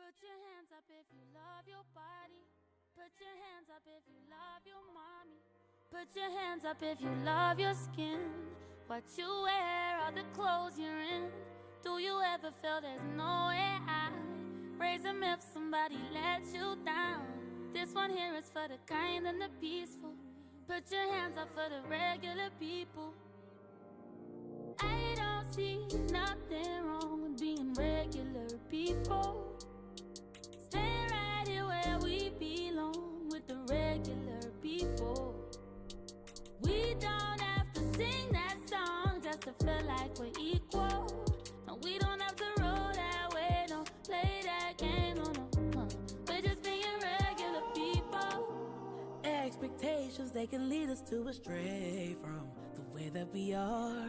Put your hands up if you love your body. Put your hands up if you love your mommy. Put your hands up if you love your skin. What you wear, all the clothes you're in. Do you ever feel there's no way out? Raise them if somebody let you down. This one here is for the kind and the peaceful. Put your hands up for the regular people. I don't see nothing wrong with being regular people. Stay right here where we belong with the regular people. We don't have to sing that song just to feel like we're equal. No, we don't have to roll that way, don't play that game, no, no. We're just being regular people. Expectations, they can lead us to astray from the way that we are.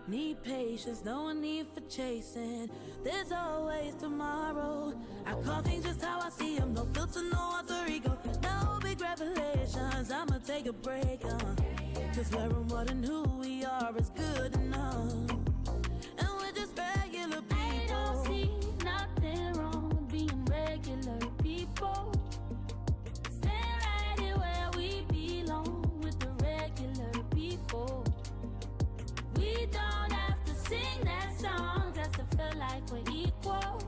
Need patience, no need for chasing. There's always tomorrow. I call things just how I see them. No filter, no alter ego. No big revelations. I'ma take a break, cause learning what and who we are is good enough. And we're just regular people. I don't see nothing wrong with being regular people. Stay right here where we belong with the regular people. We don't have to sing that song just to feel like we're equal.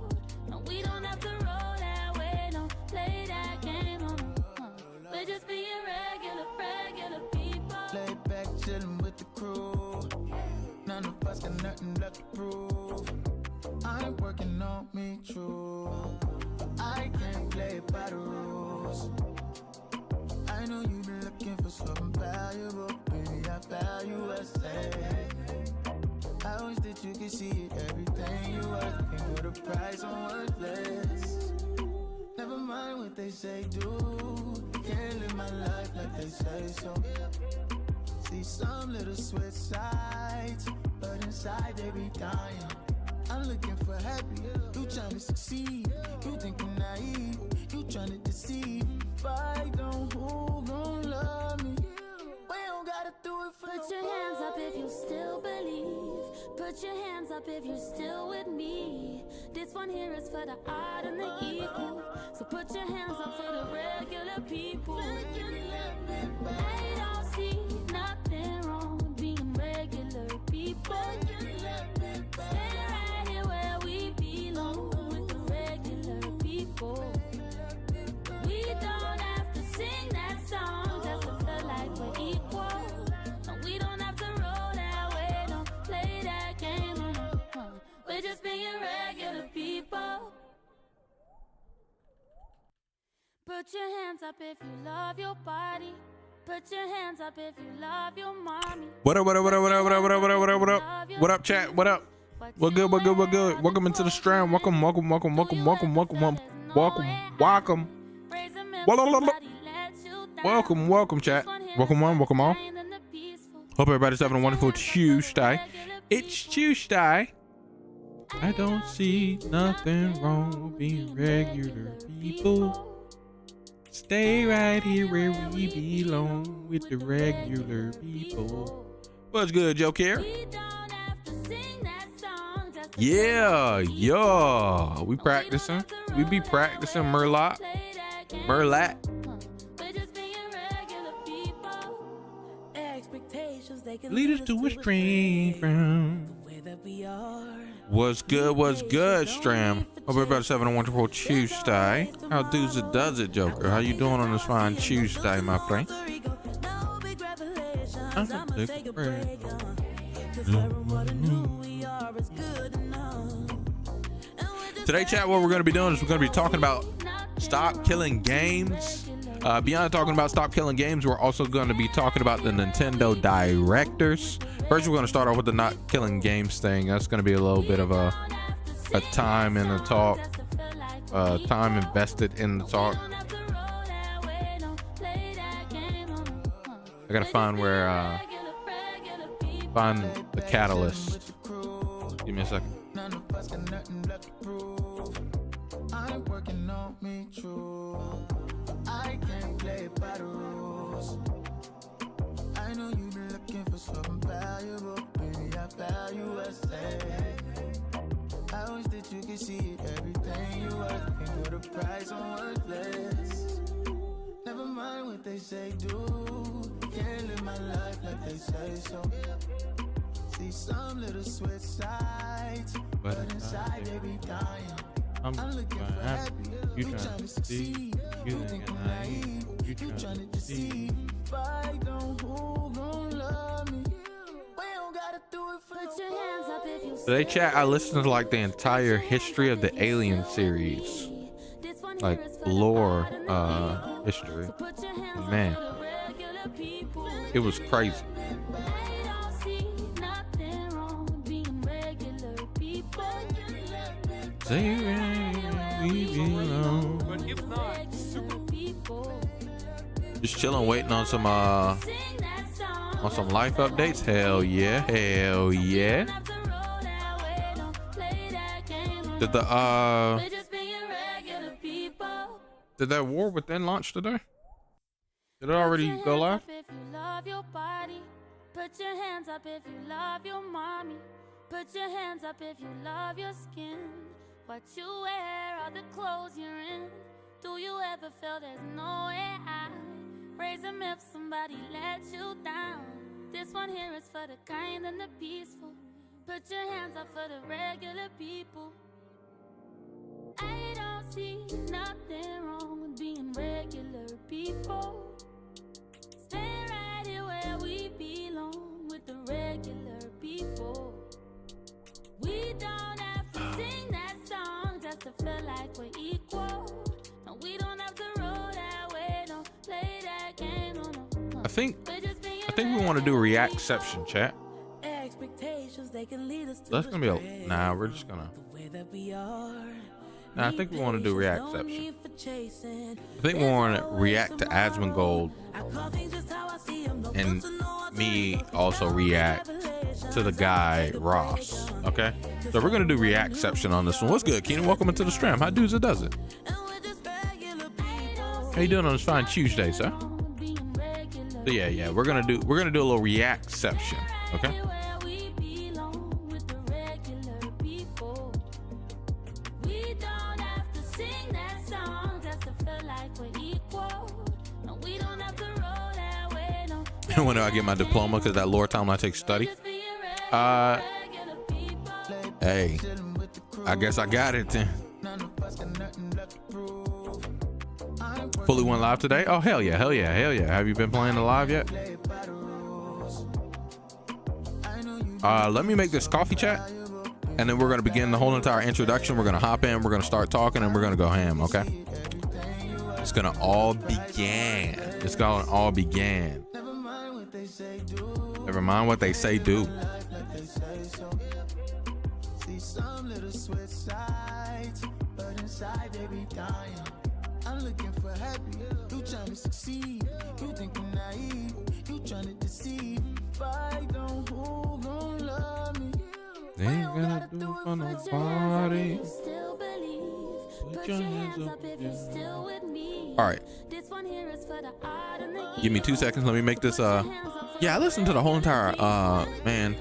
No, we don't have to roll that way, no, play that game, no, no. We're just being regular people. Lay back, chillin' with the crew. None of us got nothing left to prove. I'm working on me true. I can't play by the rules. I know you've been looking for something valuable. Baby, I value us. I wish that you could see it, everything you worth. Can't put a price on worthless. Never mind what they say, do. Can't live my life like they say so. See some little switch sides, but inside they be dying. I'm looking for happy, you trying to succeed. You think I'm naive, you trying to deceive. Fight on who gon' love me. We don't gotta do it for Put your hands up if you still believe. Put your hands up if you're still with me. This one here is for the odd and the equal. So put your hands up for the regular people. I don't see nothing wrong with being regular people. Stay right here where we belong with the regular people. We don't have to sing that song just to feel like we're equal. No, we don't have to roll that way, don't play that game, no, no. We're just being regular people. Put your hands up if you love your body. Put your hands up if you love your mommy. What up, what up, what up, what up, what up, what up, what up, what up, what up? What up, chat? What up? What good, what good, what good? Welcome into the stream. Welcome. Welcome, chat. Welcome all. Hope everybody's having a wonderful Tuesday. It's Tuesday. I don't see nothing wrong with being regular people. Stay right here where we belong with the regular people. What's good, Joe Care? Yeah. We practicing. We be practicing Merlot. Lead us to a stream from. What's good, Stram? Hope everybody's having a wonderful Tuesday. How does it, Joker? How you doing on this fine Tuesday, my friend? I'm gonna take a break. Today, chat, what we're going to be doing is we're going to be talking about stop killing games. Beyond talking about stop killing games, we're also going to be talking about the Nintendo directors. First, we're going to start off with the not killing games thing. That's going to be a little bit of a time in the talk, time invested in the talk. I gotta find where find the catalyst. Give me a second. I'm working on me true. I can't play by the rules. I know you've been looking for something valuable. Baby, I value us. I wish that you could see it. Everything you worth ain't put a price on worthless. Never mind what they say, do. Can't live my life like they say so. See some little switch sides, but inside they be dying. I'm looking for happy. You trying to succeed. You thinking naive. You trying to deceive. If I don't, who gon' love me? We don't gotta do it for Put your hands up if you Today, chat, I listened to like the entire history of the Alien series, like lore history. Man, it was crazy. Just chilling, waiting on some life updates. Hell yeah, hell yeah. Did that War Within launch today? Did it already go live? Put your hands up if you love your mommy. Put your hands up if you love your skin. What you wear, all the clothes you're in. Do you ever feel there's no way out? Raise them if somebody let you down. This one here is for the kind and the peaceful. Put your hands up for the regular people. I don't see nothing wrong with being regular people. Stay right here where we belong with the regular people. We don't have to sing that song just to feel like we're equal. No, we don't have to roll that way, don't play that game, no, no. I think we want to do reactception, chat. That's gonna be a nah. We're just gonna. Nah, I think we want to do reactception. I think we want to react to Asmongold and me also react to the guy Ross. Okay, so we're gonna do reactception on this one. What's good, Keenan? Welcome into the stream. How does it? How you doing on this fine Tuesday, sir? So yeah, we're gonna do a little reactception. Okay. When do I get my diploma? Because that lore time I take study. Hey, I guess I got it then. Fully went live today? Oh, hell yeah. Have you been playing the live yet? Let me make this coffee chat, and then we're going to begin the whole entire introduction. We're going to hop in, we're going to start talking, and we're going to go ham, okay? It's going to all begin. Never mind what they say, do. See some little switch sides, but inside they be dying. I'm looking for happy. You trying to succeed. You thinking naive. You trying to deceive. If I don't, who gon' love me? They ain't gonna do it for nobody. Put your hands up if you're still with me. All right. This one here is for the art and the Give me 2 seconds. Let me make this. Yeah, I listened to the whole entire man,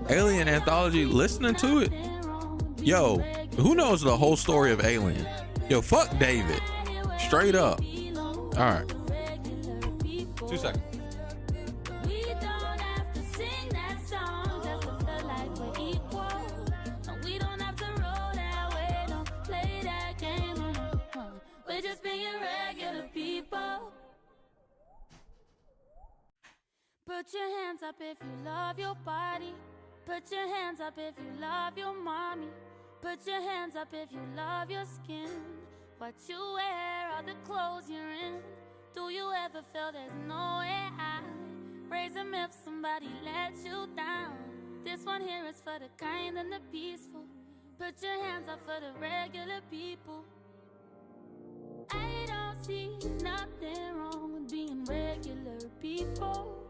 Alien anthology. Listening to it, yo, who knows the whole story of Alien? Yo, fuck David, straight up. All right, 2 seconds. Put your hands up if you love your body. Put your hands up if you love your mommy. Put your hands up if you love your skin. What you wear, all the clothes you're in. Do you ever feel there's no way out? Raise them if somebody let you down. This one here is for the kind and the peaceful. Put your hands up for the regular people. I don't see nothing wrong with being regular people.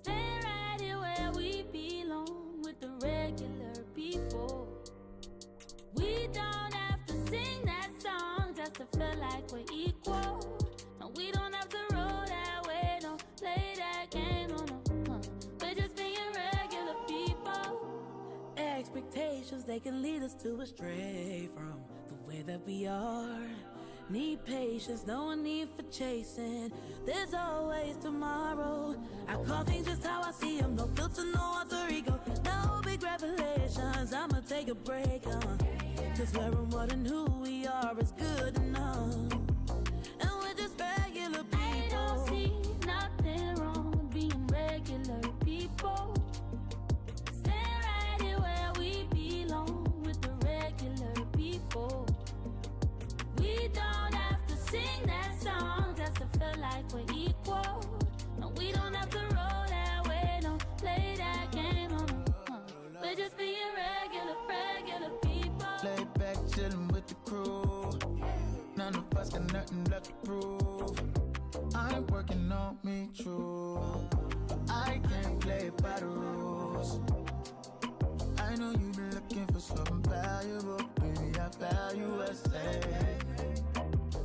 Stay right here where we belong with the regular people. We don't have to sing that song just to feel like we're equal. No, we don't have to roll that way, don't play that game, no, no. We're just being regular people. Expectations patience, they can lead us to astray from the way that we are. Need patience, no need for chasing. There's always tomorrow. I call things just how I see them. No filter, no alter ego. No big revelations. I'ma take a break. Just wearing what and who we are is good enough. And we're just regular people. I don't see nothing wrong with being regular people. Stand right here where we belong with the regular people. We don't have to sing that song just to feel like we're equal. No, we don't have to roll that way, don't play that game. We're just being regular people. Lay back, chillin' with the crew. None of us got nothing left to prove. I'm working on me true. I can't play by the rules. I know you've been looking for something valuable. Baby, I value us.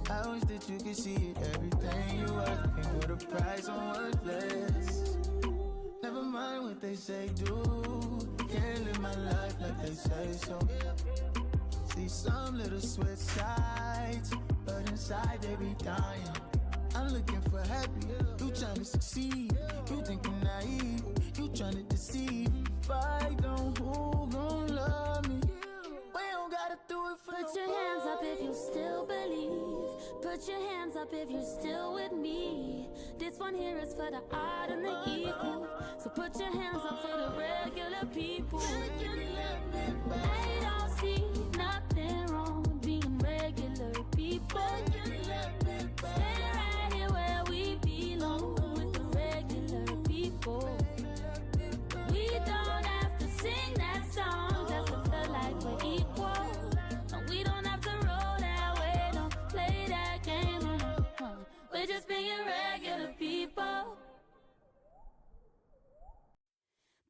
I wish that you could see it, everything you worth. Can't put a price on worthless. Never mind what they say, do. Can't live my life like they say so. See some little switch sides, but inside they be dying. I'm looking for happy, you trying to succeed. You think I'm naive, you trying to deceive. Fight on who gon' love me. We don't gotta do it for Put your hands up if you still believe. Put your hands up if you're still with me. This one here is for the odd and the equal. So put your hands up for the regular people. I don't see nothing wrong with being regular people. Stay right here where we belong with the regular people. We don't have to sing that song just to feel like we're equal. No, we don't have to roll that way, don't play that game. We're just being regular people.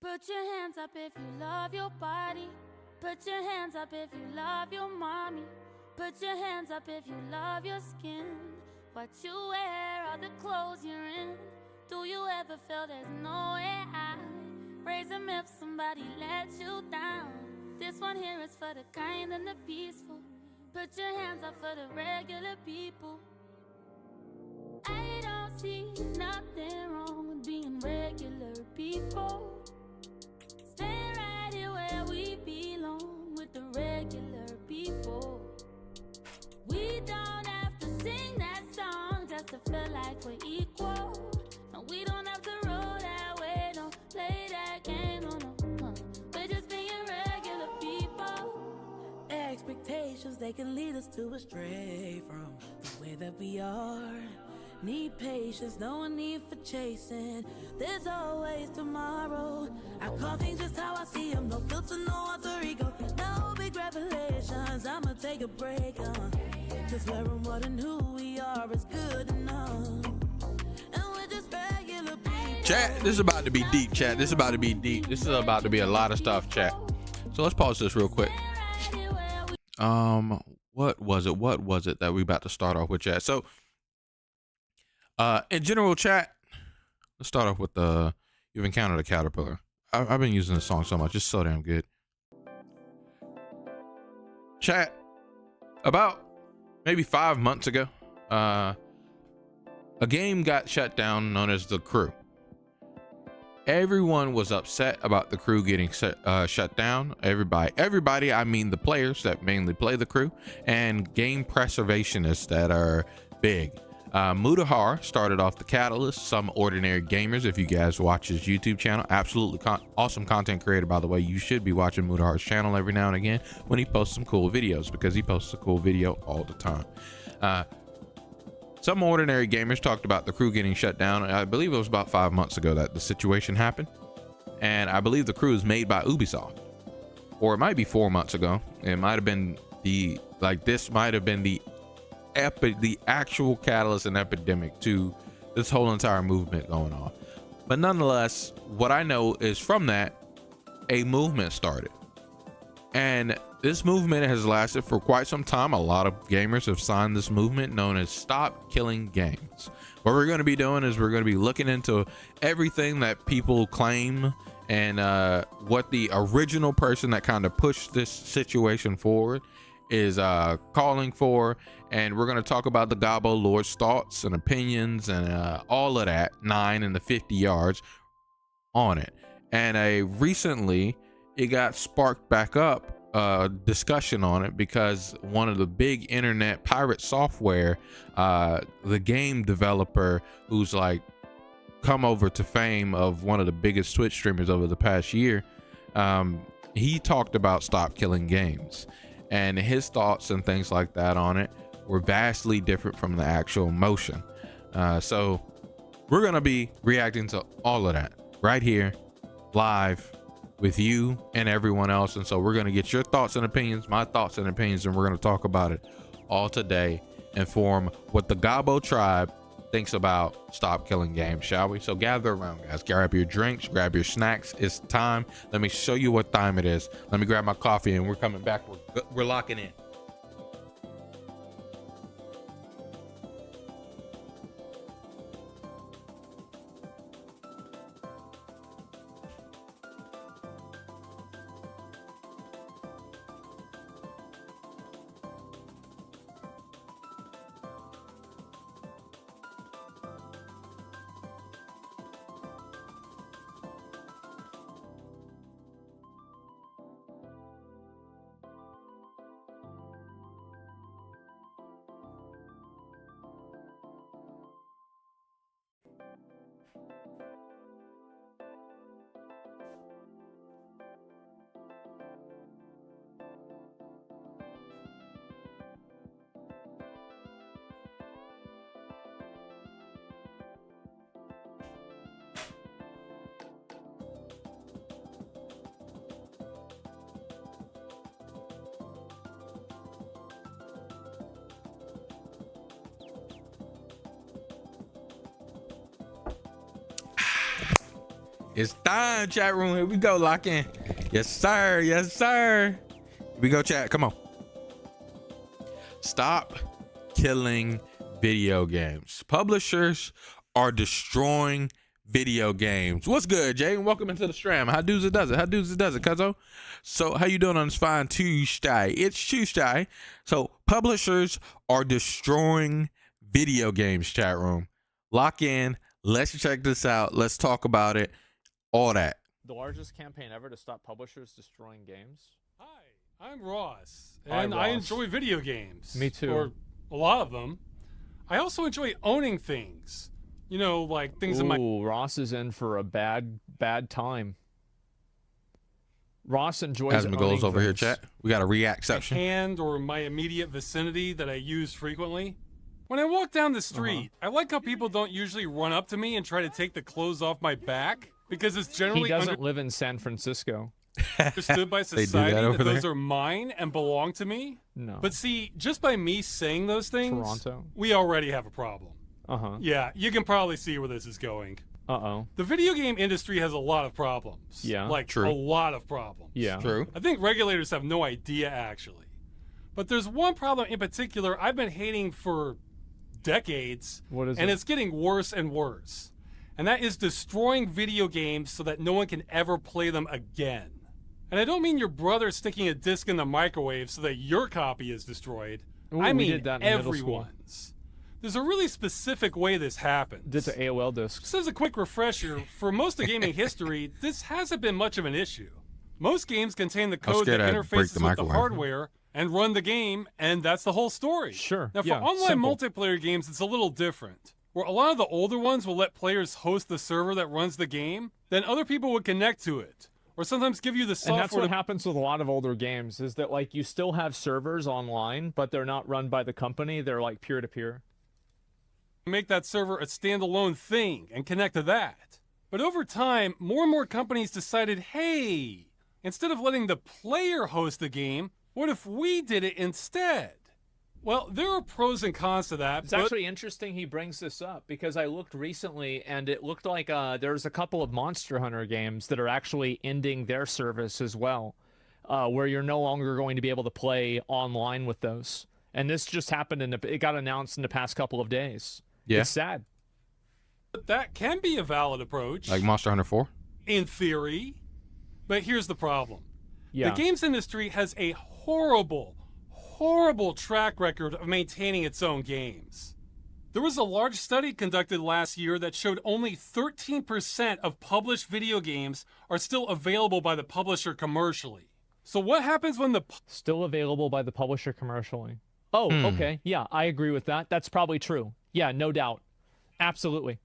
Put your hands up if you love your body. Put your hands up if you love your mommy. Put your hands up if you love your skin. What you wear, all the clothes you're in. Do you ever feel there's no way out? Raise them if somebody let you down. This one here is for the kind and the peaceful. Put your hands up for the regular people. I don't see nothing wrong with being regular people. Stay right here where we belong with the regular people. We don't have to sing that song just to feel like we're equal. No, we don't have to roll that way, don't play that game, no. We're just being regular people. Expectations, they can lead us to astray from the way that we are. Need patience, no need for chasing. There's always tomorrow. I call things just how I see them. No filter, no alter ego. No big revelations. I'ma take a break. Just wearing what and who we are is good enough. And we're just regular people. Chat, this is about to be deep, chat. This is about to be deep. This is about to be a lot of stuff, chat. So let's pause this real quick. What was it that we about to start off with, chat? So in general, chat, let's start off with You've Encountered a Caterpillar. I've been using this song so much. It's so damn good. Chat, about maybe 5 months ago, a game got shut down known as The Crew. Everyone was upset about The Crew getting shut down. Everybody, I mean the players that mainly play The Crew and game preservationists that are big. Mutahar started off the catalyst. Some Ordinary Gamers, if you guys watch his YouTube channel, absolutely awesome content creator, by the way. You should be watching Mutahar's channel every now and again when he posts some cool videos, because he posts a cool video all the time. Some Ordinary Gamers talked about The Crew getting shut down. I believe it was about 5 months ago that the situation happened, and I believe The Crew is made by Ubisoft, or it might be 4 months ago. It might have been this might have been the actual catalyst and epidemic to this whole entire movement going on. But nonetheless, what I know is from that, a movement started, and this movement has lasted for quite some time. A lot of gamers have signed this movement known as Stop Killing Games. What we're going to be doing is we're going to be looking into everything that people claim And what the original person that kind of pushed this situation forward is calling for, and we're going to talk about the Gabo Lord's thoughts and opinions and all of that 9 and the 50 yards on it. And recently it got sparked back up, discussion on it, because one of the big internet pirate software, the game developer who's like come over to fame of one of the biggest Twitch streamers over the past year, he talked about stop killing games, and his thoughts and things like that on it were vastly different from the actual motion. So we're going to be reacting to all of that right here live with you and everyone else. And so we're going to get your thoughts and opinions, my thoughts and opinions, and we're going to talk about it all today and form what the Gabo tribe thinks about stop killing games, shall we? So gather around, guys. Grab your drinks, grab your snacks. It's time. Let me show you what time it is. Let me grab my coffee and we're coming back. We're locking in. It's time, chat room. Here we go. Lock in. Yes, sir. Yes, sir. Here we go, chat. Come on. Stop killing video games. Publishers are destroying video games. What's good, Jay? Welcome into the stream. How does it does it? How does it does it, cuzzo? So how you doing on this fine Tuesday? It's Tuesday. So publishers are destroying video games, chat room. Lock in. Let's check this out. Let's talk about it. All that. The largest campaign ever to stop publishers destroying games. Hi, I'm Ross, Hi, and Ross. I enjoy video games. Me too. Or a lot of them. I also enjoy owning things. You know, like things in my Ross is in for a bad time. Ross enjoys As McGold's over here, things. chat. We got a react section. hand or my immediate vicinity that I use frequently. When I walk down the street, I like how people don't usually run up to me and try to take the clothes off my back, because it's He generally doesn't live in San Francisco. understood by They do society that that, over those there? are mine and belong to me. No. But see, just by me saying those things, Toronto. we already have a problem. Uh-huh. Yeah, you can probably see where this is going. Uh-oh. The video game industry has a lot of problems. Yeah. Like, True. a lot of problems. Yeah. True. I think regulators have no idea, actually. But there's one problem in particular I've been hating for decades. What is and it? it's getting worse and worse. And that is destroying video games so that no one can ever play them again. And I don't mean your brother sticking a disc in the microwave so that your copy is destroyed. Ooh, I we mean did that in middle school. everyone's. There's a really specific way this happens. Did the AOL discs. Just as a quick refresher, for most of gaming history, this hasn't been much of an issue. Most games contain the code that scared I'd break interfaces the with the microwave. hardware and run the game, and that's the whole story. Sure, Now, for yeah, online simple. multiplayer games, it's a little different. Where a lot of the older ones will let players host the server that runs the game, then other people would connect to it. Or sometimes give you the software And that's what to happens with a lot of older games, is that, like, you still have servers online, but they're not run by the company. They're, like, peer-to-peer. make that server a standalone thing and connect to that. But over time, more and more companies decided, hey, instead of letting the player host the game, what if we did it instead? Well, there are pros and cons to that. It's but actually interesting he brings this up, because I looked recently and it looked like there's a couple of Monster Hunter games that are actually ending their service as well, where you're no longer going to be able to play online with those. And this just happened, it got announced in the past couple of days. Yeah. It's sad. that can be a valid approach. Like Monster Hunter 4. in theory. But here's the problem. Yeah. The games industry has a horrible track record of maintaining its own games. There was a large study conducted last year that showed only 13% of published video games are still available by the publisher commercially. So what happens when the... Still available by the publisher commercially. Oh, okay. Yeah, I agree with that. That's probably true. Yeah, no doubt. Absolutely.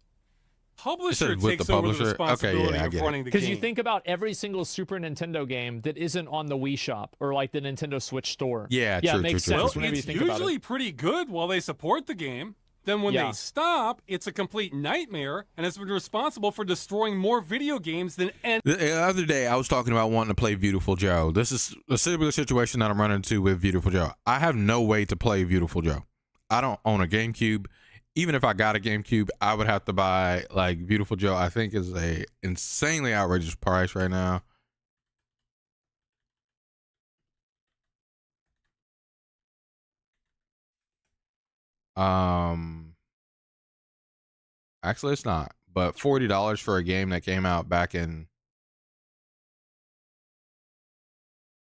Publisher with the takes over the publisher? responsibility Okay, yeah, I of get it. running the game. Because you think about every single Super Nintendo game that isn't on the Wii Shop or like the Nintendo Switch store. Yeah, yeah, true, it makes true, true. sense Well, whenever you it's think about usually it. pretty good while they support the game. Then when Yeah. they stop, it's a complete nightmare and has been responsible for destroying more video games than any... The other day, I was talking about wanting to play Beautiful Joe. This is a similar situation that I'm running into with Beautiful Joe. I have no way to play Beautiful Joe. I don't own a GameCube. Even if I got a GameCube, I would have to buy, like, Beautiful Joe, I think is a insanely outrageous price right now. Actually, it's not. But $40 for a game that came out back in...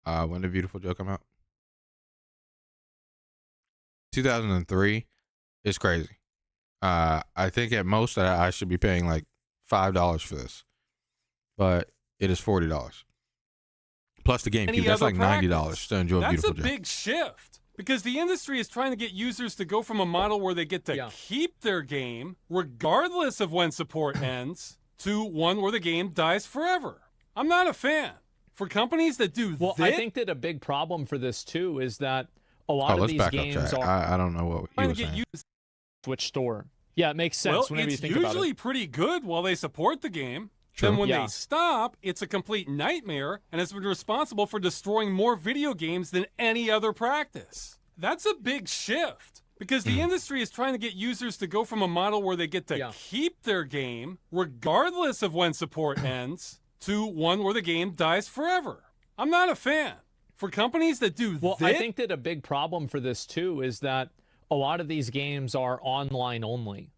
when did Beautiful Joe come out? 2003 is crazy. I think at most I should be paying like $5 for this, but it is $40 plus the GameCube. That's like $90 to enjoy Beautiful Joe. That's a big shift because the industry is trying to get users to go from a model where they get to keep their game regardless of when support ends to one where the game dies forever. I'm not a fan. For companies that do Well, I think that a big problem for this too is that a lot of these games are... I don't know what he was get saying. Switch store. Yeah, it makes sense Well, whenever you it's think about it. usually pretty good while they support the game. True. Then when Yeah. they stop, it's a complete nightmare and has been responsible for destroying more video games than any other practice. That's a big shift because the industry is trying to get users to go from a model where they get to keep their game regardless of when support ends to one where the game dies forever. I'm not a fan. For companies that do Well, this... I think that a big problem for this too is that a lot of these games are online only.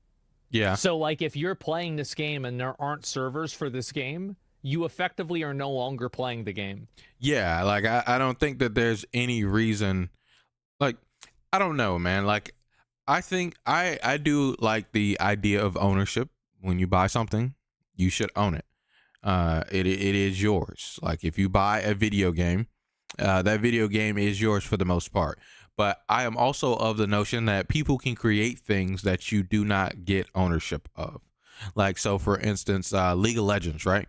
Yeah. So like if you're playing this game and there aren't servers for this game, you effectively are no longer playing the game. Yeah, like I don't think that there's any reason. Like, I don't know, man. Like, I think I do like the idea of ownership. When you buy something, you should own it. It is yours. Like if you buy a video game, that video game is yours for the most part. But I am also of the notion that people can create things that you do not get ownership of. Like, so for instance, League of Legends, right?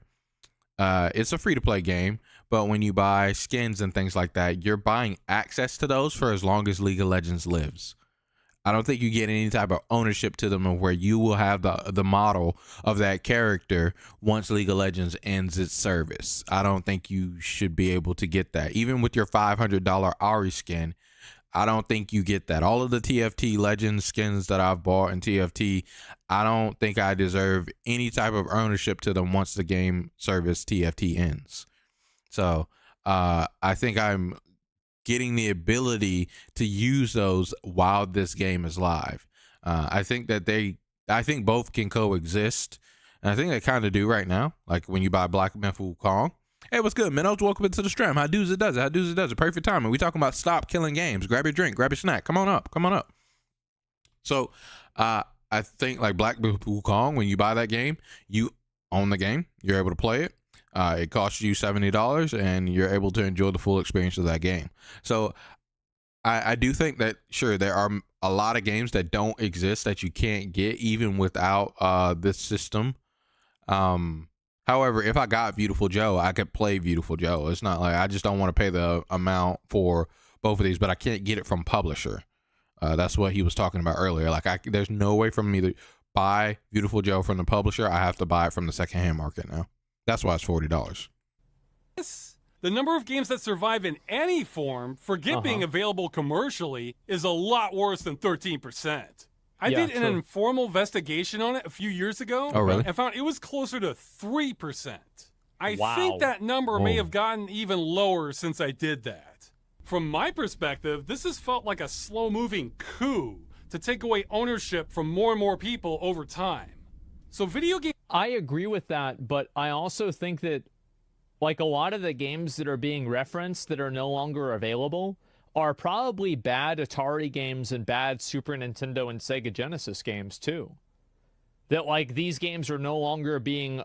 It's a free-to-play game, but when you buy skins and things like that, you're buying access to those for as long as League of Legends lives. I don't think you get any type of ownership to them of where you will have the model of that character once League of Legends ends its service. I don't think you should be able to get that. Even with your $500 Ari skin, I don't think you get that. All of the TFT Legends skins that I've bought in TFT, I don't think I deserve any type of ownership to them once the game service TFT ends. So I think I'm getting the ability to use those while this game is live. I think both can coexist. And I think they kind of do right now. Like when you buy Black Myth Wukong. Hey, what's good, Minnows? Welcome into the stream. How do's it does it? How do's it does it? Perfect timing. We talking about stop killing games. Grab your drink. Grab your snack. Come on up. Come on up. So I think like Black Myth Wukong, when you buy that game, you own the game. You're able to play it. It costs you $70 and you're able to enjoy the full experience of that game. So I do think that, sure, there are a lot of games that don't exist that you can't get even without this system. However, if I got Beautiful Joe, I could play Beautiful Joe. It's not like I just don't want to pay the amount for both of these, but I can't get it from publisher. That's what he was talking about earlier. Like there's no way for me to buy Beautiful Joe from the publisher. I have to buy it from the secondhand market now. That's why it's $40. The number of games that survive in any form, forget being available commercially, is a lot worse than 13%. I did an informal investigation on it a few years ago. Oh, really? And found it was closer to 3%. I think that number may have gotten even lower since I did that. From my perspective, this has felt like a slow-moving coup to take away ownership from more and more people over time. So video game. I agree with that, but I also think that like a lot of the games that are being referenced that are no longer available are probably bad Atari games and bad Super Nintendo and Sega Genesis games too. That like these games are no longer being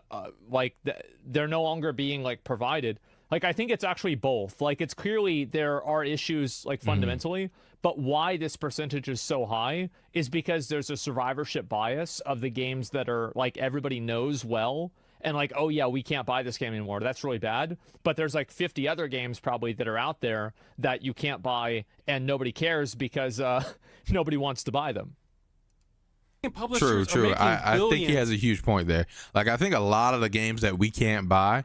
they're no longer being like provided. Like I think it's actually both. Like it's clearly there are issues like fundamentally, but why this percentage is so high is because there's a survivorship bias of the games that are like everybody knows well. And like, oh yeah, we can't buy this game anymore. That's really bad. But there's like 50 other games probably that are out there that you can't buy and nobody cares because nobody wants to buy them. True. I think he has a huge point there. Like, I think a lot of the games that we can't buy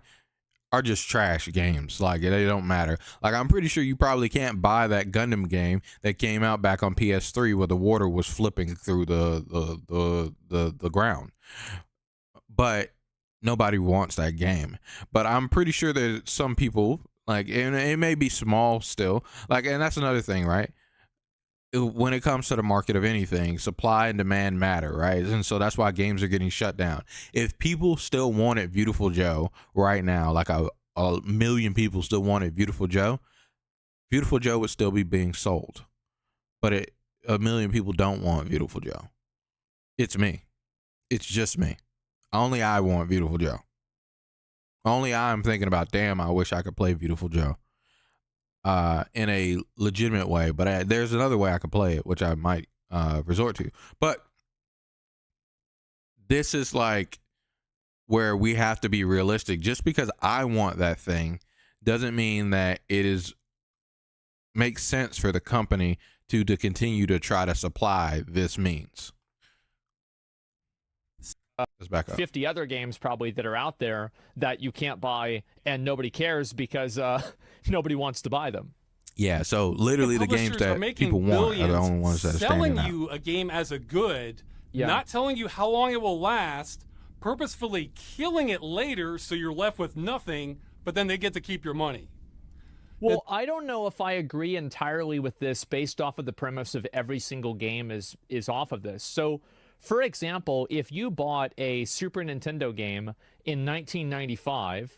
are just trash games. Like, they don't matter. Like, I'm pretty sure you probably can't buy that Gundam game that came out back on PS3 where the water was flipping through the ground. But nobody wants that game. But I'm pretty sure that some people, like, and it may be small still, like, and that's another thing, right? When it comes to the market of anything, supply and demand matter, right? And so that's why games are getting shut down. If people still wanted Beautiful Joe right now, like a million people still wanted Beautiful Joe would still be being sold. But a million people don't want Beautiful Joe. It's me. It's just me. Only I want Beautiful Joe. Only I'm thinking about, damn, I wish I could play Beautiful Joe. In a legitimate way, but there's another way I could play it, which I might resort to. But this is like where we have to be realistic. Just because I want that thing doesn't mean that makes sense for the company to continue to try to supply this means. Let's back up. 50 other games probably that are out there that you can't buy and nobody cares because nobody wants to buy them. Yeah, so literally the games that people want are the only ones that are standing out. Selling you a game as a good, not telling you how long it will last, purposefully killing it later so you're left with nothing, but then they get to keep your money. Well, I don't know if I agree entirely with this based off of the premise of every single game is off of this. So, for example, if you bought a Super Nintendo game in 1995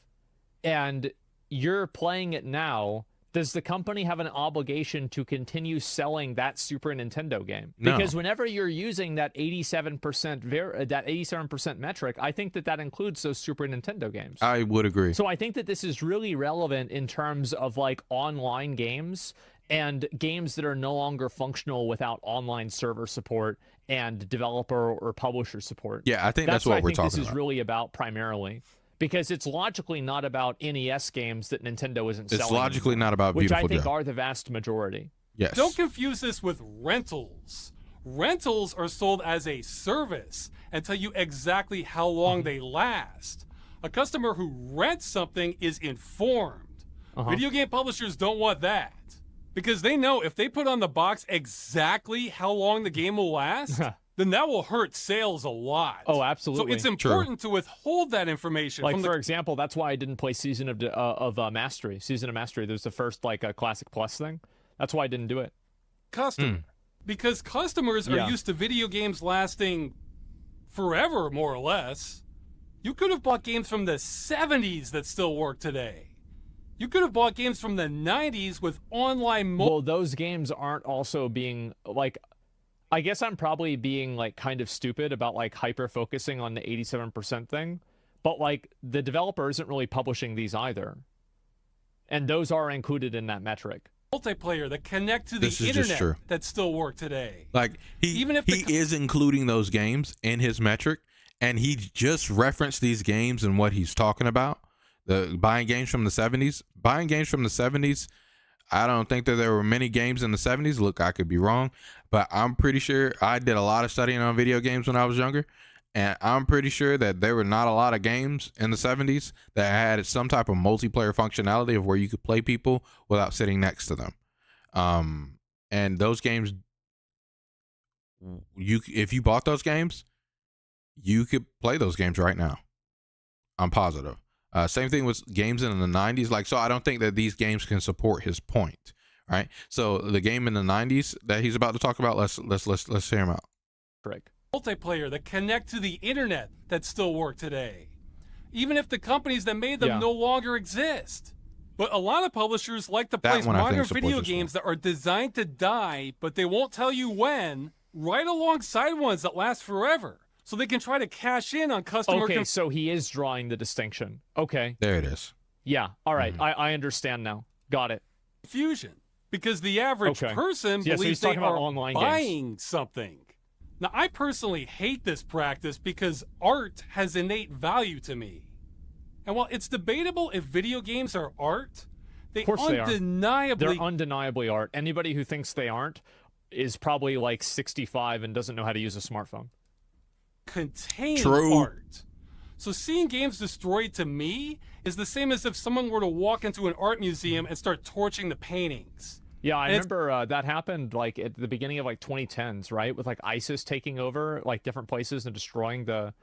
and you're playing it now, does the company have an obligation to continue selling that Super Nintendo game? No. Because whenever you're using that 87% metric, I think that includes those Super Nintendo games. I would agree. So I think that this is really relevant in terms of like online games and games that are no longer functional without online server support and developer or publisher support. Yeah, I think that's what we're talking about. This is really about primarily. Because it's logically not about NES games that Nintendo isn't selling. It's logically not about Beautiful Joe. Which I think Joe. are the vast majority. Yes. Don't confuse this with rentals. Rentals are sold as a service and tell you exactly how long they last. A customer who rents something is informed. Video game publishers don't want that. Because they know if they put on the box exactly how long the game will last, then that will hurt sales a lot. Oh, absolutely. So it's important to withhold that information. Like, for example, that's why I didn't play Season of Mastery. Season of Mastery, there's the first, like, a Classic Plus thing. That's why I didn't do it. Customer. Because customers are used to video games lasting forever, more or less. You could have bought games from the 70s that still work today. You could have bought games from the 90s with online... Well, those games aren't also being, like... I guess I'm probably being like kind of stupid about like hyper focusing on the 87% thing, but like the developer isn't really publishing these either. And those are included in that metric. Multiplayer that connect to the internet that still work today. Like he is including those games in his metric, and he just referenced these games and what he's talking about. The buying games from the 70s. Buying games from the 70s. I don't think that there were many games in the 70s. Look, I could be wrong, but I'm pretty sure I did a lot of studying on video games when I was younger, and I'm pretty sure that there were not a lot of games in the 70s that had some type of multiplayer functionality of where you could play people without sitting next to them. And those games, if you bought those games, you could play those games right now. I'm positive. Same thing with games in the 90s. Like, so I don't think that these games can support his point, right? So the game in the 90s that he's about to talk about, let's hear him out. Correct. multiplayer that connect to the internet that still work today, even if the companies that made them no longer exist. But a lot of publishers like to place modern video games that are designed to die, but they won't tell you when, right alongside ones that last forever, so they can try to cash in on customer. Okay, so he is drawing the distinction. Okay. There it is. Yeah, all right. I understand now. Got it. Confusion, because the average person believes they are buying something. Now, I personally hate this practice because art has innate value to me. And while it's debatable if video games are art, they undeniably... They're undeniably art. Anybody who thinks they aren't is probably like 65 and doesn't know how to use a smartphone. Contain art. So seeing games destroyed to me is the same as if someone were to walk into an art museum and start torching the paintings. Yeah, I remember that happened like at the beginning of like 2010s, right? With like ISIS taking over like different places and destroying the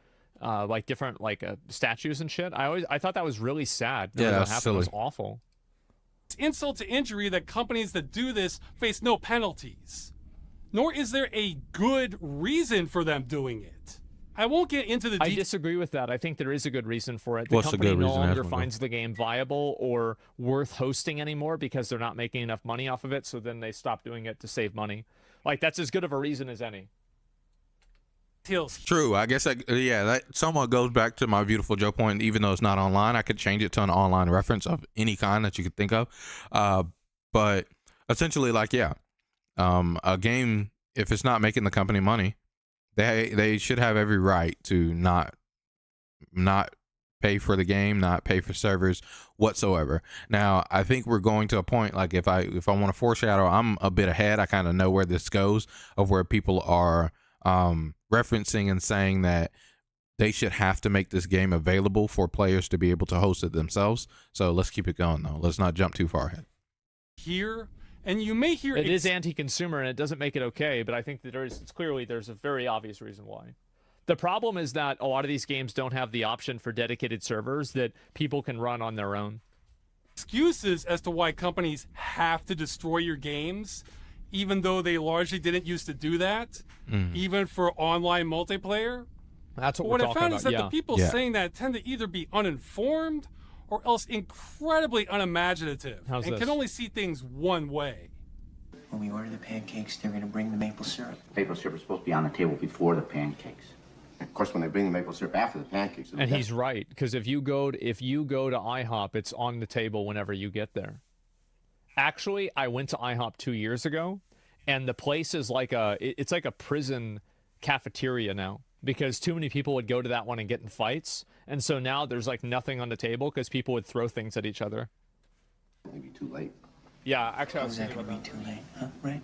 like different like statues and shit. I thought that was really sad. Yeah, that that's happened. silly. It was awful. It's insult to injury that companies that do this face no penalties. Nor is there a good reason for them doing it. I won't get into the I disagree with that. I think there is a good reason for it. The What's company the good no reason? longer finds the game viable or worth hosting anymore because they're not making enough money off of it, so then they stop doing it to save money. Like, that's as good of a reason as any. True. I guess, that somewhat goes back to my beautiful Joe point. Even though it's not online, I could change it to an online reference of any kind that you could think of. But essentially, like, a game, if it's not making the company money, they should have every right to not pay for the game, not pay for servers whatsoever. Now, I think we're going to a point, like if I want to foreshadow, I'm a bit ahead. I kind of know where this goes, of where people are referencing and saying that they should have to make this game available for players to be able to host it themselves. So let's keep it going, though. Let's not jump too far ahead. Here, and you may hear it is anti-consumer, and it doesn't make it okay, but I think that there's a very obvious reason why. The problem is that a lot of these games don't have the option for dedicated servers that people can run on their own. Excuses as to why companies have to destroy your games, even though they largely didn't used to do that, even for online multiplayer. That's what we're talking about. What I found is that the people saying that tend to either be uninformed or else incredibly unimaginative and can only see things one way. When we order the pancakes, they're going to bring the maple syrup. Maple syrup is supposed to be on the table before the pancakes. Of course, when they bring the maple syrup after the pancakes. And he's right, because if you go to IHOP, it's on the table whenever you get there. Actually, I went to IHOP 2 years ago, and the place is like it's like a prison cafeteria now, because too many people would go to that one and get in fights, and so now there's like nothing on the table because people would throw things at each other. Maybe too late. Yeah, actually, I was thinking about that. Too late, huh? Right?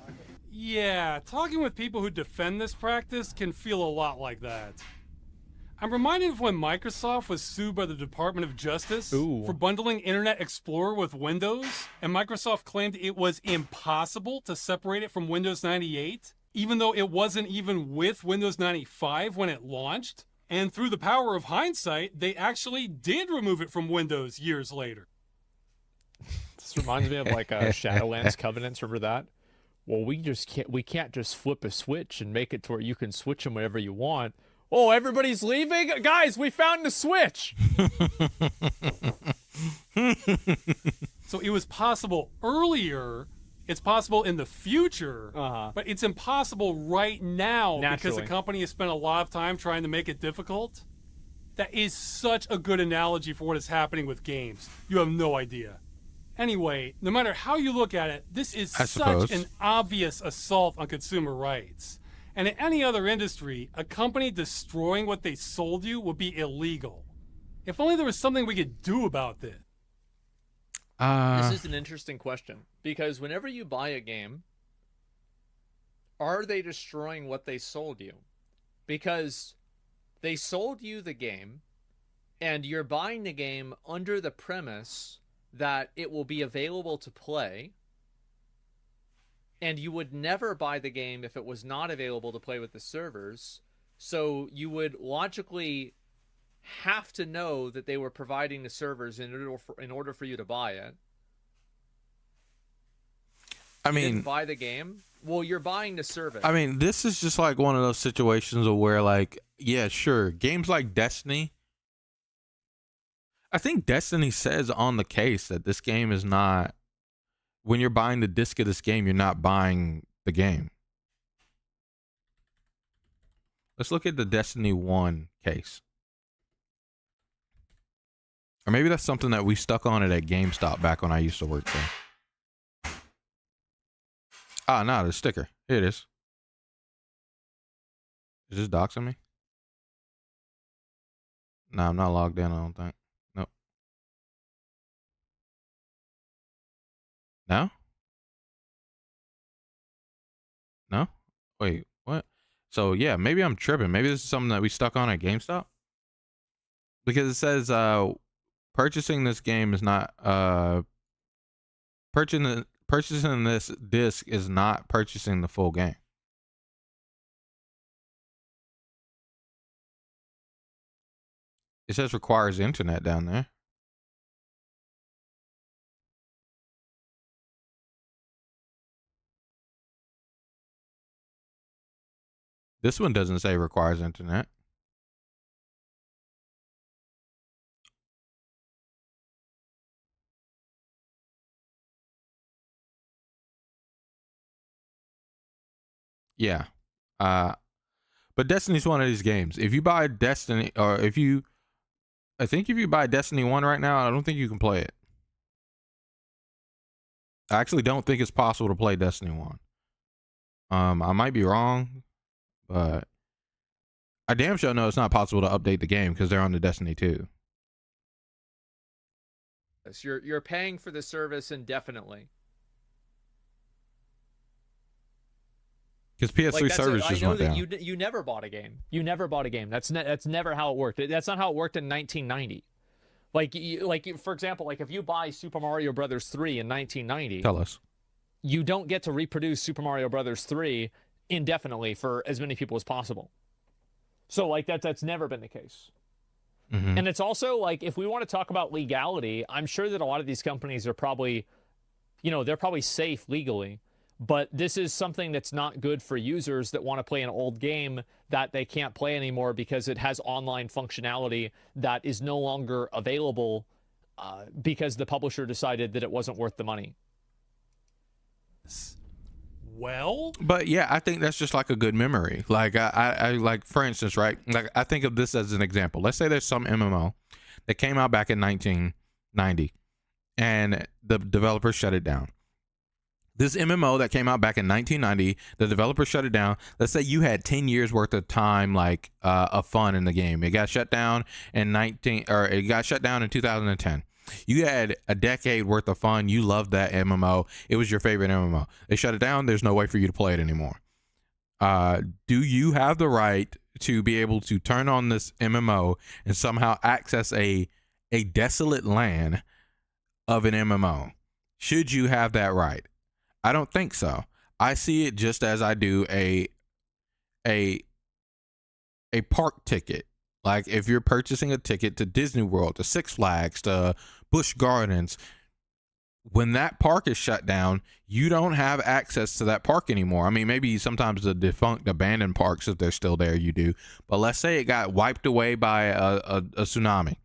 Yeah, talking with people who defend this practice can feel a lot like that. I'm reminded of when Microsoft was sued by the Department of Justice for bundling Internet Explorer with Windows, and Microsoft claimed it was impossible to separate it from Windows 98, even though it wasn't even with Windows 95 when it launched. And through the power of hindsight, they actually did remove it from Windows years later. This reminds me of like Shadowlands Covenants. Remember that? Well, we can't just flip a switch and make it to where you can switch them whenever you want. Oh, everybody's leaving? Guys, we found the switch. So it was possible earlier. It's possible in the future, but it's impossible right now because the company has spent a lot of time trying to make it difficult. That is such a good analogy for what is happening with games. You have no idea. Anyway, no matter how you look at it, this is such an obvious assault on consumer rights. And in any other industry, a company destroying what they sold you would be illegal. If only there was something we could do about this. This is an interesting question, because whenever you buy a game, are they destroying what they sold you? Because they sold you the game, and you're buying the game under the premise that it will be available to play, and you would never buy the game if it was not available to play with the servers, so you would logically have to know that they were providing the servers in order for you to buy it. I You mean, didn't buy the game. Well, you're buying the service. I mean, this is just like one of those situations of where, like, yeah, sure, games like Destiny. I think Destiny says on the case that this game is not. When you're buying the disc of this game, you're not buying the game. Let's look at the Destiny 1 case. Or maybe that's something that we stuck on it at GameStop back when I used to work there. Ah, no, the sticker. Here it is. Is this doxing me? No, I'm not logged in, I don't think. Nope. No? No? Wait, what? So, yeah, maybe I'm tripping. Maybe this is something that we stuck on at GameStop. Because it says purchasing this game is not... purchasing this disc is not purchasing the full game. It says requires internet down there. This one doesn't say requires internet. Yeah. But Destiny's one of these games. If you buy Destiny, or I think if you buy Destiny 1 right now, I don't think you can play it. I actually don't think it's possible to play Destiny 1. I might be wrong, but I damn sure know it's not possible to update the game because they're on the Destiny 2. You're paying for the service indefinitely. Because PS3 servers just went down. You never bought a game. You never bought a game. That's never how it worked. That's not how it worked in 1990. For example, like if you buy Super Mario Brothers 3 in 1990, Tell us. You don't get to reproduce Super Mario Brothers 3 indefinitely for as many people as possible. So like that's never been the case. Mm-hmm. And it's also like, if we want to talk about legality, I'm sure that a lot of these companies are probably, they're probably safe legally. But this is something that's not good for users that want to play an old game that they can't play anymore because it has online functionality that is no longer available because the publisher decided that it wasn't worth the money. Well, but yeah, I think that's just like a good memory. Like I like, for instance, right? Like I think of this as an example. Let's say there's some MMO that came out back in 1990 and the developer shut it down. This MMO that came out back in 1990, the developer shut it down. Let's say you had 10 years worth of time, like of fun in the game. It got shut down in 2010. You had a decade worth of fun. You loved that MMO. It was your favorite MMO. They shut it down. There's no way for you to play it anymore. Do you have the right to be able to turn on this MMO and somehow access a desolate land of an MMO? Should you have that right? I don't think so. I see it just as I do a park ticket. Like if you're purchasing a ticket to Disney World, to Six Flags, to Busch Gardens, when that park is shut down, you don't have access to that park anymore. I mean, maybe sometimes the defunct abandoned parks, if they're still there, you do. But let's say it got wiped away by a tsunami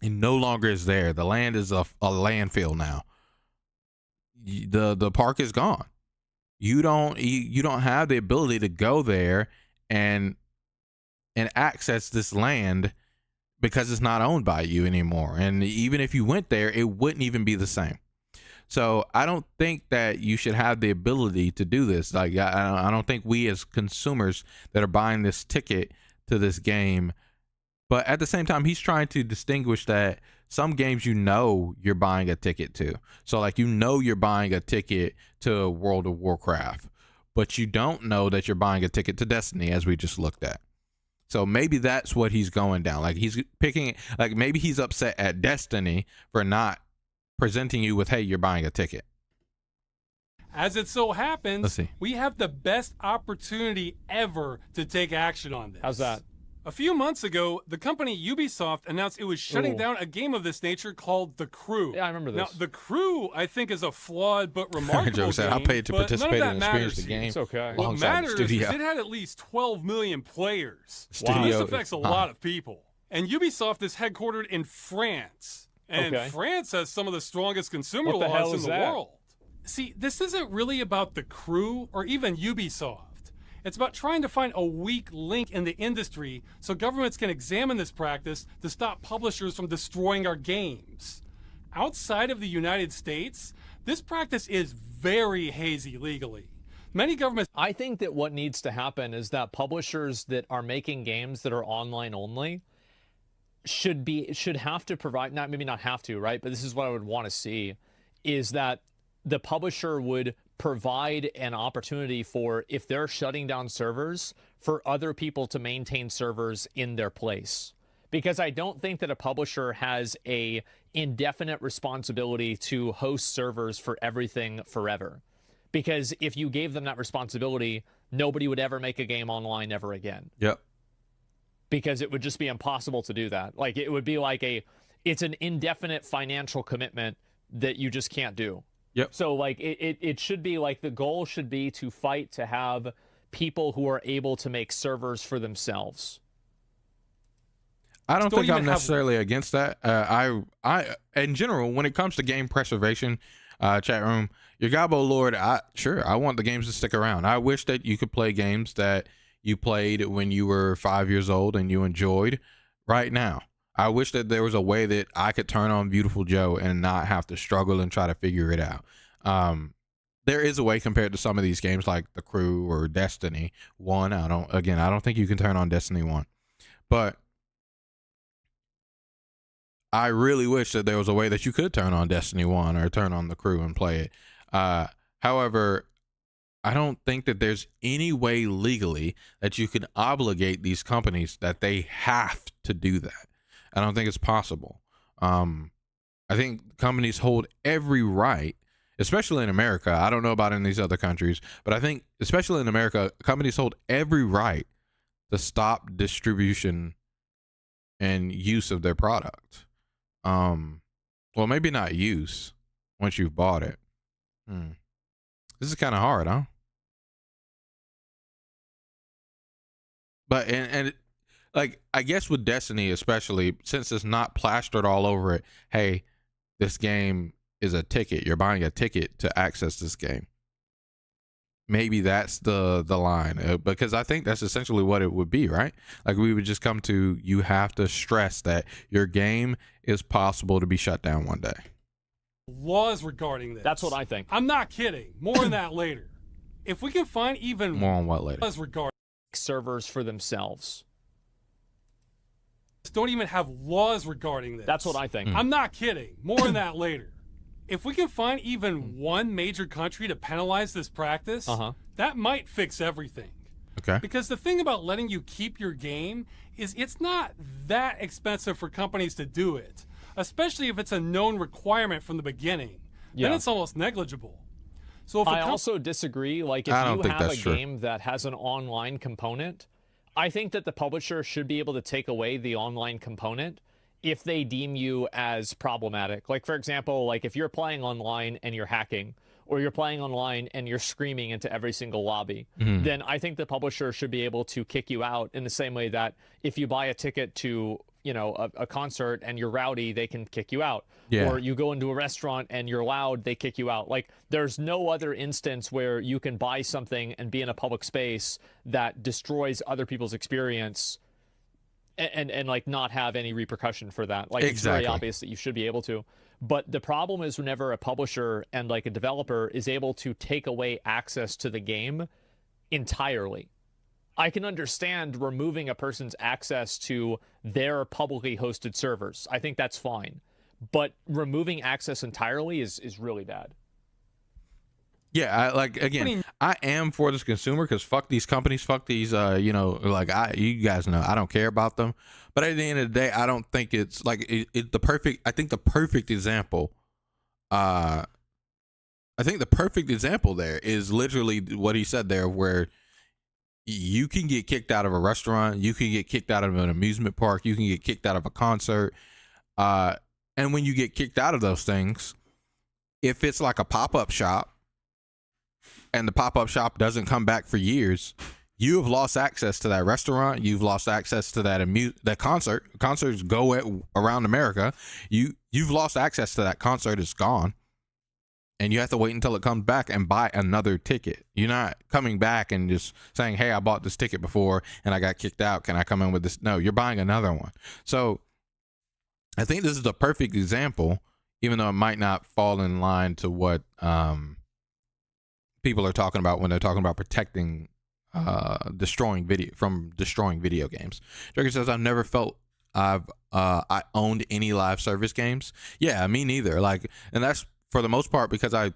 and no longer is there. The land is a landfill now. The park is gone. You don't have the ability to go there and access this land because it's not owned by you anymore. And even if you went there, it wouldn't even be the same. So I don't think that you should have the ability to do this. Like I don't think we as consumers that are buying this ticket to this game. But at the same time, he's trying to distinguish that some games you're buying a ticket to. So like you're buying a ticket to World of Warcraft, but you don't know that you're buying a ticket to Destiny, as we just looked at. So maybe that's what he's going down. Like he's picking, like maybe he's upset at Destiny for not presenting you with, hey, you're buying a ticket. As it so happens, Let's see. we have the best opportunity ever to take action on this. How's that? A few months ago, the company Ubisoft announced it was shutting down a game of this nature called The Crew. Yeah, I remember this. Now, The Crew, I think, is a flawed but remarkable game. I paid to but participate none of and that experience matters the here. game. It's okay. What alongside the matters is studio. it had at least 12 million players. Studio- This affects a lot of people. And Ubisoft is headquartered in France. And Okay. France has some of the strongest consumer What the hell laws in is the that? world. See, this isn't really about The Crew or even Ubisoft. It's about trying to find a weak link in the industry so governments can examine this practice to stop publishers from destroying our games. Outside of the United States, this practice is very hazy legally. Many governments I think that what needs to happen is that publishers that are making games that are online only should have to provide, maybe not have to, right? But this is what I would want to see, is that the publisher would provide an opportunity for, if they're shutting down servers, for other people to maintain servers in their place. Because I don't think that a publisher has a indefinite responsibility to host servers for everything forever. Because if you gave them that responsibility, nobody would ever make a game online ever again. Yep. Because it would just be impossible to do that. Like, it would be like it's an indefinite financial commitment that you just can't do. Yep. So like it should be like, the goal should be to fight to have people who are able to make servers for themselves. I don't think even I'm have- necessarily against that. I in general, when it comes to game preservation, chat room, your Gabo Lord, I want the games to stick around. I wish that you could play games that you played when you were 5 years old and you enjoyed right now. I wish that there was a way that I could turn on Beautiful Joe and not have to struggle and try to figure it out. There is a way compared to some of these games like The Crew or Destiny 1. I don't think you can turn on Destiny 1. But I really wish that there was a way that you could turn on Destiny 1 or turn on The Crew and play it. However, I don't think that there's any way legally that you can obligate these companies that they have to do that. I don't think it's possible. I think companies hold every right, especially in America. I don't know about in these other countries, but I think especially in America, companies hold every right to stop distribution and use of their product. Well, maybe not use once you've bought it. This is kind of hard, huh? But and like, I guess with Destiny, especially since it's not plastered all over it, hey, this game is a ticket. You're buying a ticket to access this game. Maybe that's the line, because I think that's essentially what it would be, right? Like, we would just come to, you have to stress that your game is possible to be shut down one day. laws regarding this. That's what I think. I'm not kidding. More on that later. If we can find even More on what later? laws regarding Servers for themselves. don't even have laws regarding this. That's what I think. I'm not kidding. More on that later. If we can find even one major country to penalize this practice, that might fix everything. Okay. Because the thing about letting you keep your game is it's not that expensive for companies to do it, especially if it's a known requirement from the beginning. Then it's almost negligible. So if I also disagree. Like, if I don't you think have a that's true. game that has an online component, I think that the publisher should be able to take away the online component if they deem you as problematic. Like, for example, like if you're playing online and you're hacking, or you're playing online and you're screaming into every single lobby, then I think the publisher should be able to kick you out in the same way that if you buy a ticket to, you know, a concert and you're rowdy, they can kick you out. Yeah. Or you go into a restaurant and you're loud, they kick you out. Like, there's no other instance where you can buy something and be in a public space that destroys other people's experience and like not have any repercussion for that. Like, it's very obvious that you should be able to. But the problem is whenever a publisher and like a developer is able to take away access to the game entirely. I can understand removing a person's access to their publicly hosted servers. I think that's fine. But removing access entirely is really bad. Yeah, I am for this consumer because fuck these companies, fuck these, you guys know, I don't care about them. But at the end of the day, I don't think it's like I think the perfect example, there is literally what he said there, where you can get kicked out of a restaurant, you can get kicked out of an amusement park, you can get kicked out of a concert. And when you get kicked out of those things, if it's like a pop-up shop and the pop-up shop doesn't come back for years, you have lost access to that restaurant. You've lost access to that concert. Concerts go around America. You've lost access to that concert. It's gone. And you have to wait until it comes back and buy another ticket. You're not coming back and just saying, hey, I bought this ticket before and I got kicked out. Can I come in with this? No, you're buying another one. So I think this is the perfect example, even though it might not fall in line to what people are talking about when they're talking about protecting destroying video games. Dragon says, I've never felt I owned any live service games. Yeah, me neither. Like, and that's for the most part because I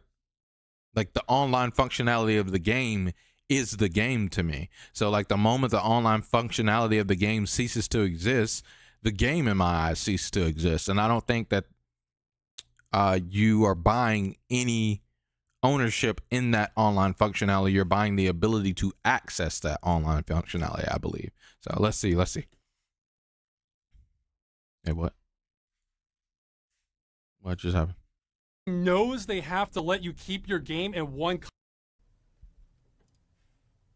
like the online functionality of the game is the game to me. So like the moment the online functionality of the game ceases to exist, the game in my eyes ceases to exist. And I don't think that you are buying any ownership in that online functionality. You're buying the ability to access that online functionality, I believe. So let's see. Hey, what just happened? Knows they have to let you keep your game in one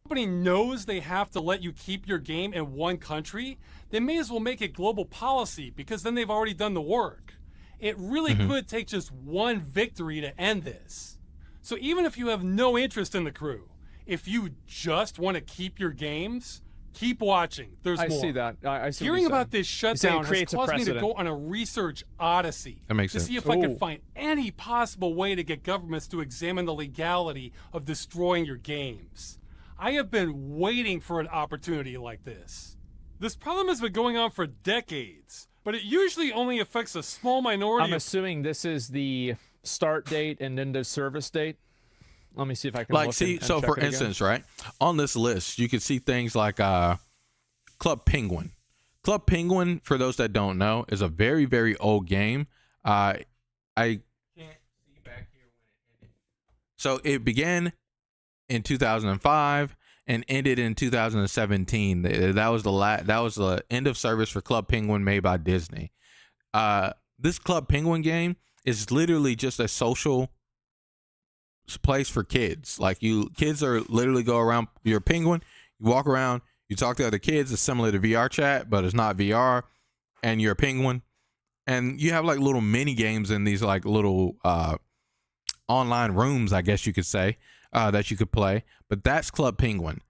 company knows they have to let you keep your game in one country, they may as well make it global policy because then they've already done the work. It really could take just one victory to end this. So even if you have no interest in the crew, if you just want to keep your games, keep watching. There's more. I see that. I see Hearing about this shutdown has caused me to go on a research odyssey to see if I can find any possible way to get governments to examine the legality of destroying your games. I have been waiting for an opportunity like this. This problem has been going on for decades, but it usually only affects a small minority. I'm assuming this is the start date and end of service date. Let me see if I can so for instance, right, on this list you can see things like Club Penguin. Club Penguin, for those that don't know, is a very, very old game. I can't see back here when it ended. So it began in 2005 and ended in 2017. That was the end of service for Club Penguin made by Disney. This Club Penguin game is literally just a social place for kids. Like kids are literally go around. You're a penguin. You walk around. You talk to other kids. It's similar to VR chat, but it's not VR. And you're a penguin. And you have like little mini games in these like little online rooms, I guess you could say, that you could play. But that's Club Penguin.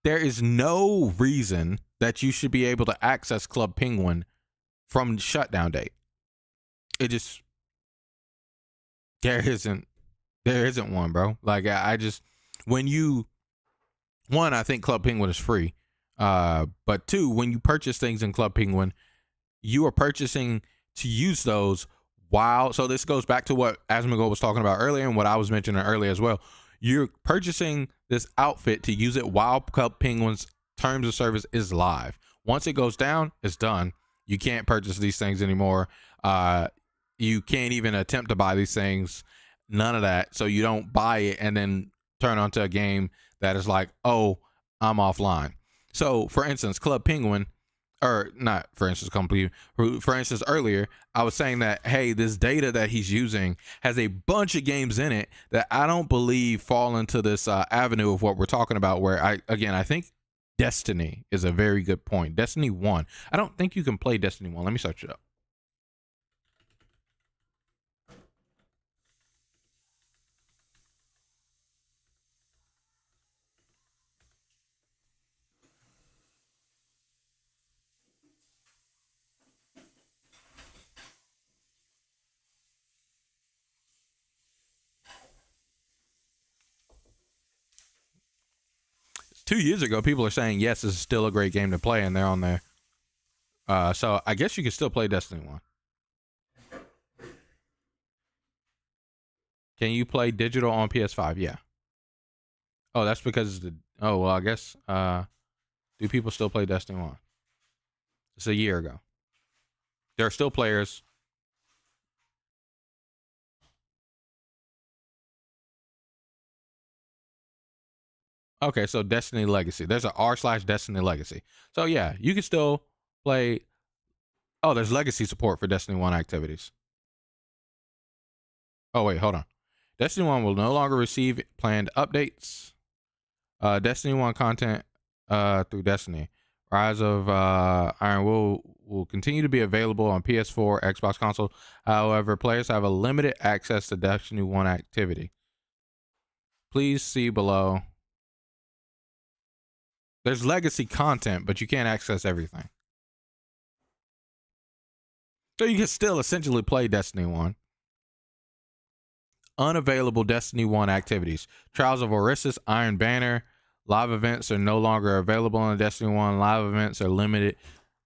There is no reason that you should be able to access Club Penguin from shutdown date. It just, there isn't one, bro. Like I just, I think Club Penguin is free. But two, when you purchase things in Club Penguin, you are purchasing to use those while, so this goes back to what Asmongold was talking about earlier and what I was mentioning earlier as well. You're purchasing this outfit to use it while Club Penguin's terms of service is live. Once it goes down, it's done. You can't purchase these things anymore. You can't even attempt to buy these things. None of that. So you don't buy it and then turn onto a game that is like, oh, I'm offline. So for instance, Club Penguin, or not for instance, for instance, earlier, I was saying that, hey, this data that he's using has a bunch of games in it that I don't believe fall into this avenue of what we're talking about, where I think Destiny is a very good point. Destiny 1. I don't think you can play Destiny 1. Let me search it up. Two years ago, people are saying, yes, this is still a great game to play, and they're on there. So I guess you can still play Destiny 1. Can you play digital on PS5? Yeah. Oh, that's because I guess, do people still play Destiny 1? It's a year ago. There are still players. Okay, so Destiny Legacy. There's a r/Destiny Legacy. So yeah, you can still play. Oh, there's legacy support for Destiny 1 activities. Oh wait, hold on. Destiny 1 will no longer receive planned updates. Destiny 1 content through Destiny. Rise of Iron will continue to be available on PS4, Xbox console. However, players have a limited access to Destiny 1 activity. Please see below. There's legacy content, but you can't access everything. So you can still essentially play Destiny 1. Unavailable Destiny 1 activities. Trials of Orisis, Iron Banner. Live events are no longer available on Destiny 1. Live events are limited,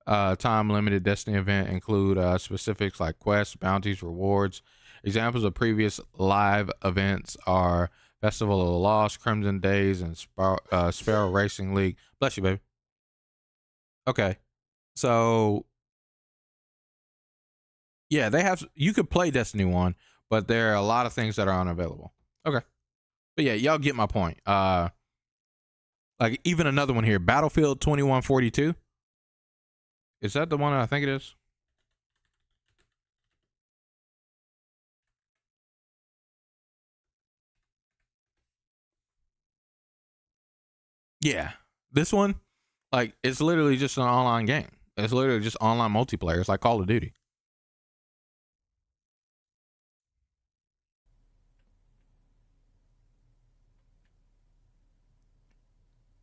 time-limited. Destiny event include specifics like quests, bounties, rewards. Examples of previous live events are Festival of the Lost, Crimson Days, and Sparrow Racing League. Bless you, baby. Okay, so yeah, they have. You could play Destiny 1, but there are a lot of things that are unavailable. Okay, but yeah, y'all get my point. Like even another one here, Battlefield 2142. Is that the one I think it is? Yeah, this one, like, it's literally just an online game. It's literally just online multiplayer. It's like Call of Duty.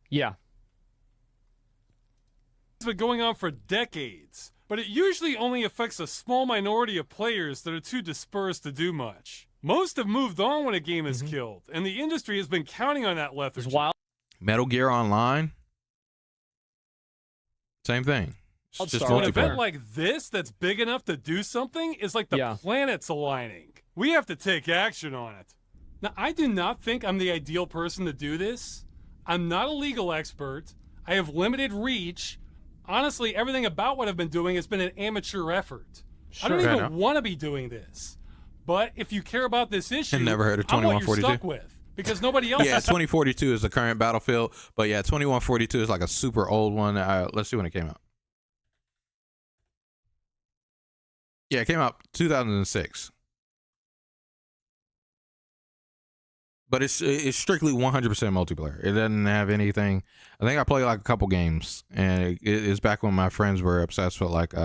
Yeah. It's been going on for decades, but it usually only affects a small minority of players that are too dispersed to do much. Most have moved on when a game is killed, and the industry has been counting on that lethargy. Metal Gear Online, same thing. It's just An event multiplayer. like this that's big enough to do something is like the planets aligning. We have to take action on it. Now, I do not think I'm the ideal person to do this. I'm not a legal expert. I have limited reach. Honestly, everything about what I've been doing has been an amateur effort. I don't even want to be doing this. But if you care about this issue, Never heard of I'm what you're 2142. stuck with. Because nobody else Yeah, has 2042 is the current Battlefield, but yeah, 2142 is like a super old one. Let's see when it came out. Yeah, it came out 2006. But it's strictly 100% multiplayer. It doesn't have anything. I think I played like a couple games, and it's back when my friends were obsessed with like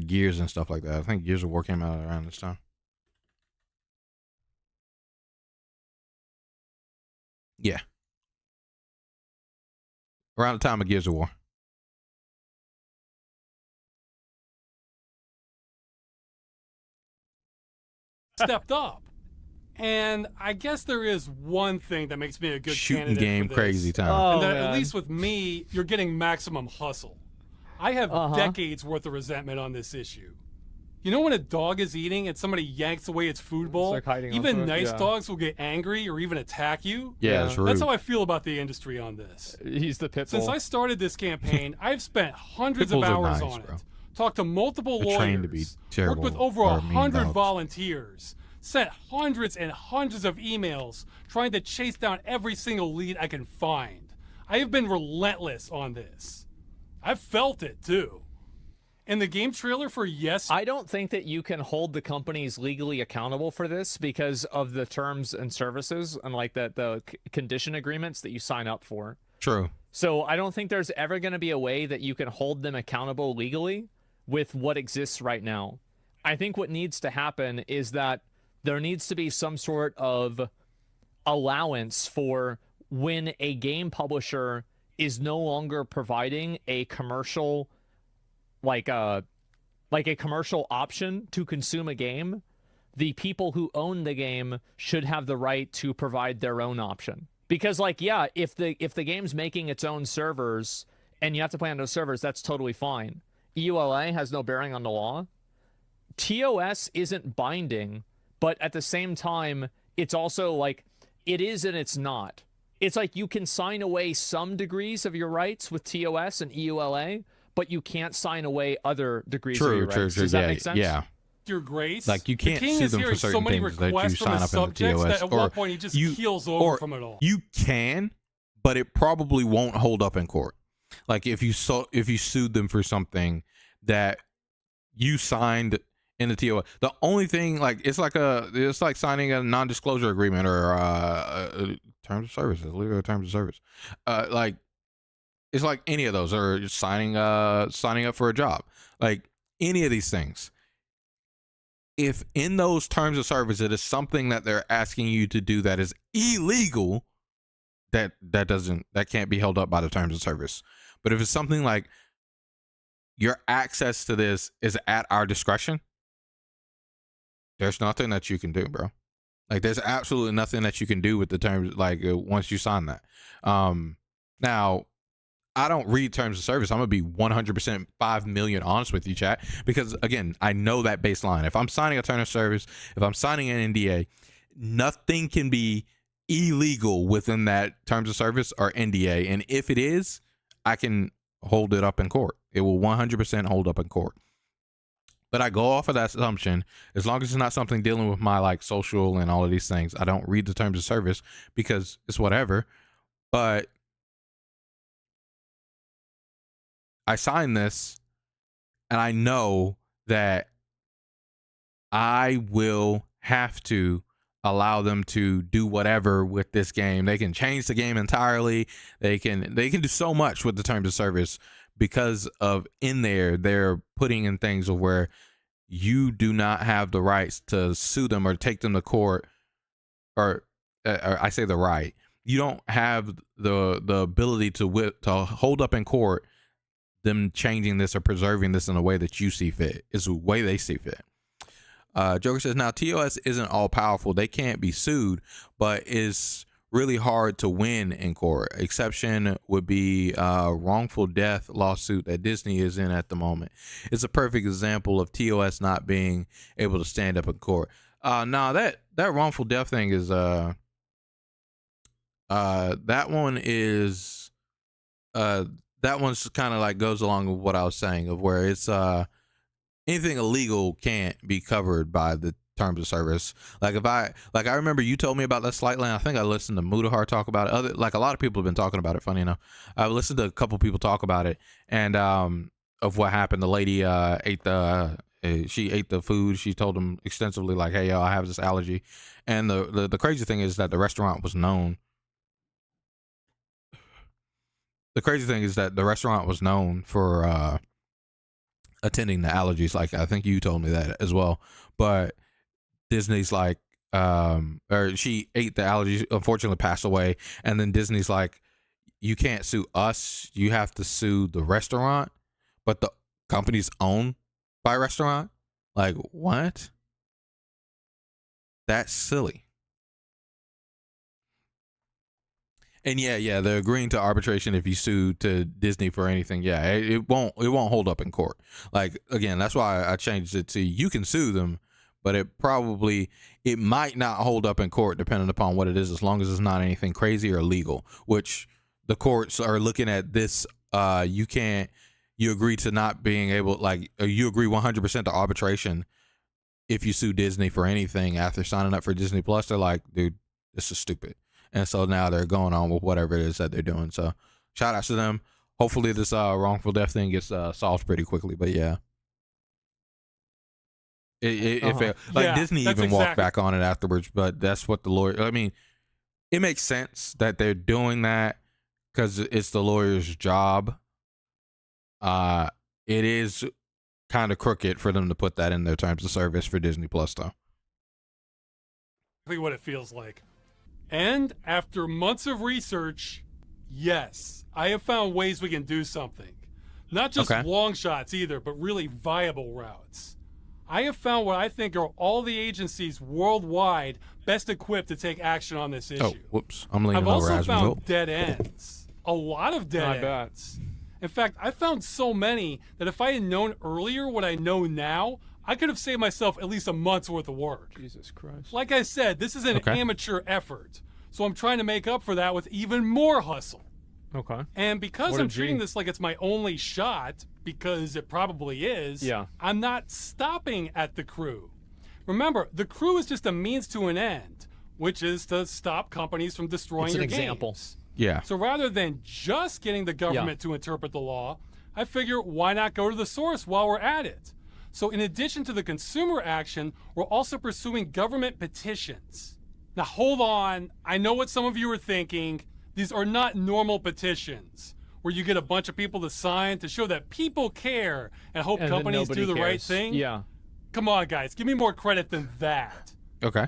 Gears and stuff like that. I think Gears of War came out around this time. Yeah. Around the time of Gears of War. stepped up. And I guess there is one thing that makes me a good Shooting candidate game for this. crazy time. And that, at least with me, you're getting maximum hustle. I have decades worth of resentment on this issue. You know when a dog is eating and somebody yanks away its food bowl? like hiding Even onto it, nice yeah. dogs will get angry or even attack you. Yeah, it's rude. That's how I feel about the industry on this. He's the pit bull. Since I started this campaign, I've spent hundreds Pit of bulls are hours nice, on bro. it. Talked to multiple They're lawyers. trained to be terrible worked with over or mean 100 dogs. volunteers. Sent hundreds and hundreds of emails trying to chase down every single lead I can find. I have been relentless on this. I've felt it too. In the game trailer for Yes... I don't think that you can hold the companies legally accountable for this because of the terms and services and like the condition agreements that you sign up for. True. So I don't think there's ever going to be a way that you can hold them accountable legally with what exists right now. I think what needs to happen is that there needs to be some sort of allowance for when a game publisher is no longer providing a commercial like a commercial option to consume a game. The people who own the game should have the right to provide their own option. Because like, yeah, if the game's making its own servers and you have to play on those servers, that's totally fine. EULA has no bearing on the law. TOS isn't binding, but at the same time, it's also like, it is and it's not. It's like you can sign away some degrees of your rights with TOS and EULA, but you can't sign away other degrees of your rights. Does that make sense? Yeah. Your Grace. Like you can't the king sue is them for hearing certain so many things that you requests from sign his up in the subjects TOS. that at one point he just keels over from it all. You can, but it probably won't hold up in court. Like if you sued them for something that you signed in the TOS, the only thing, like it's like signing a non-disclosure agreement or terms of service, legal terms of service. Like it's like any of those, or signing up for a job. Like any of these things, if in those terms of service it is something that they're asking you to do that is illegal, that can't be held up by the terms of service. But if it's something like your access to this is at our discretion, there's nothing that you can do, bro. Like there's absolutely nothing that you can do with the terms, like once you sign that. Now I don't read terms of service. I'm gonna be 100% 5 million honest with you, chat, because again, I know that baseline. If I'm signing a term of service, if I'm signing an NDA, nothing can be illegal within that terms of service or NDA. And if it is, I can hold it up in court. It will 100% hold up in court. But I go off of that assumption, as long as it's not something dealing with my like social and all of these things. I don't read the terms of service because it's whatever. But I signed this and I know that I will have to allow them to do whatever with this game. They can change the game entirely. They can do so much with the terms of service because of in there they're putting in things of where you do not have the rights to sue them or take them to court, or I say the right. You don't have the ability to hold up in court them changing this or preserving this in a way that you see fit. It's the way they see fit. Joker says, now TOS isn't all powerful. They can't be sued, but it's really hard to win in court. Exception would be a wrongful death lawsuit that Disney is in at the moment. It's a perfect example of TOS not being able to stand up in court. Nah, that wrongful death thing is that one is that one's kind of like goes along with what I was saying of where it's anything illegal can't be covered by the terms of service. Like I remember you told me about that slightly, and I think I listened to Mudahar talk about it. Like a lot of people have been talking about it, funny enough. I've listened to a couple people talk about it, and of what happened. The lady ate the food. She told them extensively like, hey, yo, I have this allergy. And the crazy thing is that the restaurant was known. The crazy thing is that the restaurant was known for attending to allergies. Like I think you told me that as well. But Disney's like, or she ate the allergies, unfortunately passed away. And then Disney's like, you can't sue us. You have to sue the restaurant. But the company's owned by restaurant. Like what? That's silly. And yeah, they're agreeing to arbitration if you sue to Disney for anything. Yeah, it won't hold up in court. Like again, that's why I changed it to you can sue them, but it might not hold up in court depending upon what it is, as long as it's not anything crazy or illegal. Which the courts are looking at this. You agree to not being able, like you agree 100% to arbitration if you sue Disney for anything after signing up for Disney Plus. They're like, dude, this is stupid. And so now they're going on with whatever it is that they're doing. So shout out to them. Hopefully this wrongful death thing gets solved pretty quickly. But yeah, Disney even walked back on it afterwards. But that's what the lawyer. I mean, it makes sense that they're doing that because it's the lawyer's job. It is kind of crooked for them to put that in their terms of service for Disney Plus, though. Exactly what it feels like. And after months of research, yes, I have found ways we can do something. Not just long shots either, but really viable routes. I have found what I think are all the agencies worldwide best equipped to take action on this issue. Oh, whoops. I'm leaning I've over also as found well. dead ends. A lot of dead ends. In fact, I found so many that if I had known earlier what I know now, I could have saved myself at least a month's worth of work. Jesus Christ. Like I said, this is an amateur effort. So I'm trying to make up for that with even more hustle. Okay. And because I'm treating this like it's my only shot, because it probably is, I'm not stopping at the crew. Remember, the crew is just a means to an end, which is to stop companies from destroying your games. It's an example. Yeah. So rather than just getting the government to interpret the law, I figure why not go to the source while we're at it? So in addition to the consumer action, we're also pursuing government petitions. Now hold on, I know what some of you are thinking. These are not normal petitions where you get a bunch of people to sign to show that people care and hope companies do the right thing. Yeah. Come on, guys, give me more credit than that. Okay.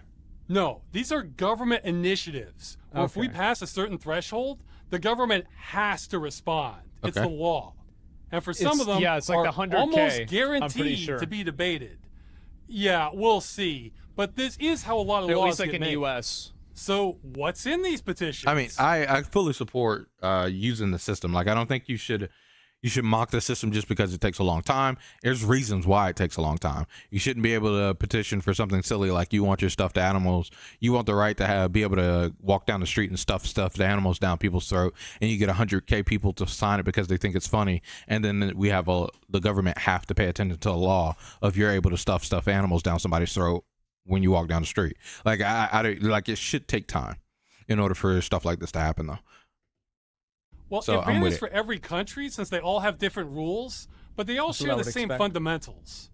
No, these are government initiatives. Where if we pass a certain threshold, the government has to respond. It's the law. And for some of them, it's like are the 100K, almost I'm guaranteed pretty sure. to be debated. Yeah, we'll see. But this is how a lot of At laws least like get in made. the U.S. So what's in these petitions? I mean, I fully support using the system. Like, I don't think you should mock the system just because it takes a long time. There's reasons why it takes a long time. You shouldn't be able to petition for something silly like you want your stuffed animals. You want the right to be able to walk down the street and stuff stuffed animals down people's throat, and you get 100K people to sign it because they think it's funny. And then we have the government have to pay attention to the law of you're able to stuff animals down somebody's throat when you walk down the street. Like, like it should take time in order for stuff like this to happen, though. Well, So it I'm with varies it. for every country since they all have different rules, but they all share the same fundamentals.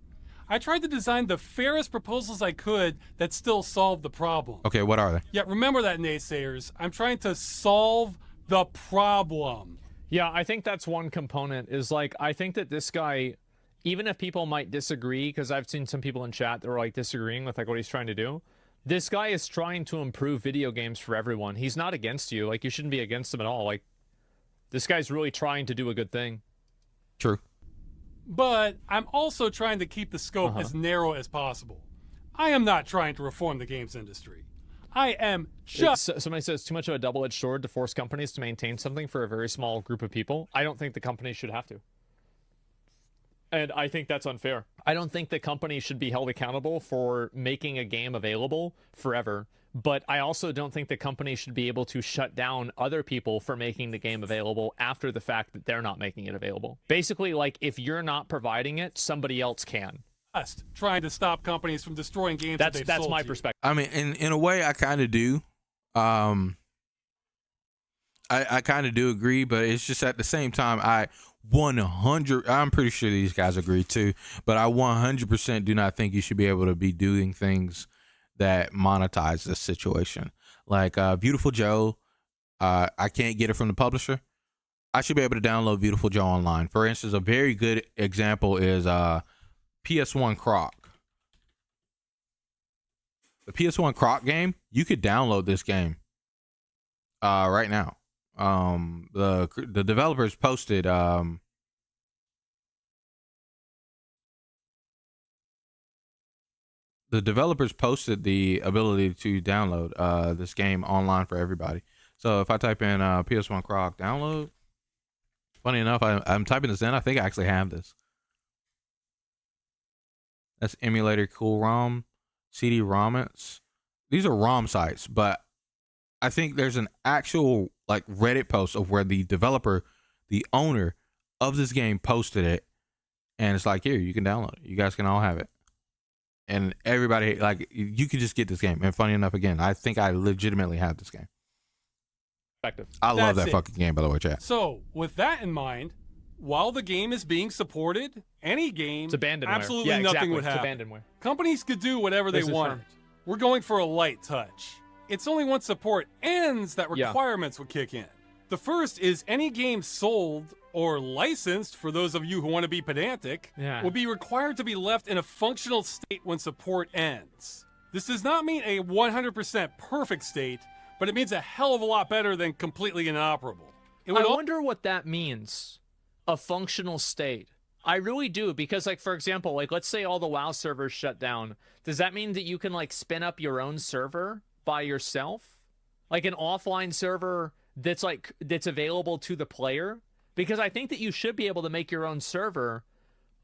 I tried to design the fairest proposals I could that still solve the problem. Okay, what are they? Yeah, remember that, naysayers. I'm trying to solve the problem. Yeah, I think that's one component is like, I think that this guy, even if people might disagree, because I've seen some people in chat that are like disagreeing with like what he's trying to do, this guy is trying to improve video games for everyone. He's not against you. Like, you shouldn't be against him at all. Like, this guy's really trying to do a good thing. True. But I'm also trying to keep the scope as narrow as possible. I am not trying to reform the games industry. I am just... Somebody says too much of a double-edged sword to force companies to maintain something for a very small group of people. I don't think the companies should have to. And I think that's unfair. I don't think the company should be held accountable for making a game available forever. But I also don't think the company should be able to shut down other people for making the game available after the fact that they're not making it available. Basically, like, if you're not providing it, somebody else can. Trying to stop companies from destroying games that they've sold That's my to you. perspective. I mean, in a way, I kind of do. I kind of do agree, but it's just at the same time, I'm pretty sure these guys agree too, but I 100% do not think you should be able to be doing things that monetize this situation. Like Beautiful Joe, I can't get it from the publisher. I should be able to download Beautiful Joe online. For instance, a very good example is PS1 Croc. The PS1 Croc game, you could download this game right now. The developers posted the ability to download this game online for everybody. So if I type in PS1 Croc download, funny enough, I'm typing this in. I think I actually have this. That's emulator cool ROM, CD ROMs. These are ROM sites, but I think there's an actual like Reddit post of where the developer, the owner of this game, posted it, and it's like, here, you can download it. You guys can all have it. And everybody, like, you can just get this game. And funny enough, again, I think I legitimately have this game. I love that fucking game, by the way, chat. So, with that in mind, while the game is being supported, any game, It's abandonware. absolutely Yeah, nothing exactly. would It's happen. abandonware. Companies could do whatever they This is want. We're going for a light touch. It's only once support ends that requirements would kick in. The first is any game sold or licensed, for those of you who want to be pedantic, will be required to be left in a functional state when support ends. This does not mean a 100% perfect state, but it means a hell of a lot better than completely inoperable. I wonder what that means, a functional state. I really do, because, like, for example, like, let's say all the WoW servers shut down. Does that mean that you can, like, spin up your own server by yourself? Like an offline server that's available to the player? Because I think that you should be able to make your own server,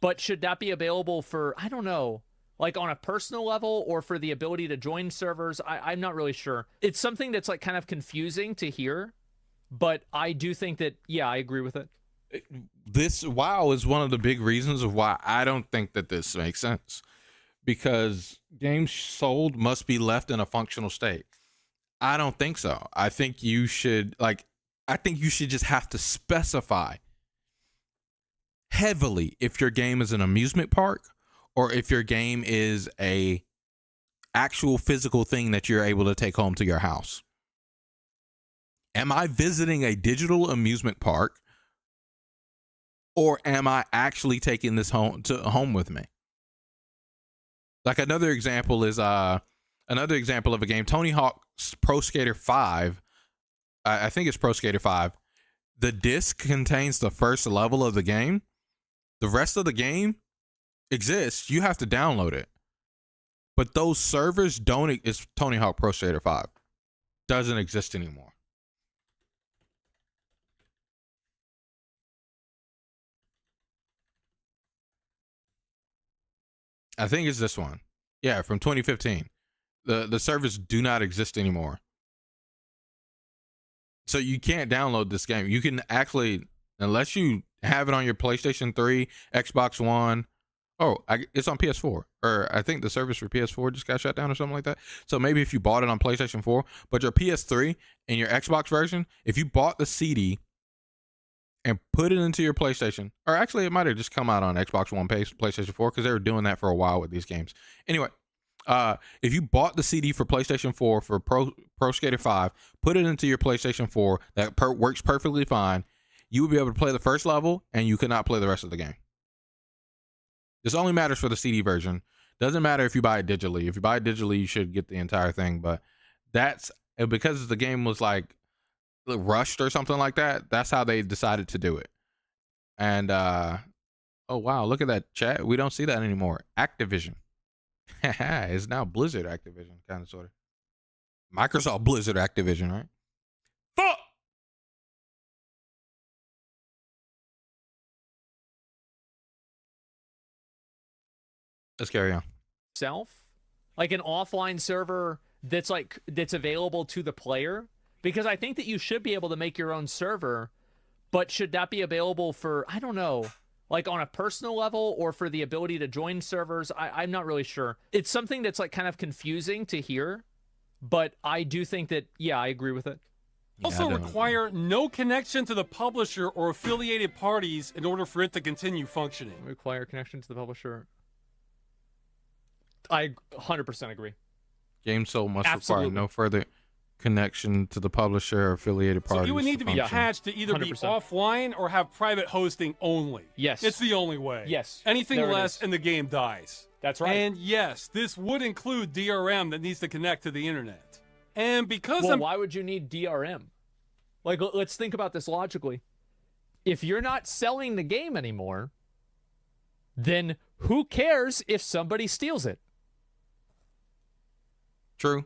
but should that be available for, I don't know, like on a personal level or for the ability to join servers? I'm not really sure. It's something that's like kind of confusing to hear, but I do think that, yeah, I agree with it. This WoW is one of the big reasons of why I don't think that this makes sense, because games sold must be left in a functional state. I don't think so. I think you should, like, I think you should just have to specify heavily if your game is an amusement park or if your game is a actual physical thing that you're able to take home to your house. Am I visiting a digital amusement park, or am I actually taking this home with me? Like another example of a game, Tony Hawk's Pro Skater 5. I think it's Pro Skater 5. The disc contains the first level of the game. The rest of the game exists. You have to download it. But those servers don't. It's Tony Hawk Pro Skater 5. Doesn't exist anymore. I think it's this one. Yeah, from 2015. The servers do not exist anymore. So you can't download this game. You can actually, unless you have it on your PlayStation 3, Xbox One. It's on PS4. Or I think the service for PS4 just got shut down or something like that. So maybe if you bought it on PlayStation 4, but your PS3 and your Xbox version, if you bought the CD and put it into your PlayStation, or actually it might have just come out on Xbox One, PlayStation 4, because they were doing that for a while with these games. Anyway, if you bought the CD for PlayStation 4 for Pro Skater 5, put it into your PlayStation 4, that works perfectly fine, you would be able to play the first level, and you could not play the rest of the game. This only matters for the CD version. Doesn't matter if you buy it digitally. If you buy it digitally, you should get the entire thing. But that's because the game was like rushed or something like that. That's how they decided to do it. And oh wow, look at that chat. We don't see that anymore. Activision. It's now Blizzard Activision, kind of sort of. Microsoft Blizzard Activision, right? Fuck. Let's carry on. Like an offline server that's available to the player, because I think that you should be able to make your own server, but should that be available for, I don't know, like on a personal level or for the ability to join servers? I'm not really sure. It's something that's like kind of confusing to hear, but I do think that, yeah, I agree with it. Also require no connection to the publisher or affiliated parties in order for it to continue functioning. Require connection to the publisher. I 100% agree. Game sold must require no further connection to the publisher or affiliated parties. So you would need to be patched to either 100%. Be offline or have private hosting only. Yes. It's the only way. Yes. Anything less and the game dies. That's right. And yes, this would include DRM that needs to connect to the internet. And because why would you need DRM? Like, let's think about this logically. If you're not selling the game anymore, then who cares if somebody steals it? True.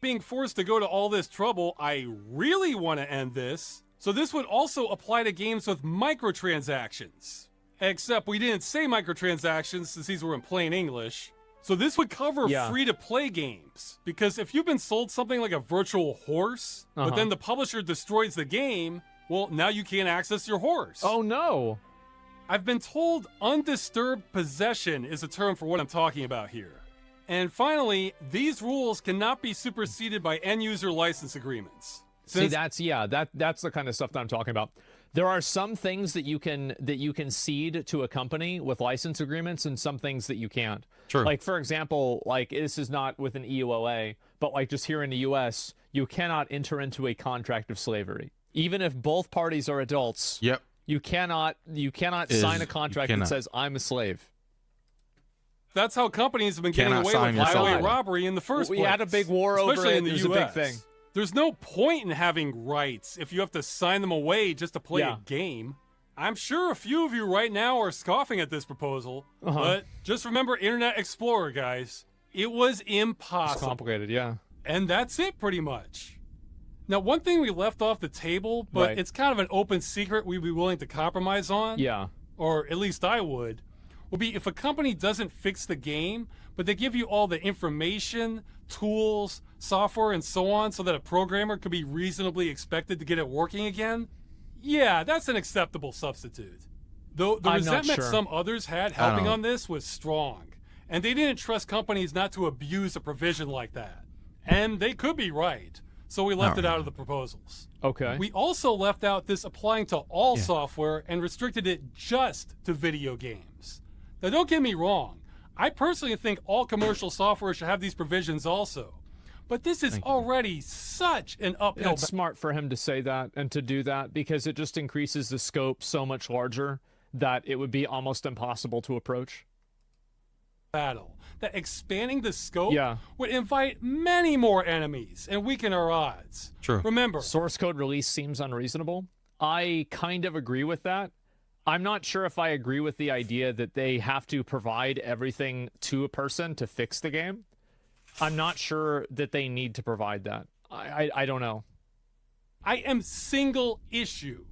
Being forced to go to all this trouble, I really want to end this. So this would also apply to games with microtransactions. Except we didn't say microtransactions since these were in plain English. So this would cover free-to-play games. Because if you've been sold something like a virtual horse, but then the publisher destroys the game, well, now you can't access your horse. Oh, no. I've been told undisturbed possession is a term for what I'm talking about here. And finally, these rules cannot be superseded by end-user license agreements. See, that's the kind of stuff that I'm talking about. There are some things that you can cede to a company with license agreements, and some things that you can't. True. Like, for example, like this is not with an EULA, but like just here in the U.S., you cannot enter into a contract of slavery, even if both parties are adults. Yep. You cannot sign a contract that says I'm a slave. That's how companies have been getting away with highway robbery in the first place. We had a big war over it. In the US. A big thing. There's no point in having rights if you have to sign them away just to play a game. I'm sure a few of you right now are scoffing at this proposal, but just remember Internet Explorer, guys. It was impossible. It's complicated, yeah. And that's it, pretty much. Now, one thing we left off the table, but it's kind of an open secret we'd be willing to compromise on. Yeah. Or at least I would be if a company doesn't fix the game, but they give you all the information, tools, software, and so on so that a programmer could be reasonably expected to get it working again, yeah, that's an acceptable substitute. Though the resentment some others had helping on this was strong, and they didn't trust companies not to abuse a provision like that. And they could be right. so we left it out of the proposals. Okay. We also left out this applying to all software and restricted it just to video games. Now, don't get me wrong. I personally think all commercial software should have these provisions also. But this is already such an uphill. It's smart for him to say that and to do that because it just increases the scope so much larger that it would be almost impossible to approach. Battle. That expanding the scope would invite many more enemies and weaken our odds. True. Remember, source code release seems unreasonable. I kind of agree with that. I'm not sure if I agree with the idea that they have to provide everything to a person to fix the game. I'm not sure that they need to provide that. I don't know. I am single issue.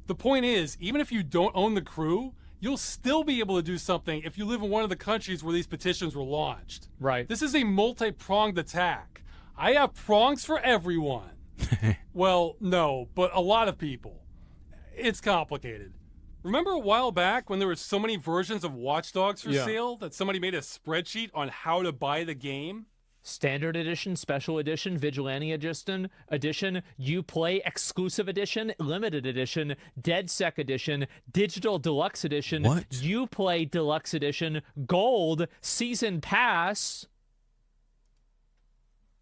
The point is, even if you don't own the crew, you'll still be able to do something if you live in one of the countries where these petitions were launched. Right. This is a multi-pronged attack. I have prongs for everyone. Well, no, but a lot of people. It's complicated. Remember a while back when there were so many versions of Watch Dogs for sale that somebody made a spreadsheet on how to buy the game? Standard edition, special edition, vigilante edition, Uplay exclusive edition, limited edition, DedSec edition, digital deluxe edition, Uplay deluxe edition, gold, season pass.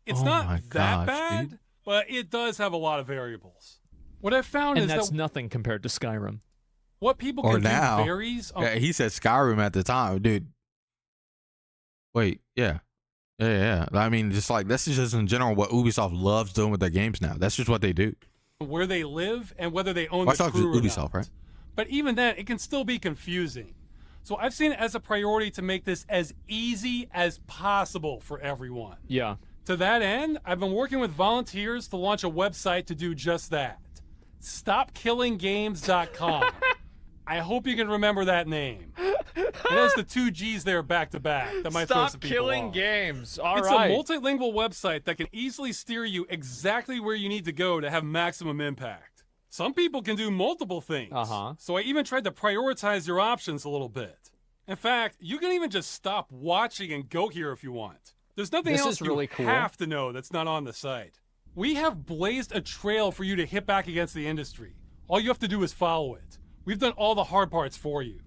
It's not that bad, dude. But it does have a lot of variables. What I found is that's nothing compared to Skyrim. What people can do varies. He said Skyrim at the time, dude. Wait, yeah. I mean, just like this is just in general what Ubisoft loves doing with their games now. That's just what they do. Where they live and whether they own the crew or Ubisoft, not. right? But even then, it can still be confusing. So I've seen it as a priority to make this as easy as possible for everyone. Yeah. To that end, I've been working with volunteers to launch a website to do just that. StopKillingGames.com. I hope you can remember that name. It has the 2 G's there back to back. That might throw some people Killing off. Games. All it's right. a multilingual website that can easily steer you exactly where you need to go to have maximum impact. Some people can do multiple things. So I even tried to prioritize your options a little bit. In fact, you can even just stop watching and go here if you want. There's nothing else you have to know that's not on the site. We have blazed a trail for you to hit back against the industry. All you have to do is follow it. We've done all the hard parts for you.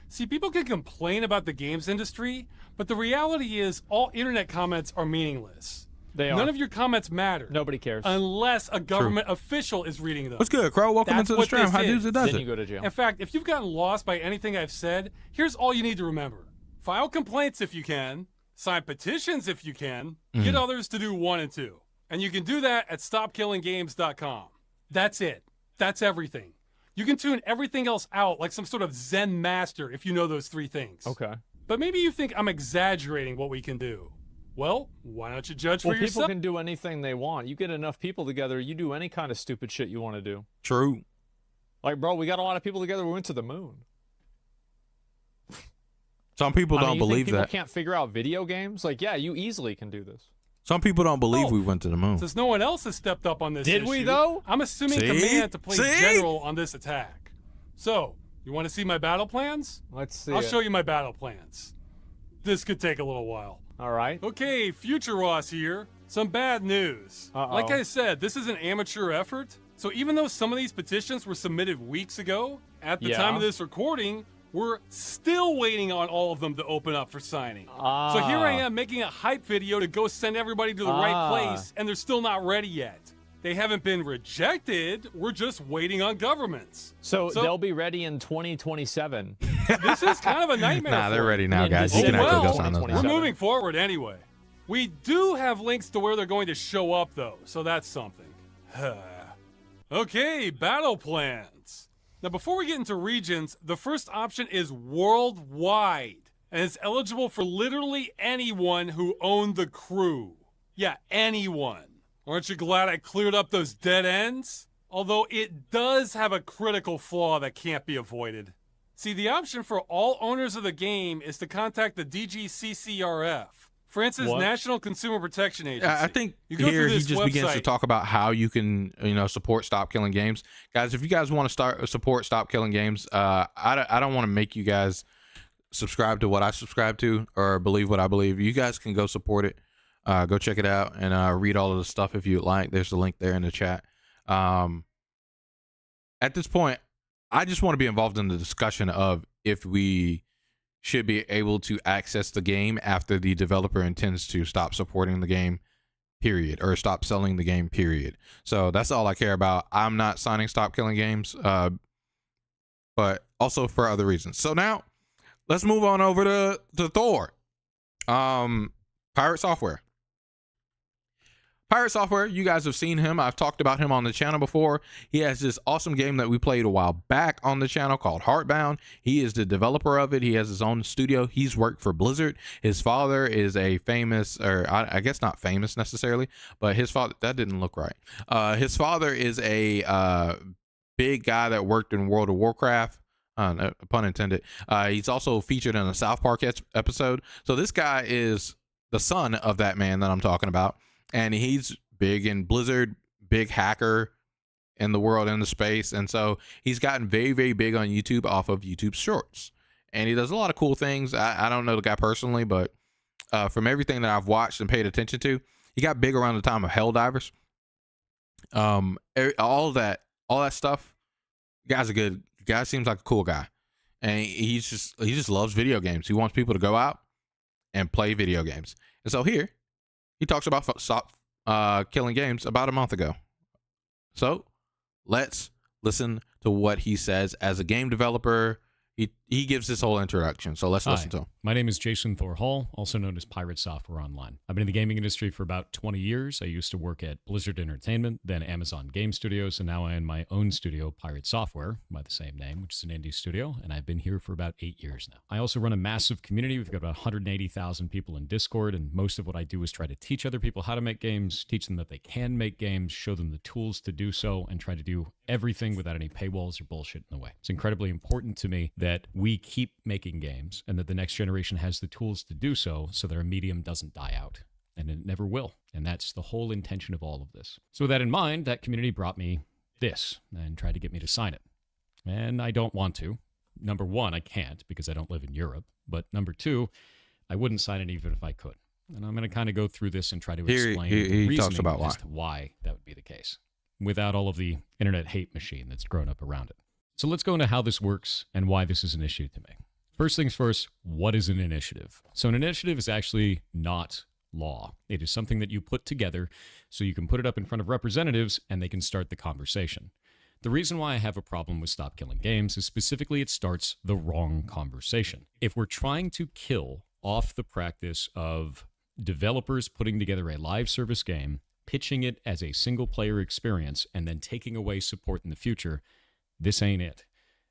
See, people can complain about the games industry, but the reality is all internet comments are meaningless. None of your comments matter. Nobody cares. Unless a government official is reading them. What's good, Crow? Welcome into the stream. How does it? Then you go to jail. In fact, if you've gotten lost by anything I've said, here's all you need to remember. File complaints if you can. Sign petitions if you can. Get others to do 1 and 2. And you can do that at StopKillingGames.com. That's it. That's everything. You can tune everything else out like some sort of Zen master if you know those 3 things. Okay. But maybe you think I'm exaggerating what we can do. Well, why don't you judge for yourself? People can do anything they want. You get enough people together, you do any kind of stupid shit you want to do. True. Like, bro, we got a lot of people together. We went to the moon. Some people don't believe people that. Can't figure out video games? Like, yeah, you easily can do this. Some people don't believe we went to the moon. Since no one else has stepped up on this Did issue, we, though? I'm assuming command to play general on this attack. So, you want to see my battle plans? Let's see. I'll show you my battle plans. This could take a little while. All right. Okay, Future Ross here. Some bad news. Like I said, this is an amateur effort. So even though some of these petitions were submitted weeks ago, at the time of this recording, we're still waiting on all of them to open up for signing. So here I am making a hype video to go send everybody to the right place, and they're still not ready yet. They haven't been rejected. We're just waiting on governments. So they'll be ready in 2027. This is kind of a nightmare. Nah, they're ready now, guys. You can actually go sign those now. We're moving forward anyway. We do have links to where they're going to show up, though, so that's something. Okay, battle plans. Now, before we get into regions, the first option is worldwide, and it's eligible for literally anyone who owned the crew. Yeah, anyone. Aren't you glad I cleared up those dead ends? Although it does have a critical flaw that can't be avoided. See, the option for all owners of the game is to contact the DGCCRF, France's National Consumer Protection Agency. I think here he just begins to talk about how you can, support Stop Killing Games. Guys, if you guys want to support Stop Killing Games, I don't want to make you guys subscribe to what I subscribe to or believe what I believe. You guys can go support it. Go check it out and read all of the stuff if you'd like. There's the link there in the chat. At this point, I just want to be involved in the discussion of if we should be able to access the game after the developer intends to stop supporting the game, period, or stop selling the game, period. So that's all I care about. I'm not signing Stop Killing Games, but also for other reasons. So now let's move on over to Thor. Pirate Software. Pirate Software, you guys have seen him. I've talked about him on the channel before. He has this awesome game that we played a while back on the channel called Heartbound. He is the developer of it. He has his own studio. He's worked for Blizzard. His father is a famous, or I guess not famous necessarily, but his father, that didn't look right. His father is a big guy that worked in World of Warcraft. Pun intended. He's also featured in a South Park episode. So this guy is the son of that man that I'm talking about. And he's big in Blizzard, big hacker in the world, in the space. And so he's gotten very, very big on YouTube off of YouTube Shorts. And he does a lot of cool things. I don't know the guy personally, but from everything that I've watched and paid attention to, he got big around the time of Helldivers. All that stuff. Guy's a good guy. Seems like a cool guy. And he just loves video games. He wants people to go out and play video games. And so here, he talks about Stop Killing Games about a month ago. So let's listen to what he says as a game developer. He gives this whole introduction. So let's listen to him. My name is Jason Thor Hall, also known as Pirate Software Online. I've been in the gaming industry for about 20 years. I used to work at Blizzard Entertainment, then Amazon Game Studios, and now I own my own studio, Pirate Software, by the same name, which is an indie studio, and I've been here for about 8 years now. I also run a massive community. We've got about 180,000 people in Discord, and most of what I do is try to teach other people how to make games, teach them that they can make games, show them the tools to do so, and try to do everything without any paywalls or bullshit in the way. It's incredibly important to me that we keep making games and that the next generation has the tools to do so that our medium doesn't die out. And it never will. And that's the whole intention of all of this. So with that in mind, that community brought me this and tried to get me to sign it. And I don't want to. Number one, I can't because I don't live in Europe. But number two, I wouldn't sign it even if I could. And I'm going to kind of go through this and try to explain he talks about as to why that would be the case, without all of the internet hate machine that's grown up around it. So let's go into how this works and why this is an issue to me. First things first, what is an initiative? So an initiative is actually not law. It is something that you put together so you can put it up in front of representatives and they can start the conversation. The reason why I have a problem with Stop Killing Games is specifically it starts the wrong conversation. If we're trying to kill off the practice of developers putting together a live service game, pitching it as a single player experience, and then taking away support in the future, this ain't it.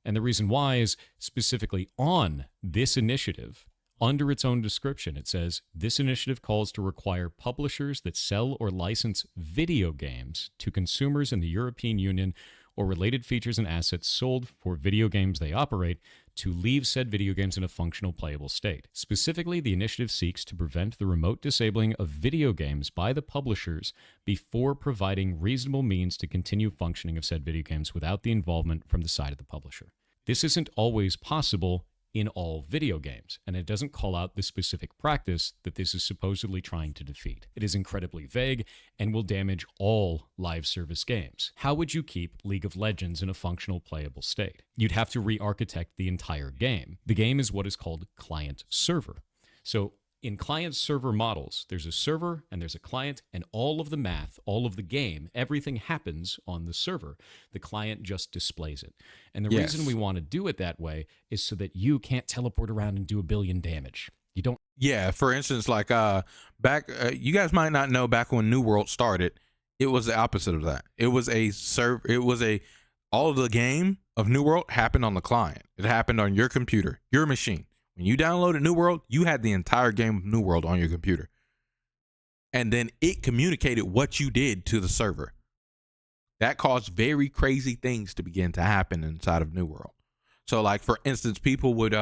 And the reason why is specifically on this initiative, under its own description, it says, this initiative calls to require publishers that sell or license video games to consumers in the European Union or related features and assets sold for video games they operate to leave said video games in a functional playable state. Specifically, the initiative seeks to prevent the remote disabling of video games by the publishers before providing reasonable means to continue functioning of said video games without the involvement from the side of the publisher. This isn't always possible in all video games, and it doesn't call out the specific practice that this is supposedly trying to defeat. It is incredibly vague and will damage all live service games. How would you keep League of Legends in a functional playable state? You'd have to re-architect the entire game. The game is what is called client-server. So in client-server models, there's a server and there's a client, and all of the math, all of the game, everything happens on the server. The client just displays it. And the reason we want to do it that way is so that you can't teleport around and do a billion damage. You don't. Yeah, for instance, like back, you guys might not know, back when New World started, it was the opposite of that. It was a server. It was all of the game of New World happened on the client. It happened on your computer, your machine. When you downloaded New World, you had the entire game of New World on your computer. And then it communicated what you did to the server. That caused very crazy things to begin to happen inside of New World. So like, for instance, people would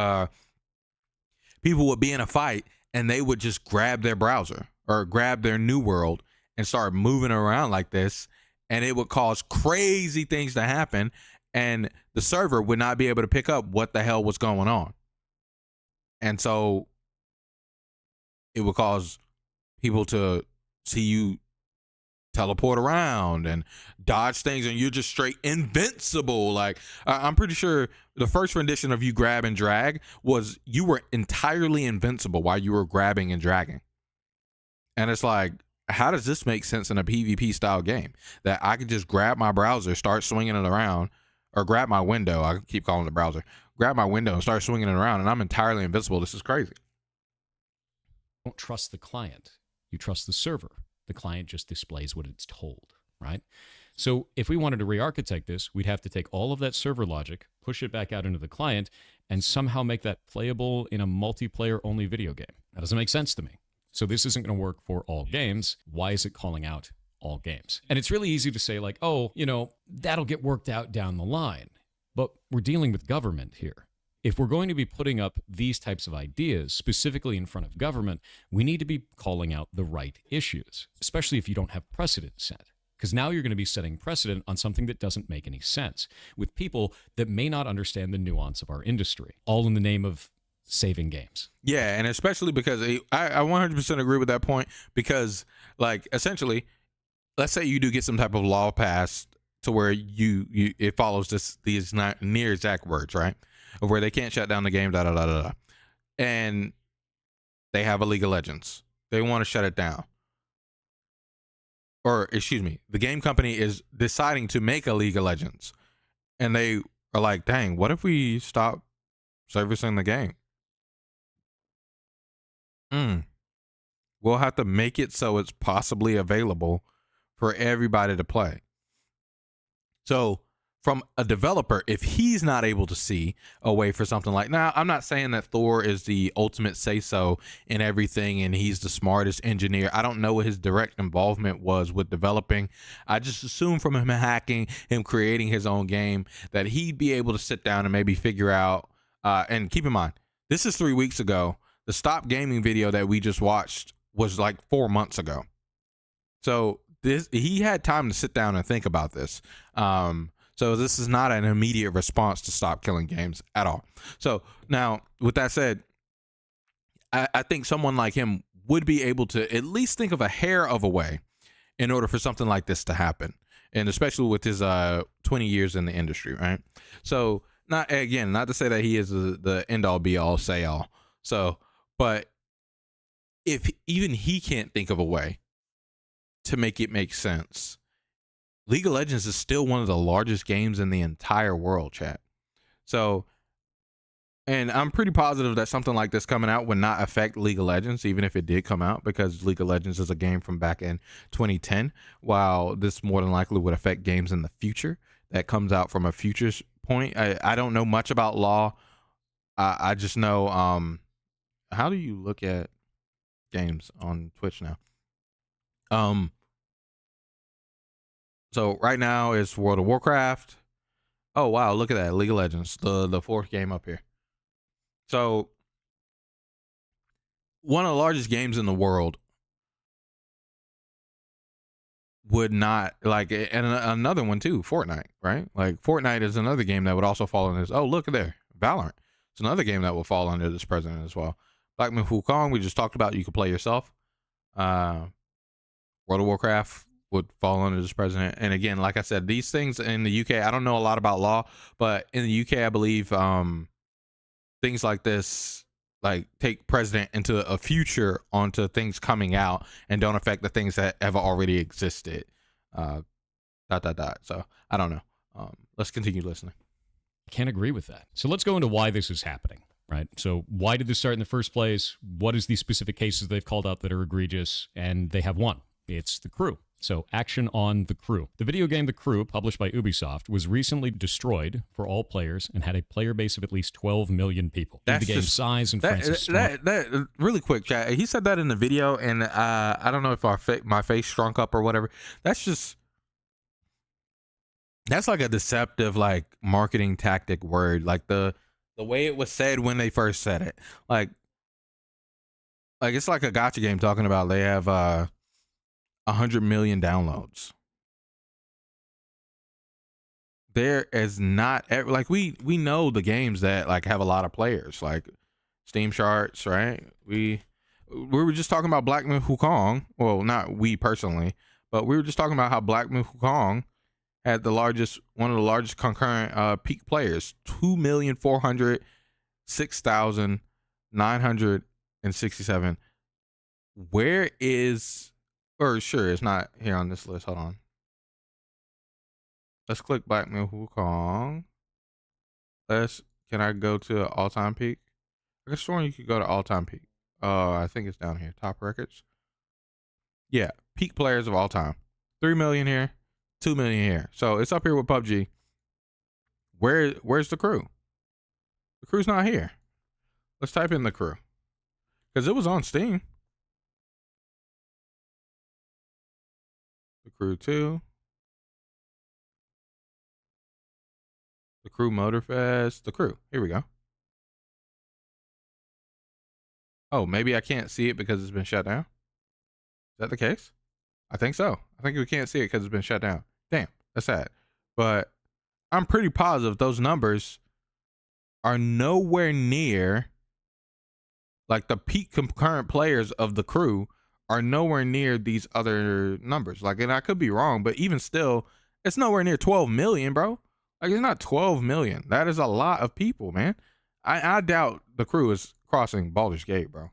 be in a fight and they would just grab their browser or grab their New World and start moving around like this. And it would cause crazy things to happen. And the server would not be able to pick up what the hell was going on. And so it would cause people to see you teleport around and dodge things, and you're just straight invincible. Like, I'm pretty sure the first rendition of you grab and drag was you were entirely invincible while you were grabbing and dragging. And it's like, how does this make sense in a PvP style game that I could just grab my browser, start swinging it around, or grab my window? I keep calling it the browser. Grab my window and start swinging it around, and I'm entirely invincible. This is crazy. Don't trust the client. You trust the server. The client just displays what it's told, right? So if we wanted to re-architect this, we'd have to take all of that server logic, push it back out into the client, and somehow make that playable in a multiplayer-only video game. That doesn't make sense to me. So this isn't going to work for all games. Why is it calling out all games? And it's really easy to say like, oh, that'll get worked out down the line. But we're dealing with government here. If we're going to be putting up these types of ideas specifically in front of government, we need to be calling out the right issues, especially if you don't have precedent set. Because now you're going to be setting precedent on something that doesn't make any sense with people that may not understand the nuance of our industry, all in the name of saving games. Yeah, and especially because I 100% agree with that point, because like essentially, let's say you do get some type of law passed to where it follows these near exact words, right? Of where they can't shut down the game, and they have a League of Legends. They want to shut it down. Or excuse me, the game company is deciding to make a League of Legends, and they are like, dang, what if we stop servicing the game? We'll have to make it so it's possibly available for everybody to play. So from a developer, if he's not able to see a way for something like, now I'm not saying that Thor is the ultimate say-so in everything and he's the smartest engineer. I don't know what his direct involvement was with developing. I just assume from him hacking, him creating his own game, that he'd be able to sit down and maybe figure out, and keep in mind, this is 3 weeks ago. The Stop Gaming video that we just watched was like 4 months ago. So he had time to sit down and think about this. So this is not an immediate response to Stop Killing Games at all. So now, with that said, I think someone like him would be able to at least think of a hair of a way in order for something like this to happen. And especially with his 20 years in the industry, right? So not to say that he is the end all be all say all. So, but if even he can't think of a way to make it make sense, League of Legends is still one of the largest games in the entire world, chat. So, and I'm pretty positive that something like this coming out would not affect League of Legends, even if it did come out, because League of Legends is a game from back in 2010, while this more than likely would affect games in the future that comes out from a futures point. I don't know much about law. I just know, how do you look at games on Twitch now? So right now it's World of Warcraft. Oh wow, look at that, League of Legends, the fourth game up here. So one of the largest games in the world would not like, and another one too, Fortnite, right? Like Fortnite is another game that would also fall under this. Oh, look at there, Valorant. It's another game that will fall under this president as well. Black Myth Wukong, we just talked about, you could play yourself. World of Warcraft would fall under this president. And again, like I said, these things in the UK, I don't know a lot about law, but in the UK, I believe things like this like take precedent into a future onto things coming out and don't affect the things that have already existed. So I don't know. Let's continue listening. I can't agree with that. So let's go into why this is happening, right? So why did this start in the first place? What is these specific cases they've called out that are egregious? And they have one. It's The Crew. So action on The Crew. The video game The Crew, published by Ubisoft, was recently destroyed for all players and had a player base of at least 12 million people. That's the game's size and that really quick, chat. He said that in the video, and I don't know if my face shrunk up or whatever. That's like a deceptive like marketing tactic word. Like the way it was said when they first said it. Like it's like a gotcha game talking about they have 100 million downloads. There is not like we know the games that like have a lot of players, like Steam charts, right? we were just talking about Black Myth Wukong. Well, not we personally, but we were just talking about how Black Myth Wukong had one of the largest concurrent peak players, 2,406,967. Where is, or sure, it's not here on this list. Hold on. Let's click Black Myth Wukong. Can I go to all-time peak? I guess sworn you could go to all-time peak. I think it's down here. Top records. Yeah, peak players of all time. 3 million here, 2 million here. So it's up here with PUBG. Where's the crew? The crew's not here. Let's type in the crew. Because it was on Steam. The crew 2. The crew Motorfest. The crew. Here we go. Oh, maybe I can't see it because it's been shut down. Is that the case? I think so. I think we can't see it because it's been shut down. Damn, that's sad. But I'm pretty positive those numbers are nowhere near, like the peak concurrent players of the crew are nowhere near these other numbers. Like, and I could be wrong, but even still, it's nowhere near 12 million, bro. Like, it's not 12 million. That is a lot of people, man. I doubt the crew is crossing Baldur's Gate, bro.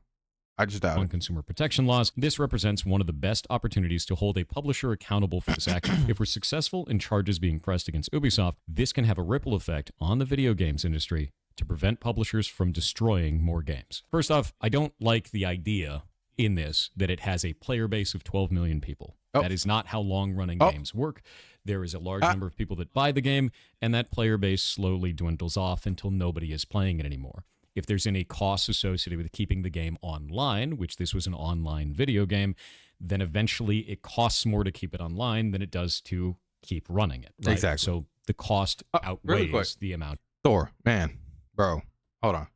I just doubt on it. consumer protection laws, this represents one of the best opportunities to hold a publisher accountable for this action. If we're successful in charges being pressed against Ubisoft, this can have a ripple effect on the video games industry to prevent publishers from destroying more games. First off, I don't like the idea in this that it has a player base of 12 million people. Oh. That is not how long-running games work. There is a large number of people that buy the game, and that player base slowly dwindles off until nobody is playing it anymore. If there's any costs associated with keeping the game online, which this was an online video game, then eventually it costs more to keep it online than it does to keep running it. Right? Exactly. So the cost really quick. outweighs the amount. Thor, man, bro, hold on.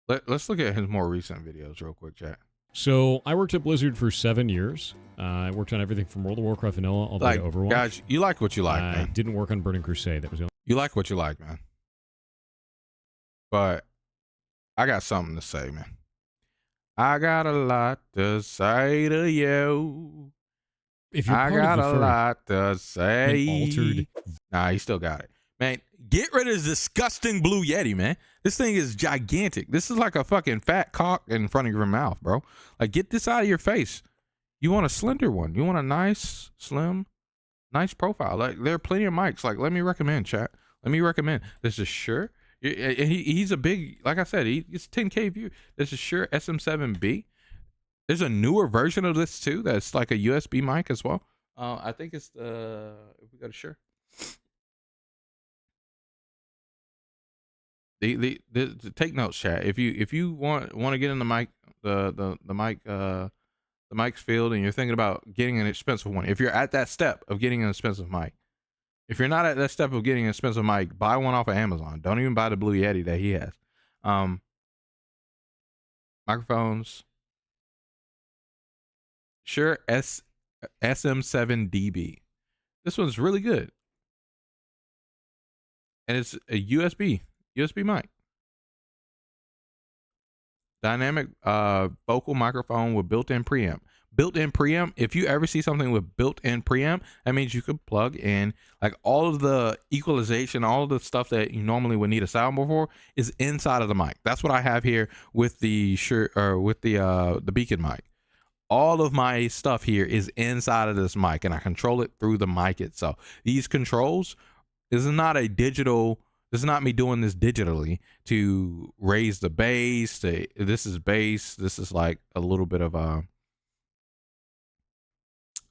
Let's look at his more recent videos real quick, chat. So I worked at Blizzard for 7 years. I worked on everything from World of Warcraft Vanilla all the way to Overwatch. Guys, you like what you like, I man. didn't work on Burning Crusade. That was the only. You like what you like, man. But I got something to say, man. I got a lot to say to you. If you're I part got of the a lot to say. altered. Nah, he still got it. Man, get rid of this disgusting blue Yeti, man. This thing is gigantic. This is like a fucking fat cock in front of your mouth, bro. Like, get this out of your face. You want a slender one. You want a nice, slim, nice profile. Like, there are plenty of mics. Like, let me recommend, chat. Let me recommend. This is Shure. He's a big, like I said, it's 10K view. This is Shure SM7B. There's a newer version of this, too, that's like a USB mic as well. I think it's, if we go to Shure. The take notes, chat. If you want to get in the mic the mic's field and you're thinking about getting an expensive one, if you're at that step of getting an expensive mic, if you're not at that step of getting an expensive mic, buy one off of Amazon. Don't even buy the Blue Yeti that he has. Microphones, Shure SM7DB. This one's really good, and it's a USB mic. Dynamic vocal microphone with built-in preamp. Built-in preamp, if you ever see something with built-in preamp, that means you could plug in like all of the equalization, all of the stuff that you normally would need a soundboard for is inside of the mic. That's what I have here with the the Beacon mic. All of my stuff here is inside of this mic, and I control it through the mic itself. These controls, this is not a digital. This is not me doing this digitally to raise the bass. This is bass. This is like a little bit of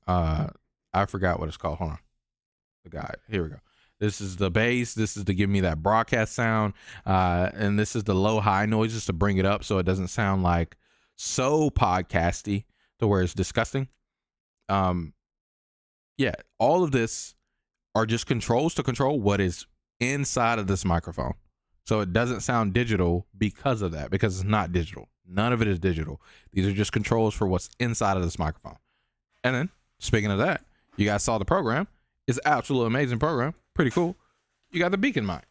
I forgot what it's called. Hold on. The guide. Here we go. This is the bass. This is to give me that broadcast sound. And this is the low high noises to bring it up so it doesn't sound like so podcasty to where it's disgusting. Yeah, all of this are just controls to control what is inside of this microphone, so it doesn't sound digital because of that, because it's not digital. None of it is digital. These are just controls for what's inside of this microphone. And then, speaking of that, you guys saw the program. It's an absolutely amazing program. Pretty cool. You got the Beacon mic.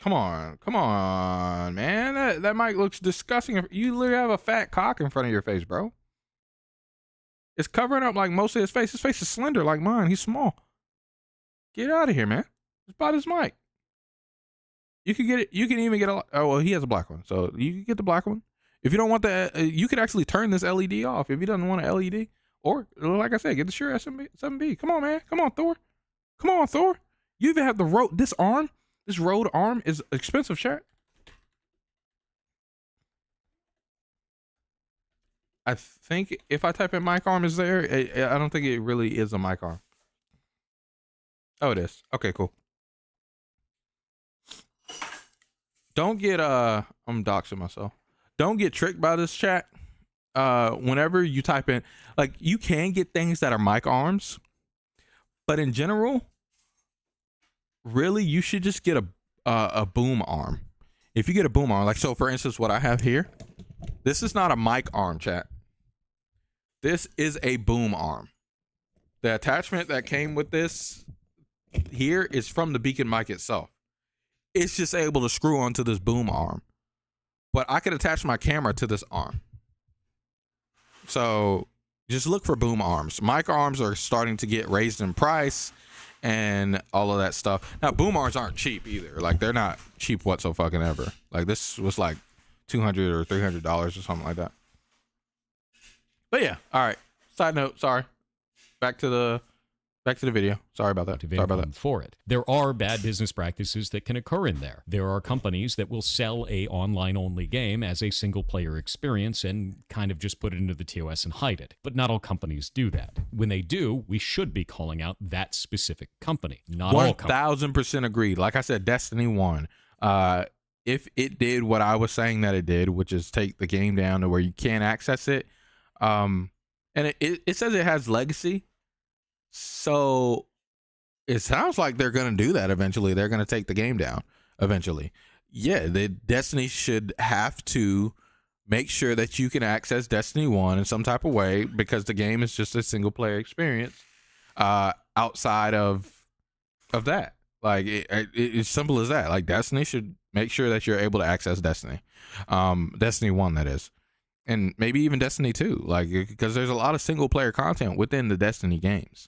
Come on, man. That mic looks disgusting. You literally have a fat cock in front of your face, bro. It's covering up like most of his face. His face is slender like mine. He's small. Get out of here, man. Just buy this mic. You can get it. You can even get a. Oh well, he has a black one, so you can get the black one. If you don't want that, you could actually turn this LED off if he doesn't want an LED. Or like I said, get the Shure 7B. Come on, man. Come on, Thor. Come on, Thor. You even have the Rode. This arm. This Rode arm is expensive, chat. I think if I type in mic arm is there, I don't think it really is a mic arm. Oh, it is. Okay, cool. Don't get I'm doxing myself. Don't get tricked by this chat. Whenever you type in, like, you can get things that are mic arms, but in general, really, you should just get a boom arm. If you get a boom arm, like, so for instance, what I have here, this is not a mic arm, chat. This is a boom arm. The attachment that came with this here is from the Beacon mic itself. It's just able to screw onto this boom arm, but I could attach my camera to this arm. So just look for boom arms. Mic arms are starting to get raised in price and all of that stuff. Now, boom arms aren't cheap either. Like, they're not cheap whatsoever. Like, this was like $200 or $300 or something like that. But yeah, all right. Side note, sorry. Back to the video. Sorry about that. Sorry about that. For it. There are bad business practices that can occur in there. There are companies that will sell a online-only game as a single-player experience and kind of just put it into the TOS and hide it. But not all companies do that. When they do, we should be calling out that specific company, not all companies. 1000% agreed. Like I said, Destiny 1. If it did what I was saying that it did, which is take the game down to where you can't access it, and it says it has legacy. So it sounds like they're going to do that eventually. They're going to take the game down eventually. Yeah, the Destiny should have to make sure that you can access Destiny 1 in some type of way, because the game is just a single player experience outside of that. Like, it's simple as that. Like, Destiny should make sure that you're able to access Destiny. Destiny 1, that is. And maybe even Destiny 2, like, because there's a lot of single player content within the Destiny games.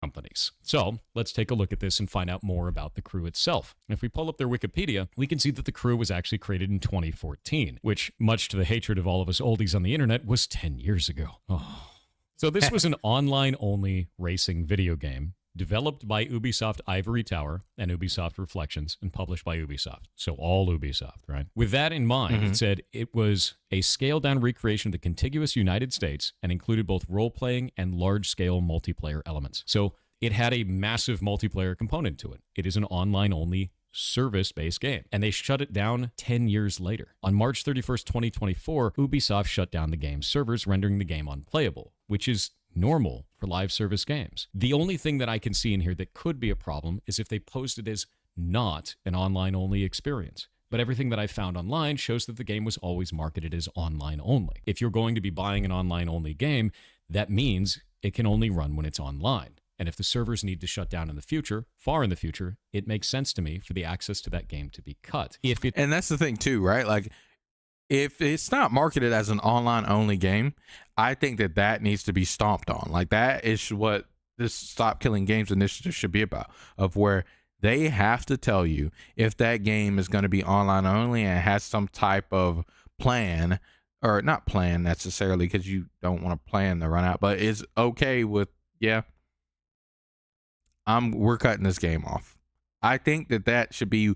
Companies. So let's take a look at this and find out more about the Crew itself. If we pull up their Wikipedia, we can see that the Crew was actually created in 2014, which, much to the hatred of all of us oldies on the internet, was 10 years ago. Oh. So this was an online-only racing video game developed by Ubisoft Ivory Tower and Ubisoft Reflections and published by Ubisoft. So all Ubisoft, right? With that in mind, it said it was a scaled-down recreation of the contiguous United States and included both role-playing and large-scale multiplayer elements. So it had a massive multiplayer component to it. It is an online-only service-based game, and they shut it down 10 years later. On March 31st, 2024, Ubisoft shut down the game's servers, rendering the game unplayable, which is normal for live service games. The only thing that I can see in here that could be a problem is if they post it as not an online-only experience. But everything that I found online shows that the game was always marketed as online only. If you're going to be buying an online-only game, that means it can only run when it's online. And if the servers need to shut down in the future, far in the future, it makes sense to me for the access to that game to be cut. And that's the thing too, right? Like, if it's not marketed as an online-only game, I think that needs to be stomped on. Like, that is what this Stop Killing Games initiative should be about, of where they have to tell you if that game is going to be online-only and has some type of plan, or not plan necessarily, because you don't want to plan the run out, but is okay with, yeah, we're cutting this game off. I think that should be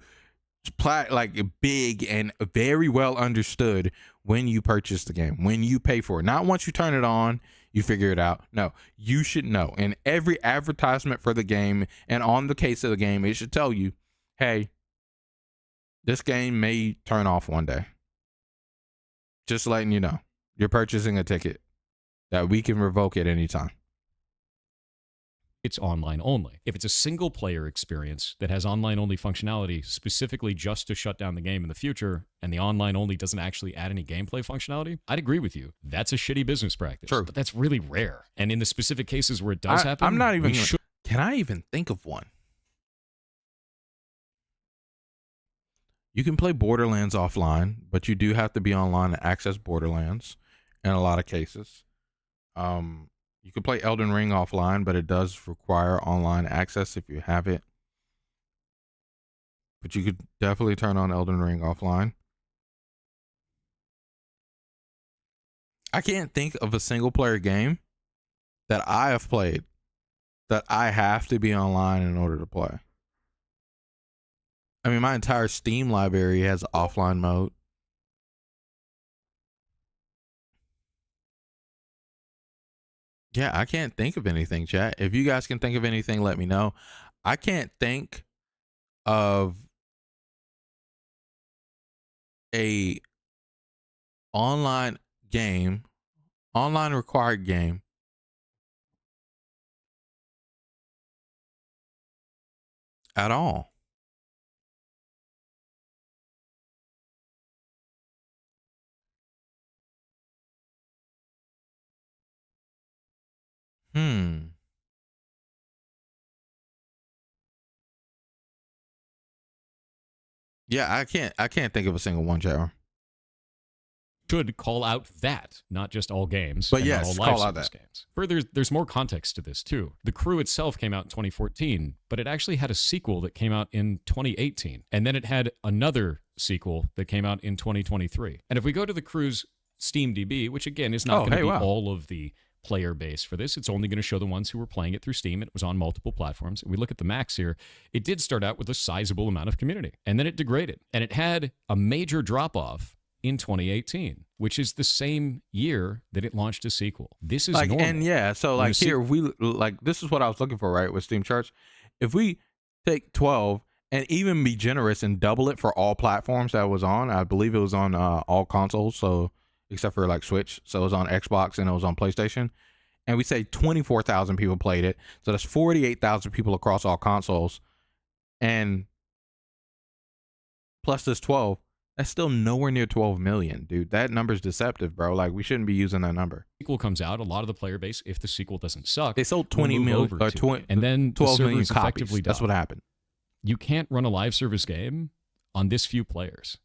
like big and very well understood when you purchase the game, when you pay for it. Not once you turn it on, you figure it out. No, you should know. In every advertisement for the game and on the case of the game, it should tell you, hey, this game may turn off one day. Just letting you know. You're purchasing a ticket that we can revoke at any time. It's online only. If it's a single player experience that has online only functionality specifically just to shut down the game in the future, and the online only doesn't actually add any gameplay functionality, I'd agree with you. That's a shitty business practice. True. But that's really rare. And in the specific cases where it does happen, I'm not even. Can I even think of one? You can play Borderlands offline, but you do have to be online to access Borderlands in a lot of cases. You can play Elden Ring offline, but it does require online access if you have it. But you could definitely turn on Elden Ring offline. I can't think of a single player game that I have played that I have to be online in order to play. I mean, my entire Steam library has offline mode. Yeah, I can't think of anything, chat. If you guys can think of anything, let me know. I can't think of a online required game at all. Yeah, I can't think of a single one, chat. Should call out that, not just all games, but and yes, not all call live out service that. games. Further, there's more context to this too. The Crew itself came out in 2014, but it actually had a sequel that came out in 2018, and then it had another sequel that came out in 2023. And if we go to the Crew's SteamDB, which again is not going to be all of the player base for this, it's only going to show the ones who were playing it through Steam. It was on multiple platforms. We look at the max here. It did start out with a sizable amount of community, and then it degraded, and it had a major drop off in 2018, which is the same year that it launched a sequel. This is normal. And yeah, so like here we like this is what I was looking for, right, with Steam charts. If we take 12 and even be generous and double it for all platforms that was on, I believe it was on all consoles, so except for like Switch, so it was on Xbox and it was on PlayStation, and we say 24,000 people played it, so that's 48,000 people across all consoles, and plus this 12. That's still nowhere near 12 million, dude. That number's deceptive, bro. Like, we shouldn't be using that number. Sequel comes out, a lot of the player base, if the sequel doesn't suck, they sold 20 million or 20, and then 12 the million servers copies. Effectively That's died. what happened. You can't run a live service game on this few players.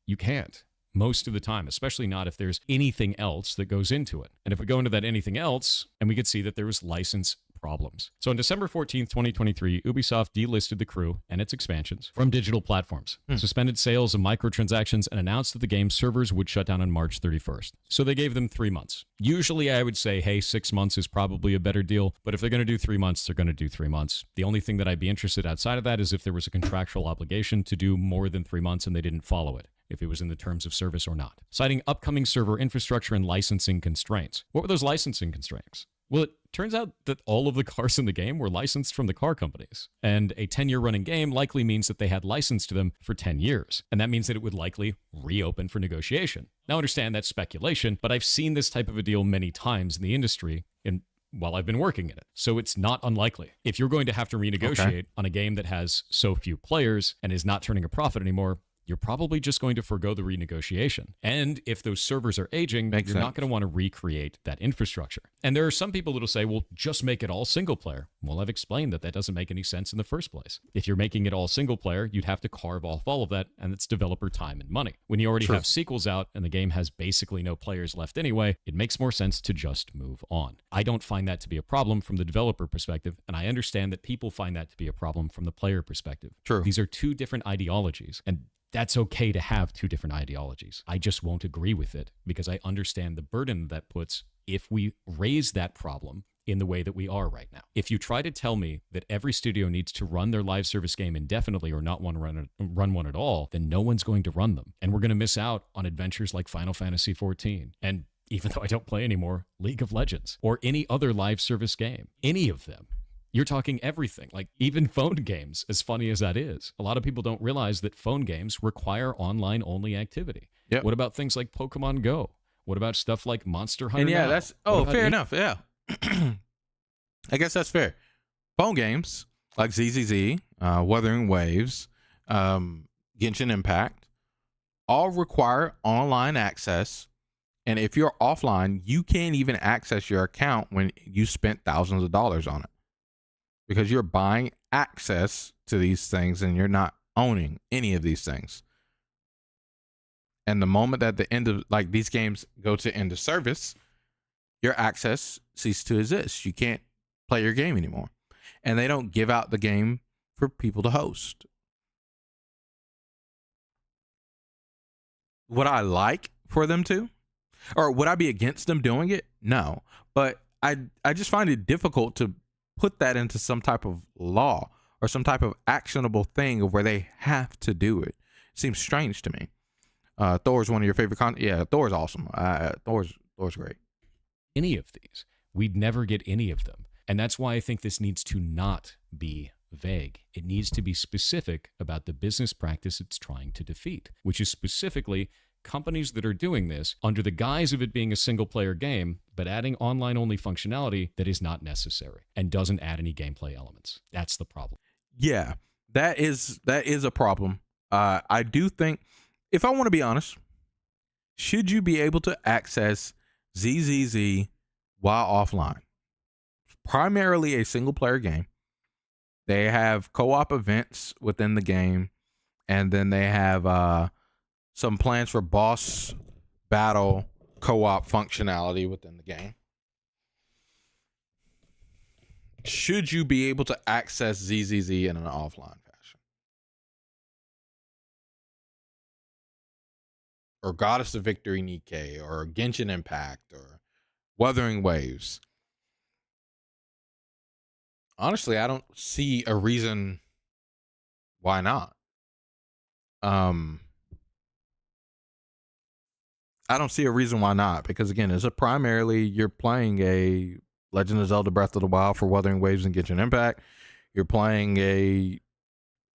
You can't most of the time, especially not if there's anything else that goes into it. And if we go into that anything else, and we could see that there was license problems. So on December 14th, 2023, Ubisoft delisted the Crew and its expansions from digital platforms, suspended sales of microtransactions, and announced that the game's servers would shut down on March 31st. So they gave them 3 months. Usually I would say, hey, 6 months is probably a better deal, but if they're going to do 3 months, they're going to do 3 months. The only thing that I'd be interested outside of that is if there was a contractual obligation to do more than 3 months and they didn't follow it, if it was in the terms of service or not. Citing upcoming server infrastructure and licensing constraints. What were those licensing constraints? Well, it turns out that all of the cars in the game were licensed from the car companies. And a 10-year running game likely means that they had license to them for 10 years. And that means that it would likely reopen for negotiation. Now, understand that's speculation, but I've seen this type of a deal many times in the industry while I've been working in it. So it's not unlikely. If you're going to have to renegotiate on a game that has so few players and is not turning a profit anymore, you're probably just going to forgo the renegotiation. And if those servers are aging, you're not going to want to recreate that infrastructure. And there are some people that'll say, well, just make it all single player. Well, I've explained that doesn't make any sense in the first place. If you're making it all single player, you'd have to carve off all of that, and it's developer time and money. When you already have sequels out and the game has basically no players left anyway, it makes more sense to just move on. I don't find that to be a problem from the developer perspective, and I understand that people find that to be a problem from the player perspective. True. These are two different ideologies, and that's okay to have two different ideologies. I just won't agree with it because I understand the burden that puts if we raise that problem in the way that we are right now. If you try to tell me that every studio needs to run their live service game indefinitely or not want to run one at all, then no one's going to run them. And we're going to miss out on adventures like Final Fantasy XIV. And even though I don't play anymore, League of Legends or any other live service game, any of them. You're talking everything, like even phone games, as funny as that is. A lot of people don't realize that phone games require online-only activity. Yep. What about things like Pokemon Go? What about stuff like Monster Hunter? And yeah, Now? that's fair enough. Yeah, I guess that's fair. Phone games like ZZZ, Wuthering Waves, Genshin Impact, all require online access. And if you're offline, you can't even access your account when you spent thousands of dollars on it. Because you're buying access to these things and you're not owning any of these things. And the moment that the end of like these games go to end of service, your access ceases to exist. You can't play your game anymore. And they don't give out the game for people to host. Would I like for them to? Or would I be against them doing it? No. But I just find it difficult to put that into some type of law or some type of actionable thing of where they have to do it. It seems strange to me. Thor's one of your favorite Yeah, Thor's awesome. Thor's great. Any of these. We'd never get any of them. And that's why I think this needs to not be vague. It needs to be specific about the business practice it's trying to defeat, which is specifically companies that are doing this under the guise of it being a single-player game, but adding online-only functionality that is not necessary and doesn't add any gameplay elements. That's the problem. Yeah, that is a problem. I do think, if I want to be honest, should you be able to access ZZZ while offline? Primarily a single-player game. They have co-op events within the game, and then they have some plans for boss battle co-op functionality within the game. Should you be able to access ZZZ in an offline fashion? Or Goddess of Victory Nikkei, or Genshin Impact, or Wuthering Waves? Honestly, I don't see a reason why not. I don't see a reason why not, because again, it's primarily you're playing a Legend of Zelda Breath of the Wild for Wuthering Waves and Genshin Impact. You're playing a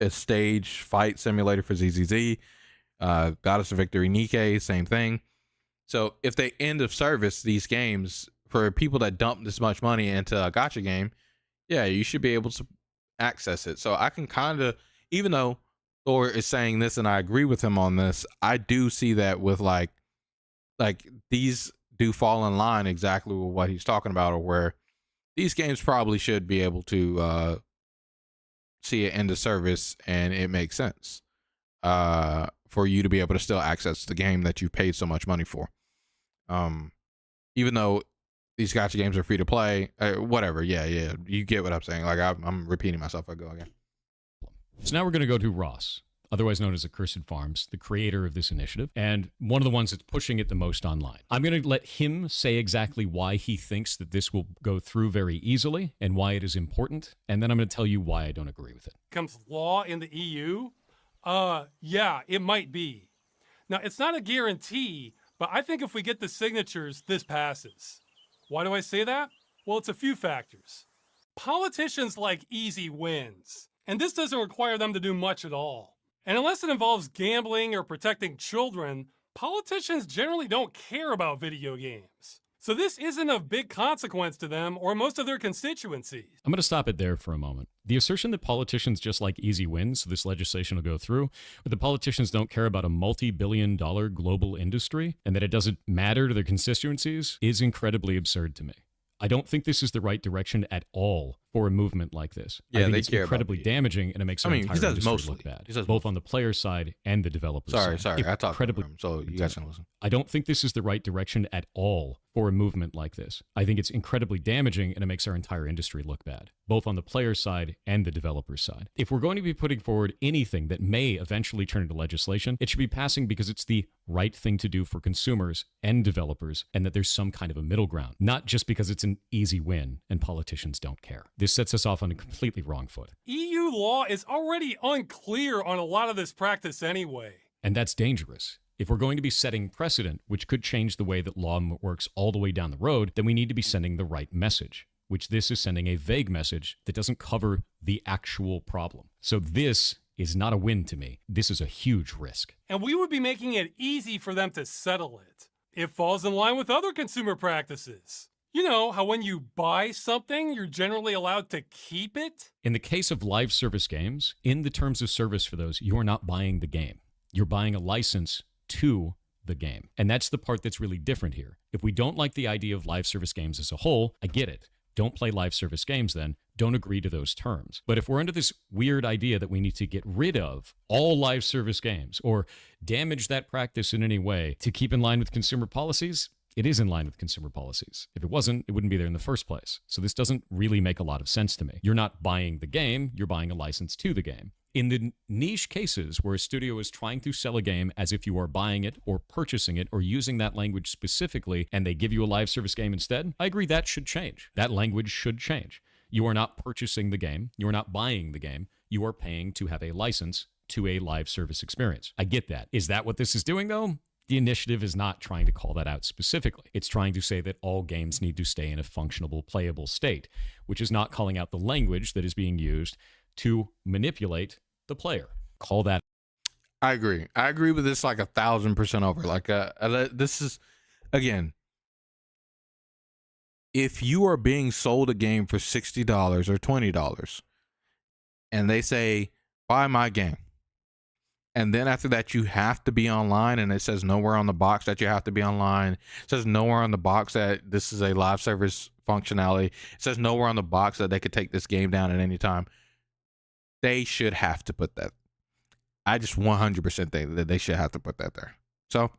stage fight simulator for ZZZ. Goddess of Victory Nikkei, same thing. So if they end of service these games for people that dump this much money into a gacha game, yeah, you should be able to access it. So I can kind of, even though Thor is saying this and I agree with him on this, I do see that with like these do fall in line exactly with what he's talking about, or where these games probably should be able to see it end of service and it makes sense for you to be able to still access the game that you paid so much money for. Even though these gacha games are free to play, whatever. Yeah, you get what I'm saying. Like I'm repeating myself. I go again. So now we're going to go to Ross, otherwise known as Accursed Farms, the creator of this initiative, and one of the ones that's pushing it the most online. I'm going to let him say exactly why he thinks that this will go through very easily and why it is important, and then I'm going to tell you why I don't agree with it. Comes law in the EU? Yeah, it might be. Now, it's not a guarantee, but I think if we get the signatures, this passes. Why do I say that? Well, it's a few factors. Politicians like easy wins, and this doesn't require them to do much at all. And unless it involves gambling or protecting children, politicians generally don't care about video games. So this isn't of big consequence to them or most of their constituencies. I'm going to stop it there for a moment. The assertion that politicians just like easy wins, so this legislation will go through, but the politicians don't care about a multi-billion-dollar global industry and that it doesn't matter to their constituencies is incredibly absurd to me. I don't think this is the right direction at all for a movement like this. Yeah, I think they it's care incredibly damaging, and it makes our entire industry look bad, both on the player side and the developer side. Sorry, I talked over him, so you guys can listen. I don't think this is the right direction at all for a movement like this. I think it's incredibly damaging, and it makes our entire industry look bad, both on the player side and the developer side. If we're going to be putting forward anything that may eventually turn into legislation, it should be passing because it's the right thing to do for consumers and developers, and that there's some kind of a middle ground, not just because it's an easy win and politicians don't care. This sets us off on a completely wrong foot. EU law is already unclear on a lot of this practice anyway. And that's dangerous. If we're going to be setting precedent, which could change the way that law works all the way down the road, then we need to be sending the right message, which this is sending a vague message that doesn't cover the actual problem. So this is not a win to me. This is a huge risk. And we would be making it easy for them to settle it. It falls in line with other consumer practices. You know how when you buy something, you're generally allowed to keep it? In the case of live service games, in the terms of service for those, you are not buying the game. You're buying a license to the game. And that's the part that's really different here. If we don't like the idea of live service games as a whole, I get it. don't play live service games then. Don't agree to those terms. But if we're under this weird idea that we need to get rid of all live service games or damage that practice in any way to keep in line with consumer policies, it is in line with consumer policies. If it wasn't, it wouldn't be there in the first place. So this doesn't really make a lot of sense to me. You're not buying the game, you're buying a license to the game. In the niche cases where a studio is trying to sell a game as if you are buying it or purchasing it or using that language specifically and they give you a live service game instead, I agree that should change. That language should change. You are not purchasing the game. You are not buying the game. You are paying to have a license to a live service experience. I get that. Is that what this is doing, though? The initiative is not trying to call that out specifically. It's trying to say that all games need to stay in a functional, playable state, which is not calling out the language that is being used to manipulate the player. Call that. I agree. I agree with this like 1,000% over. Like, this is, again, if you are being sold a game for $60 or $20 and they say, buy my game, and then after that you have to be online and it says nowhere on the box that you have to be online, it says nowhere on the box that this is a live service functionality, it says nowhere on the box that they could take this game down at any time, they should have to put that. I just 100% think that they should have to put that there. So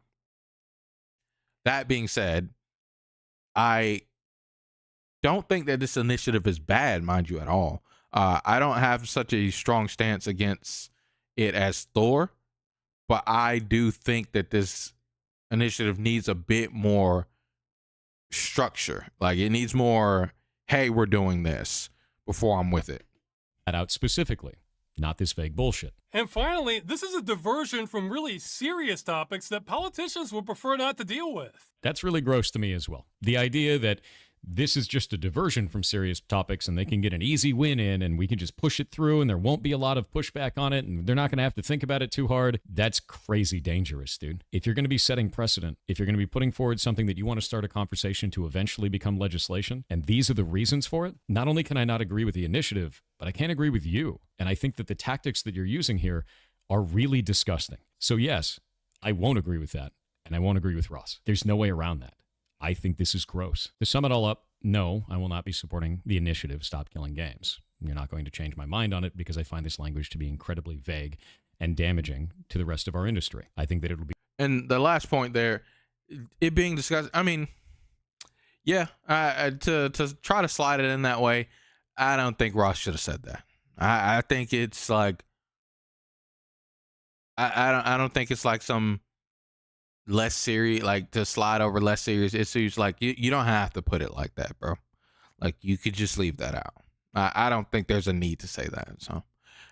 that being said, I don't think that this initiative is bad, mind you, at all. I don't have such a strong stance against it as Thor, but I do think that this initiative needs a bit more structure. Like, it needs more, hey, we're doing this before I'm with it. That out specifically, not this vague bullshit. And finally, this is a diversion from really serious topics that politicians would prefer not to deal with. That's really gross to me as well. The idea that this is just a diversion from serious topics and they can get an easy win in and we can just push it through and there won't be a lot of pushback on it and they're not going to have to think about it too hard. That's crazy dangerous, dude. If you're going to be setting precedent, if you're going to be putting forward something that you want to start a conversation to eventually become legislation, and these are the reasons for it, not only can I not agree with the initiative, but I can't agree with you. And I think that the tactics that you're using here are really disgusting. So yes, I won't agree with that. And I won't agree with Ross. There's no way around that. I think this is gross. To sum it all up, no, I will not be supporting the initiative Stop Killing Games. You're not going to change my mind on it because I find this language to be incredibly vague and damaging to the rest of our industry. I think that it will be... And the last point there, it being discussed, I mean, yeah, to try to slide it in that way, I don't think Ross should have said that. I think it's like, I don't think it's like some less serious, like to slide over less serious issues. Like you don't have to put it like that, bro. Like you could just leave that out. I don't think there's a need to say that. So,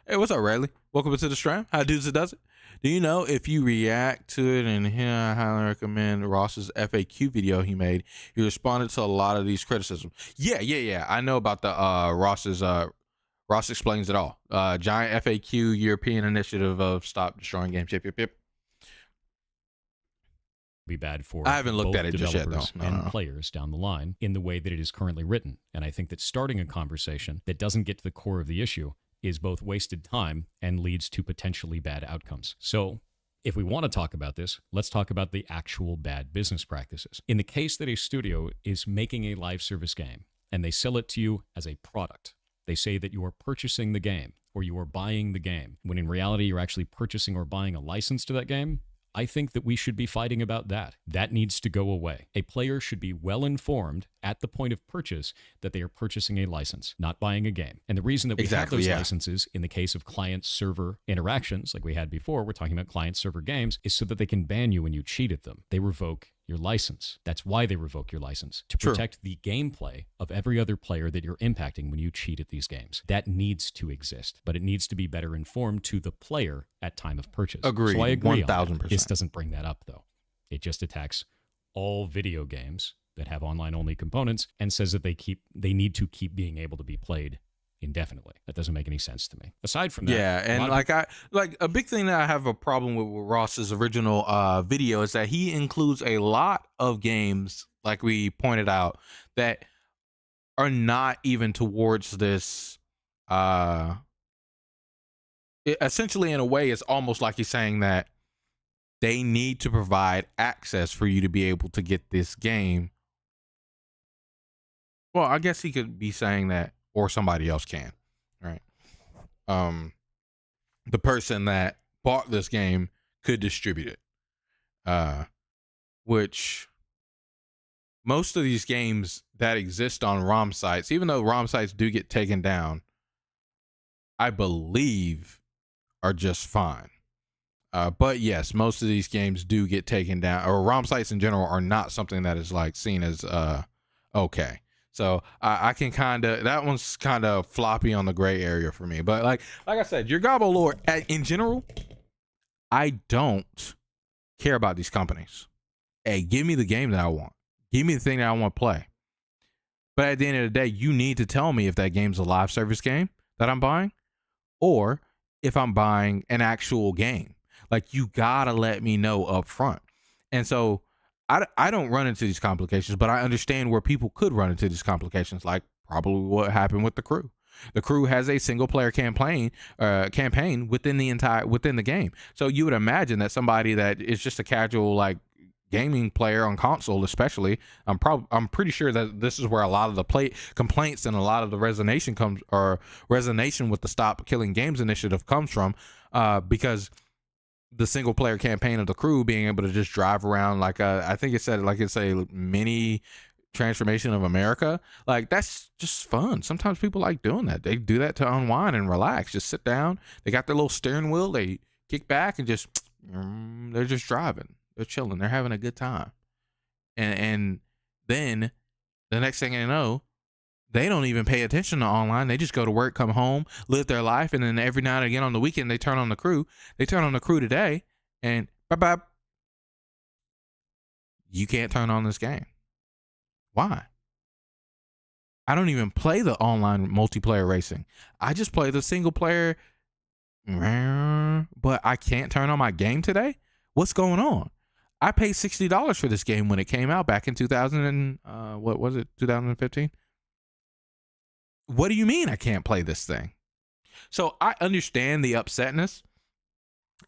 hey, what's up, Riley? Welcome to the stream. How dudes it does it? Do you know if you react to it? And here I highly recommend Ross's FAQ video he made. He responded to a lot of these criticisms. Yeah. I know about the Ross's Ross Explains It All. Giant FAQ European initiative of stop destroying games. Yep. Be bad for I haven't looked both at it just yet, though. and players down the line in the way that it is currently written. And I think that starting a conversation that doesn't get to the core of the issue is both wasted time and leads to potentially bad outcomes. So if we want to talk about this, let's talk about the actual bad business practices. In the case that a studio is making a live service game and they sell it to you as a product, they say that you are purchasing the game or you are buying the game, when in reality you're actually purchasing or buying a license to that game. I think that we should be fighting about that. That needs to go away. A player should be well informed at the point of purchase that they are purchasing a license, not buying a game. And the reason that we have those licenses in the case of client-server interactions, like we had before, we're talking about client-server games, is so that they can ban you when you cheat at them. They revoke your license. That's why they revoke your license, to protect the gameplay of every other player that you're impacting when you cheat at these games. That needs to exist, but it needs to be better informed to the player at time of purchase. Agreed. So I agree 1,000%. This doesn't bring that up, though. It just attacks all video games that have online-only components and says that they need to keep being able to be played indefinitely. That doesn't make any sense to me. Aside from that, yeah, and like a big thing that I have a problem with Ross's original video is that he includes a lot of games, like we pointed out, that are not even towards this. Essentially, in a way, it's almost like he's saying that they need to provide access for you to be able to get this game Well, I guess he could be saying that, or somebody else can, right? The person that bought this game could distribute it, which most of these games that exist on ROM sites, even though ROM sites do get taken down, I believe are just fine. But yes, most of these games do get taken down, or ROM sites in general are not something that is like seen as okay. So I can that one's kind of floppy on the gray area for me. But like I said, your Gobble lore in general, I don't care about these companies. Hey, give me the game that I want. Give me the thing that I want to play. But at the end of the day, you need to tell me if that game's a live service game that I'm buying, or if I'm buying an actual game. Like, you gotta let me know up front. And so I don't run into these complications, but I understand where people could run into these complications, like probably what happened with the Crew. The Crew has a single player campaign within the game. So you would imagine that somebody that is just a casual like gaming player on console, especially, I'm pretty sure that this is where a lot of the complaints and a lot of the resonation with the Stop Killing Games initiative comes from, because the single player campaign of the Crew being able to just drive around like I think it said like it's a mini transformation of America. Like, that's just fun. Sometimes people like doing that. They do that to unwind and relax. Just sit down. They got their little steering wheel. They kick back and just they're just driving. They're chilling. They're having a good time. And then the next thing you know, they don't even pay attention to online. They just go to work, come home, live their life, and then every now and again on the weekend they turn on the Crew. They turn on the Crew today, and bye-bye. You can't turn on this game. Why? I don't even play the online multiplayer racing. I just play the single player, but I can't turn on my game today? What's going on? I paid $60 for this game when it came out back in 2015? What do you mean I can't play this thing? So I understand the upsetness,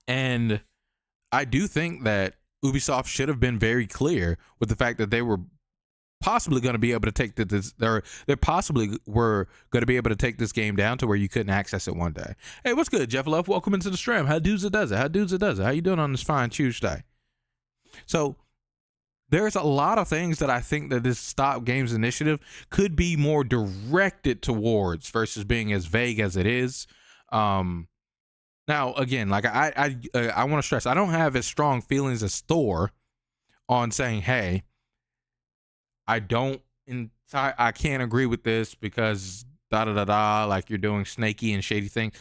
and I do think that Ubisoft should have been very clear with the fact that they were possibly going to be able to take they possibly were going to be able to take this game down to where you couldn't access it one day. Hey, what's good, Jeff Love? Welcome into the stream. How dudes it does it? How you doing on this fine Tuesday? So there's a lot of things that I think that this Stop Games initiative could be more directed towards versus being as vague as it is. Now, again, like I want to stress, I don't have as strong feelings as Thor on saying, hey, I can't agree with this because like you're doing snaky and shady things.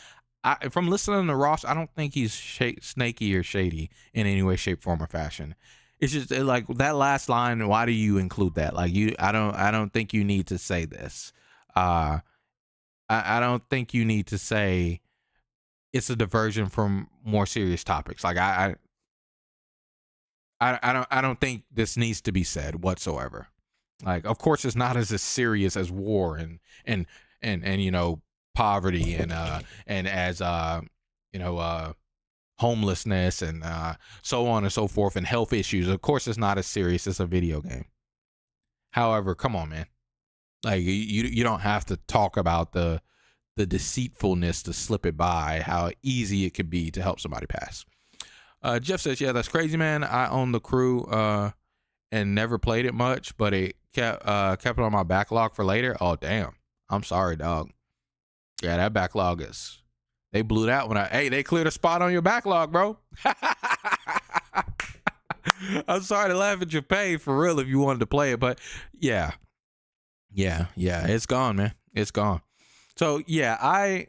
From listening to Ross, I don't think he's snaky or shady in any way, shape, form, or fashion. It's just like that last line. Why do you include that? Like I don't think you need to say this. I don't think you need to say it's a diversion from more serious topics. Like I don't think this needs to be said whatsoever. Like, of course, it's not as serious as war and you know, poverty and as you know, homelessness and so on and so forth, and health issues. Of course, it's not as serious as a video game. However, come on, man. Like, you don't have to talk about the deceitfulness to slip it by, how easy it could be to help somebody pass. Jeff says, yeah, that's crazy, man. I own the Crew and never played it much, but it kept it on my backlog for later. Oh, damn. I'm sorry, dog. Yeah, that backlog is... They blew that one out. Hey, they cleared a spot on your backlog, bro. I'm sorry to laugh at your pay, for real, if you wanted to play it. But, yeah. It's gone, man. It's gone. So, yeah,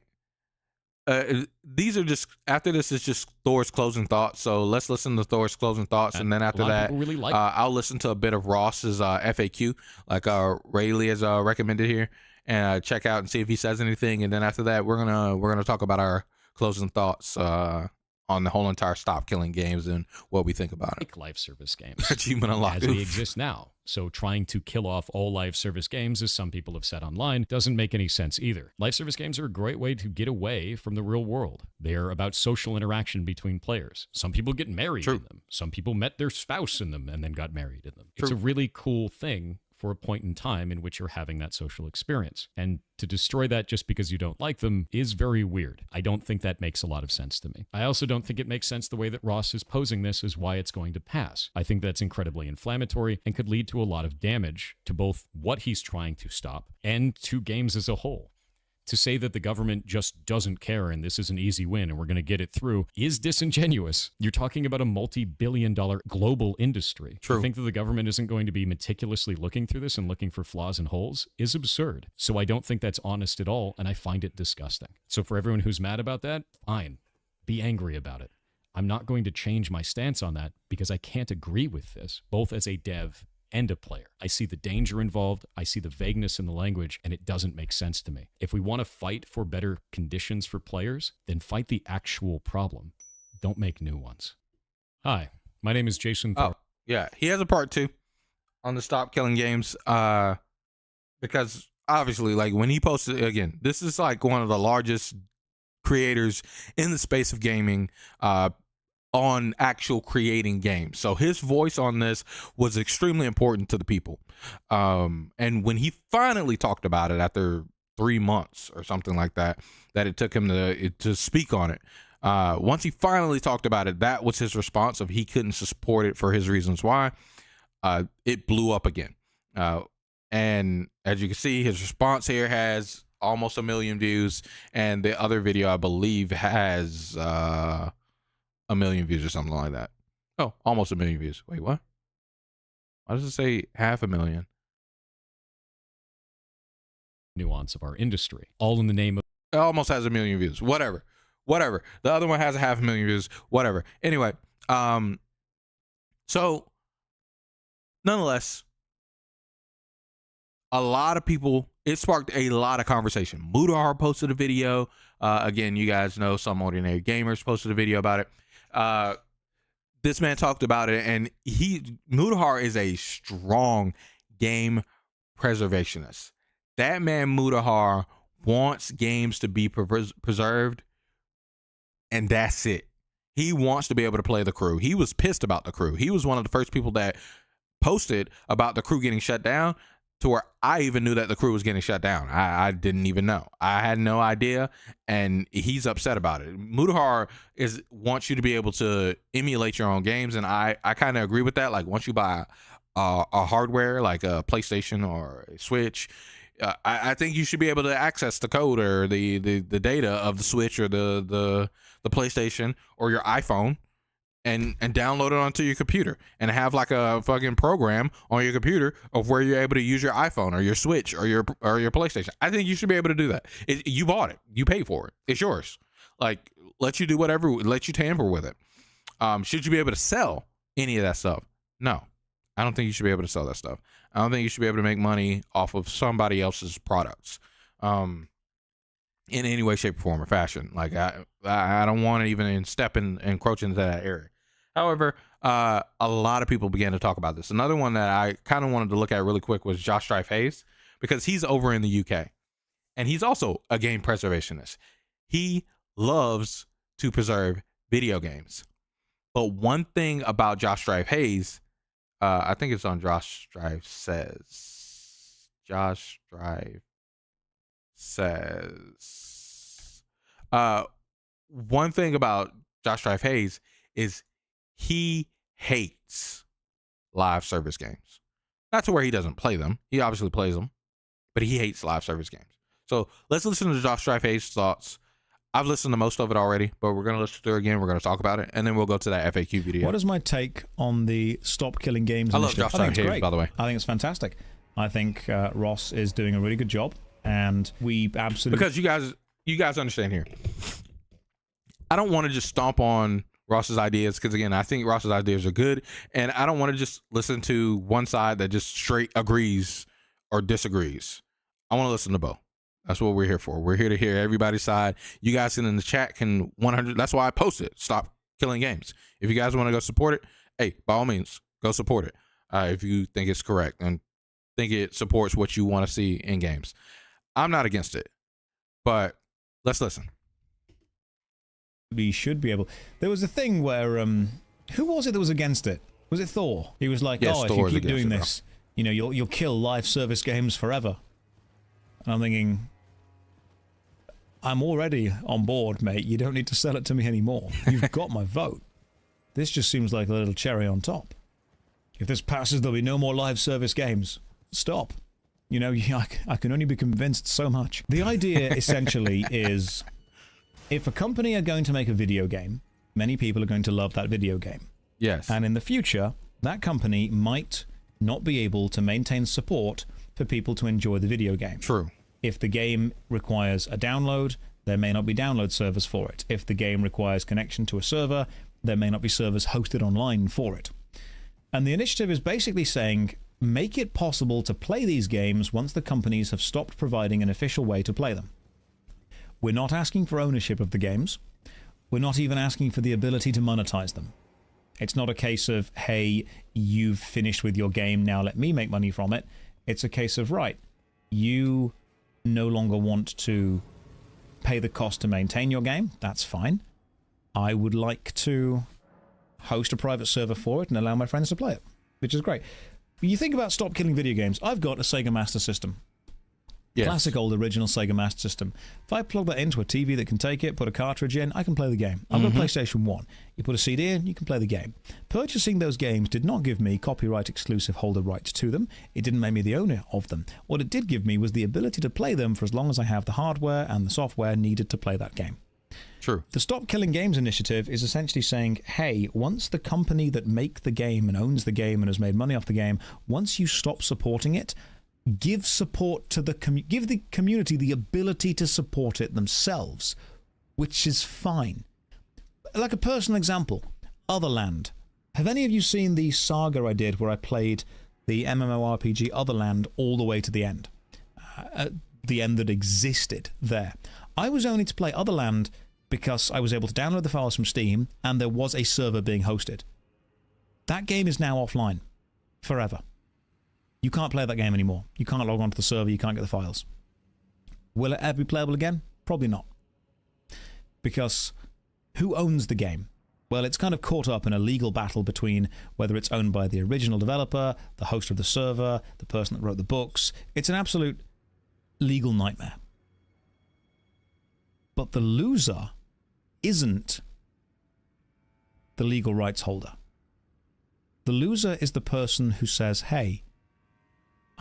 these are just... After this is just Thor's closing thoughts. So, let's listen to Thor's closing thoughts. And then after that, really I'll listen to a bit of Ross's FAQ, like Rayleigh has recommended here. And check out and see if he says anything, and then after that, we're gonna talk about our closing thoughts on the whole entire Stop Killing Games and what we think about it. Like live service games, achievement unlocked as they exist now. So trying to kill off all live service games, as some people have said online, doesn't make any sense either. Live service games are a great way to get away from the real world. They're about social interaction between players. Some people get married in them. Some people met their spouse in them and then got married in them. It's a really cool thing for a point in time in which you're having that social experience. And to destroy that just because you don't like them is very weird. I don't think that makes a lot of sense to me. I also don't think it makes sense the way that Ross is posing this is why it's going to pass. I think that's incredibly inflammatory and could lead to a lot of damage to both what he's trying to stop and to games as a whole. To say that the government just doesn't care and this is an easy win and we're going to get it through is disingenuous. You're talking about a multi-billion-dollar global industry. True. To think that the government isn't going to be meticulously looking through this and looking for flaws and holes is absurd. So I don't think that's honest at all, and I find it disgusting. So for everyone who's mad about that, fine. Be angry about it. I'm not going to change my stance on that because I can't agree with this, both as a dev and a player. I see the danger involved, I see the vagueness in the language, and it doesn't make sense to me. If we want to fight for better conditions for players, then fight the actual problem. Don't make new ones. Hi, my name is Jason Thru. Oh, yeah. He has a part 2 on the Stop Killing Games, because obviously, like, when he posted, again, this is like one of the largest creators in the space of gaming, on actual creating games. So his voice on this was extremely important to the people. And when he finally talked about it after 3 months or something like that it took him to speak on it. Once he finally talked about it, that was his response of he couldn't support it for his reasons why. It blew up again. And as you can see, his response here has almost 1 million views. And the other video, I believe, has 1 million views or something like that. Oh, almost 1 million views. Wait, what? Why does it say 500,000? Nuance of our industry, all in the name of... It almost has 1 million views. Whatever. The other one has 500,000 views. Whatever. Anyway, so nonetheless, a lot of people, it sparked a lot of conversation. Mudahar posted a video. Again, you guys know Some Ordinary Gamers posted a video about it. This man talked about it, and Mudahar is a strong game preservationist. That man Mudahar wants games to be preserved, and that's it. He wants to be able to play the Crew. He was pissed about the Crew. He was one of the first people that posted about the Crew getting shut down, to where I even knew that the Crew was getting shut down. I didn't even know. I had no idea, and he's upset about it. Mudahar wants you to be able to emulate your own games, and I kind of agree with that. Like, once you buy a hardware like a PlayStation or a Switch, I think you should be able to access the code or the data of the Switch or the PlayStation or your iPhone and download it onto your computer and have like a fucking program on your computer of where you're able to use your iPhone or your Switch or your PlayStation. I think you should be able to do that. You bought it. You paid for it. It's yours. Like, let you do whatever, let you tamper with it. Should you be able to sell any of that stuff? No. I don't think you should be able to sell that stuff. I don't think you should be able to make money off of somebody else's products. In any way, shape, form, or fashion. Like, I don't want to even encroach into that area. However, a lot of people began to talk about this. Another one that I kind of wanted to look at really quick was Josh Strife Hayes, because he's over in the UK, and he's also a game preservationist. He loves to preserve video games. But one thing about Josh Strife Hayes, I think it's on Josh Strife Says. Josh Strife Says. One thing about Josh Strife Hayes is he hates live service games. Not to where he doesn't play them. He obviously plays them, but he hates live service games. So let's listen to Josh Strife Hayes' thoughts. I've listened to most of it already, but we're going to listen through it again. We're going to talk about it, and then we'll go to that FAQ video. What is my take on the Stop Killing Games I love initiative? Josh Strife Hayes, by the way. I think it's fantastic. I think Ross is doing a really good job, and we absolutely... Because you guys understand here. I don't want to just stomp on Ross's ideas, because again, I think Ross's ideas are good, and I don't want to just listen to one side that just straight agrees or disagrees. I want to listen to both. That's what we're here for. We're here to hear everybody's side. You guys in the chat can 100. That's why I posted Stop Killing Games. If you guys want to go support it, hey, by all means, go support it. If you think it's correct and think it supports what you want to see in games. I'm not against it, but let's listen. We should be able... There was a thing where... who was it that was against it? Was it Thor? He was like, yes, oh, Thor if you keep doing it, this, you know, you'll kill live service games forever. And I'm thinking, I'm already on board, mate. You don't need to sell it to me anymore. You've got my vote. This just seems like a little cherry on top. If this passes, there'll be no more live service games. Stop. You know, I can only be convinced so much. The idea essentially is, if a company are going to make a video game, many people are going to love that video game. Yes. And in the future, that company might not be able to maintain support for people to enjoy the video game. True. If the game requires a download, there may not be download servers for it. If the game requires connection to a server, there may not be servers hosted online for it. And the initiative is basically saying, make it possible to play these games once the companies have stopped providing an official way to play them. We're not asking for ownership of the games. We're not even asking for the ability to monetize them. It's not a case of, hey, you've finished with your game, now let me make money from it. It's a case of, right, you no longer want to pay the cost to maintain your game. That's fine. I would like to host a private server for it and allow my friends to play it, which is great. You think about stop killing video games. I've got a Sega Master System. Yes. Classic old original Sega Master System. If I plug that into a TV that can take it, put a cartridge in, I can play the game. I've got a PlayStation 1. You put a CD in, you can play the game. Purchasing those games did not give me copyright exclusive holder rights to them. It didn't make me the owner of them. What it did give me was the ability to play them for as long as I have the hardware and the software needed to play that game. True. The Stop Killing Games initiative is essentially saying, hey, once the company that make the game and owns the game and has made money off the game, once you stop supporting it, give support to the give the community the ability to support it themselves, which is fine. Like a personal example, Otherland. Have any of you seen the saga I did where I played the MMORPG Otherland all the way to the end? The end that existed there. I was only to play Otherland because I was able to download the files from Steam and there was a server being hosted. That game is now offline. Forever. You can't play that game anymore. You can't log onto the server, you can't get the files. Will it ever be playable again? Probably not. Because who owns the game? Well, it's kind of caught up in a legal battle between whether it's owned by the original developer, the host of the server, the person that wrote the books. It's an absolute legal nightmare. But the loser isn't the legal rights holder. The loser is the person who says, hey,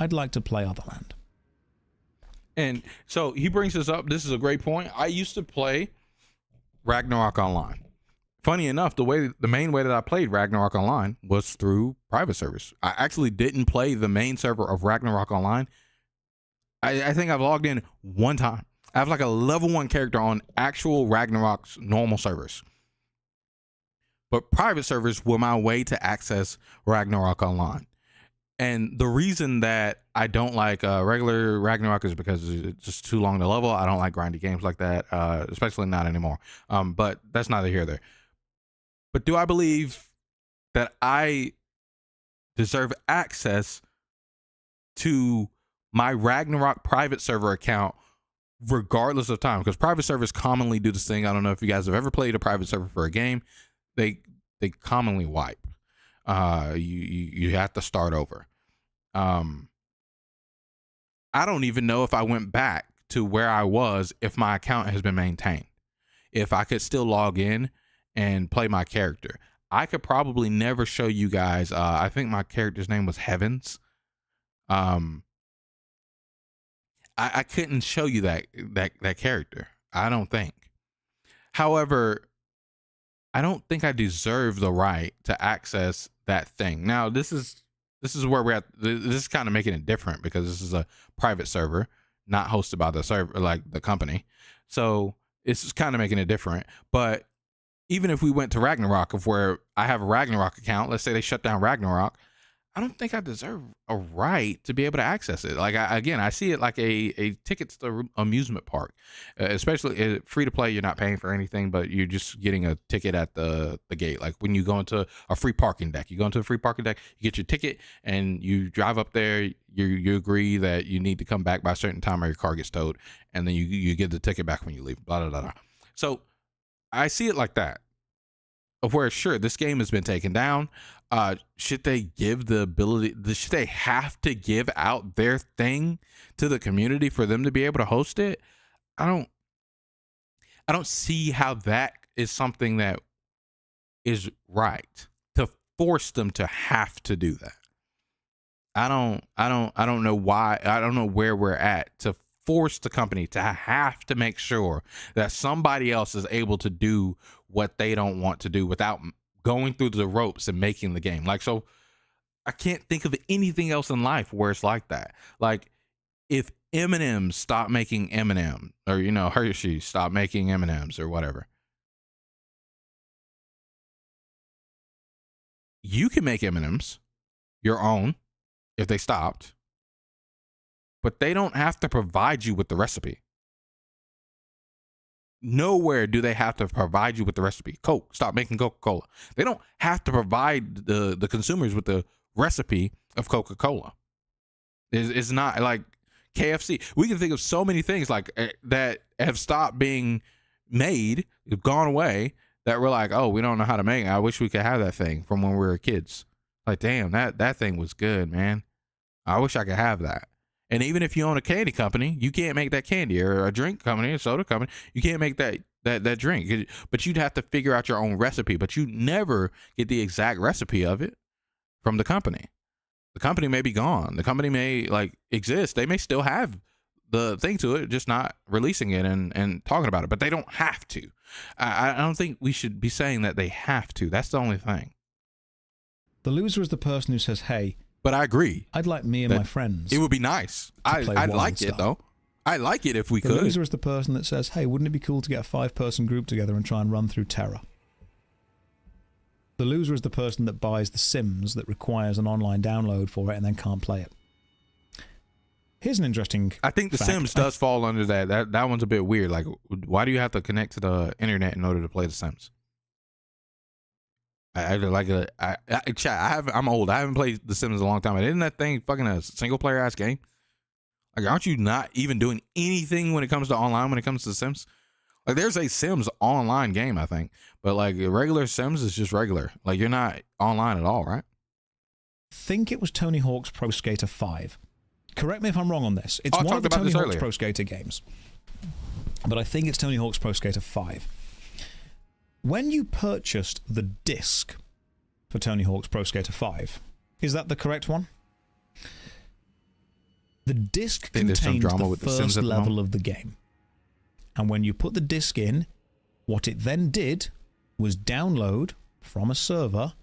I'd like to play Otherland. And so he brings this up. This is a great point. I used to play Ragnarok Online. Funny enough, the main way that I played Ragnarok Online was through private servers. I actually didn't play the main server of Ragnarok Online. I think I've logged in one time. I have like a level 1 character on actual Ragnarok's normal servers. But private servers were my way to access Ragnarok Online. And the reason that I don't like regular Ragnarok is because it's just too long to level. I don't like grindy games like that, especially not anymore. But that's neither here nor there. But do I believe that I deserve access to my Ragnarok private server account regardless of time? Because private servers commonly do this thing. I don't know if you guys have ever played a private server for a game. They commonly wipe. You have to start over. I don't even know if I went back to where I was if my account has been maintained. If I could still log in and play my character. I could probably never show you guys. I think my character's name was Heavens. I couldn't show you that character. I don't think. However, I don't think I deserve the right to access that thing. Now, this is where we're at. This is kind of making it different because this is a private server, not hosted by the server, like the company. So it's kind of making it different. But even if we went to Ragnarok, of where I have a Ragnarok account, let's say they shut down Ragnarok, I don't think I deserve a right to be able to access it. Like, I see it like a ticket to the amusement park, especially free to play. You're not paying for anything, but you're just getting a ticket at the gate. Like when you go into a free parking deck, you go into a free parking deck, you get your ticket and you drive up there. You agree that you need to come back by a certain time or your car gets towed. And then you get the ticket back when you leave, blah, blah, blah, blah. So I see it like that. of where, sure, this game has been taken down. Should they give the ability? Should they have to give out their thing to the community for them to be able to host it? I don't see how that is something that is right, to force them to have to do that. I don't know why. I don't know where we're at to force the company to have to make sure that somebody else is able to do what they don't want to do without going through the ropes and making the game. Like, so I can't think of anything else in life where it's like that. Like, if M&M's stop making M&M, or, you know, Hershey stop making M&M's or whatever, you can make M&M's your own if they stopped, but they don't have to provide you with the recipe. Nowhere do they have to provide you with the recipe. Coke, stop making Coca-Cola. They don't have to provide the consumers with the recipe of Coca-Cola. It's not like KFC. We can think of so many things like that have stopped being made, gone away, that we're like, oh, we don't know how to make it. I wish we could have that thing from when we were kids. Like, damn, that thing was good, man. I wish I could have that. And even if you own a candy company, you can't make that candy, or a drink company, a soda company, you can't make that drink. But you'd have to figure out your own recipe, but you never get the exact recipe of it from the company. The company may be gone. The company may like exist. They may still have the thing to it, just not releasing it and talking about it, but they don't have to. I don't think we should be saying that they have to. That's the only thing. The loser is the person who says, hey, but I agree. I'd like me and my friends. It would be nice. I'd like it, though. I like it if we could. The loser is the person that says, hey, wouldn't it be cool to get a 5-person group together and try and run through Terra? The loser is the person that buys The Sims that requires an online download for it and then can't play it. Here's an interesting I think The Sims does fall under that. That one's a bit weird. Like, why do you have to connect to the internet in order to play The Sims? I'm old. I haven't played The Sims in a long time. Isn't that thing fucking a single player ass game? Like, aren't you not even doing anything when it comes to online, when it comes to The Sims? Like, there's a Sims online game, I think, but like regular Sims is just regular. Like, you're not online at all, right? I think it was Tony Hawk's Pro Skater 5. Correct me if I'm wrong on this. It's one of the Tony Hawk's Pro Skater games, but I think it's Tony Hawk's Pro Skater 5. When you purchased the disc for Tony Hawk's Pro Skater 5, is that the correct one? The disc contains the first level of the game. And when you put the disc in, what it then did was download from a server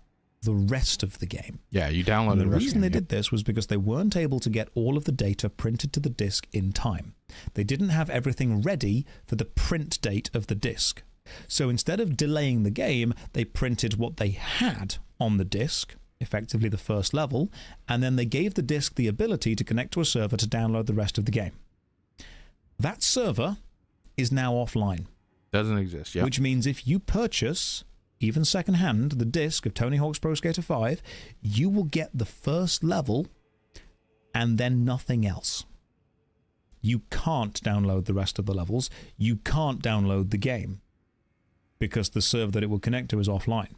the rest of the game. Yeah, you downloaded the reason they did this was because they weren't able to get all of the data printed to the disc in time. They didn't have everything ready for the print date of the disc. So instead of delaying the game, they printed what they had on the disc, effectively the first level, and then they gave the disc the ability to connect to a server to download the rest of the game. That server is now offline. Doesn't exist, yeah. Which means if you purchase, even secondhand, the disc of Tony Hawk's Pro Skater 5, you will get the first level and then nothing else. You can't download the rest of the levels. You can't download the game, because the server that it will connect to is offline.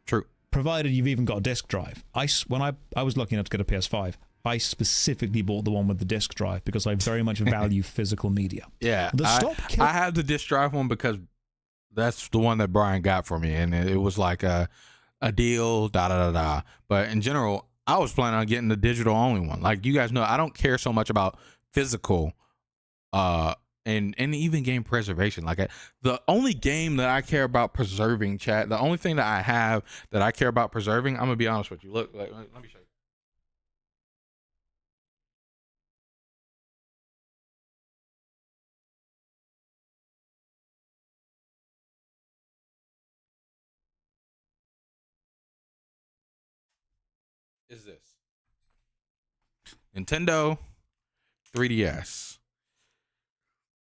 True. Provided you've even got a disk drive. When I was lucky enough to get a PS5, I specifically bought the one with the disk drive because I very much value physical media. Yeah, I had the disk drive one because that's the one that Brian got for me, and it was like a deal, But in general, I was planning on getting the digital only one. Like, you guys know, I don't care so much about physical and even game preservation. Like, the only game that I care about preserving, chat, the only thing that I have that I care about preserving, I'm gonna be honest with you. Look, like, let me show you. Is this Nintendo 3DS?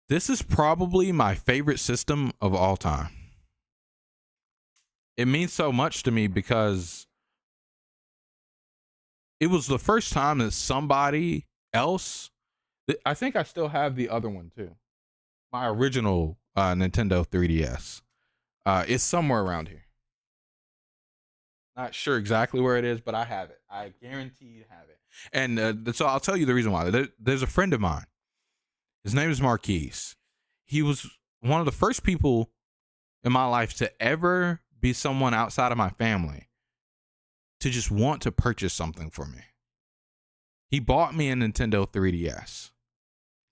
This is probably my favorite system of all time. It means so much to me because it was the first time that somebody else, I think I still have the other one too, my original Nintendo 3DS. It's somewhere around here. Not sure exactly where it is, but I have it. I guarantee to have it. And so I'll tell you the reason why. There's a friend of mine. His name is Marquise. He was one of the first people in my life to ever be someone outside of my family to just want to purchase something for me. He bought me a Nintendo 3DS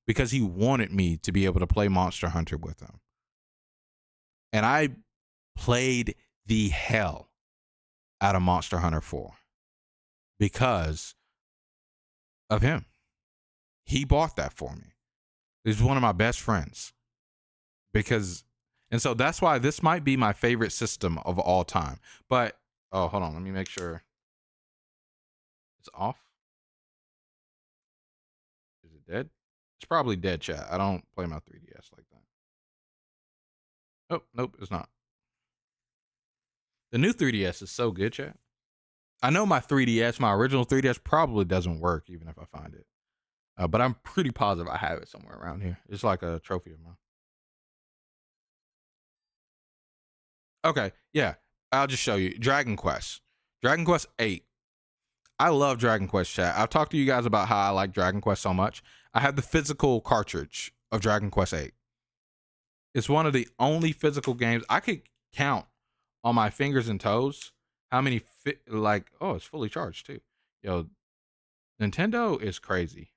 because he wanted me to be able to play Monster Hunter with him. And I played the hell out of Monster Hunter 4 because of him. He bought that for me. He's one of my best friends. And so that's why this might be my favorite system of all time. But, oh, hold on. Let me make sure it's off. Is it dead? It's probably dead, chat. I don't play my 3DS like that. Oh, nope, it's not. The new 3DS is so good, chat. I know my 3DS, my original 3DS, probably doesn't work even if I find it. But I'm pretty positive I have it somewhere around here. It's like a trophy of mine. Okay, yeah. I'll just show you. Dragon Quest. Dragon Quest 8. I love Dragon Quest, chat. I've talked to you guys about how I like Dragon Quest so much. I have the physical cartridge of Dragon Quest 8. It's one of the only physical games I could count on my fingers and toes how many oh, it's fully charged too. Yo, Nintendo is crazy.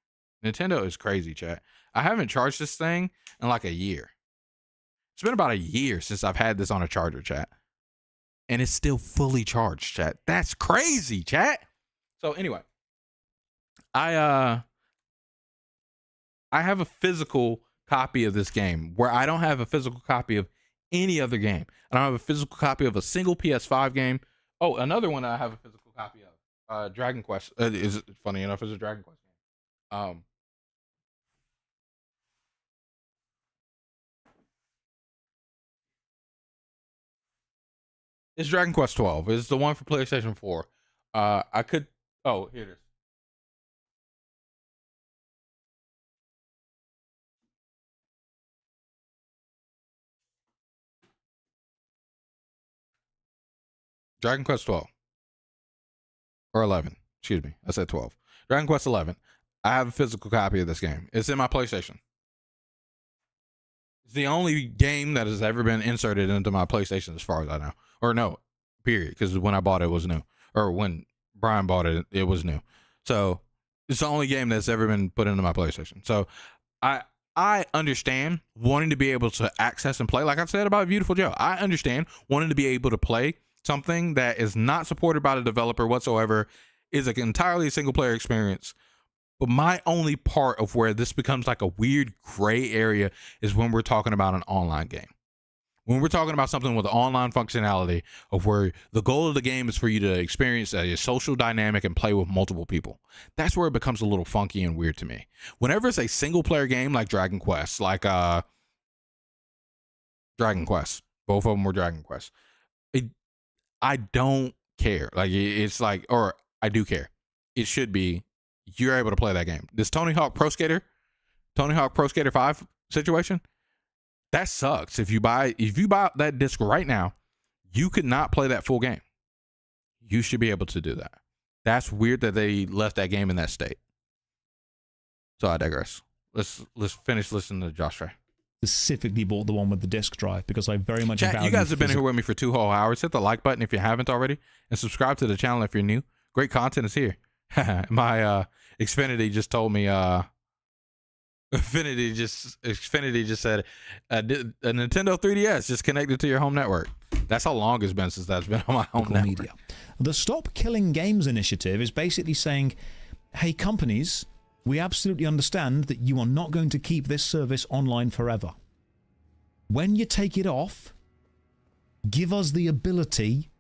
Nintendo is crazy, chat. I haven't charged this thing in like a year. It's been about a year since I've had this on a charger, chat. And it's still fully charged, chat. That's crazy, chat. So anyway, I have a physical copy of this game where I don't have a physical copy of any other game. I don't have a physical copy of a single PS5 game. Oh, another one I have a physical copy of. Dragon Quest. Is funny enough, is a Dragon Quest game. It's Dragon Quest 12. It's the one for PlayStation 4. Oh, here it is. Dragon Quest 12. Or 11. Excuse me. I said 12. Dragon Quest 11. I have a physical copy of this game. It's in my PlayStation. It's the only game that has ever been inserted into my PlayStation as far as I know. Or no, period. Because when I bought it was new. Or when Brian bought it, it was new. So it's the only game that's ever been put into my PlayStation. So I understand wanting to be able to access and play. Like I said about Beautiful Joe, I understand wanting to be able to play something that is not supported by the developer whatsoever, is an entirely single player experience. But my only part of where this becomes like a weird gray area is when we're talking about an online game. When we're talking about something with online functionality of where the goal of the game is for you to experience a social dynamic and play with multiple people. That's where it becomes a little funky and weird to me. Whenever it's a single player game like Dragon Quest, Dragon Quest, both of them were Dragon Quest. I don't care. Like it's like, or I do care. It should be, you're able to play that game. This Tony Hawk Pro Skater 5 situation, that sucks. If you buy that disc right now, you could not play that full game. You should be able to do that. That's weird that they left that game in that state. So I digress. Let's finish listening to Josh Ray. Specifically bought the one with the disc drive because I very much value. You guys have been here with me for 2 whole hours. Hit the like button if you haven't already, and subscribe to the channel if you're new. Great content is here. My Xfinity just told me. Xfinity just said a Nintendo 3DS just connected to your home network. That's how long it's been since that's been on my home network. Media. The Stop Killing Games initiative is basically saying, hey, companies, we absolutely understand that you are not going to keep this service online forever. When you take it off, give us the ability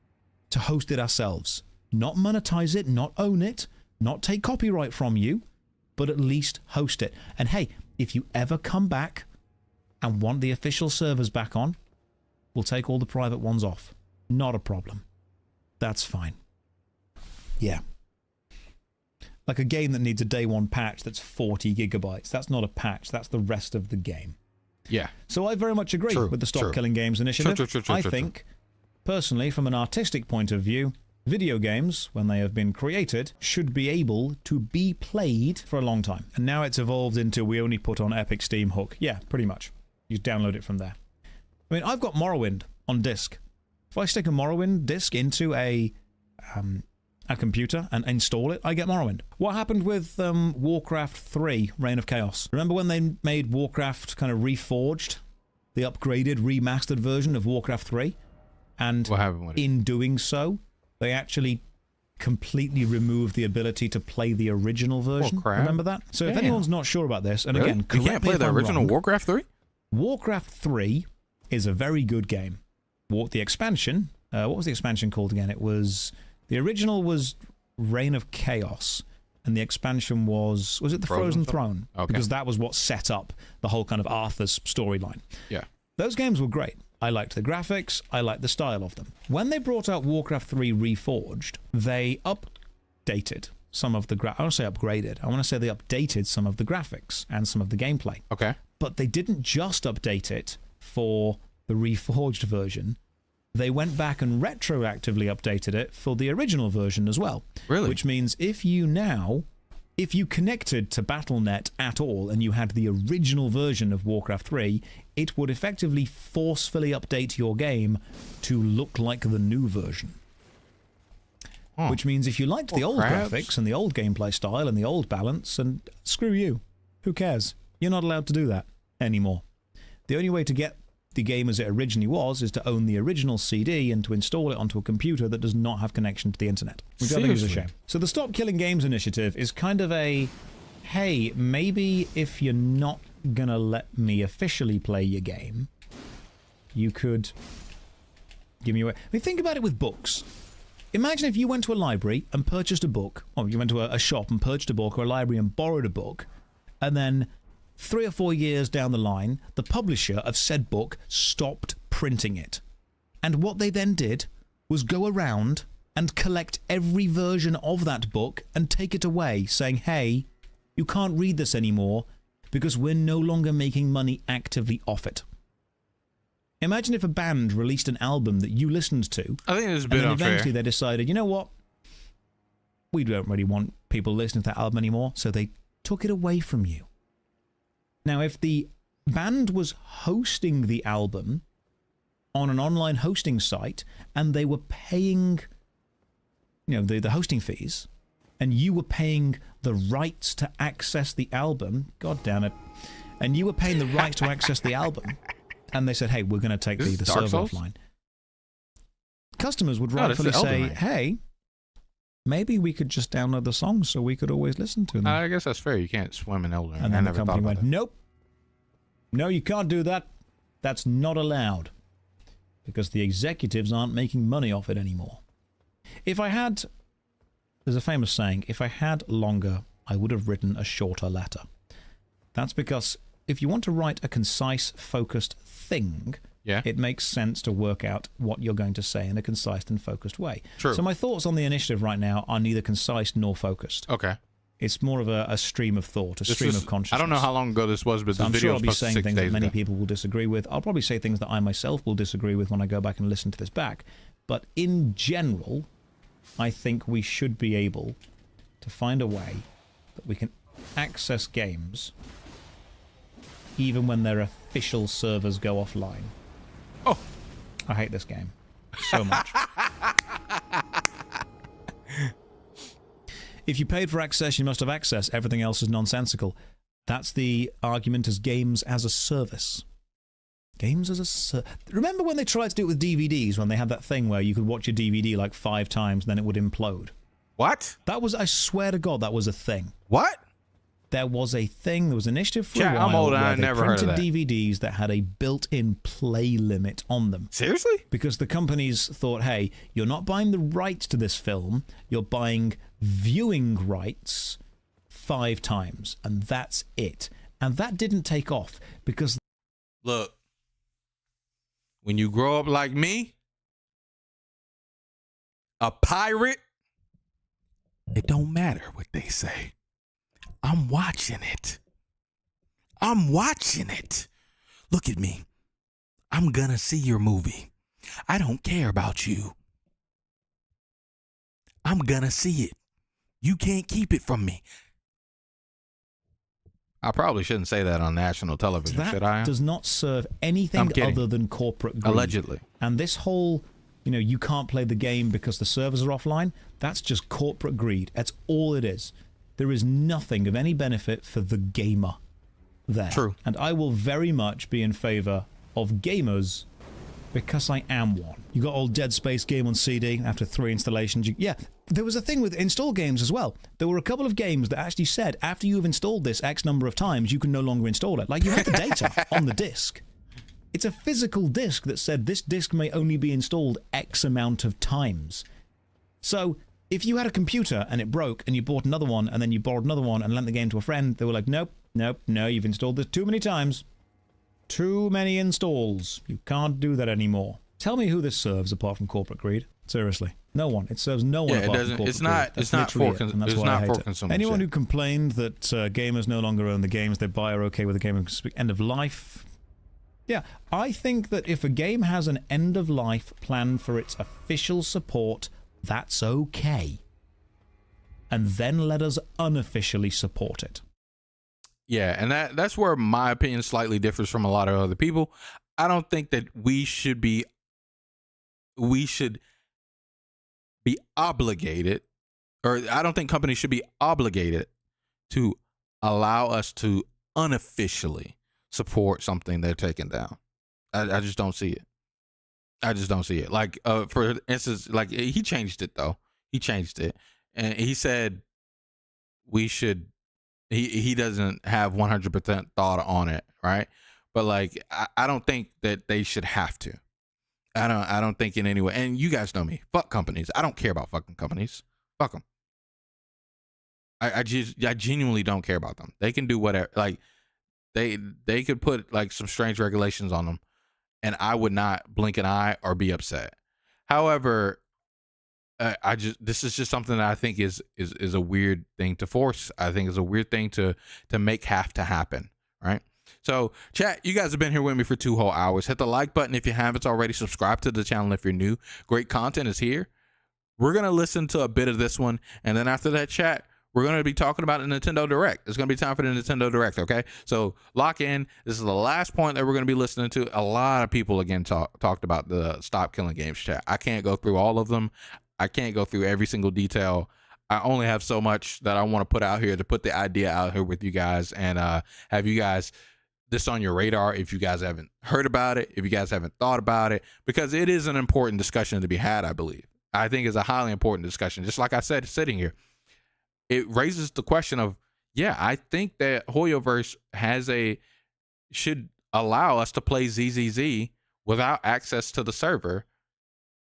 to host it ourselves. Not monetize it, not own it, not take copyright from you, but at least host it. And hey, if you ever come back and want the official servers back on, we'll take all the private ones off. Not a problem. That's fine. Yeah. Like a game that needs a day one patch that's 40 gigabytes. That's not a patch. That's the rest of the game. Yeah. So I very much agree with the Stop Killing Games initiative. I think, personally, from an artistic point of view, Video games, when they have been created, should be able to be played for a long time. And now it's evolved into we only put on Epic Steam Hook. Yeah, pretty much. You download it from there. I mean, I've got Morrowind on disk. If I stick a Morrowind disk into a computer and install it, I get Morrowind. What happened with Warcraft 3, Reign of Chaos? Remember when they made Warcraft kind of reforged? The upgraded, remastered version of Warcraft 3? And what happened with it? In doing so, they actually completely removed the ability to play the original version. Remember that? So if anyone's not sure about this, and really? Again, you can't play the original Warcraft 3? Warcraft 3 is a very good game. The expansion, what was the expansion called again? It was, the original was Reign of Chaos, and the expansion was it the Frozen Throne? Okay. Because that was what set up the whole kind of Arthur's storyline. Yeah. Those games were great. I liked the graphics, I liked the style of them. When they brought out Warcraft 3 Reforged, they updated some of the I don't say upgraded, I want to say they updated some of the graphics and some of the gameplay. Okay. But they didn't just update it for the Reforged version. They went back and retroactively updated it for the original version as well. Really? Which means if you connected to Battle.net at all and you had the original version of Warcraft 3, it would effectively forcefully update your game to look like the new version. Which means if you liked the old graphics and the old gameplay style and the old balance, and screw you. Who cares? You're not allowed to do that anymore. The only way to get the game as it originally was is to own the original CD and to install it onto a computer that does not have connection to the internet, which I think is a shame. So the Stop Killing Games initiative is kind of a, hey, maybe if you're not gonna let me officially play your game, you could give me away. I mean, think about it with books. Imagine if you went to a library and purchased a book, or you went to a shop and purchased a book, or a library and borrowed a book, and then 3 or 4 years down the line, the publisher of said book stopped printing it. And what they then did was go around and collect every version of that book and take it away, saying, hey, you can't read this anymore because we're no longer making money actively off it. Imagine if a band released an album that you listened to. I think it's a bit unfair. And then eventually they decided, you know what? We don't really want people listening to that album anymore, so they took it away from you. Now, if the band was hosting the album on an online hosting site and they were paying, the hosting fees, and you were paying the rights to access the album, god damn it, and you were paying the rights to access the album, and they said, hey, we're going to take the server offline. Customers would rightfully say, hey, maybe we could just download the songs so we could always listen to them. I guess that's fair. You can't swim in Elden Ring. And then the company went, nope. No, you can't do that. That's not allowed. Because the executives aren't making money off it anymore. If I had... There's a famous saying, if I had longer, I would have written a shorter letter. That's because if you want to write a concise, focused thing, it makes sense to work out what you're going to say in a concise and focused way. True. So my thoughts on the initiative right now are neither concise nor focused. Okay. It's more of a stream of thought, a stream of consciousness. I don't know how long ago this was, but so this video I'm sure I'll be saying things that many ago. people will disagree with. I'll probably say things that I myself will disagree with when I go back and listen to this back. But in general, I think we should be able to find a way that we can access games even when their official servers go offline. Oh, I hate this game so much. If you paid for access, you must have access. Everything else is nonsensical. That's the argument as games as a service. Games as a service. Remember when they tried to do it with DVDs, when they had that thing where you could watch a DVD like 5 times and then it would implode? What? That was, I swear to God, that was a thing. What? There was a thing, there was an initiative for a while I'm old and where I they never heard of printed that. DVDs that had a built-in play limit on them. Seriously? Because the companies thought, hey, you're not buying the rights to this film, you're buying viewing rights 5 times, and that's it. And that didn't take off because... Look, when you grow up like me, a pirate, it don't matter what they say. I'm watching it. I'm watching it. Look at me. I'm gonna see your movie. I don't care about you. I'm gonna see it. You can't keep it from me. I probably shouldn't say that on national television, should I? That does not serve anything other than corporate greed. Allegedly. And this whole, you can't play the game because the servers are offline, that's just corporate greed. That's all it is. There is nothing of any benefit for the gamer there. True. And I will very much be in favor of gamers because I am one. You got old Dead Space game on CD after 3 installations. Yeah, there was a thing with install games as well. There were a couple of games that actually said after you've installed this X number of times, you can no longer install it. Like, you have the data on the disc. It's a physical disc that said this disc may only be installed X amount of times. So if you had a computer and it broke and you bought another one and then you borrowed another one and lent the game to a friend, they were like, nope, you've installed this too many times. Too many installs. You can't do that anymore. Tell me who this serves apart from corporate greed. Seriously. No one. It serves no one apart from corporate greed. It's not for consumer. Anyone who complained that gamers no longer own the games they buy are okay with the game end of life. Yeah, I think that if a game has an end of life plan for its official support, that's okay. And then let us unofficially support it. Yeah, and that's where my opinion slightly differs from a lot of other people. I don't think that we should be obligated, or I don't think companies should be obligated to allow us to unofficially support something they're taking down. I just don't see it. I just don't see it. Like, for instance, like, he changed it, though. He changed it. And he said we should, he doesn't have 100% thought on it, right? But, like, I don't think that they should have to. I don't think in any way. And you guys know me. Fuck companies. I don't care about fucking companies. Fuck them. I genuinely don't care about them. They can do whatever. Like, they could put, like, some strange regulations on them, and I would not blink an eye or be upset. However, this is just something that I think is a weird thing to force. I think is a weird thing to make have to happen, right? So, chat, you guys have been here with me for 2 whole hours. Hit the like button if you haven't already. Subscribe to the channel if you're new. Great content is here. We're going to listen to a bit of this one, and then after that, chat, we're going to be talking about a Nintendo Direct. It's going to be time for the Nintendo Direct, okay? So lock in. This is the last point that we're going to be listening to. A lot of people, again, talked about the Stop Killing Games chat. I can't go through all of them. I can't go through every single detail. I only have so much that I want to put out here to put the idea out here with you guys and have you guys this on your radar if you guys haven't heard about it, if you guys haven't thought about it, because it is an important discussion to be had, I believe. I think it's a highly important discussion. Just like I said, sitting here, it raises the question of, yeah, I think that Hyoirei should allow us to play ZZZ without access to the server,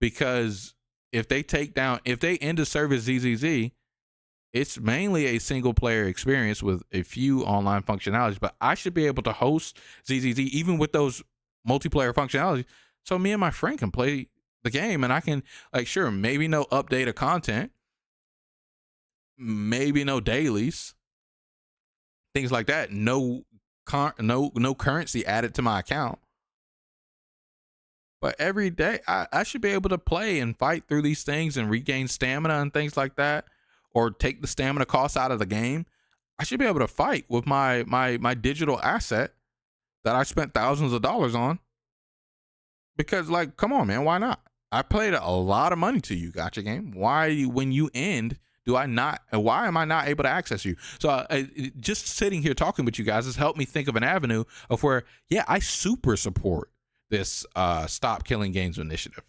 because if they end the service ZZZ, it's mainly a single player experience with a few online functionalities, but I should be able to host ZZZ even with those multiplayer functionalities. So me and my friend can play the game, and I can, like, sure, maybe no update of content, maybe no dailies, things like that. No currency added to my account. But every day I should be able to play and fight through these things and regain stamina and things like that, or take the stamina costs out of the game. I should be able to fight with my digital asset that I spent thousands of dollars on. Because, like, come on, man, why not? I played a lot of money to you, gotcha game. Why, when you end, why am I not able to access you? So just sitting here talking with you guys has helped me think of an avenue of where, yeah, I super support this Stop Killing Games initiative,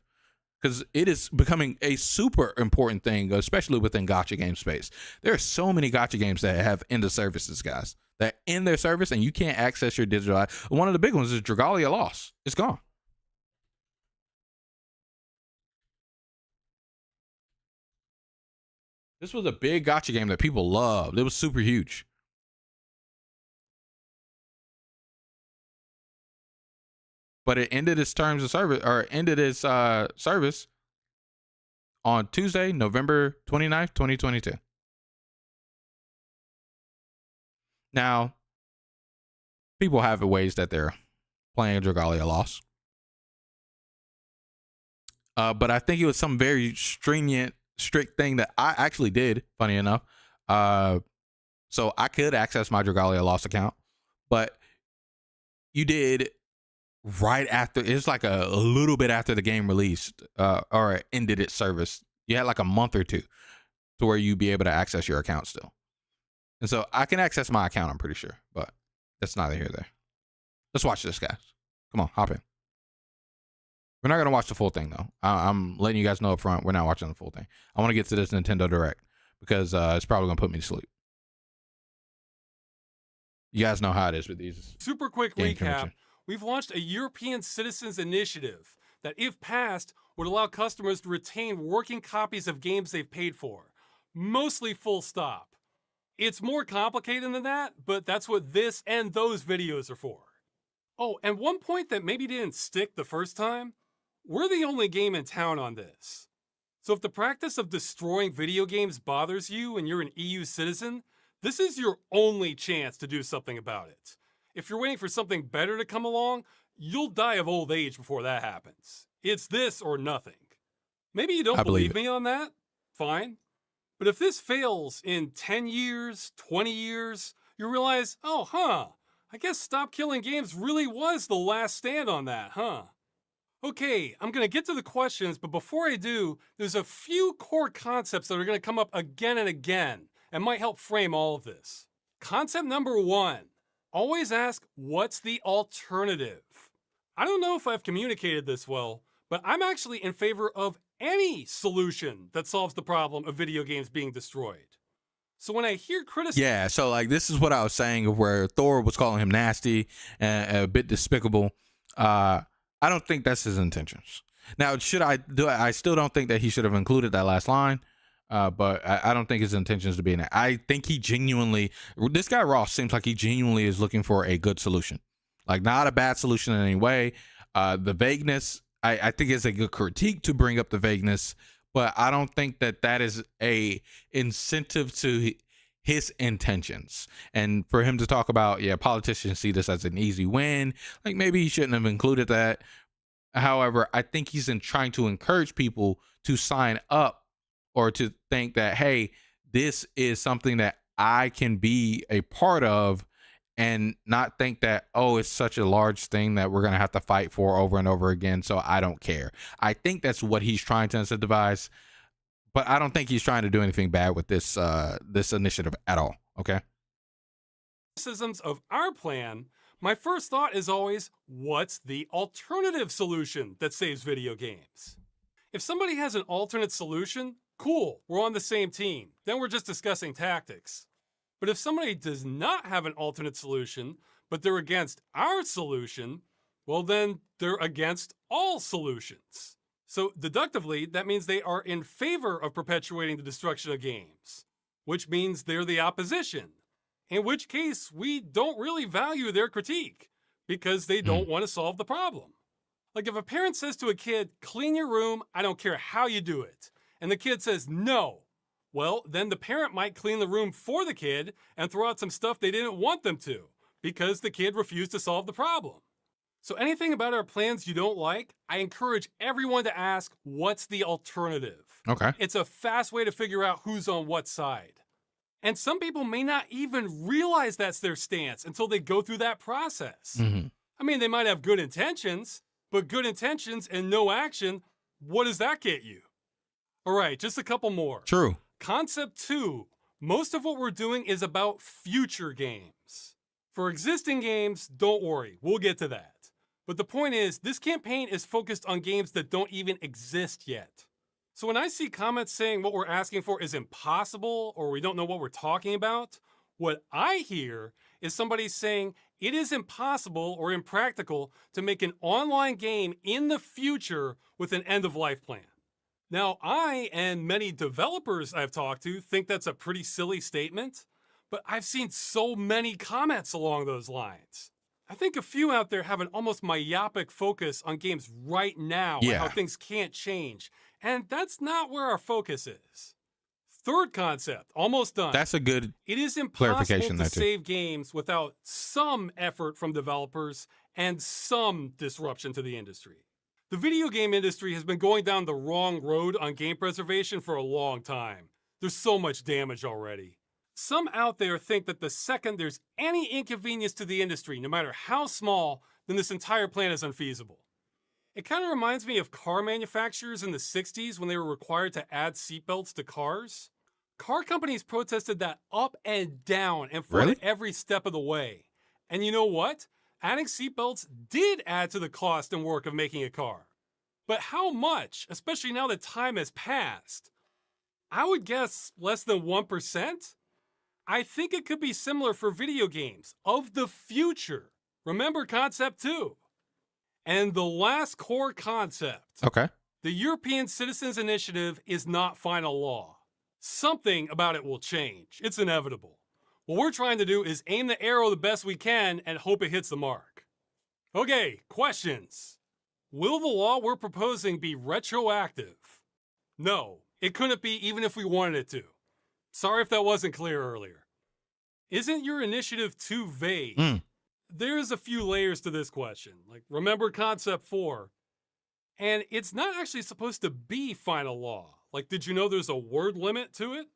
because it is becoming a super important thing, especially within gacha game space. There are so many gacha games that have end of services, guys, that end their service and you can't access your digital. One of the big ones is Dragalia Lost. It's gone. This was a big gacha game that people loved. It was super huge. But it ended its terms of service, or ended its service on Tuesday, November 29th, 2022. Now, people have ways that they're playing Dragalia Lost. But I think it was some very stringent strict thing that I actually did, funny enough. So I could access my Dragalia Lost account, but you did right after, it's like a little bit after the game released or ended its service. You had like a month or two to where you'd be able to access your account still. And so I can access my account, I'm pretty sure, but that's neither here nor there. Let's watch this, guys. Come on, hop in. We're not going to watch the full thing, though. I'm letting you guys know up front, we're not watching the full thing. I want to get to this Nintendo Direct because it's probably going to put me to sleep. You guys know how it is with these. Super quick recap. We've launched a European Citizens Initiative that, if passed, would allow customers to retain working copies of games they've paid for. Mostly full stop. It's more complicated than that, but that's what this and those videos are for. Oh, and one point that maybe didn't stick the first time, we're the only game in town on this. So if the practice of destroying video games bothers you and you're an EU citizen, this is your only chance to do something about it. If you're waiting for something better to come along, you'll die of old age before that happens. It's this or nothing. Maybe you don't believe me on that? Fine. But if this fails in 10 years, 20 years, you realize, I guess Stop Killing Games really was the last stand on that, huh? Okay, I'm going to get to the questions, but before I do, there's a few core concepts that are going to come up again and again and might help frame all of this. Concept number 1, always ask, what's the alternative? I don't know if I've communicated this well, but I'm actually in favor of any solution that solves the problem of video games being destroyed. So when I hear criticism... Yeah, so like this is what I was saying of where Thor was calling him nasty and a bit despicable. I don't think that's his intentions. Now, should I do it? I still don't think that he should have included that last line, but I don't think his intentions to be in it. I think he genuinely... This guy Ross seems like he genuinely is looking for a good solution. Like, not a bad solution in any way. The vagueness, I think is a good critique to bring up the vagueness, but I don't think that that is a incentive to his intentions. And for him to talk about, politicians see this as an easy win, like maybe he shouldn't have included that. However, I think he's trying to encourage people to sign up or to think that, hey, this is something that I can be a part of, and not think that, oh, it's such a large thing that we're going to have to fight for over and over again, so I don't care. I think that's what he's trying to incentivize, but I don't think he's trying to do anything bad with this this initiative at all, okay? Criticisms of our plan, my first thought is always, what's the alternative solution that saves video games? If somebody has an alternate solution, cool, we're on the same team. Then we're just discussing tactics. But if somebody does not have an alternate solution, but they're against our solution, well, then they're against all solutions. So deductively, that means they are in favor of perpetuating the destruction of games, which means they're the opposition, in which case we don't really value their critique because they don't want to solve the problem. Like if a parent says to a kid, clean your room, I don't care how you do it, and the kid says no, well, then the parent might clean the room for the kid and throw out some stuff they didn't want them to because the kid refused to solve the problem. So anything about our plans you don't like, I encourage everyone to ask, what's the alternative? Okay. It's a fast way to figure out who's on what side. And some people may not even realize that's their stance until they go through that process. I mean, they might have good intentions, but good intentions and no action, what does that get you? All right, just a couple more. True. Concept 2, most of what we're doing is about future games. For existing games, don't worry, we'll get to that. But the point is, this campaign is focused on games that don't even exist yet. So when I see comments saying what we're asking for is impossible or we don't know what we're talking about, what I hear is somebody saying it is impossible or impractical to make an online game in the future with an end-of-life plan. Now, I and many developers I've talked to think that's a pretty silly statement, but I've seen so many comments along those lines. I think a few out there have an almost myopic focus on games right now and how things can't change, and that's not where our focus is. Third concept, almost done. That's a good It is impossible clarification to there, too. save games without some effort from developers and some disruption to the industry. The video game industry has been going down the wrong road on game preservation for a long time. There's so much damage already. Some out there think that the second there's any inconvenience to the industry, no matter how small, then this entire plan is unfeasible. It kind of reminds me of car manufacturers in the 60s when they were required to add seatbelts to cars. Car companies protested that up and down and fought it every step of the way. And you know what? Adding seatbelts did add to the cost and work of making a car. But how much, especially now that time has passed? I would guess less than 1%. I think it could be similar for video games of the future. Remember concept 2. And the last core concept. Okay. The European Citizens Initiative is not final law. Something about it will change. It's inevitable. What we're trying to do is aim the arrow the best we can and hope it hits the mark. Okay, questions. Will the law we're proposing be retroactive? No, it couldn't be even if we wanted it to. Sorry if that wasn't clear earlier. Isn't your initiative too vague? There's a few layers to this question. Like, remember concept 4. And it's not actually supposed to be final law. Like, did you know there's a word limit to it?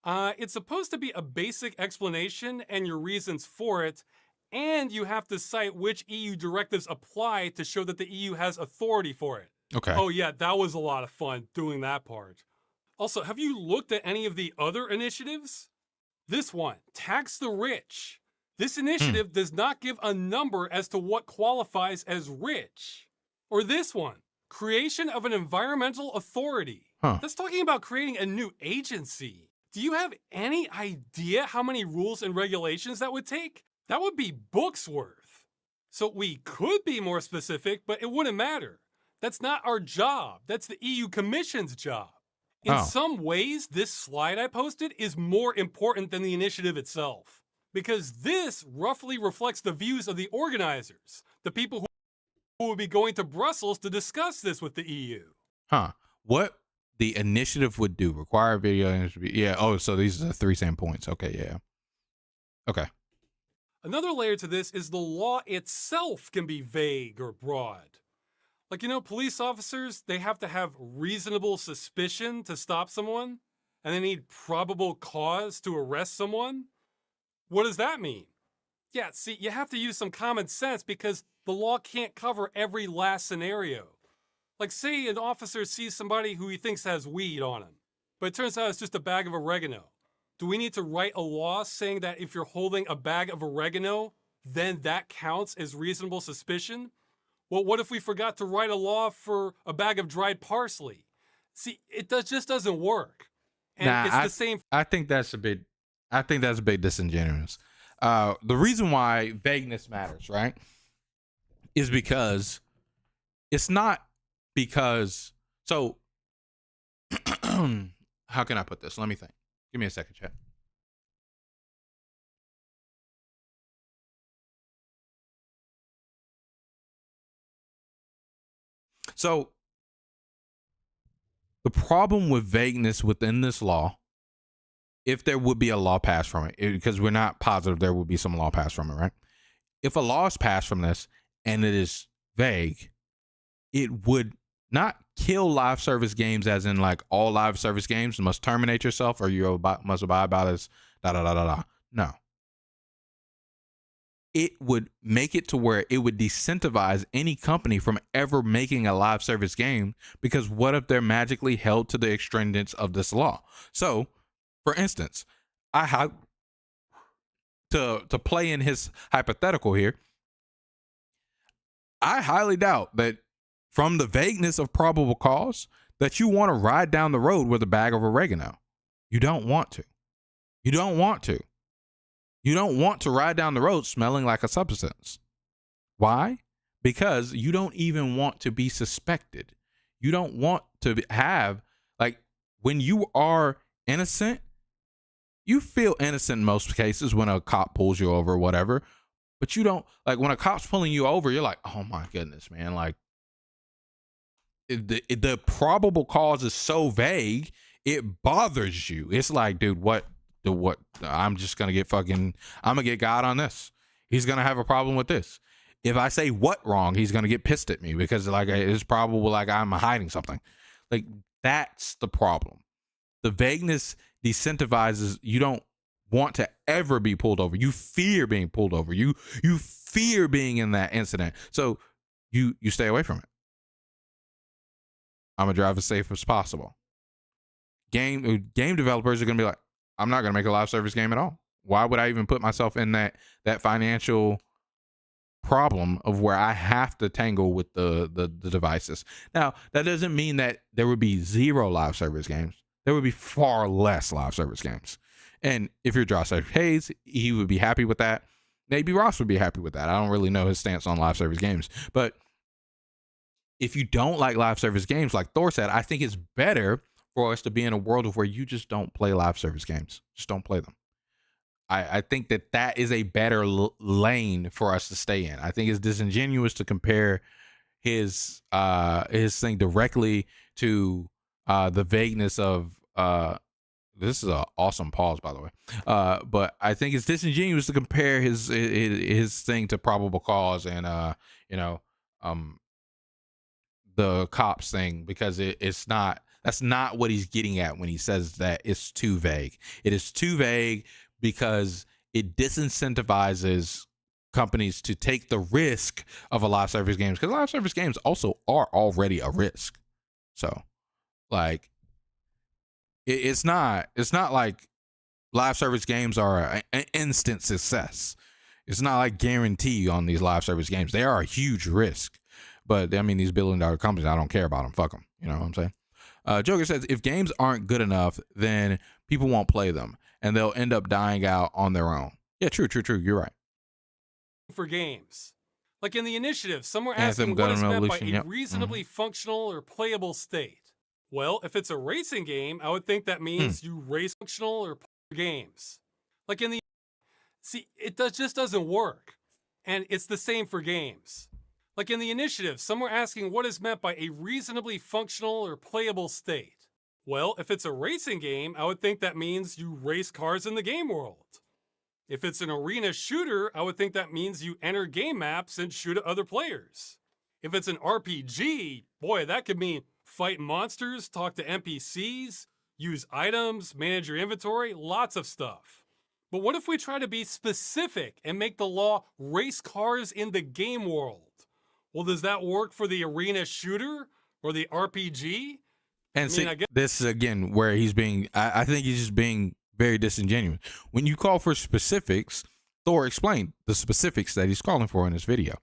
It's supposed to be a basic explanation and your reasons for it, and you have to cite which EU directives apply to show that the EU has authority for it. Okay. Oh yeah, that was a lot of fun doing that part. Also, have you looked at any of the other initiatives? This one, tax the rich. This initiative does not give a number as to what qualifies as rich. Or this one, creation of an environmental authority. That's talking about creating a new agency. Do you have any idea how many rules and regulations that would take? That would be books worth. So we could be more specific, but it wouldn't matter. That's not our job. That's the EU Commission's job. In some ways, this slide I posted is more important than the initiative itself, because this roughly reflects the views of the organizers, the people who will be going to Brussels to discuss this with the EU. What the initiative would do? Require video industry. Yeah. Oh, so these are the 3 same points. Okay. Yeah. Okay. Another layer to this is the law itself can be vague or broad. Like, you know, police officers, they have to have reasonable suspicion to stop someone, and they need probable cause to arrest someone. What does that mean? Yeah, see, you have to use some common sense because the law can't cover every last scenario. Like, say an officer sees somebody who he thinks has weed on him, but it turns out it's just a bag of oregano. Do we need to write a law saying that if you're holding a bag of oregano, then that counts as reasonable suspicion? Well, what if we forgot to write a law for a bag of dried parsley? See, it just doesn't work. And it's the same. I think that's a bit disingenuous. The reason why vagueness matters, right, is because it's not because. So, how can I put this? Let me think. Give me a second, chat. So, the problem with vagueness within this law, if there would be a law passed from it, because we're not positive there would be some law passed from it, right? If a law is passed from this and it is vague, it would not kill live service games as in like all live service games must terminate yourself or you must abide by this, No. It would make it to where it would disincentivize any company from ever making a live service game, because what if they're magically held to the extendance of this law? So, for instance, to play in his hypothetical here, I highly doubt that from the vagueness of probable cause that you want to ride down the road with a bag of oregano. You don't want to. You don't want to. You don't want to ride down the road smelling like a substance. Why? Because you don't even want to be suspected. You don't want to have, like, when you are innocent, you feel innocent in most cases when a cop pulls you over or whatever, but you don't, like, when a cop's pulling you over, you're like, oh my goodness, man, like, the probable cause is so vague, it bothers you. It's like, dude, what? I'm just going to get I'm going to get God on this. He's going to have a problem with this. if I say what wrong, he's gonna get pissed at me because like it's probably like I'm hiding something. Like that's the problem. The vagueness decentivizes. You don't want to ever be pulled over. You fear being pulled over. You fear being in that incident. So you stay away from it. I'm gonna drive as safe as possible. Game developers are gonna be like, I'm not gonna make a live service game at all. Why would I even put myself in that financial problem of where I have to tangle with the devices? Now, that doesn't mean that there would be zero live service games. There would be far less live service games. And if you're Josh Hayes, he would be happy with that. Maybe Ross would be happy with that. I don't really know his stance on live service games. But if you don't like live service games, like Thor said, I think it's better for us to be in a world of where you just don't play live service games. Just don't play them. I think that is a better lane for us to stay in. I think it's disingenuous to compare his thing directly to the vagueness of this is an awesome pause, by the way. But I think it's disingenuous to compare his thing to probable cause and the cops thing, because it's not. That's not what he's getting at when he says that it's too vague. It is too vague because it disincentivizes companies to take the risk of a live service games, because live service games also are already a risk. So, like, it's not like live service games are an instant success. It's not like guarantee on these live service games. They are a huge risk. But I mean, these $1 billion companies, I don't care about them. Fuck them. You know what I'm saying? Joker says, if games aren't good enough, then people won't play them and they'll end up dying out on their own. Yeah, true. You're right. For games. Like in the initiative, some were asking what is meant by a reasonably functional or playable state. Well, if it's a racing game, I would think that means you race functional or games. Like in the... See, it just doesn't work. And it's the same for games. Like in the initiative, some were asking what is meant by a reasonably functional or playable state. Well, if it's a racing game, I would think that means you race cars in the game world. If it's an arena shooter, I would think that means you enter game maps and shoot at other players. If it's an RPG, boy, that could mean fight monsters, talk to NPCs, use items, manage your inventory, lots of stuff. But what if we try to be specific and make the law race cars in the game world? Well, does that work for the arena shooter or the RPG? And see, this is again where he's being, I think he's just being very disingenuous. When you call for specifics, Thor explained the specifics that he's calling for in this video.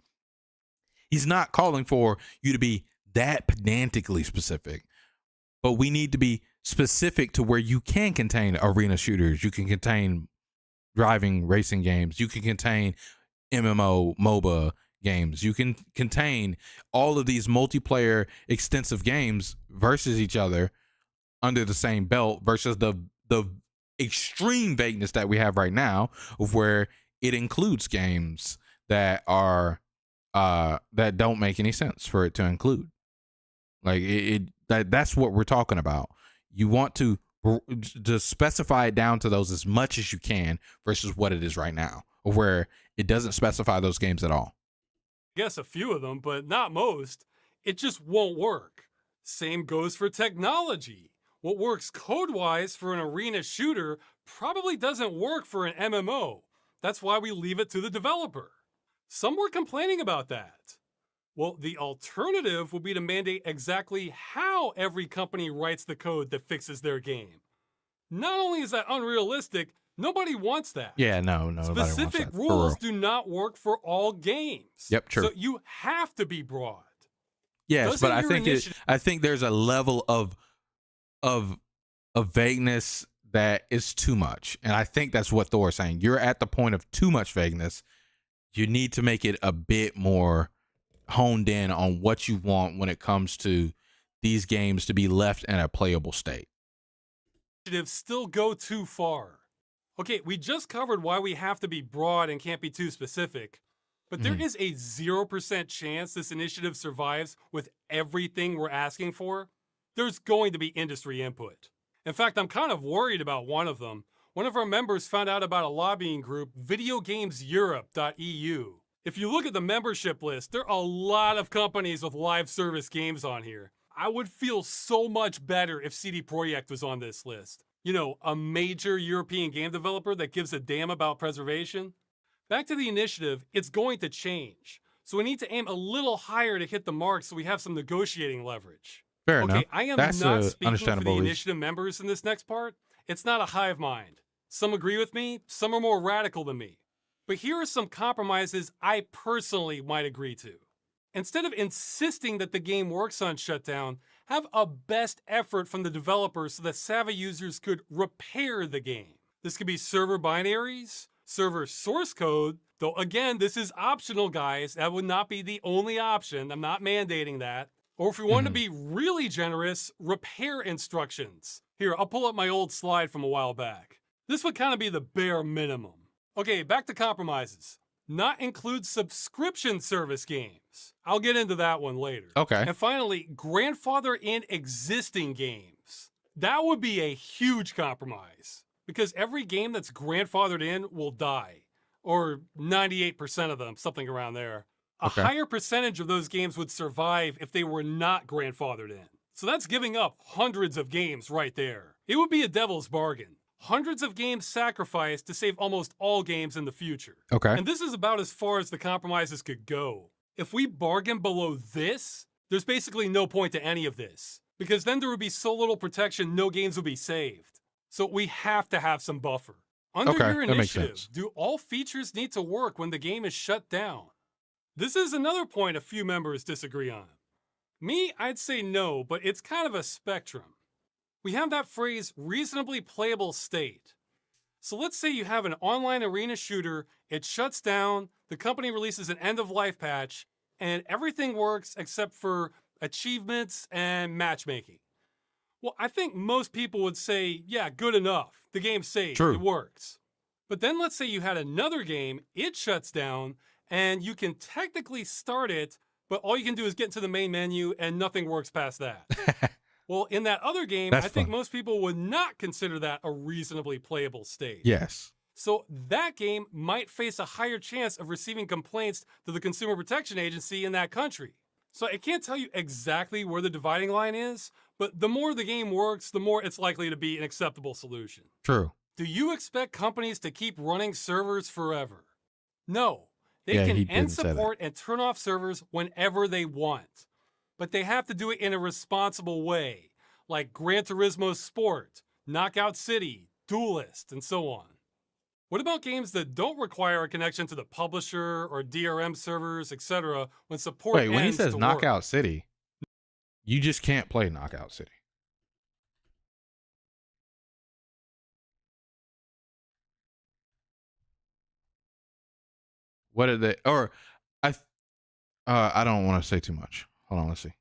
He's not calling for you to be that pedantically specific, but we need to be specific to where you can contain arena shooters, you can contain driving racing games, you can contain MMO, MOBA games, you can contain all of these multiplayer extensive games versus each other under the same belt, versus the extreme vagueness that we have right now of where it includes games that are that don't make any sense for it to include. Like that's what we're talking about. You want to specify it down to those as much as you can versus what it is right now, where it doesn't specify those games at all. I guess a few of them, but not most. It just won't work. Same goes for technology. What works code-wise for an arena shooter probably doesn't work for an MMO. That's why we leave it to the developer. Some were complaining about that. Well, the alternative would be to mandate exactly how every company writes the code that fixes their game. Not only is that unrealistic, nobody wants that. Yeah, no. Specific rules do not work for all games. Yep, true. So you have to be broad. Yes, but I think there's a level of vagueness that is too much, and I think that's what Thor is saying. You're at the point of too much vagueness. You need to make it a bit more honed in on what you want when it comes to these games to be left in a playable state. Still go too far. Okay, we just covered why we have to be broad and can't be too specific, but there is a 0% chance this initiative survives with everything we're asking for. There's going to be industry input. In fact, I'm kind of worried about one of them. One of our members found out about a lobbying group, VideoGamesEurope.eu. If you look at the membership list, there are a lot of companies with live service games on here. I would feel so much better if CD Projekt was on this list. You know, a major European game developer that gives a damn about preservation. Back to the initiative, it's going to change. So we need to aim a little higher to hit the mark so we have some negotiating leverage. Fair enough. I am That's not a speaking for understandable the reason. initiative members in this next part. It's not a hive mind. Some agree with me, some are more radical than me. But here are some compromises I personally might agree to. Instead of insisting that the game works on shutdown, have a best effort from the developers so that savvy users could repair the game. This could be server binaries, server source code, though again, this is optional, guys. That would not be the only option. I'm not mandating that. Or if we want to be really generous, repair instructions. Here, I'll pull up my old slide from a while back. This would kind of be the bare minimum. Okay, back to compromises. Not include subscription service games. I'll get into that one later. Okay. And finally, grandfather in existing games. That would be a huge compromise because every game that's grandfathered in will die, or 98% of them, something around there. A higher percentage of those games would survive if they were not grandfathered in. So that's giving up hundreds of games right there. It would be a devil's bargain. Hundreds of games sacrificed to save almost all games in the future. Okay. And this is about as far as the compromises could go. If we bargain below this, there's basically no point to any of this, because then there would be so little protection, no games would be saved. So we have to have some buffer. Under your that makes initiative, sense. do all features need to work when the game is shut down? This is another point a few members disagree on. Me, I'd say no, but it's kind of a spectrum. We have that phrase, reasonably playable state. So let's say you have an online arena shooter, it shuts down, the company releases an end-of-life patch, and everything works except for achievements and matchmaking. Well, I think most people would say, yeah, good enough. The game's safe, True. It works. But then let's say you had another game, it shuts down, and you can technically start it, but all you can do is get into the main menu and nothing works past that. Well, in that other game, That's I think fun. most people would not consider that a reasonably playable state. Yes. So that game might face a higher chance of receiving complaints to the Consumer Protection Agency in that country. So I can't tell you exactly where the dividing line is, but the more the game works, the more it's likely to be an acceptable solution. True. Do you expect companies to keep running servers forever? No. They Yeah, he can didn't end say that. support and turn off servers whenever they want. But they have to do it in a responsible way, like Gran Turismo Sport, Knockout City, Duelist, and so on. What about games that don't require a connection to the publisher or DRM servers, etc., when support Wait, when he ends says to Knockout work? City, you just can't play Knockout City. What did they? Or I don't want to say too much. Hold on, let's see.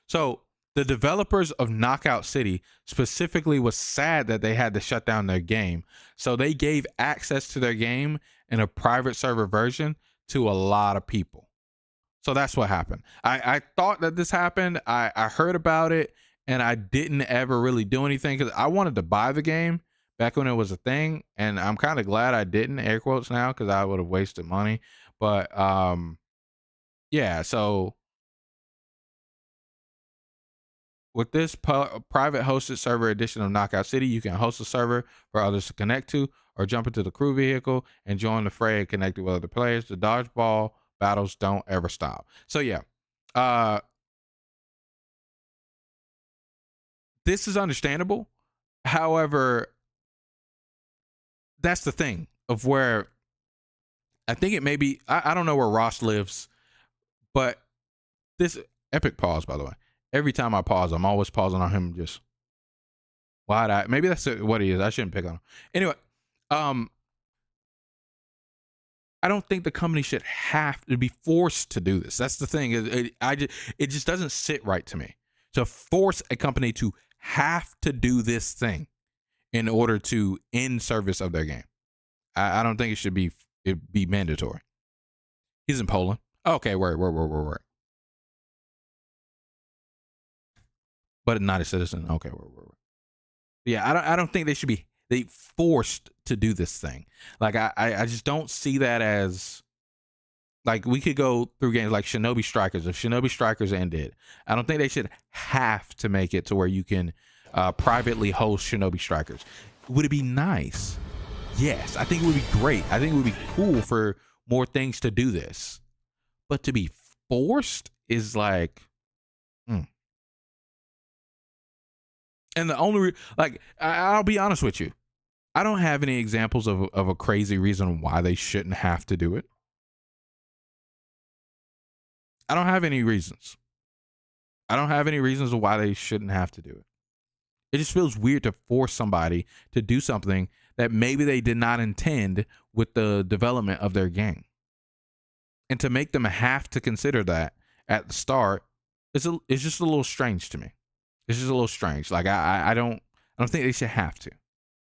So the developers of Knockout City specifically was sad that they had to shut down their game. So they gave access to their game in a private server version to a lot of people. So that's what happened. I thought that this happened. I heard about it and I didn't ever really do anything because I wanted to buy the game back when it was a thing. And I'm kind of glad I didn't, air quotes now, because I would have wasted money. But yeah, so with this private hosted server edition of Knockout City, you can host a server for others to connect to or jump into the crew vehicle and join the fray connected with other players. The dodgeball battles don't ever stop. So yeah, this is understandable. However, that's the thing of where I think it may be, I don't know where Ross lives, but this epic pause, by the way. Every time I pause, I'm always pausing on him just wide eye. Maybe that's what he is. I shouldn't pick on him. Anyway, I don't think the company should have to be forced to do this. That's the thing. It just doesn't sit right to me to force a company to have to do this thing in order to end service of their game. I don't think it be mandatory. He's in Poland. Okay, word. but not a citizen. Okay, yeah, I don't think they should be forced to do this thing. Like I just don't see that as, like, we could go through games like Shinobi Strikers. If Shinobi Strikers ended, I don't think they should have to make it to where you can privately host Shinobi Strikers. Would it be nice? Yes, I think it would be great. I think it would be cool for more things to do this. But to be forced is like, And the only, I'll be honest with you. I don't have any examples of a crazy reason why they shouldn't have to do it. I don't have any reasons. I don't have any reasons why they shouldn't have to do it. It just feels weird to force somebody to do something that maybe they did not intend with the development of their game. And to make them have to consider that at the start, it's just a little strange to me. It's just a little strange. Like I don't think they should have to.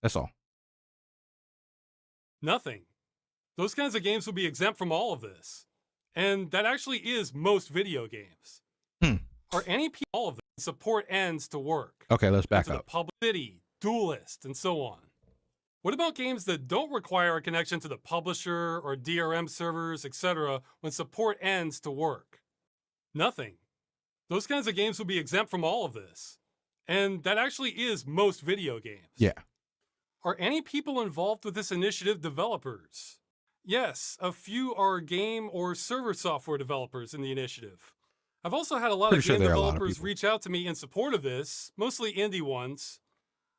That's all. Nothing. Those kinds of games will be exempt from all of this. And that actually is most video games. Are any people, all of them, support ends to work? Okay, let's back up. The Public City, Duelist, and so on. What about games that don't require a connection to the publisher or DRM servers, etc., when support ends to work? Nothing. Those kinds of games will be exempt from all of this. And that actually is most video games. Yeah. Are any people involved with this initiative developers? Yes, a few are game or server software developers in the initiative. I've also had a lot of game developers reach out to me in support of this, mostly indie ones.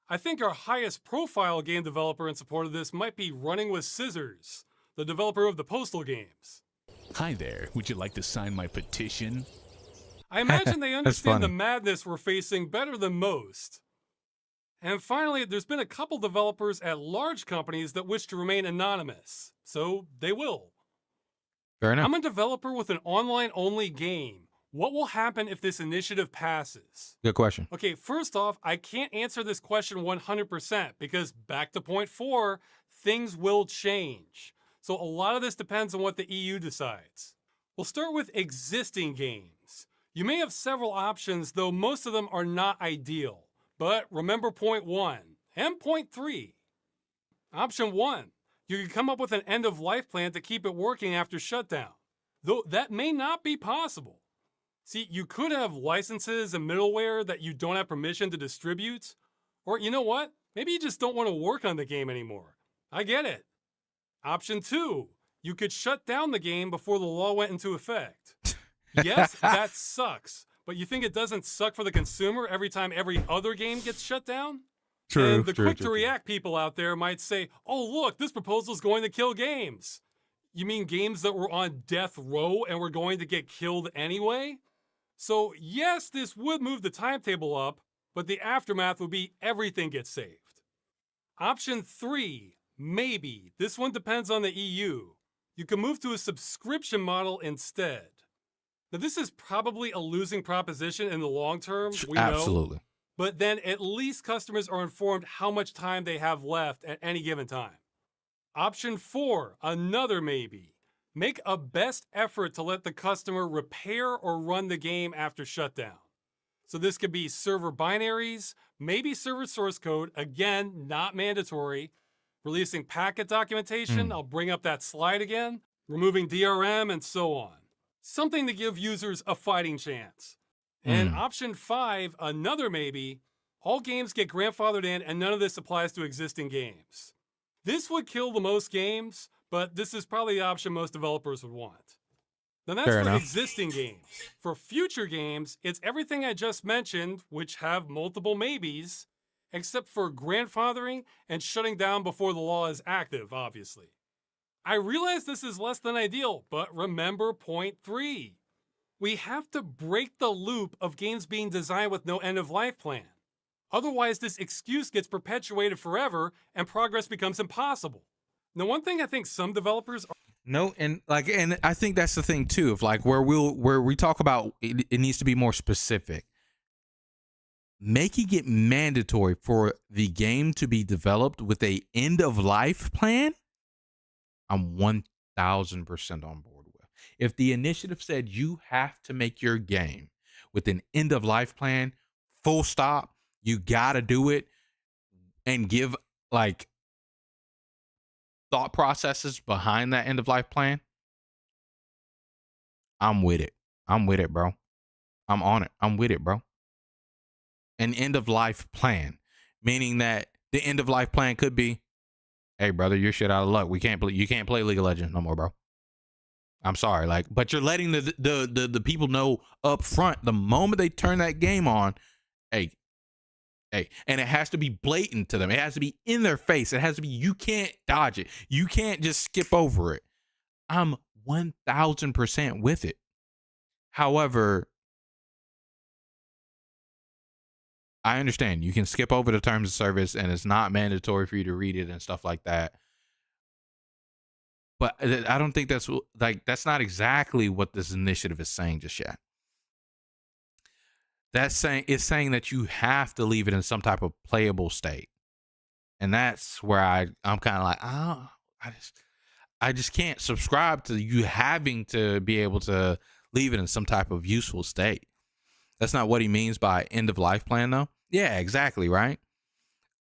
I think our highest profile game developer in support of this might be Running with Scissors, the developer of the Postal games. Hi there, would you like to sign my petition? I imagine they understand the madness we're facing better than most. And finally, there's been a couple developers at large companies that wish to remain anonymous, so they will. Fair enough. I'm a developer with an online-only game. What will happen if this initiative passes? Good question. Okay, first off, I can't answer this question 100% because back to point 4, things will change. So a lot of this depends on what the EU decides. We'll start with existing games. You may have several options, though most of them are not ideal. But remember point 1 and point 3. Option 1, you can come up with an end-of-life plan to keep it working after shutdown, though that may not be possible. See, you could have licenses and middleware that you don't have permission to distribute, or you know what? Maybe you just don't want to work on the game anymore. I get it. Option 2, you could shut down the game before the law went into effect. Yes, that sucks. But you think it doesn't suck for the consumer every time every other game gets shut down? True. And the quick-to-react people out there might say, oh, look, this proposal is going to kill games. You mean games that were on death row and were going to get killed anyway? So, yes, this would move the timetable up, but the aftermath would be everything gets saved. Option 3, maybe. This one depends on the EU. You can move to a subscription model instead. Now, this is probably a losing proposition in the long term, we know. Absolutely. But then at least customers are informed how much time they have left at any given time. Option 4, another maybe. Make a best effort to let the customer repair or run the game after shutdown. So this could be server binaries, maybe server source code, again, not mandatory. Releasing packet documentation, I'll bring up that slide again. Removing DRM and so on. Something to give users a fighting chance. And option 5, another maybe, all games get grandfathered in and none of this applies to existing games. This would kill the most games, but this is probably the option most developers would want. Now that's for existing games. For future games, it's everything I just mentioned, which have multiple maybes, except for grandfathering and shutting down before the law is active, obviously. I realize this is less than ideal, but remember point 3. We have to break the loop of games being designed with no end-of-life plan. Otherwise, this excuse gets perpetuated forever and progress becomes impossible. Now, one thing I think some developers are... No, and I think that's the thing too, of like where we talk about it needs to be more specific. Making it mandatory for the game to be developed with a end-of-life plan, I'm 1,000% on board with. If the initiative said you have to make your game with an end-of-life plan, full stop. You gotta do it and give like thought processes behind that end of life plan. I'm with it. I'm with it, bro. I'm on it. I'm with it, bro. An end of life plan, meaning that the end of life plan could be, hey, brother, you're shit out of luck. You can't play League of Legends no more, bro. I'm sorry, like, but you're letting the people know up front the moment they turn that game on, hey, and it has to be blatant to them. It has to be in their face. It has to be, you can't dodge it. You can't just skip over it. I'm 1000% with it. However, I understand you can skip over the terms of service and it's not mandatory for you to read it and stuff like that. But I don't think that's not exactly what this initiative is saying just yet. It's saying that you have to leave it in some type of playable state. And that's where I'm kind of like, I just can't subscribe to you having to be able to leave it in some type of useful state. That's not what he means by end of life plan, though. Yeah, exactly, right?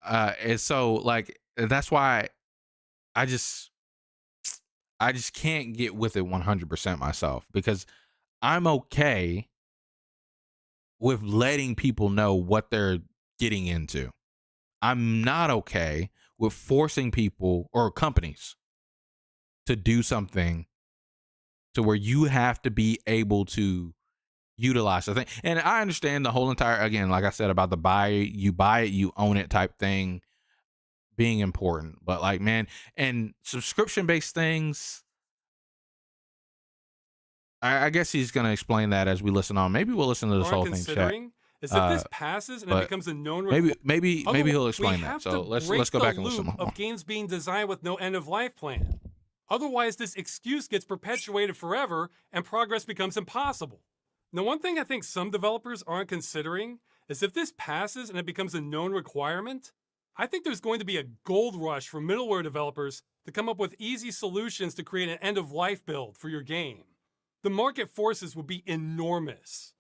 And so, like, that's why I just can't get with it 100% myself, because I'm okay with letting people know what they're getting into. I'm not okay with forcing people or companies to do something to where you have to be able to utilize the thing. And I understand the whole entire, again, like I said, about you buy it, you own it type thing being important. But like, man, and subscription-based things, I guess he's going to explain that as we listen on. Maybe we'll listen to this whole thing. Chat. Is if this passes and it becomes a known maybe he'll explain that. So let's go back and listen. Of games being designed with no end of life plan. Otherwise, this excuse gets perpetuated forever and progress becomes impossible. Now, one thing I think some developers aren't considering is if this passes and it becomes a known requirement, I think there's going to be a gold rush for middleware developers to come up with easy solutions to create an end of life build for your game. The market forces would be enormous.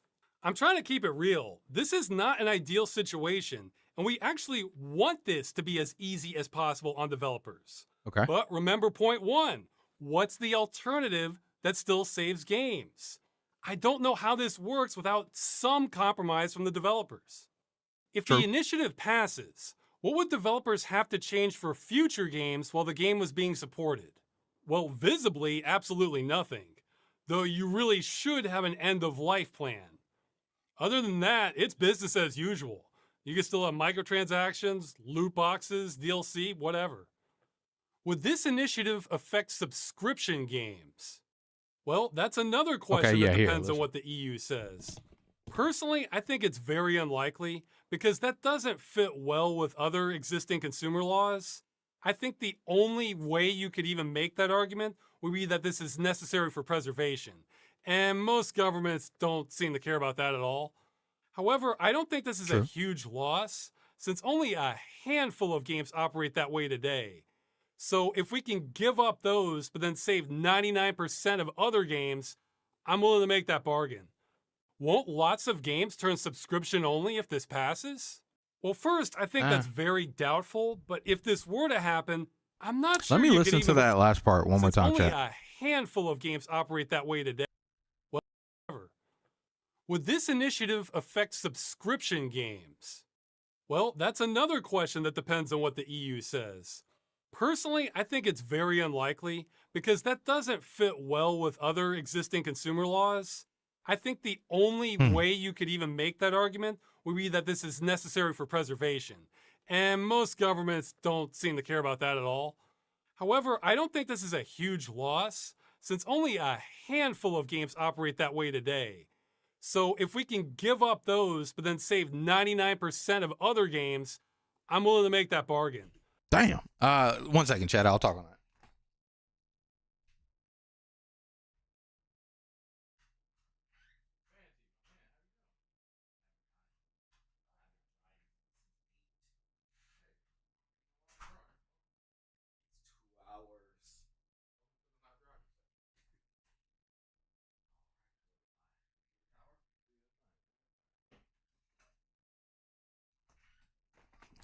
I'm trying to keep it real. This is not an ideal situation, and we actually want this to be as easy as possible on developers. Okay. But remember point one, what's the alternative that still saves games? I don't know how this works without some compromise from the developers. If the initiative passes, what would developers have to change for future games while the game was being supported? Well, visibly, absolutely nothing. Though you really should have an end-of-life plan. Other than that, it's business as usual. You can still have microtransactions, loot boxes, DLC, whatever. Would this initiative affect subscription games? Well, that's another question that depends on what the EU says. Personally, I think it's very unlikely because that doesn't fit well with other existing consumer laws. I think the only way you could even make that argument would be that this is necessary for preservation. And most governments don't seem to care about that at all. However, I don't think this is a huge loss, since only a handful of games operate that way today. So if we can give up those, but then save 99% of other games, I'm willing to make that bargain. Won't lots of games turn subscription only if this passes? Well, first, I think that's very doubtful, but if this were to happen, I'm not sure. Let me listen to that last part one more time, only chat. A handful of games operate that way today. Whatever. Would this initiative affect subscription games? Well, that's another question that depends on what the EU says. Personally, I think it's very unlikely because that doesn't fit well with other existing consumer laws. I think the only way you could even make that argument would be that this is necessary for preservation. And most governments don't seem to care about that at all. However, I don't think this is a huge loss, since only a handful of games operate that way today. So if we can give up those, but then save 99% of other games, I'm willing to make that bargain. Damn. 1 second, chat. I'll talk on that.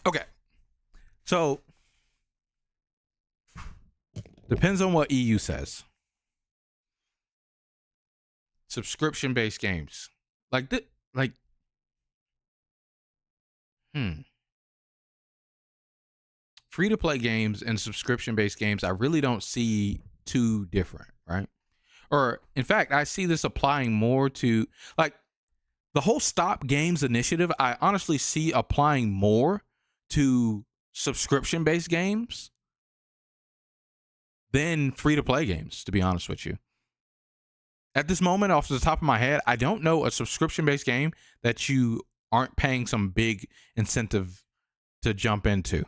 Okay. So depends on what EU says. Subscription-based games. Free-to-play games and subscription-based games, I really don't see too different, right? Or, in fact, I see this applying more to, like, the whole Stop Games initiative, I honestly see applying more to subscription-based games than free-to-play games, to be honest with you. At this moment, off the top of my head, I don't know a subscription-based game that you aren't paying some big incentive to jump into.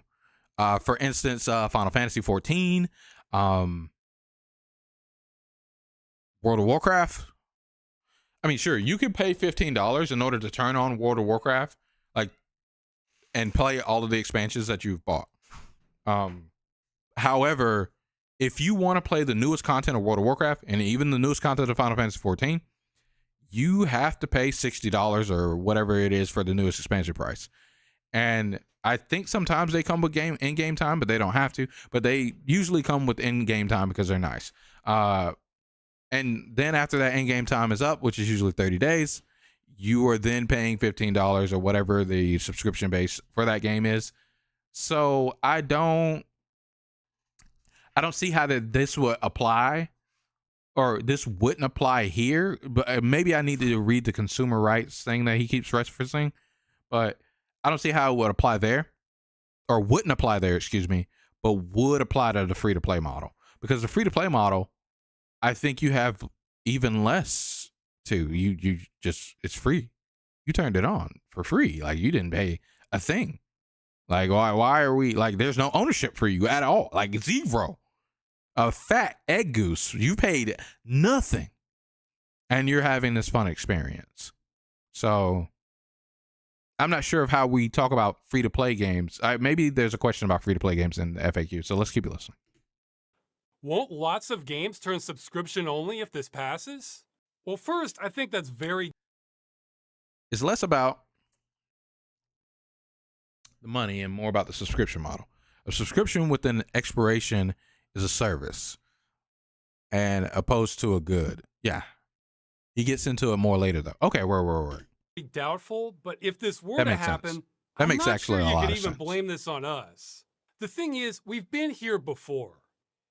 For instance, Final Fantasy 14, World of Warcraft. I mean, sure, you can pay $15 in order to turn on World of Warcraft, and play all of the expansions that you've bought. However, if you want to play the newest content of World of Warcraft and even the newest content of Final Fantasy 14, you have to pay $60 or whatever it is for the newest expansion price. And I think sometimes they come with in-game time, but they don't have to. But they usually come with in-game time because they're nice. And then after that in-game time is up, which is usually 30 days, you are then paying $15 or whatever the subscription base for that game is. So I don't see how this would apply, or this wouldn't apply here. But maybe I need to read the consumer rights thing that he keeps referencing. But I don't see how it would apply there, or wouldn't apply there, excuse me, but would apply to the free-to-play model. Because the free-to-play model, I think you have even less to. You just, it's free. You turned it on for free. Like, you didn't pay a thing. Like, why are we, like, there's no ownership for you at all. Like, zero. A fat egg goose. You paid nothing. And you're having this fun experience. So I'm not sure of how we talk about free-to-play games. Maybe there's a question about free-to-play games in the FAQ, so let's keep it listening. Won't lots of games turn subscription only if this passes? Well, first, I think that's very... It's less about the money and more about the subscription model. A subscription with an expiration is a service, and opposed to a good. Yeah. He gets into it more later, though. Okay, word. Doubtful, but if this were to happen, that makes actually a lot of sense. You could even blame this on us. The thing is, we've been here before.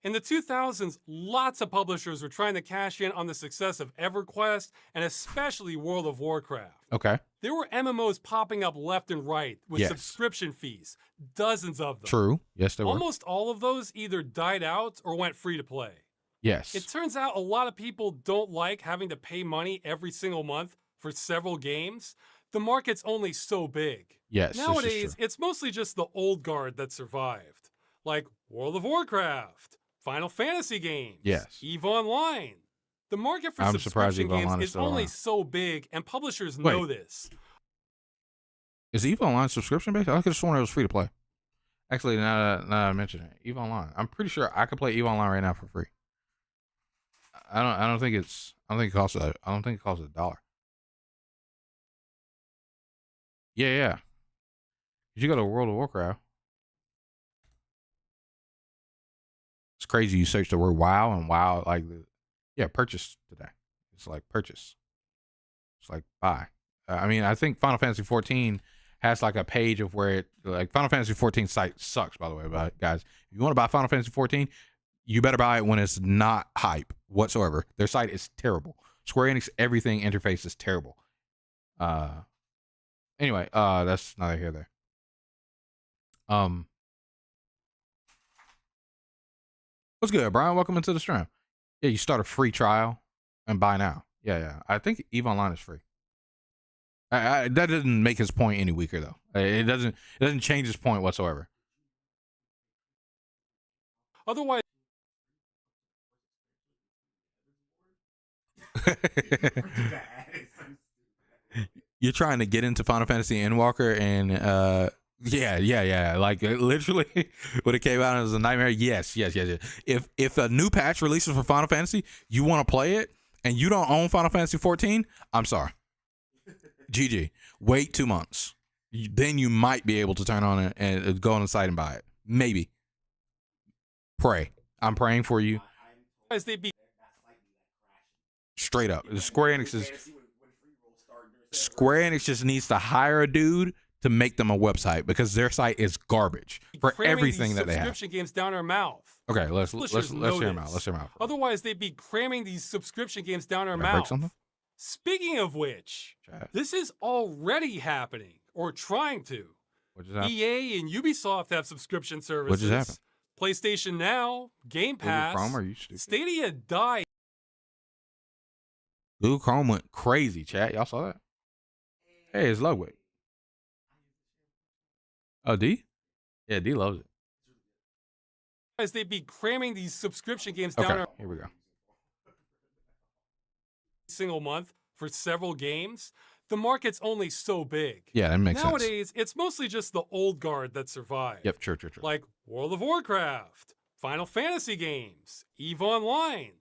In the 2000s, lots of publishers were trying to cash in on the success of EverQuest and especially World of Warcraft. Okay. There were MMOs popping up left and right with subscription fees, dozens of them. True. Yes, there were. Almost all of those either died out or went free to play. Yes. It turns out a lot of people don't like having to pay money every single month for several games. The market's only so big. Yes. Nowadays, it's mostly just the old guard that survived, like World of Warcraft, Final Fantasy games, EVE Online. The market for subscription games is only so big, and publishers know this. Is EVE Online subscription based? I could have sworn it was free to play. Actually, now that I mention it, EVE Online. I'm pretty sure I could play EVE Online right now for free. I don't think it costs $1. Yeah. You go to World of Warcraft. It's crazy. You search the word WoW and WoW, purchase today. It's like purchase. It's like buy. I mean, I think Final Fantasy 14 has like a page of where it, like, Final Fantasy 14 site sucks, by the way, but guys, if you want to buy Final Fantasy 14, you better buy it when it's not hype whatsoever. Their site is terrible. Square Enix, everything interface is terrible. Anyway, that's neither here nor there. What's good, Brian? Welcome into the stream. Yeah, you start a free trial and buy now. Yeah. I think EVE Online is free. That doesn't make his point any weaker, though. It doesn't change his point whatsoever. Otherwise, you're trying to get into Final Fantasy Endwalker, and yeah. Like, literally, when it came out, it was a nightmare. Yes. If a new patch releases for Final Fantasy, you want to play it, and you don't own Final Fantasy 14, I'm sorry. GG. Wait 2 months. then you might be able to turn on it and go on the site and buy it. Maybe. Pray. I'm praying for you. As they be Straight up. Square Enix just needs to hire a dude to make them a website because their site is garbage for everything that they have. Subscription games down our mouth. Okay, let's hear them out. Let's hear them out. Otherwise, they'd be cramming these subscription games down our mouth. Speaking of which, this is already happening or trying to. EA and Ubisoft have subscription services. What just happened? PlayStation Now, Game Pass, Chrome, are you stupid? Stadia died. Google Chrome went crazy, chat. Y'all saw that? Hey, it's Ludwig. Oh, D? Yeah, D loves it. As they'd be cramming these subscription games down our here we go. Single month for several games. The market's only so big. Yeah, that makes sense. Nowadays, it's mostly just the old guard that survive. Yep, true. Like World of Warcraft, Final Fantasy games, EVE Online.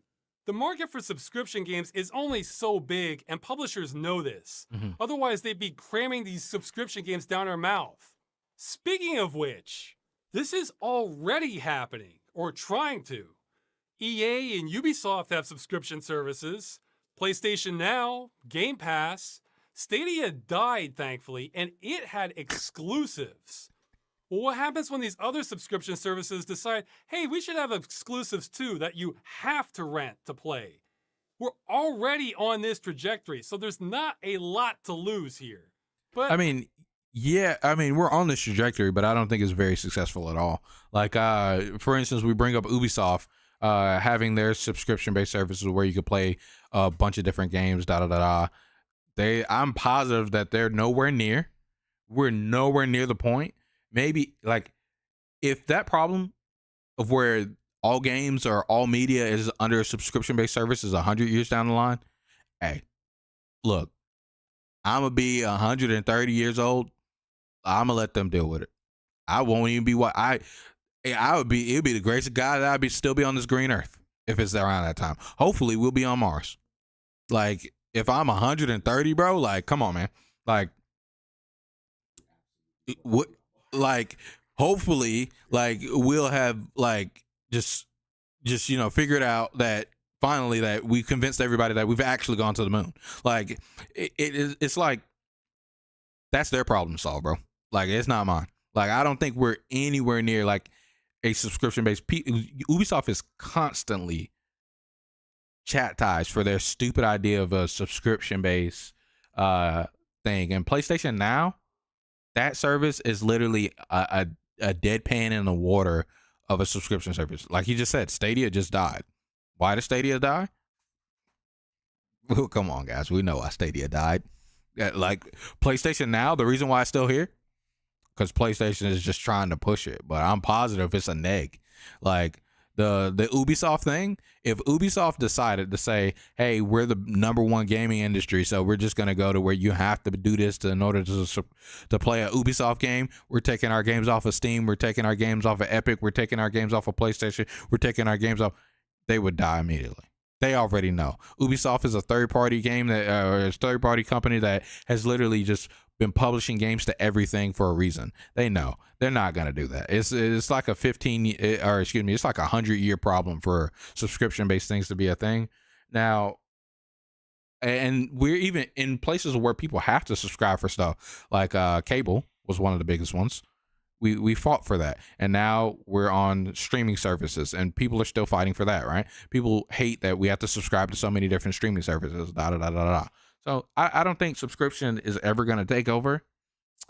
The market for subscription games is only so big, and publishers know this. Otherwise, they'd be cramming these subscription games down our mouth. Speaking of which, this is already happening, or trying to. EA and Ubisoft have subscription services. PlayStation Now, Game Pass. Stadia died, thankfully, and it had exclusives. Well, what happens when these other subscription services decide, hey, we should have exclusives too that you have to rent to play? We're already on this trajectory, so there's not a lot to lose here. But I mean, we're on this trajectory, but I don't think it's very successful at all. Like, for instance, we bring up Ubisoft having their subscription-based services where you could play a bunch of different games, I'm positive that they're nowhere near. We're nowhere near the point. Maybe, like, if that problem of where all games or all media is under a subscription-based service is 100 years down the line, hey, look, I'm going to be 130 years old. I'm going to let them deal with it. I won't even be it'd be the grace of God that I'd still be on this green earth if it's around that time. Hopefully, we'll be on Mars. Like, if I'm 130, bro, like, come on, man. Like, what? Like, hopefully, like, we'll have, like, just figured out that finally that we convinced everybody that we've actually gone to the moon. Like, it's like, that's their problem to solve, bro. Like, it's not mine. Like, I don't think we're anywhere near, like, a subscription-based. Ubisoft is constantly chastised for their stupid idea of a subscription-based thing. And PlayStation Now, that service is literally a dead pan in the water of a subscription service. Like you just said, Stadia just died. Why did Stadia die? Well, come on, guys. We know why Stadia died. Like, PlayStation Now, the reason why it's still here, because PlayStation is just trying to push it. But I'm positive it's a neg. Like, the Ubisoft thing, if Ubisoft decided to say, hey, we're the #1 gaming industry, so we're just going to go to where you have to do this in order to play a Ubisoft game, we're taking our games off of Steam, we're taking our games off of Epic, we're taking our games off of PlayStation, we're taking our games off, they would die immediately. They already know. Ubisoft is a third-party game or a third-party company that has literally just been publishing games to everything for a reason. They know they're not going to do that. It's like a 100-year problem for subscription-based things to be a thing now. And we're even in places where people have to subscribe for stuff, like cable was one of the biggest ones. We fought for that, and now we're on streaming services, and people are still fighting for that, right? People hate that we have to subscribe to so many different streaming services. So I don't think subscription is ever going to take over.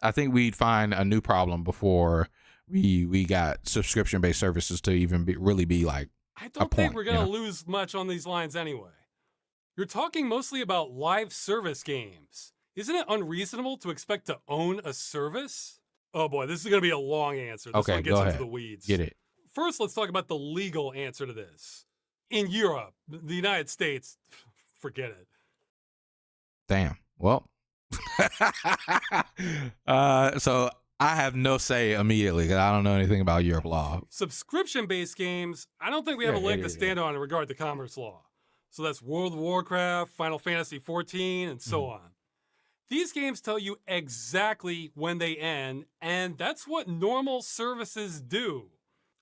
I think we'd find a new problem before we got subscription-based services to even really be like I don't think we're going to lose much on these lines anyway. You're talking mostly about live service games. Isn't it unreasonable to expect to own a service? Oh boy, this is going to be a long answer. This one gets into the weeds. Get it. First, let's talk about the legal answer to this. In Europe, the United States, forget it. Damn. Well, so I have no say immediately because I don't know anything about Europe law. Subscription-based games, I don't think we have a leg to stand on in regard to commerce law. So that's World of Warcraft, Final Fantasy 14, and so on. These games tell you exactly when they end, and that's what normal services do.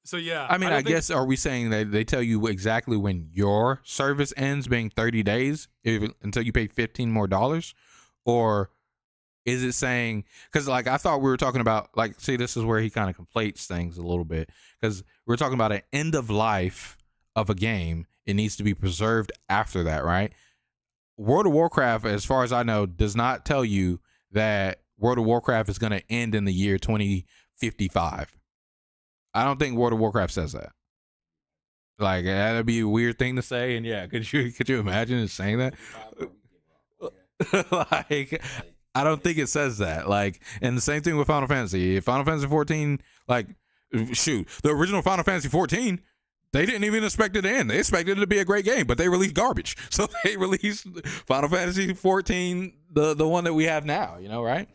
So yeah. I mean, I guess, are we saying that they tell you exactly when your service ends, being 30 days until you pay $15 more? Or is it saying, because like I thought we were talking about, like, see, this is where he kind of conflates things a little bit, because we're talking about an end of life of a game. It needs to be preserved after that, right? World of Warcraft, as far as I know, does not tell you that World of Warcraft is going to end in the year 2055. I don't think World of Warcraft says that. Like, that'd be a weird thing to say. And yeah, could you imagine saying that? Like, I don't think it says that. Like, and the same thing with Final Fantasy. Final Fantasy 14, like, shoot, the original Final Fantasy 14, they didn't even expect it to end. They expected it to be a great game, but they released garbage. So they released Final Fantasy 14, the one that we have now, you know, right?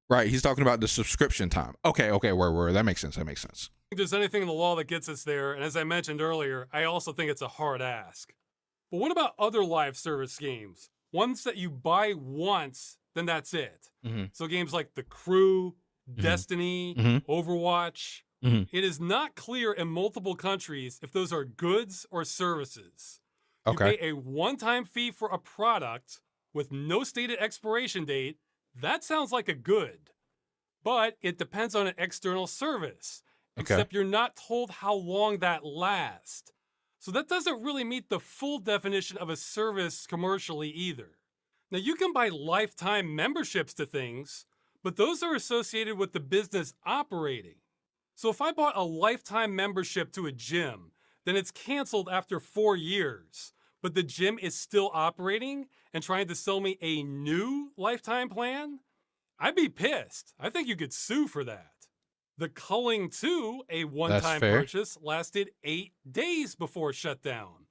Right. He's talking about the subscription time. Okay. Where that makes sense. That makes sense. If there's anything in the law that gets us there, and as I mentioned earlier, I also think it's a hard ask. But what about other live service games? Ones that you buy once, then that's it. Mm-hmm. So games like The Crew, Destiny, Overwatch. It is not clear in multiple countries if those are goods or services. You pay a one-time fee for a product with no stated expiration date. That sounds like a good, but it depends on an external service, except you're not told how long that lasts. So that doesn't really meet the full definition of a service commercially either. Now, you can buy lifetime memberships to things, but those are associated with the business operating. So if I bought a lifetime membership to a gym, then it's canceled after 4 years, but the gym is still operating and trying to sell me a new lifetime plan, I'd be pissed. I think you could sue for that. The Culling 2, a one-time purchase, lasted 8 days before shutdown.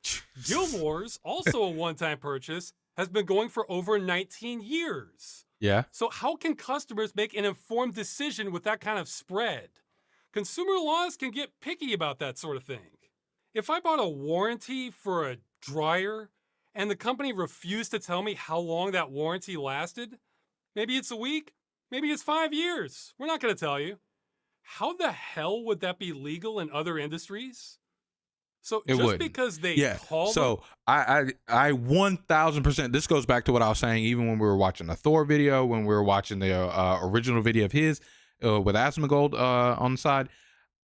Guild Wars, also a one-time purchase, has been going for over 19 years. Yeah. So how can customers make an informed decision with that kind of spread? Consumer laws can get picky about that sort of thing. If I bought a warranty for a dryer and the company refused to tell me how long that warranty lasted, maybe it's a week, maybe it's 5 years. We're not going to tell you. How the hell would that be legal in other industries? So it just wouldn't. because they call so I 1000%, this goes back to what I was saying even when we were watching the Thor video, when we were watching the original video of his with Asmongold on the side.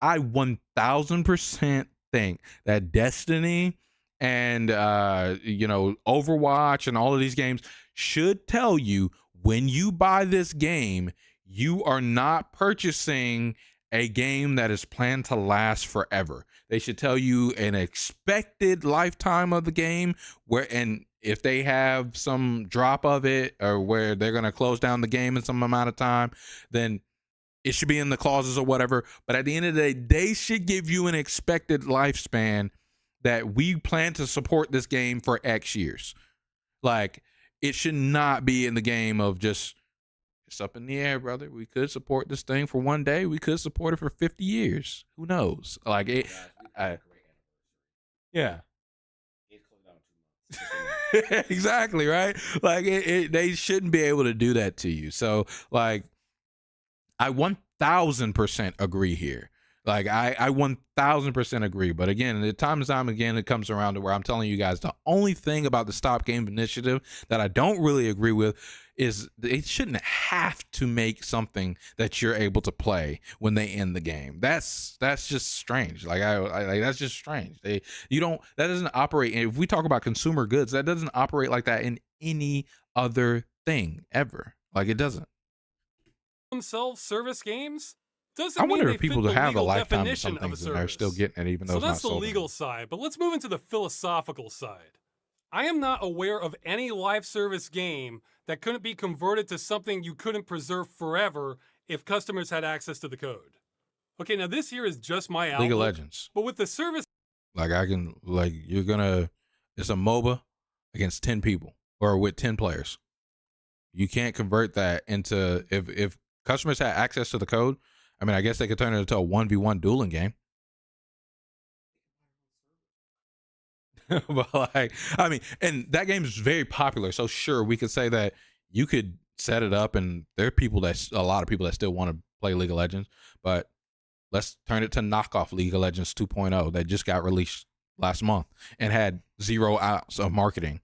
I 1000% think that Destiny and Overwatch and all of these games should tell you when you buy this game, you are not purchasing a game that is planned to last forever. They should tell you an expected lifetime of the game, and if they have some drop of it or where they're going to close down the game in some amount of time, then it should be in the clauses or whatever. But at the end of the day, they should give you an expected lifespan that we plan to support this game for X years. Like, it should not be in the game of just, it's up in the air, brother. We could support this thing for 1 day. We could support it for 50 years. Who knows? Like, it. Yeah. Exactly, right? Like, they shouldn't be able to do that to you. So, like, I 1000% agree here. Like, I 1000% agree. But again, the time and time again, it comes around to where I'm telling you guys the only thing about the Stop Game Initiative that I don't really agree with is they shouldn't have to make something that you're able to play when they end the game. That's just strange. Like, I that's just strange. That doesn't operate. If we talk about consumer goods, that doesn't operate like that in any other thing ever. Like, it doesn't. Themselves service games doesn't I wonder mean if people that have a lifetime of some things and they're still getting it even though so it's not that's the sold legal side, but let's move into the philosophical side. I am not aware of any live service game that couldn't be converted to something you couldn't preserve forever if customers had access to the code. Okay, now this here is just my outlook. League of Legends. But with the service, it's a MOBA against 10 people or with 10 players. You can't convert that into, if customers had access to the code, I mean, I guess they could turn it into a 1v1 dueling game. But like, I mean, and that game is very popular. So sure, we could say that you could set it up, and there are a lot of people that still want to play League of Legends, but let's turn it to knockoff League of Legends 2.0 that just got released last month and had 0 ounce of marketing.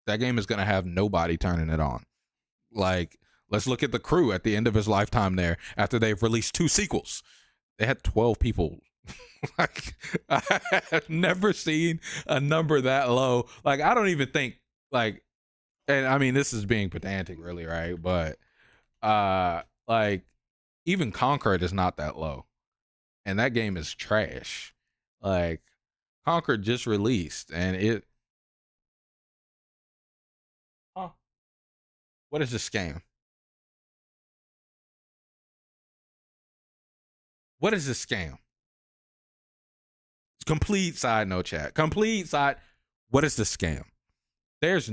That game is going to have nobody turning it on. Like, let's look at the Crew at the end of his lifetime there after they've released 2 sequels. They had 12 people. Like, I have never seen a number that low. Like, I don't even think, like, and I mean, this is being pedantic, really, right? But, like, even Conquered is not that low. And that game is trash. Like, Conquered just released, and it... Huh. What is this scam? What is this scam? Complete side note, chat. Complete side. What is this scam? There's...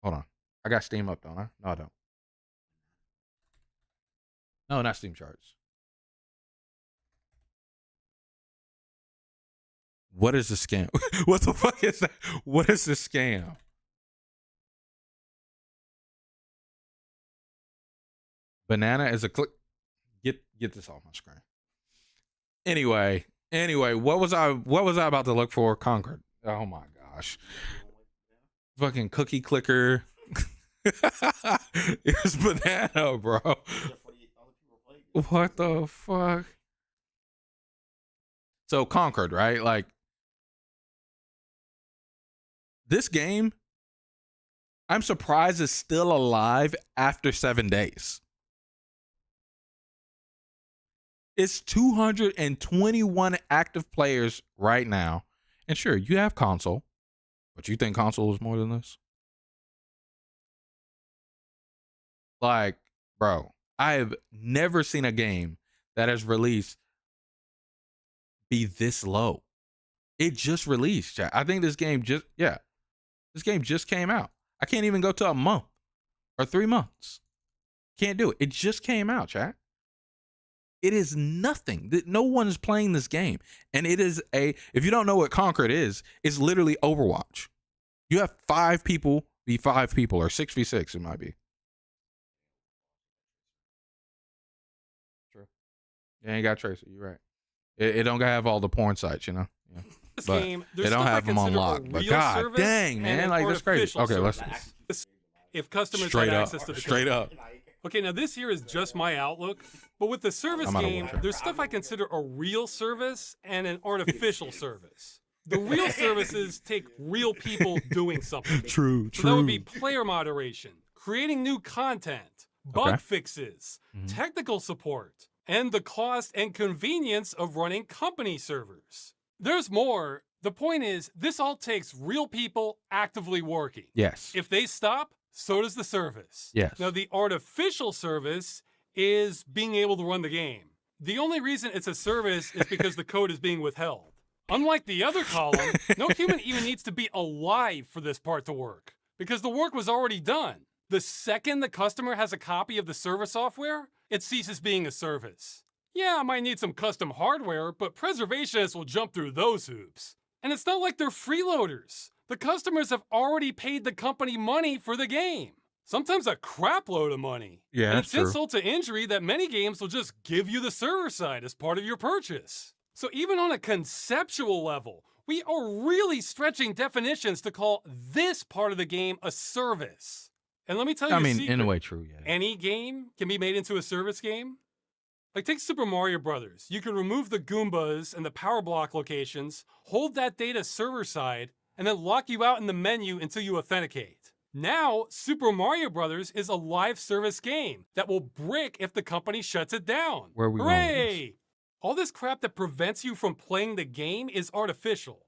Hold on. I got Steam up, don't I? No, I don't. No, not Steam charts. What is the scam? What the fuck is that? What is the scam? Banana is a click. Get this off my screen. Anyway, what was I about to look for? Conquered. Oh my gosh. Fucking cookie clicker. It's banana, bro. What the fuck? So Conquered, right? Like, this game, I'm surprised it's still alive after 7 days. It's 221 active players right now. And sure, you have console, but you think console is more than this? Like, bro, I have never seen a game that has released be this low. It just released, chat. I think this game just came out. I can't even go to a month or 3 months. Can't do it. It just came out, chat. It is nothing. No one is playing this game. And it is if you don't know what Conquered is, it's literally Overwatch. You have 5 people v 5 people, or 6v6 it might be. True. You ain't got Tracer, you're right. It don't have all the porn sites, you know? Yeah. This but game, they don't have them unlocked. But god dang, man, like that's crazy. Okay, let's if customers straight had up, access to the straight up. Okay, now this here is just my outlook, but with the service game, there's stuff I consider a real service and an artificial service. The real services take real people doing something. True. So that would be player moderation, creating new content, bug fixes, technical support, and the cost and convenience of running company servers. There's more. The point is, this all takes real people actively working. Yes. If they stop, so does the service. Yes. Now, the artificial service is being able to run the game. The only reason it's a service is because the code is being withheld. Unlike the other column, no human even needs to be alive for this part to work, because the work was already done. The second the customer has a copy of the server software, it ceases being a service. Yeah, I might need some custom hardware, but preservationists will jump through those hoops. And it's not like they're freeloaders. The customers have already paid the company money for the game. Sometimes a crap load of money. Yeah, and that's it's true. insult to injury that many games will just give you the server side as part of your purchase. So even on a conceptual level, we are really stretching definitions to call this part of the game a service. And let me tell you a secret. In a way, true, yeah. Any game can be made into a service game. Like, take Super Mario Brothers. You can remove the Goombas and the power block locations, hold that data server side, and then lock you out in the menu until you authenticate. Now, Super Mario Brothers is a live service game that will brick if the company shuts it down. Where are we going with Hooray! All this crap that prevents you from playing the game is artificial.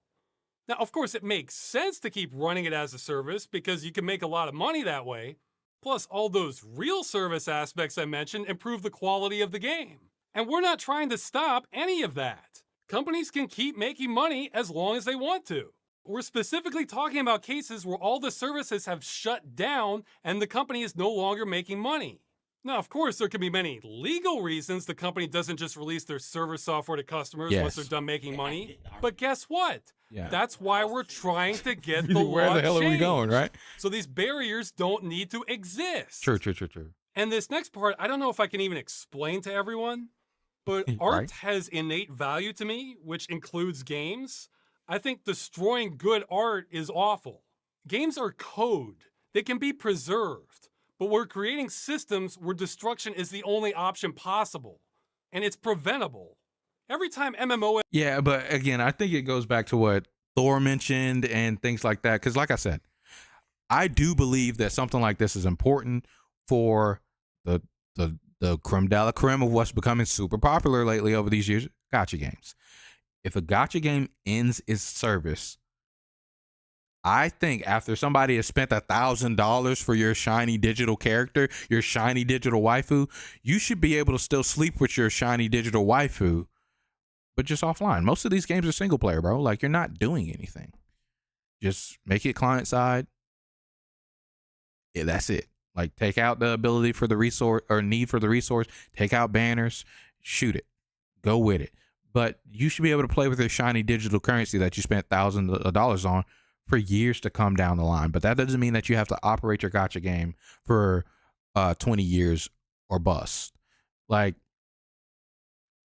Now, of course, it makes sense to keep running it as a service because you can make a lot of money that way. Plus, all those real service aspects I mentioned improve the quality of the game. And we're not trying to stop any of that. Companies can keep making money as long as they want to. We're specifically talking about cases where all the services have shut down and the company is no longer making money. Now, of course, there can be many legal reasons the company doesn't just release their server software to customers once they're done making money. But guess what? Yeah. That's why we're trying to get the Where law the hell are we going, changed. right? So these barriers don't need to exist. True. And this next part, I don't know if I can even explain to everyone, but art has innate value to me, which includes games. I think destroying good art is awful. Games are code. They can be preserved, but we're creating systems where destruction is the only option possible, and it's preventable. Every time MMO... Yeah, but again, I think it goes back to what Thor mentioned and things like that, because like I said, I do believe that something like this is important for the creme de la creme of what's becoming super popular lately over these years, gacha games. If a gacha game ends its service, I think after somebody has spent $1,000 for your shiny digital character, your shiny digital waifu, you should be able to still sleep with your shiny digital waifu, but just offline. Most of these games are single player, bro. Like, you're not doing anything. Just make it client side. Yeah, that's it. Like, take out the ability for the resource or need for the resource. Take out banners. Shoot it. Go with it. But you should be able to play with your shiny digital currency that you spent thousands of dollars on for years to come down the line. But that doesn't mean that you have to operate your gacha game for 20 years or bust. Like,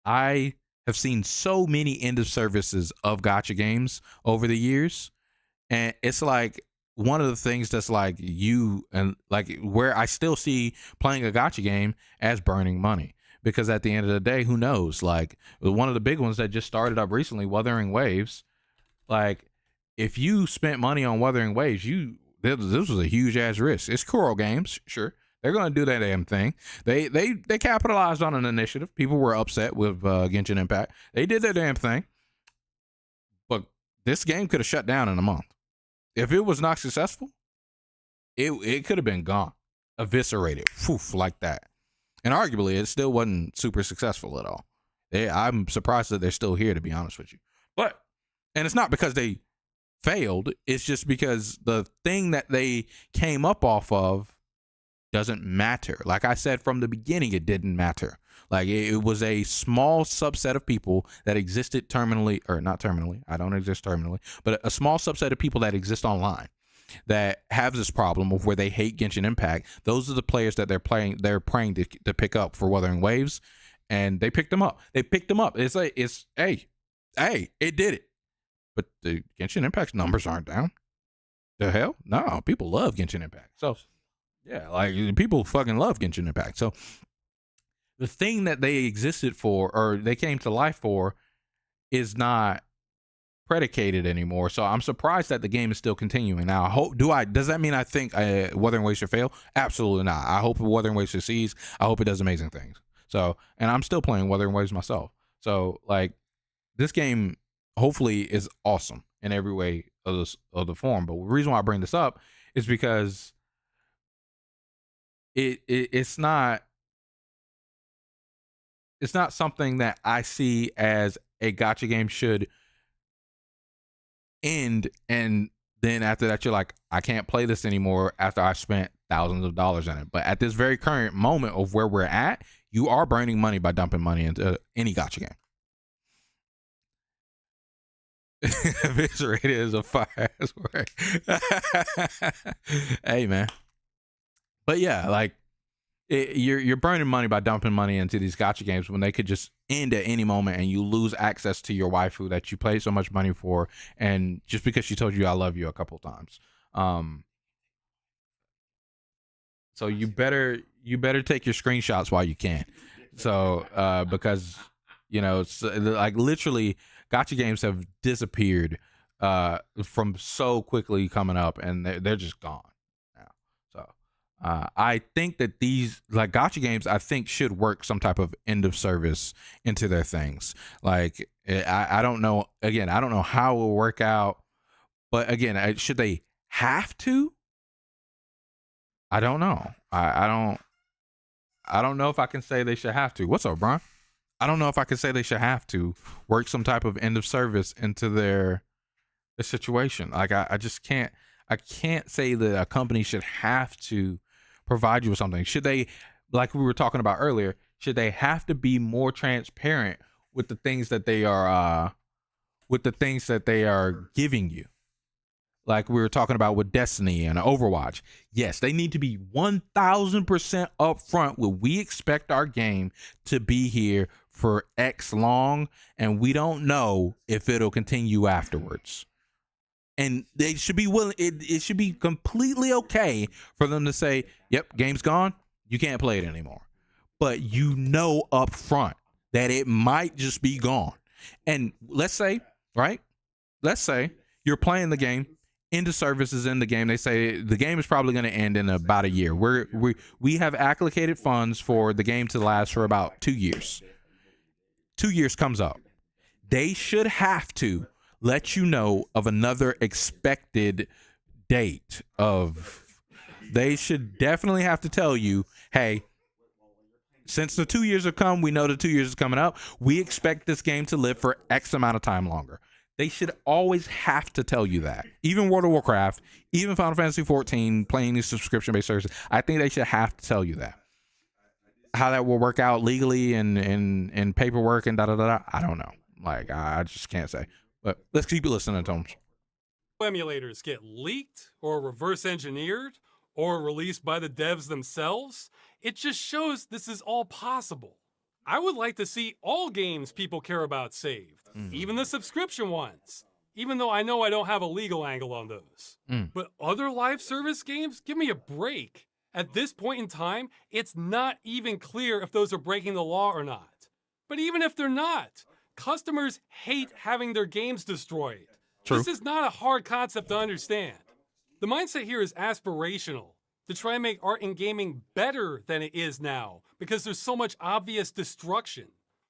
I have seen so many end of services of gacha games over the years, and it's like one of the things that's like you and like where I still see playing a gacha game as burning money, because at the end of the day, who knows? Like, one of the big ones that just started up recently, Wuthering Waves, like, if you spent money on Wuthering Waves, this was a huge ass risk. It's Kuro Games, sure. They're going to do that damn thing. They capitalized on an initiative. People were upset with Genshin Impact. They did their damn thing. But this game could have shut down in a month. If it was not successful, it could have been gone, eviscerated, poof, like that. And arguably, it still wasn't super successful at all. I'm surprised that they're still here, to be honest with you. And it's not because they failed. It's just because the thing that they came up off of doesn't matter. Like I said from the beginning, it didn't matter. Like, it was a small subset of people that existed terminally, or not terminally. I don't exist terminally, but a small subset of people that exist online that have this problem of where they hate Genshin Impact. Those are the players that they're praying to pick up for Wuthering Waves, and they picked them up. It's like, hey, it did it. But the Genshin Impact's numbers aren't down. The hell? No, people love Genshin Impact. So, yeah, like, people fucking love Genshin Impact. So, the thing that they existed for, or they came to life for, is not predicated anymore. So, I'm surprised that the game is still continuing. Now, does that mean I think Wuthering Waves should fail? Absolutely not. I hope Wuthering Waves succeeds. I hope it does amazing things. So, and I'm still playing Wuthering Waves myself. So, like, this game hopefully is awesome in every way of the form. But the reason why I bring this up is because it's not something that I see as a gacha game should end, and then after that you're like, I can't play this anymore after I spent thousands of dollars in it. But at this very current moment of where we're at, you are burning money by dumping money into any gacha game. Eviscerated is a fire ass word. Hey, man. But yeah, like, you're burning money by dumping money into these gacha games when they could just end at any moment, and you lose access to your waifu that you paid so much money for, and just because she told you I love you a couple times. So you better take your screenshots while you can. So because, you know, it's like, literally, gacha games have disappeared from so quickly coming up, and they're just gone now. So I think that these, like, gacha games, I think should work some type of end of service into their things. Like, I don't know. Again, I don't know how it will work out, but again, should they have to? I don't know. I don't know if I can say they should have to. What's up, Brian? I don't know if I can say they should have to work some type of end of service into their situation. Like, I just can't say that a company should have to provide you with something. Should they like we were talking about earlier, should they have to be more transparent with the things that they are giving you? Like we were talking about with Destiny and Overwatch. Yes, they need to be 1000% upfront with we expect our game to be here for X long, and we don't know if it'll continue afterwards. And they should be willing, it should be completely okay for them to say, yep, game's gone, you can't play it anymore. But you know up front that it might just be gone. And let's say you're playing the game, into services in the game, they say the game is probably going to end in about a year. We have allocated funds for the game to last for about 2 years. 2 years comes up. They should have to let you know of another expected date of. They should definitely have to tell you, hey, since the 2 years have come, we know the 2 years is coming up. We expect this game to live for X amount of time longer. They should always have to tell you that. Even World of Warcraft, even Final Fantasy 14, playing these subscription-based services, I think they should have to tell you that. How that will work out legally and paperwork and da-da-da-da, I don't know. Like, I just can't say. But let's keep listening to them. Emulators get leaked or reverse engineered or released by the devs themselves. It just shows this is all possible. I would like to see all games people care about saved, even the subscription ones, even though I know I don't have a legal angle on those. But other live service games, give me a break. At this point in time, it's not even clear if those are breaking the law or not. But even if they're not, customers hate having their games destroyed. True. This is not a hard concept to understand. The mindset here is aspirational, to try and make art and gaming better than it is now, because there's so much obvious destruction.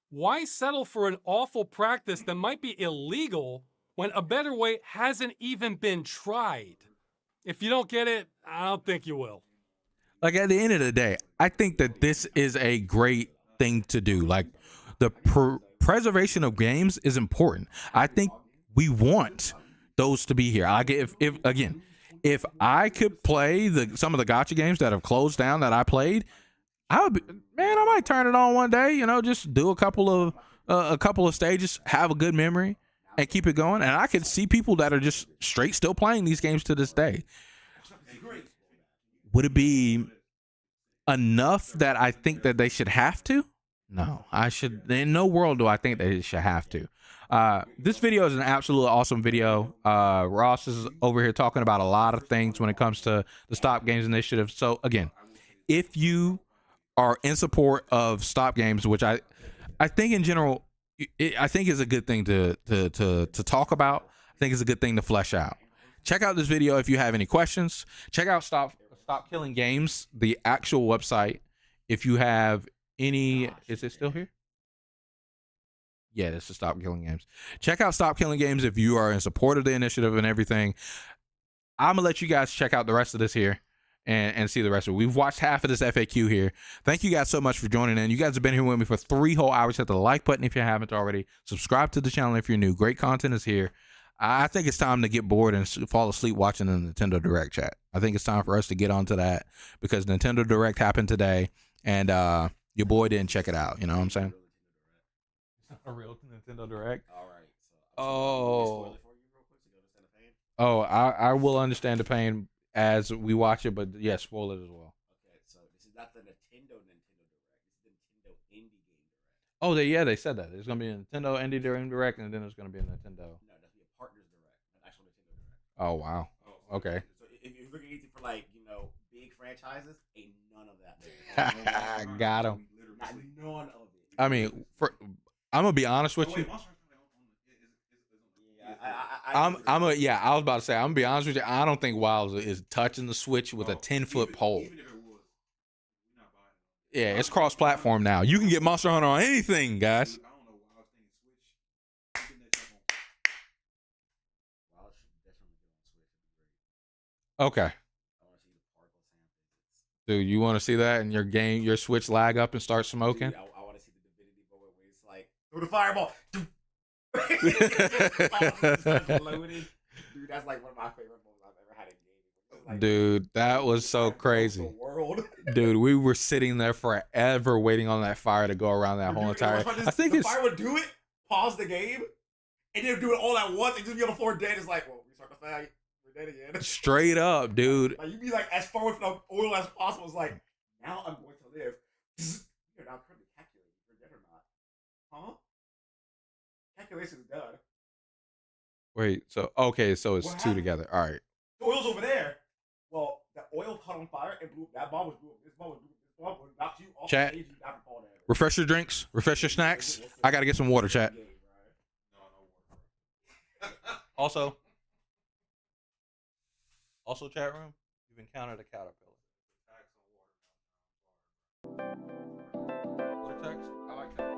Why settle for an awful practice that might be illegal when a better way hasn't even been tried? If you don't get it, I don't think you will. Like, at the end of the day, I think that this is a great thing to do. Like, the preservation of games is important. I think we want those to be here. Like, if I could play some of the gacha games that have closed down that I played, I might turn it on one day, just do a couple of stages, have a good memory and keep it going. And I could see people that are just straight still playing these games to this day. Would it be enough that I think that they should have to? No, in no world do I think they should have to. This video is an absolutely awesome video. Ross is over here talking about a lot of things when it comes to the Stop Games Initiative. So again, if you are in support of Stop Games, which I think in general, I think is a good thing to talk about. I think it's a good thing to flesh out. Check out this video if you have any questions. Check out Stop Killing Games, the actual website. If you have any, is it still here? Yeah, this is Stop Killing Games. Check out Stop Killing Games if you are in support of the initiative and everything. I'm going to let you guys check out the rest of this here and see the rest of it. We've watched half of this FAQ here. Thank you guys so much for joining in. You guys have been here with me for 3 whole hours. Hit the like button if you haven't already. Subscribe to the channel if you're new. Great content is here. I think it's time to get bored and fall asleep watching the Nintendo Direct chat. I think it's time for us to get onto that because Nintendo Direct happened today and your boy didn't check it out. You know what I'm saying? A real Nintendo Direct. All right. So, I will understand the pain as we watch it, but yes, spoil it as well. Okay, so this is not the Nintendo Direct. This is the Nintendo Indie Game Direct. Oh, they said that there's gonna be a Nintendo Indie Game Direct, and then there's gonna be a Nintendo. No, that's be a Partners Direct, not actual Nintendo Direct. Oh wow. Okay. So if you're looking anything for big franchises, ain't none of that. Got him. Not none of it. I mean, I'm gonna be honest with you. I was about to say, I'm gonna be honest with you. I don't think WoW is touching the Switch with a 10-foot pole. Yeah, it's cross-platform now. You can get Monster Hunter on anything, guys. Okay. Dude, you want to see that in your Switch lag up and start smoking? Dude, I want to see the Divinity moment where it's like, throw the fireball. Dude, that's like one of my favorite moments I've ever had in gaming. Dude, that was so crazy. Dude, we were sitting there forever waiting on that fire to go around that whole entire. I think the fire would do it, pause the game, and then do it all at once, and just be on the floor dead. It's like, well, restart the fire, we're dead again. Straight up, dude. Like you be like as far away from the oil as possible. It's like now I'm going to live. You're now currently calculating if you're dead or not. Huh? Calculation is done. Wait, so okay, so it's two together. All right. The oil's over there. Well, the oil caught on fire and blew. That bomb was blew. This bomb would knock you off Chat. the stage. You have to fall down. Refresh your drinks. Refresh your snacks. I gotta get some water, chat. Also, chat room. You've encountered a caterpillar. Water text. I like that.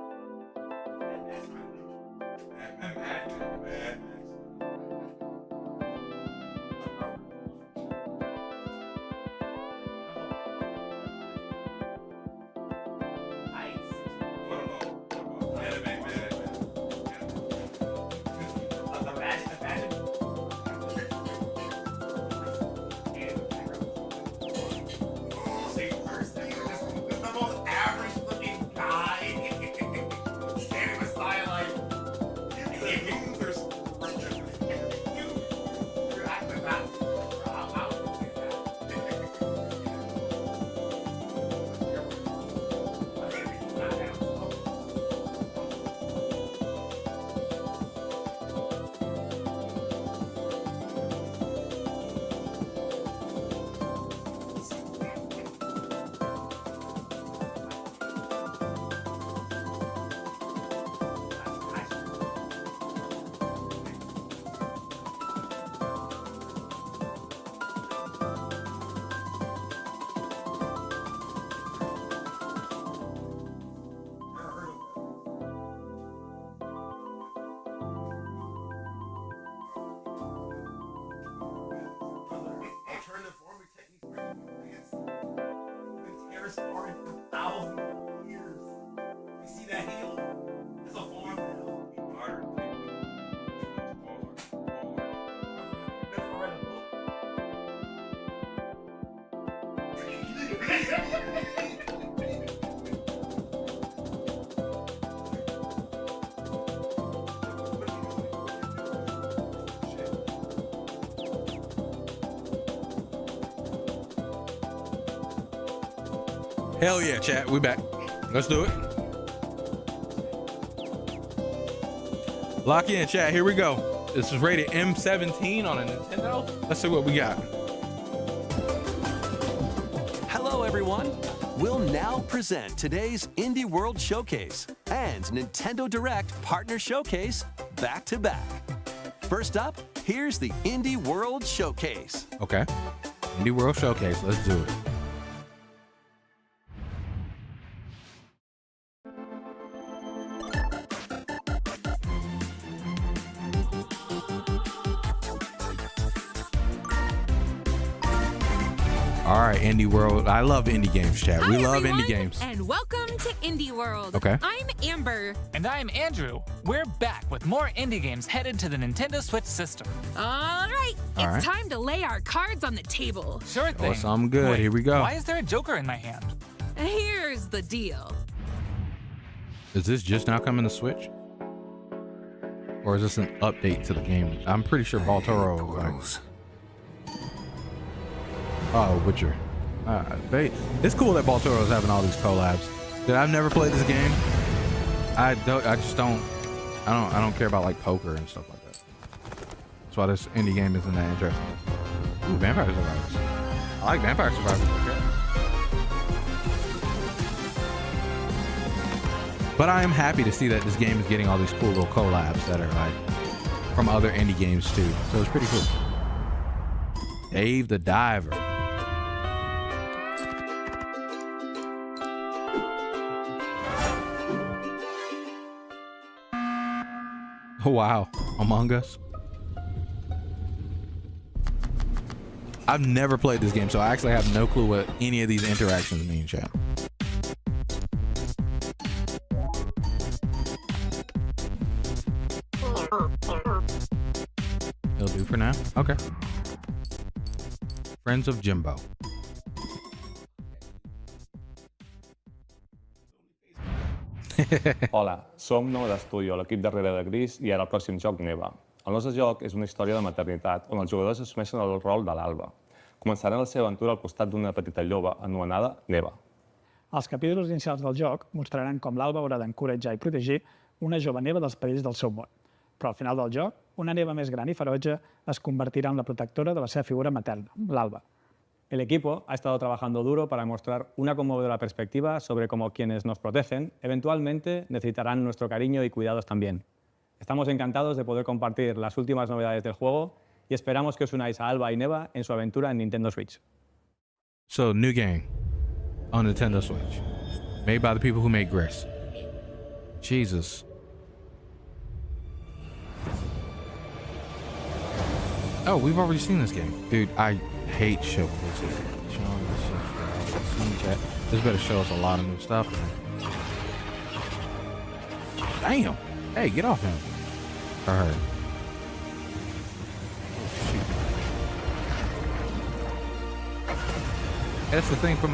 Hell yeah, chat. We back. Let's do it. Lock in, chat. Here we go. This is rated M17 on a Nintendo. Let's see what we got. Hello, everyone. We'll now present today's Indie World Showcase and Nintendo Direct Partner Showcase back to back. First up, here's the Indie World Showcase. Okay. Indie World Showcase. Let's do it. All right, Indie World. I love indie games, chat. We love indie games. And welcome to Indie World. Okay. I'm Amber. And I'm Andrew. We're back with more indie games headed to the Nintendo Switch system. All right. It's time to lay our cards on the table. Sure thing. Oh, something good. Wait, here we go. Why is there a Joker in my hand? Here's the deal. Is this just now coming to Switch? Or is this an update to the game? I'm pretty sure Baltoro. Oh, Witcher. It's cool that Baltoro's having all these collabs. Dude, I've never played this game. I don't care about like poker and stuff like that. That's why this indie game isn't that interesting. Ooh, Vampire Survivors. I like Vampire Survivors. Okay. But I am happy to see that this game is getting all these cool little collabs that are like from other indie games too. So it's pretty cool. Dave the Diver. Oh, wow. Among Us. I've never played this game, so I actually have no clue what any of these interactions mean, chat. It'll do for now. Okay. Friends of Jimbo. Hola, som nou d'estudi, l'equip darrere de Gris i ara el pròxim joc Neva. El nostre joc és una història de maternitat on els jugadors assumeixen el rol de l'Alba. Començaran la seva aventura al costat d'una petita lloba anomenada Neva. Els capítols inicials del joc mostraran com l'Alba haurà d'encoratjar i protegir una jove Neva dels perills del seu món. Però al final del joc, una Neva més gran i ferotge es convertirà en la protectora de la seva figura materna, l'Alba. El equipo ha estado trabajando duro para mostrar una conmovedora perspectiva sobre cómo quienes nos protegen eventualmente necesitarán nuestro cariño y cuidados también. Estamos encantados de poder compartir las últimas novedades del juego y esperamos que os unáis a Alba y Neva en su aventura en Nintendo Switch. So, new game on Nintendo Switch, made by the people who made Gris. Jesus. Oh, we've already seen this game. Dude, I hate show glitches. This better show us a lot of new stuff. Damn. Hey, get off him. Or her. That's the thing from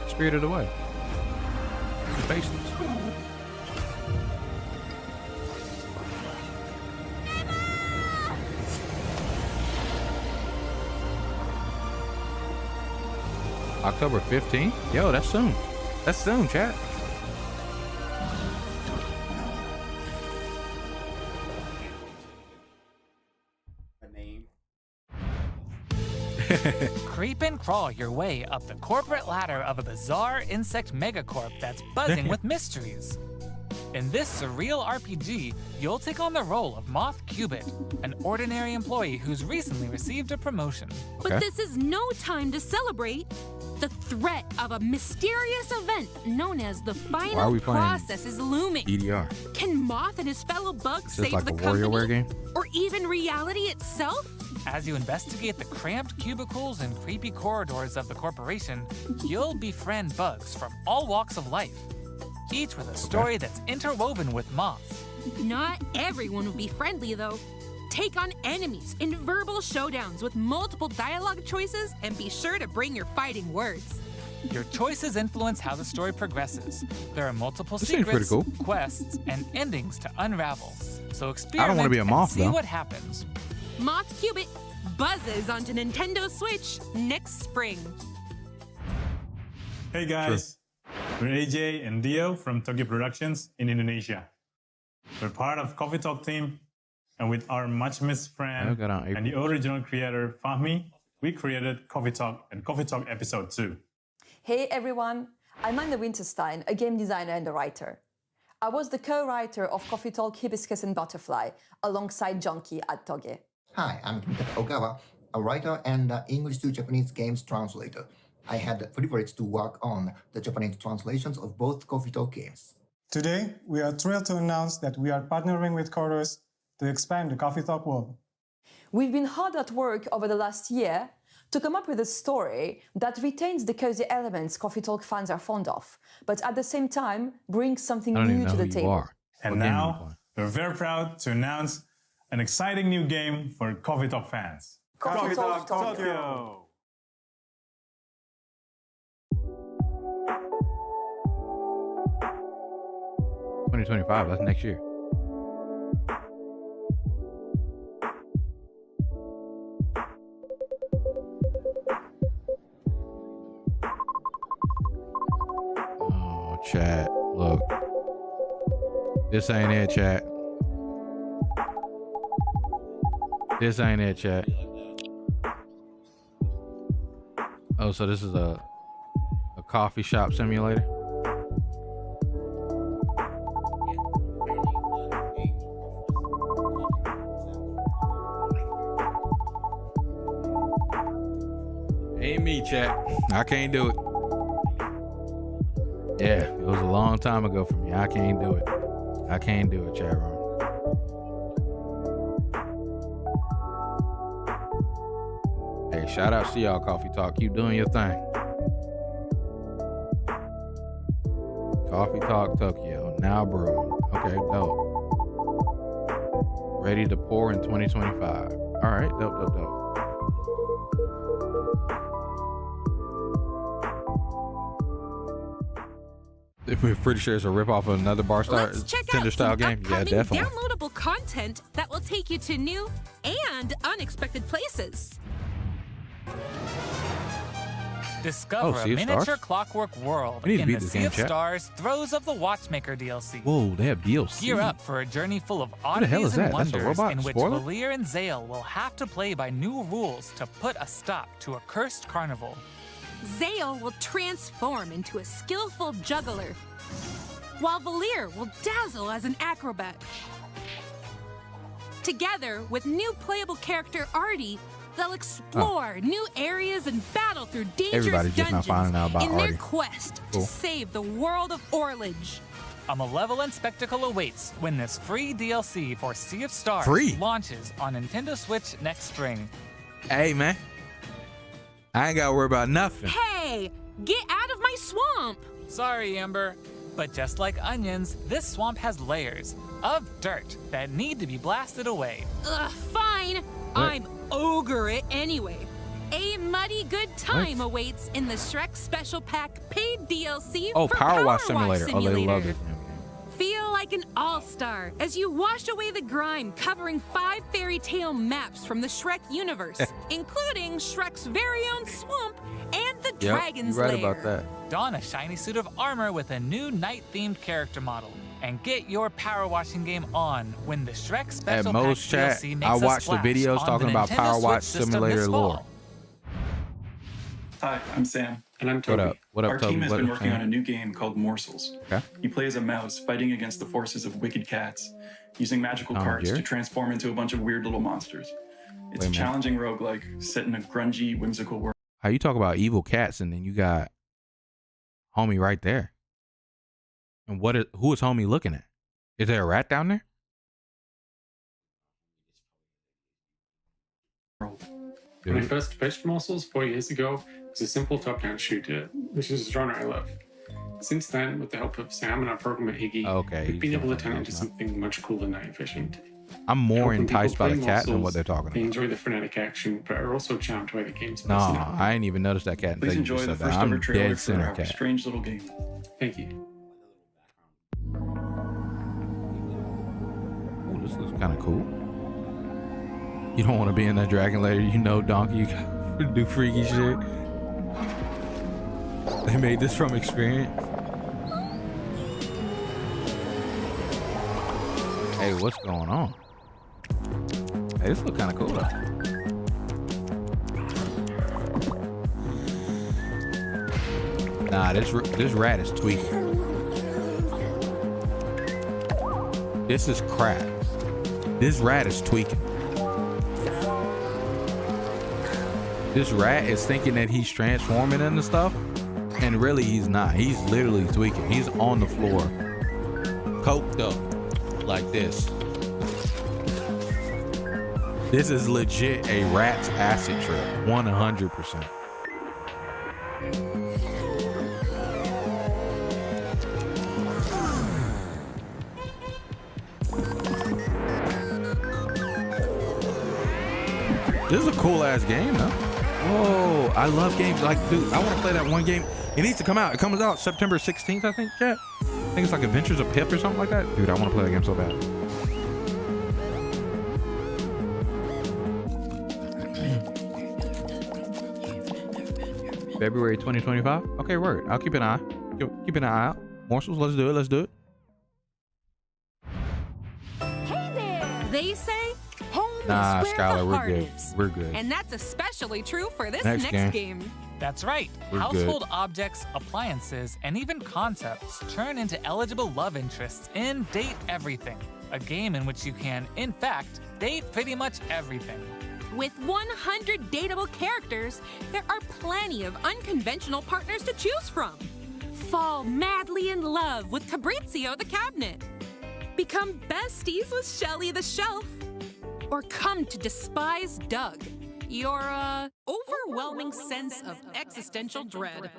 Spirited Away. The faceless. October 15th? Yo, that's soon. That's soon, chat. Creep and crawl your way up the corporate ladder of a bizarre insect megacorp that's buzzing with mysteries. In this surreal RPG, you'll take on the role of Moth Cubit, an ordinary employee who's recently received a promotion. But this is no time to celebrate. The threat of a mysterious event known as the final process is looming. EDR. Can Moth and his fellow bugs Is this save like the a company? WarioWare game? Or even reality itself? As you investigate the cramped cubicles and creepy corridors of the corporation, you'll befriend bugs from all walks of life, each with a story that's interwoven with Moth. Not everyone will be friendly, though. Take on enemies in verbal showdowns with multiple dialogue choices, and be sure to bring your fighting words. Your choices influence how the story progresses. There are multiple This seems pretty secrets, cool. quests, and endings to unravel. So I don't experiment wanna be a moth, and see though. what happens. Moth Cubit buzzes onto Nintendo Switch next spring. Hey guys, we're AJ and Dio from Tokyo Productions in Indonesia. We're part of Coffee Talk team, and with our much missed friend and the original creator Fahmi, we created Coffee Talk and Coffee Talk Episode 2. Hey everyone, I'm Anna Winterstein, a game designer and a writer. I was the co-writer of Coffee Talk Hibiscus and Butterfly alongside Junkie at Toge. Hi, I'm Kintaka Ogawa, a writer and English to Japanese games translator. I had the privilege to work on the Japanese translations of both Coffee Talk games. Today, we are thrilled to announce that we are partnering with Chorus to expand the Coffee Talk world. We've been hard at work over the last year to come up with a story that retains the cozy elements Coffee Talk fans are fond of, but at the same time brings something new to the table. And now, we're very proud to announce an exciting new game for Coffee Talk fans. Coffee Talk Tokyo! 2025, that's next year. Oh, chat, look. This ain't it, chat. This ain't it, chat. Oh, so this is a coffee shop simulator? Ain't me, chat. I can't do it. Yeah, it was a long time ago for me. I can't do it. I can't do it, chat room. Hey, shout out to y'all, Coffee Talk. Keep doing your thing. Coffee Talk Tokyo, now brewing. Okay, dope. Ready to pour in 2025. All right, dope. We're pretty sure it's a ripoff of another Let's check out Tinder style some game. Yeah, upcoming definitely. downloadable content that will take you to new and unexpected places. Discover a Sea of miniature Stars? clockwork world We need to in beat the this Sea game, of chat. Stars Throes of the Watchmaker DLC. Whoa, they have DLC. Gear up for a journey full of the hell is oddities and that? That's a wonders robot? in which Spoiler? Valir and Zale will have to play by new rules to put a stop to a cursed carnival. Zale will transform into a skillful juggler, while Valir will dazzle as an acrobat. Together with new playable character Artie, they'll explore new areas and battle through dangerous Everybody's just not dungeons finding out about in their Artie. quest Cool. to save the world of Orlage. A malevolent spectacle awaits when this free DLC for Sea of Stars Free? launches on Nintendo Switch next spring. Hey, man. I ain't got to worry about nothing. Hey, get out of my swamp! Sorry, Amber. But just like onions, this swamp has layers of dirt that need to be blasted away. Ugh, fine. I'm ogre it anyway. A muddy good time awaits in the Shrek Special Pack paid DLC Oh, for Power Wash Simulator. Oh, they love it. Feel like an all-star as you wash away the grime covering 5 fairy tale maps from the Shrek universe, including Shrek's very own swamp and the Dragon's you're right Lair. about that. Don a shiny suit of armor with a new night-themed character model. And get your power washing game on when the Shrek Special At Pack most, chat, DLC makes I a watched the splash videos on talking the about Nintendo Power Switch Watch system Simulator this lore. fall. Hi, I'm Sam. And I'm Toby. What up? What up, Our Toby? team has What been up, working Sam? on a new game called Morsels. Okay. You play as a mouse fighting against the forces of wicked cats, using magical Oh, cards dear. to transform into a bunch of weird little monsters. It's Wait a a minute. challenging roguelike set in a grungy, whimsical world. How you talk about evil cats and then you got homie right there? And who is homie looking at? Is there a rat down there? When I first pitched Morsels 4 years ago, it was a simple top-down shooter, which is a genre I love. Since then, with the help of Sam and our programmer Iggy, Okay, we've been he's able to doing turn it into something something much cooler and efficient. I'm more Helping enticed people by the play cat than what Morsels, they're talking They about. enjoy the frenetic action, but are also charmed by the game's No, personality. I ain't even noticed that cat until Please you enjoy just the said that. first ever I'm trailer dead for center our cat. strange little game. Thank you. Ooh, this looks kind of cool. You don't want to be in that dragon later, you know, donkey. You gotta do freaky shit. They made this from experience. Hey, what's going on? Hey, this looks kind of cool though. Nah, this rat is tweaking. This is crap. This rat is tweaking. This rat is thinking that he's transforming into stuff, and really he's not. He's literally tweaking. He's on the floor, coked up like this. This is legit a rat's acid trip, 100%. This is a cool ass game, though. Whoa, I love games like, dude, I want to play that one game. It needs to come out. It comes out September 16th, I think, chat. I think it's like Adventures of Pip or something like that. Dude, I want to play that game so bad. February 2025? Okay, word. I'll keep an eye. Keep an eye out. Morsels, let's do it. Let's do it. They say home Nah, is where Skylar, the we're heart good. is. We're good. And that's especially true for this Next next game. game. That's right. We're Household objects, appliances, and even concepts turn into eligible love interests in Date Everything, a game in which you can, in fact, date pretty much everything. With 100 dateable characters, there are plenty of unconventional partners to choose from. Fall madly in love with Fabrizio the cabinet. Become besties with Shelly the shelf. Or come to despise Doug, your overwhelming sense of existential dread.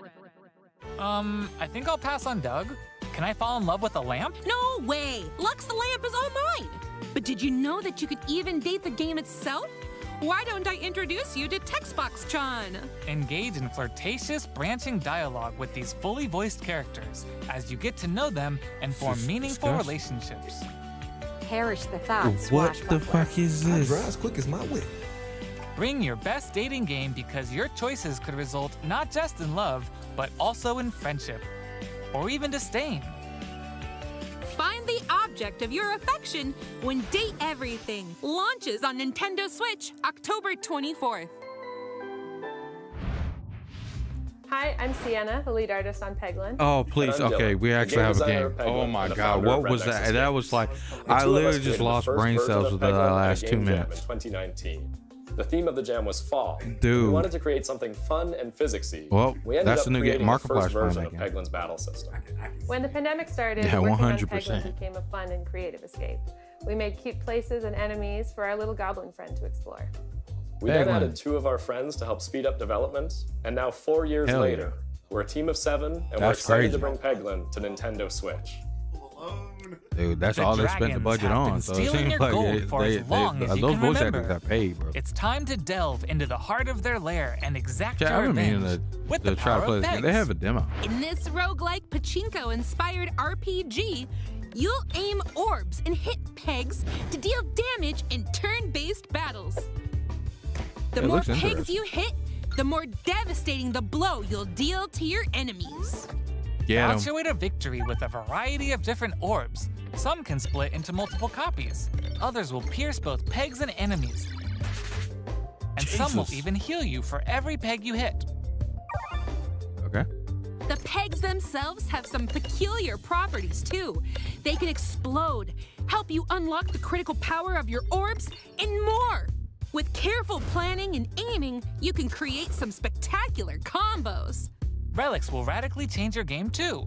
I think I'll pass on Doug. Can I fall in love with a lamp? No way! Lux the lamp is all mine! But did you know that you could even date the game itself? Why don't I introduce you to Textbox-chan? Engage in flirtatious, branching dialogue with these fully voiced characters as you get to know them and form meaningful relationships. Perish the thoughts. What the fuck is this? I drive as quick as my whip. Bring your best dating game because your choices could result not just in love, but also in friendship. Or even disdain. Find the object of your affection when Date Everything launches on Nintendo Switch October 24th. Hi, I'm Sienna, the lead artist on Peglin. Oh, please. Okay, we actually have a game. Oh my God, what was that? That was like, I literally just lost brain cells with the last 2 minutes. In 2019. The theme of the jam was fall. Dude. We wanted to create something fun and physicsy. Well, we ended that's up the new creating the Markiplier's first version playing of that Peglin's battle system. When the pandemic started, Yeah, working on 100%. Peglin became a fun and creative escape. We made cute places and enemies for our little goblin friend to explore. We then added 2 of our friends to help speed up development, and now 4 years Hell later, we're a team of 7, and we're That's excited crazy. to bring Peglin to Nintendo Switch. Dude, that's The all they spent the dragons budget have on. been So it stealing seems your like gold for as long as you those can voice remember. actors got paid, bro. It's time to delve into the heart of their lair and exact Yeah, your I've been meaning revenge with to the try to power play of this game. They pegs. have a demo. In this roguelike pachinko-inspired RPG, you'll aim orbs and hit pegs to deal damage in turn-based battles. The It more looks pegs interesting. you hit, the more devastating the blow you'll deal to your enemies. Launch your way to victory with a variety of different orbs. Some can split into multiple copies. Others will pierce both pegs and enemies. And some will Jesus. even heal you for every peg you hit. Okay. The pegs themselves have some peculiar properties too. They can explode, help you unlock the critical power of your orbs, and more. With careful planning and aiming, you can create some spectacular combos. Relics will radically change your game too.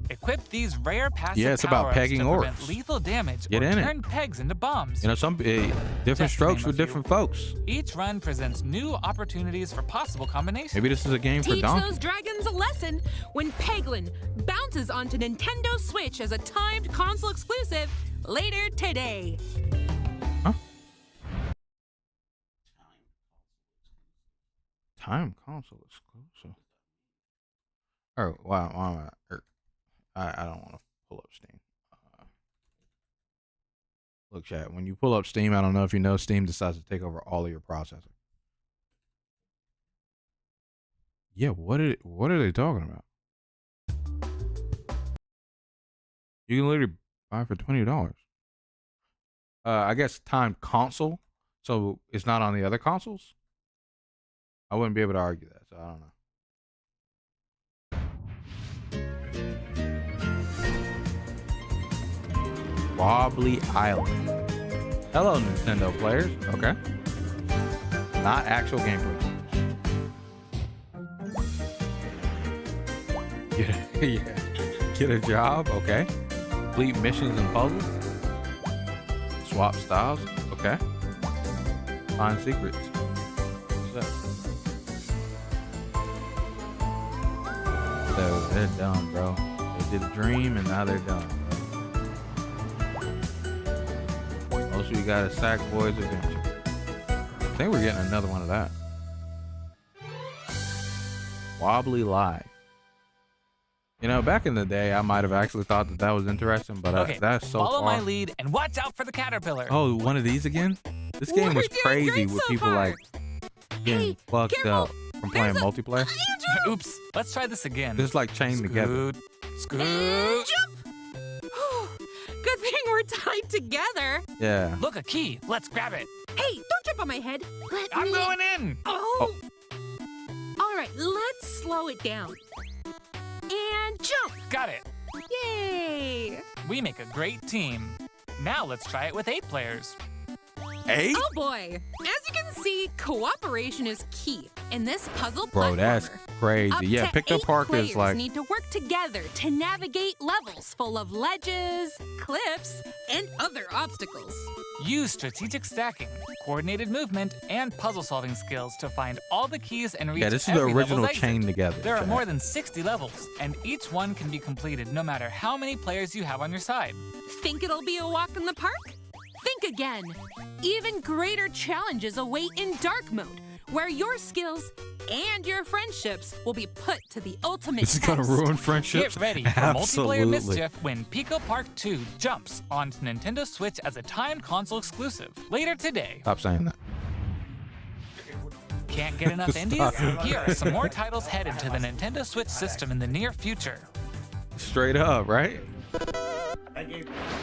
Equip these rare passive Yeah, it's about power-ups pegging to prevent orbs. lethal damage Get or in it. turn pegs into bombs. You know, some different strokes for different folks. Each run presents new opportunities for possible combinations. Maybe this is a game for Teach donkeys. those dragons a lesson when Peglin bounces onto Nintendo Switch as a timed console exclusive later today. Time console exclusive. Oh wow! I don't want to pull up Steam. Look, chat. When you pull up Steam, I don't know if you know, Steam decides to take over all of your processing. Yeah, what are they talking about? You can literally buy it for $20. I guess time console, so it's not on the other consoles. I wouldn't be able to argue that, so I don't know. Wobbly Island. Hello, Nintendo players. Okay. Not actual gameplay. Get a job. Okay. Complete missions and puzzles. Swap styles. Okay. Find secrets. What's that? So they're done, bro. They did a dream and now they're done. Also, you got a Sackboy's Adventure. I think we're getting another one of that. Wobbly Live. You know, back in the day, I might have actually thought that was interesting, but Okay, that's so follow far. my lead and watch out for the caterpillar. Oh, one of these again? This game was crazy with people like getting fucked up from playing multiplayer. Oops, let's try this again. Just like chained together. Scoot. Good thing we're tied together. Yeah. Look, a key. Let's grab it. Hey, don't jump on my head. I'm going in. Oh. All right, let's slow it down. And jump. Got it. Yay. We make a great team. Now let's try it with 8 players. 8? Oh boy. As you can see, cooperation is key in this puzzle Bro, platformer. that's crazy. Up Yeah, to Picto 8 Park players is like need to work together to navigate levels full of ledges, cliffs, and other obstacles. Use strategic stacking, coordinated movement, and puzzle-solving skills to find all the keys and reach yeah, this is the every level's original exit. chain together. There are chat. more than 60 levels, and each one can be completed no matter how many players you have on your side. Think it'll be a walk in the park? Think Think again. Even greater challenges await in dark mode, where your skills and your friendships will be put to the ultimate This is test. gonna ruin friendships. Get ready for Absolutely. multiplayer mischief when Pico Park 2 jumps onto Nintendo Switch as a timed console exclusive later today. Stop saying that. Can't get enough indies? Stop. Here are some more titles headed to the Nintendo Switch system in the near future. Straight up, right?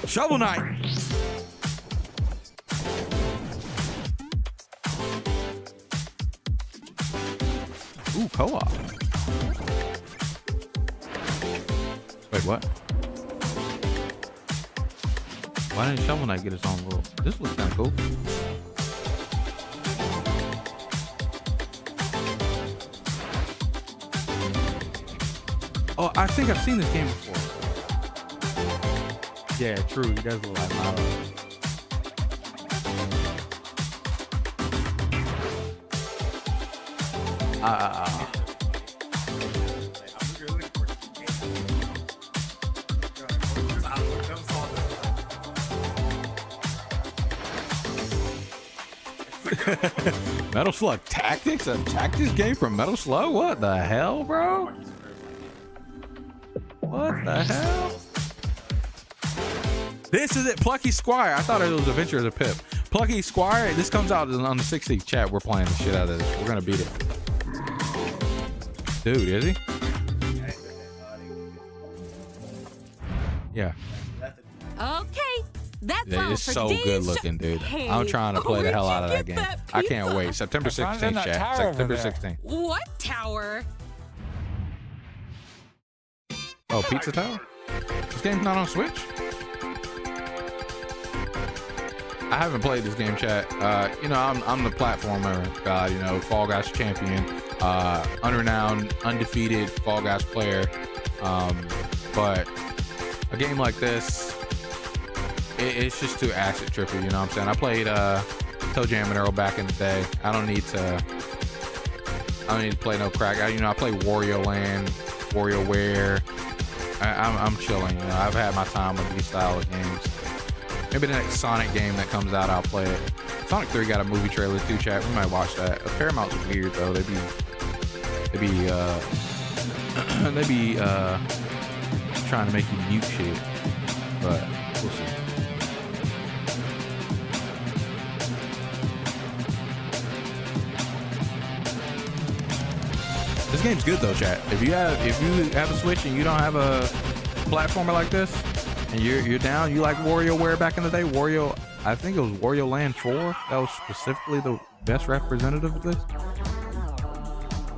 Shovel Knight. Ooh, co-op. Wait, what? Why didn't Shovel Knight get his own rule? This looks kind of cool. Oh, I think I've seen this game before. Yeah, true. He does look like Milo. Metal Slug Tactics? A tactics game from Metal Slug? What the hell, bro? What the hell? This is it, Plucky Squire. I thought it was Adventures of Pip. Plucky Squire, this comes out on the 60th chat. We're playing the shit out of this. We're gonna beat it. Dude, is he? Yeah. Okay, that's all It's for so today's good looking, dude. Hey, I'm trying to play the hell out of that game. I can't pizza? wait. September I found it in 16th, that chat. tower over September there. 16th. What tower? Oh, Pizza Tower? This game's not on Switch? I haven't played this game, chat. You know, I'm the platformer god, you know, Fall Guys champion, unrenowned, undefeated Fall Guys player. But a game like this, it's just too acid trippy, you know what I'm saying? I played Toe Jam and Earl back in the day. I don't need to play no crack. I play Wario Land, WarioWare. I'm chilling, you know. I've had my time with these style of games. Maybe the next Sonic game that comes out, I'll play it. Sonic 3 got a movie trailer too, chat. We might watch that. Paramount's weird though. They be trying to make you mute shit, but we'll see. This game's good though, chat. If you have a Switch and you don't have a platformer like this, and you're down, you like WarioWare back in the day, I think it was Wario Land 4 that was specifically the best representative of this.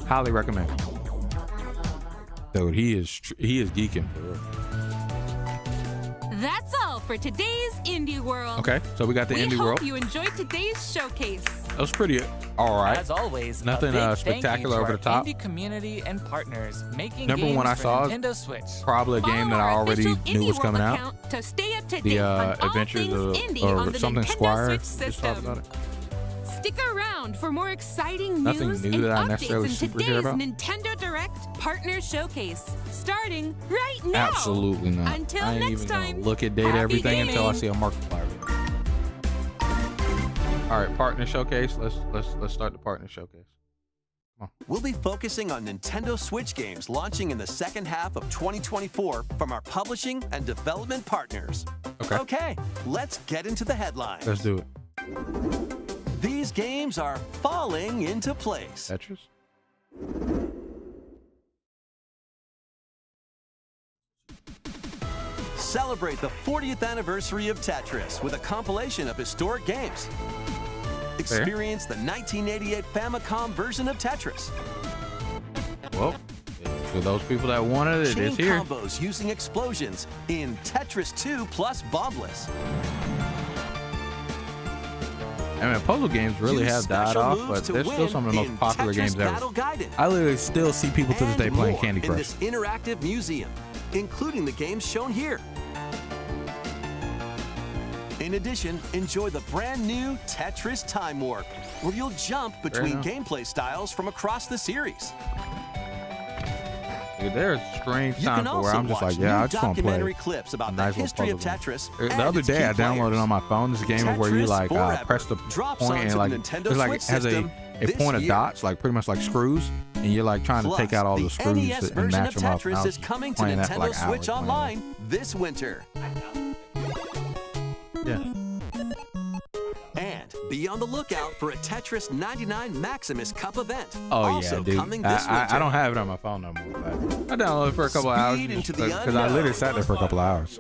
Highly recommend. Dude, he is geeking for real. That's all for today's Indie World. Okay, so we got the Indie We World. hope you enjoyed today's showcase. That was pretty all right. As always, Nothing a big spectacular thank over you the to our top. indie community and partners making Number games one I for saw is Nintendo Switch. probably a game that I already knew was coming out. Account to stay up to The date on all Adventures things of indie on the something Nintendo Squire. Switch Just system. talked about it. Stick around for more exciting Nothing news new and that I updates necessarily in super care today's about. Nintendo Direct Partner Showcase, starting right now. Absolutely not. Until I ain't next even time, gonna look at data happy everything until I gaming. see a Markiplier video. All right, partner showcase. Let's start the partner showcase. We'll be focusing on Nintendo Switch games launching in the second half of 2024 from our publishing and development partners. Okay, let's get into the headlines. Let's do it. These games are falling into place. Tetris. Celebrate the 40th anniversary of Tetris with a compilation of historic games. Experience the 1988 Famicom version of Tetris. Well, for those people that wanted it, Chain it's here. combos using explosions in Tetris 2 plus Bombless. I mean, puzzle games really Use have died special off, moves but to they're still win some of the in most popular Tetris games ever. Battle Guided. I literally still see people to this day playing More Candy in Crush. this interactive museum, including the games shown here. In addition, enjoy the brand new Tetris Time Warp, where you'll jump between enough. gameplay styles from across the series. Dude, there's strange You can times where also I'm just watch like, yeah, new I just want to play documentary clips about a the nice little history of puzzle Tetris game. and The other its day, key I downloaded players. on my phone this game where you Tetris like Forever press the drops point onto and like the Nintendo it's like Switch it has system a this point of year. dots, like pretty much like screws, and you're like trying to Plus, take out all the screws NES and version match of them up. And I Tetris was is coming to playing that for Nintendo like hours Switch playing it. Online this winter. Yeah. And be on the lookout for a Tetris 99 Maximus Cup event. Oh also yeah, dude. coming this winter. I don't have it on my phone no more. But I downloaded it for a couple of hours Speed into the because I literally unknown. sat there for a couple of hours,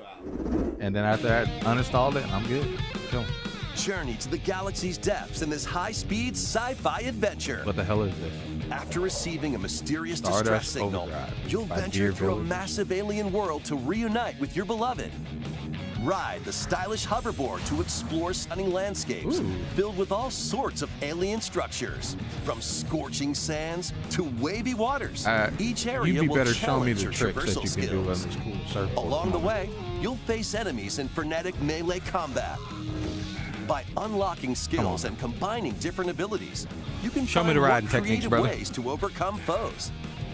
and then after that, uninstalled it, and I'm good. Chilling. Journey to the galaxy's depths in this high-speed sci-fi adventure. What the hell is this? After receiving a mysterious Stardust distress signal, Overdrive you'll by venture Deer through a Village. massive alien world to reunite with your beloved. Ride the stylish hoverboard to explore stunning landscapes filled with all sorts of alien structures, from scorching sands to wavy waters. Each area You'd be will better showing me challenge the your tricks that traversal you can do on skills. this cool surfboard. Along the way, you'll face enemies in frenetic melee combat. By unlocking skills and combining different abilities, you can Show me find the more riding techniques, creative brother. ways to overcome foes.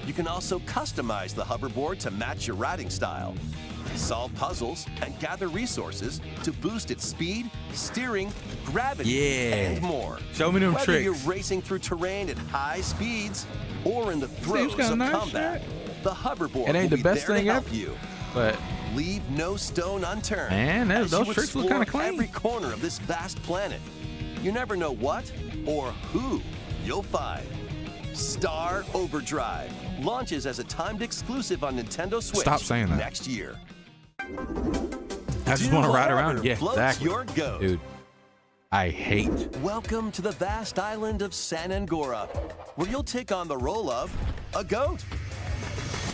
You can also customize the hoverboard to match your riding style, solve puzzles, and gather resources to boost its speed, steering, gravity, Yeah. and more. Show me them Whether tricks. you're racing through terrain at high speeds or in the throes kinda of nice, combat, the hoverboard It ain't will the be best there thing to help ever, you. but Leave no stone unturned. Man, as those you tricks look explore kinda clean. every corner of this vast planet. You never know what or who you'll find. Star Overdrive launches as a timed exclusive on Nintendo Switch Stop saying that. next year. I just Do want to ride whatever around. Yeah, floats exactly. your goat. Dude, I hate. Welcome to the vast island of San Angora, where you'll take on the role of a goat.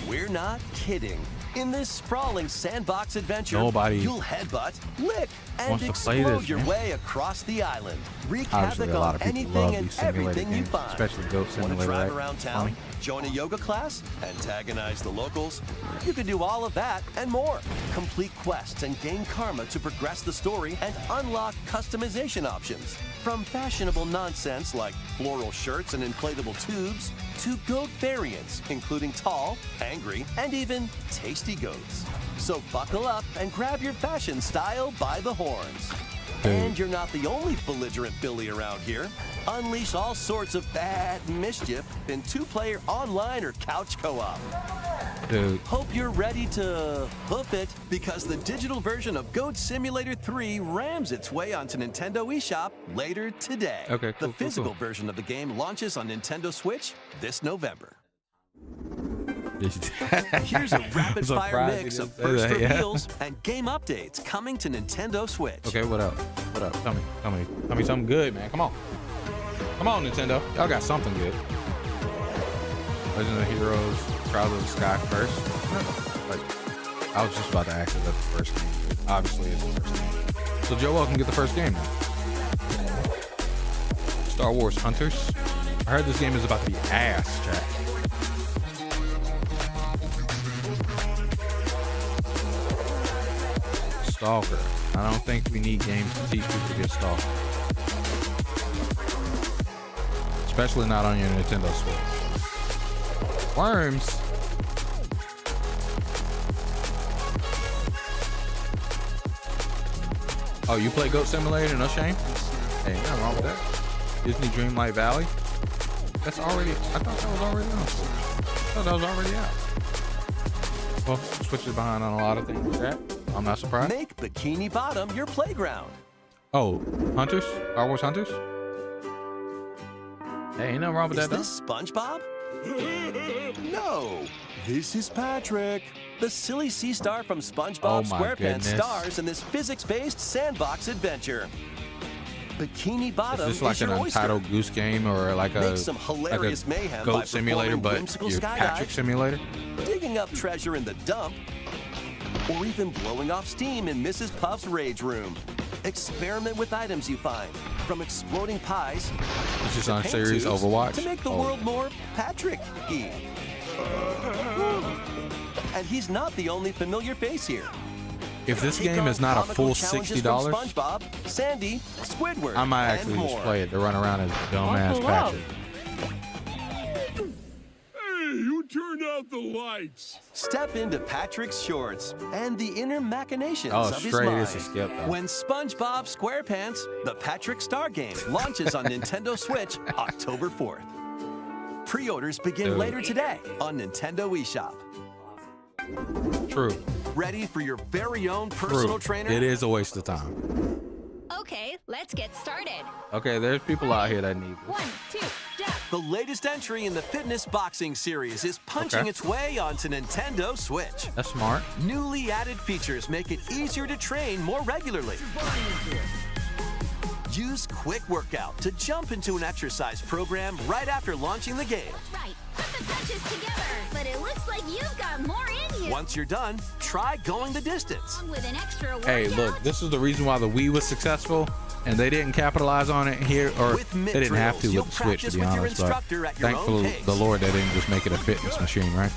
We're not kidding. In this sprawling sandbox adventure, Nobody you'll headbutt, lick, and wants to play explode this, your man. way across the island. Wreak Obviously, havoc a lot on of people anything love and these simulator everything you games, find. especially Goat Want to Simulator, drive right? around town, Funny. join a yoga class, antagonize the locals? You can do all of that and more. Complete quests and gain karma to progress the story and unlock customization options. From fashionable nonsense like floral shirts and inflatable tubes, to goat variants, including tall, angry, and even tasty goats. So buckle up and grab your fashion style by the horns. And you're not the only belligerent Billy around here. Unleash all sorts of bad mischief in two-player online or couch co-op. Dude. Hope you're ready to hoof it, because the digital version of Goat Simulator 3 rams its way onto Nintendo eShop later today. Okay, The cool, physical cool. version of the game launches on Nintendo Switch this November. Here's a rapid-fire Surprised mix you of didn't say first that, yeah. reveals and game updates coming to Nintendo Switch. Okay, what up? What up? Tell me something good, man. Come on. Come on, Nintendo. Y'all got something good. Legend of Heroes, Trials of the Sky first. Like, I was just about to ask if that's the first game. Obviously, it's the first game. So Joe Welcome get the first game now. Star Wars Hunters. I heard this game is about to be ass, chat. Stalker. I don't think we need games to teach people to get stalked. Especially not on your Nintendo Switch. Worms. Oh, you play Goat Simulator? No shame? Hey, nothing wrong with that. Disney Dreamlight Valley? That's already... I thought that was already on Switch. I thought that was already out. Well, Switch is behind on a lot of things, chat. I'm not surprised. Make Bikini Bottom your playground. Oh, Hunters? Star Wars Hunters? Hey, ain't nothing wrong with Is that, though. this SpongeBob? No, this is Patrick. The silly sea star from SpongeBob Oh my SquarePants goodness. stars in this physics-based sandbox adventure. Bikini Bottom Is this like is an your oyster. Untitled Goose Game or like a, Make some hilarious like a mayhem by Goat Simulator, performing but whimsical your skydives. Patrick Simulator? Digging up treasure in the dump, or even blowing off steam in Mrs. Puff's rage room. Experiment with items you find, from exploding pies This is to on paint series tubes, Overwatch? to make the Oh. world more Patrick-y. And he's not the only familiar face here. If this Take game on is not a comical full challenges $60, from SpongeBob, Sandy, Squidward, I might and actually just more. play it to run around as a dumbass Buckle up. Patrick. Hey, you turned out the lights. Step into Patrick's shorts and the inner machinations of his straight mind. is a skip, though. When SpongeBob SquarePants, the Patrick Star game, launches on Nintendo Switch October 4th. Pre-orders begin later today on Nintendo eShop. True. Ready for your very own personal trainer? It is a waste of time. Okay, let's get started. Okay, there's people out here that need this. 1, 2, jump. The latest entry in the fitness boxing series is punching its way onto Nintendo Switch. That's smart. Newly added features make it easier to train more regularly. Use Quick Workout to jump into an exercise program right after launching the game. Right, put the punches together. But it looks like you've got more in you. Once you're done, try going the distance. With an extra workout. Hey, look, this is the reason why the Wii was successful, and they didn't capitalize on it here, or they didn't have to with the Switch, to be honest. But thankfully, the Lord, they didn't just make it a fitness machine, right?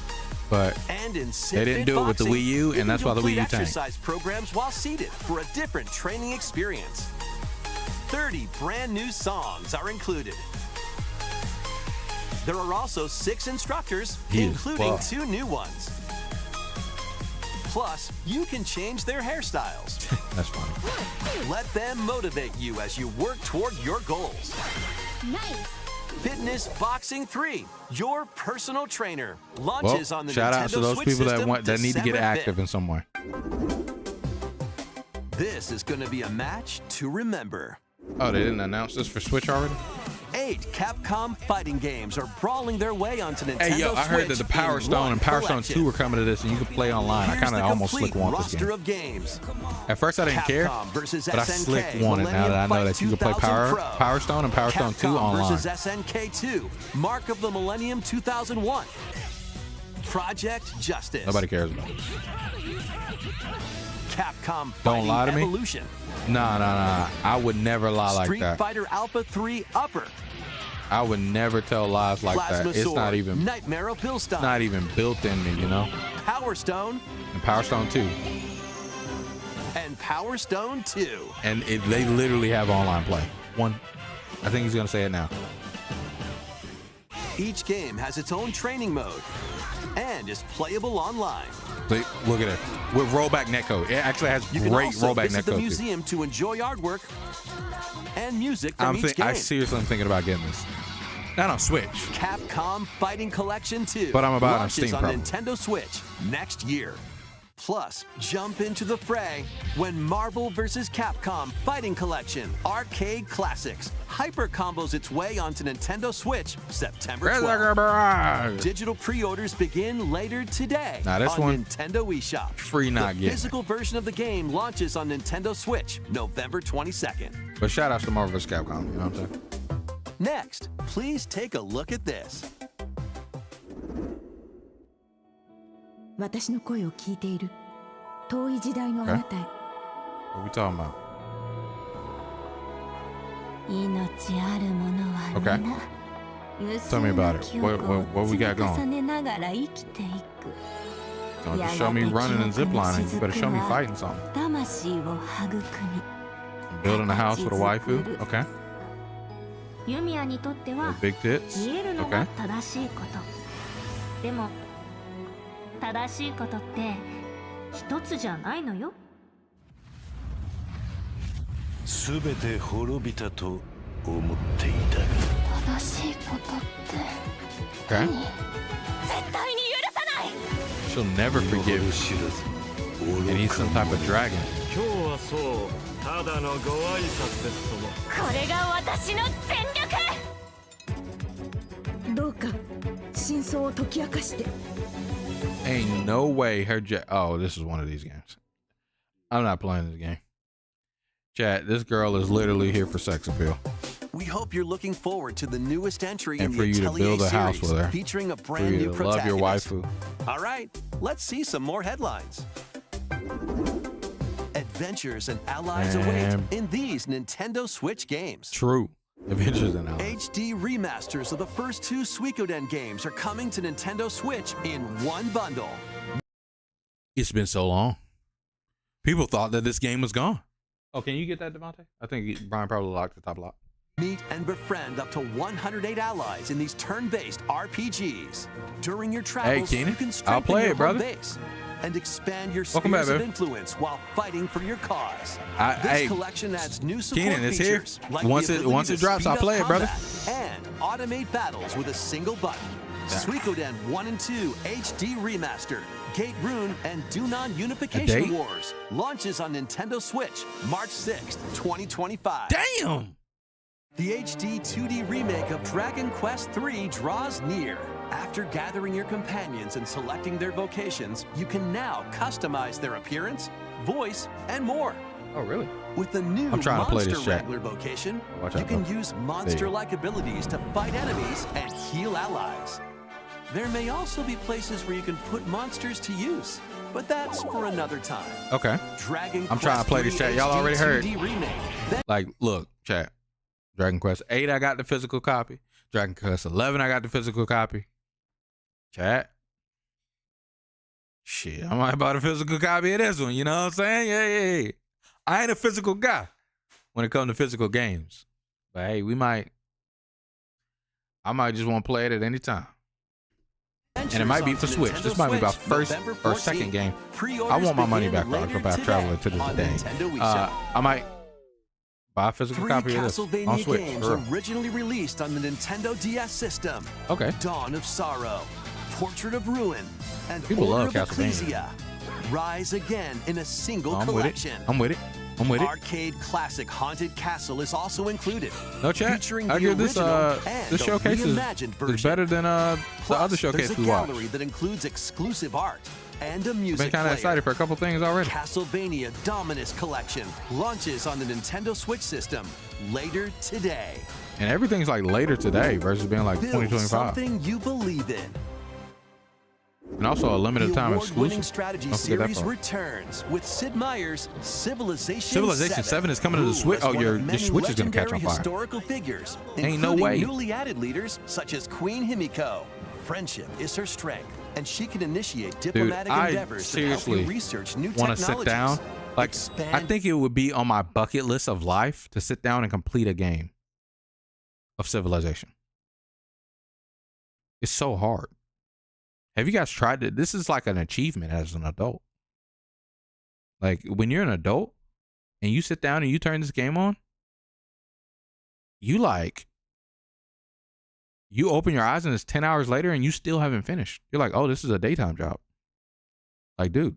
But they didn't do it with the Wii U, and that's why the Wii U tanked. Exercise programs while seated for a different training experience. 30 brand new songs are included. There are also 6 instructors, including 2 new ones. Plus, you can change their hairstyles. That's funny. Let them motivate you as you work toward your goals. Nice. Fitness Boxing 3, your personal trainer, launches on the shout Nintendo out to those Switch people system that need to get December active 5th. in some way. This is going to be a match to remember. Oh, they didn't announce this for Switch already? 8 Capcom fighting games are brawling their way onto Nintendo Hey, yo, I heard that Switch the Power in Stone one and Power Stone collection. 2 are coming to this, and you can play online. I Here's kind of the almost complete slick want this roster game. of games. At first, I didn't care, Capcom versus but I SNK, slick want it now that I know that you can play 2000 Pro. Power Stone and Power Stone 2 Capcom online. versus SNK 2, Mark of the Millennium 2001. Project Justice. Nobody cares about it. Capcom Don't lie to me. Evolution. Nah. I would never lie like Street that. Fighter Alpha 3 Upper. I would never tell lies like Plasma that. It's Sword, not even Nightmare of Pilstein. not even built in me, you know? Power Stone And Power Stone 2. and Power Stone 2. And they literally have online play. One. I think he's going to say it now. Each game has its own training mode and is playable online. Look at it. With rollback netcode. It actually has You can great also rollback visit the netcode, too. museum to enjoy artwork and music from each game. I seriously am thinking about getting this. Not on Switch. Capcom Fighting Collection 2 But I'm about it on launches Steam, on probably. Nintendo Switch next year. Plus, jump into the fray when Marvel vs. Capcom Fighting Collection Arcade Classics hyper combos its way onto Nintendo Switch September 12th. Digital pre-orders begin later today Now, this on one, Nintendo eShop. free not The getting physical version of the game launches on Nintendo Switch November 22nd. But shout out to Marvel vs. Capcom, you know what I'm saying? Next, please take a look at this. 私の声を聞いている遠い時代のあなたへ What we talking about? 命あるものは Okay. 皆 Tell me about it. What we got 重 going? ねながら生きていく Don't just show me running and ziplining. You better show me fighting something. 魂を育み Building a house with a waifu. Okay. ユミヤにとっては Big tits. 見えるのが Okay. 正しいことでも正しいことって一つじゃないのよすべて滅びたと思っていたが正しいことって Okay. 絶対に許さない She'll never forgive. And he's some type of dragon. 今日はそうただのご挨拶ですともこれが私の全力どうか真相を解き明かして Ain't no way her oh, this is one of these games. I'm not playing this game. Chat, this girl is literally here for sex appeal. We hope you're looking forward to the newest entry And in for the you to Atelier build a house series, with her. featuring a For brand you new to protagonist. love your waifu. All right, let's see some more headlines. Adventures and allies await in these Nintendo Switch games. True. Adventures and Allies. HD remasters of the first 2 Suikoden games are coming to Nintendo Switch in one bundle. It's been so long. People thought that this game was gone. Oh, can you get that, Devontae? I think Brian probably locked the top lock. Meet and befriend up to 108 allies in these turn-based RPGs. During your travels, Keenan, you can I'll strengthen play your it, brother. home base and expand your Welcome back, spheres of baby. influence while fighting for your cause. This Hey, collection adds new support Keenan, it's here. features like Once the it ability to drops, speed I'll up play it, brother. combat and automate battles with a single button. Suikoden 1 and 2 HD Remaster, Gate Rune, and Dunan Unification Wars launches on Nintendo Switch March 6th, 2025. Damn! The HD 2D remake of Dragon Quest III draws near. After gathering your companions and selecting their vocations, you can now customize their appearance, voice, and more. Oh, really? With the new I'm trying to play Monster this chat. Wrangler vocation, Watch you out, can bro. use monster-like abilities to fight enemies and heal allies. There may also be places where you can put monsters to use, but that's for another time. Okay. Dragon I'm trying to play this chat. Y'all already heard. 2D remake. Like, look, chat. Dragon Quest 8, I got the physical copy. Dragon Quest 11, I got the physical copy. Chat. Shit, I might buy the physical copy of this one. You know what I'm saying? Yeah. I ain't a physical guy when it comes to physical games. But hey, I might just want to play it at any time. And it might be for Switch. This might be my first or second game. I want my money back though if I travel to this day. I might buy a physical 3 copy of this on Castlevania Switch. games For real. originally released on the Nintendo DS system. Okay. Dawn of Sorrow, Portrait of Ruin, and People Order love of Castlevania. Ecclesia rise again in a single I'm with it. collection. I'm with it. Arcade classic Haunted Castle is also included. No chat. Featuring I the give this original and this the showcase reimagined is version. better than the other showcase There's we a watched. gallery that includes exclusive art and a music Been kind player. of excited for a couple things already. Castlevania Dominus Collection launches on the Nintendo Switch system later today. And everything's like later today versus being like Build 2025. something you believe in. And also a limited time Award-winning exclusive. strategy Don't forget that series part. returns with Sid Meier's Civilization 7 is coming to the Who Switch. is Oh, one your of many Switch is gonna catch on legendary fire. Historical figures, Ain't no including way. newly added leaders such as Queen Himiko. Friendship is her strength, and she can initiate Dude, diplomatic I endeavors that help seriously you research new want to technologies. sit down. Like, I think it would be on my bucket list of life to sit down and complete a game of Civilization. It's so hard. Have you guys tried it? This is like an achievement as an adult. Like, when you're an adult and you sit down and you turn this game on, you open your eyes and it's 10 hours later and you still haven't finished. You're like, oh, this is a daytime job. Like, dude.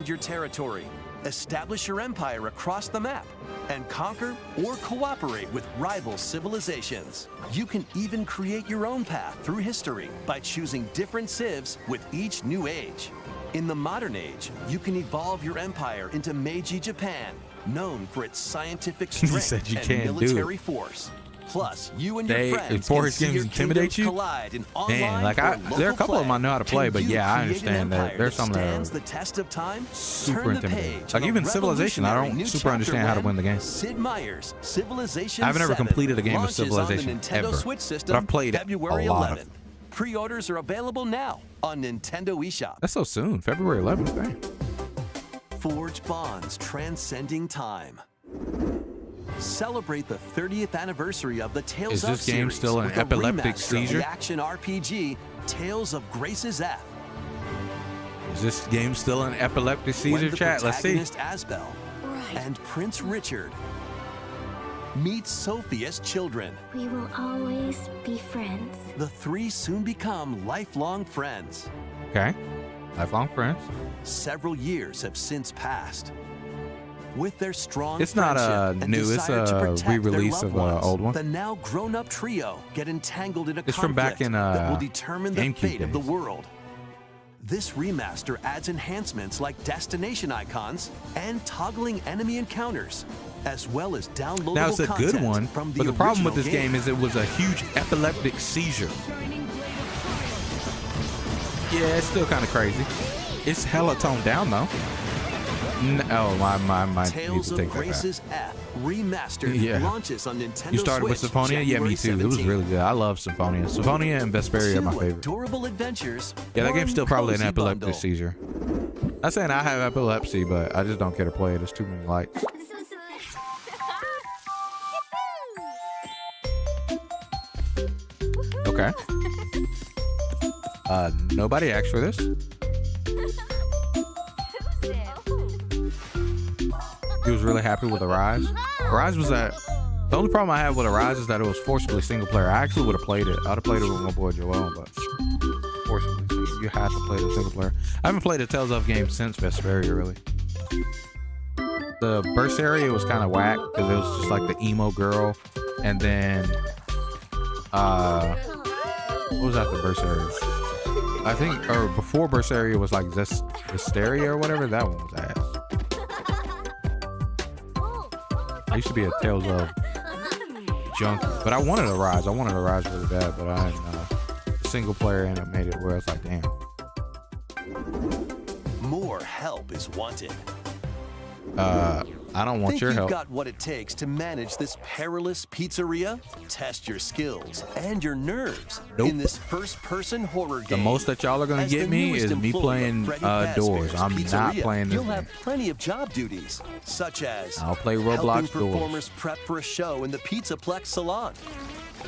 Your territory, establish your empire across the map, and conquer or cooperate with rival civilizations. You can even create your own path through history by choosing different civs with each new age. In the modern age, you can evolve your empire into Meiji Japan, known for its scientific strength said you and can't do military it. force. Plus, you and your friends Forest can see games your intimidate kingdoms you. collide in online Man, like or there are a local couple of them I play. know how to play, Can but you yeah, I create an understand that empire there's some that stands are the test of time? super Turn the intimidating. page Like on a even Civilization, I revolutionary don't new super chapter understand how to when win the game. Sid Meier's Civilization I've never 7 completed a game of launches Civilization on the Nintendo ever, Switch system but I've played February a lot 11th. of. Pre-orders are available now on Nintendo eShop. That's so soon, February 11th. Dang. Forge bonds transcending time. Celebrate the 30th anniversary of the Tales Is of this game series still an with a epileptic remaster of seizure? the action RPG Tales of Grace's F. Is this game still an epileptic seizure? When the Chat, let's see. protagonist Asbel and Prince Richard meet Sophia's children. We will always be friends. The three soon become lifelong friends. Okay, lifelong friends. Several years have since passed. With their strong It's not friendship and new, it's desire to a protect their re-release loved of an ones, old one. the now grown-up trio get entangled in a It's from back conflict in, that will determine the GameCube fate of the days. world. This remaster adds enhancements like destination icons and toggling enemy encounters, as well as downloadable Now it's a good content one, from but the problem with this original game is it was a huge epileptic seizure. Yeah, it's still kind of crazy. It's hella toned down though. Oh, my Tales need to of take that back. Grace's F remastered Yeah. launches on Nintendo You started with Switch Symphonia? Yeah, me January too. It was 17th. really good. I love Symphonia. Symphonia and Vesperia are my Two favorite. adorable adventures. Yeah, that game's one still probably an cozy epileptic bundle. seizure. I'm saying I have epilepsy, but I just don't care to play it. There's too many lights. Okay. Nobody asked for this. He was really happy with Arise. Arise was that. The only problem I had with Arise is that it was forcibly single player. I actually would have played it. I'd have played it with my boy Joel, but forcibly you have to play the single player. I haven't played a Tales of game since Vesperia, really. The burst area was kind of whack because it was just like the emo girl, and then what was after burst area? I think, or before burst area was like Hysteria or whatever. That one was ass. I used to be a Tales of junkie, but I wanted a Rise. I wanted a Rise really bad, but I didn't. Single player, and it made it where it's like, damn. More help is wanted. I don't want your help. Think you've got what it takes to manage this perilous pizzeria? Test your skills and your nerves in this first-person horror game. The most that y'all are gonna get me is me playing doors. I'm not playing this You'll game. have plenty of job duties, such as I'll play Roblox helping performers prep for a show in the Pizzaplex salon.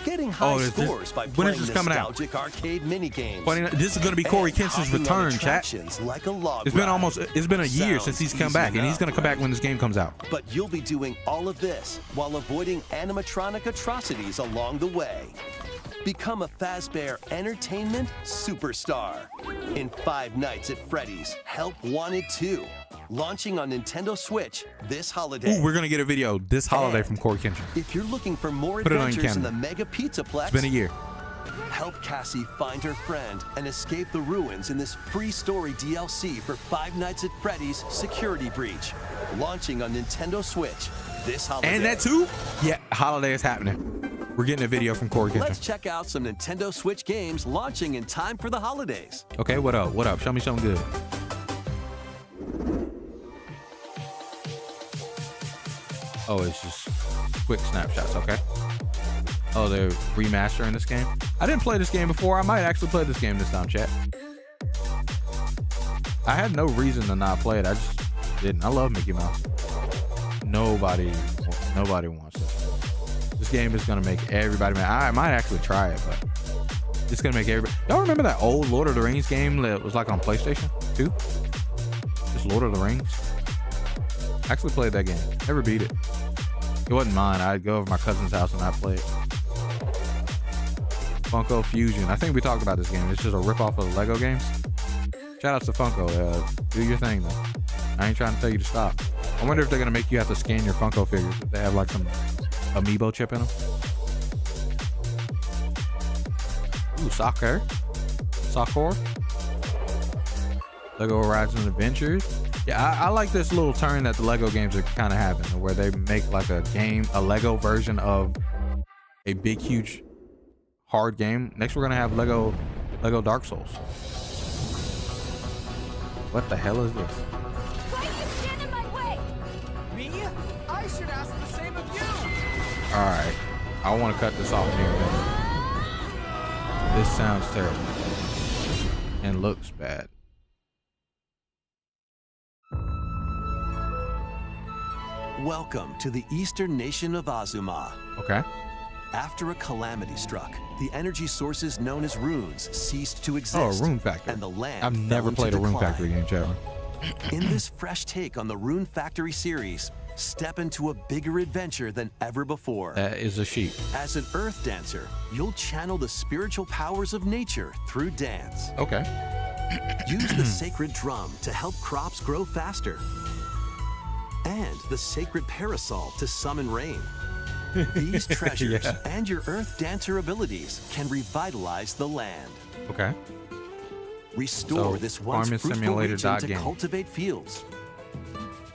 Getting high scores by when is playing this coming out? nostalgic arcade minigames. This is going to be Corey Kenson's return, chat. Like a log It's been a year since he's come back, and he's going to come back when this game comes out. But you'll be doing all of this while avoiding animatronic atrocities along the way. Become a Fazbear Entertainment superstar in 5 Nights at Freddy's Help Wanted 2, launching on Nintendo Switch this holiday. Ooh, we're going to get a video this holiday from Corey Kenson. If you're looking for more Put it on adventures in camera. the Mega Pizzaplex, It's been a year. help Cassie find her friend and escape the ruins in this free story DLC for 5 Nights at Freddy's Security Breach, launching on Nintendo Switch this holiday. And that too? Yeah, holiday is happening. We're getting a video from Corey Kenson. Let's check out some Nintendo Switch games launching in time for the holidays. Okay, what up? What up? Show me something good. Oh, it's just quick snapshots, okay. Oh, they're remastering this game. I didn't play this game before. I might actually play this game this time, chat. I had no reason to not play it. I just didn't. I love Mickey Mouse. Nobody wants this. This game is gonna make everybody mad. I might actually try it, but it's gonna make everybody. Y'all remember that old Lord of the Rings game that was like on PlayStation 2? Just Lord of the Rings. I actually played that game. Never beat it. It wasn't mine. I'd go over to my cousin's house and I'd play it. Funko Fusion. I think we talked about this game. It's just a ripoff of the Lego games. Shout out to Funko. Do your thing though. I ain't trying to tell you to stop. I wonder if they're gonna make you have to scan your Funko figures if they have like some amiibo chip in them. Ooh, soccer. Lego Horizon Adventures. Yeah, I like this little turn that the Lego games are kind of having, where they make like a Lego version of a big, huge, hard game. Next, we're gonna have Lego Dark Souls. What the hell is this? Why do you stand in my way? Me? I should ask the same of you. All right, I want to cut this off here, man. This sounds terrible and looks bad. Welcome to the eastern nation of Azuma. Okay. After a calamity struck, the energy sources known as runes ceased to exist. Oh, a Rune Factory. And the land I've never fell played a into Rune decline. Factory game, Trevor. In this fresh take on the Rune Factory series, step into a bigger adventure than ever before. That is a sheep. As an earth dancer, you'll channel the spiritual powers of nature through dance. Okay. Use the sacred drum to help crops grow faster. And the sacred parasol to summon rain. These treasures Yeah. and your earth dancer abilities can revitalize the land. Okay. Restore So, this once Farming fruitful Simulator region to game. cultivate fields.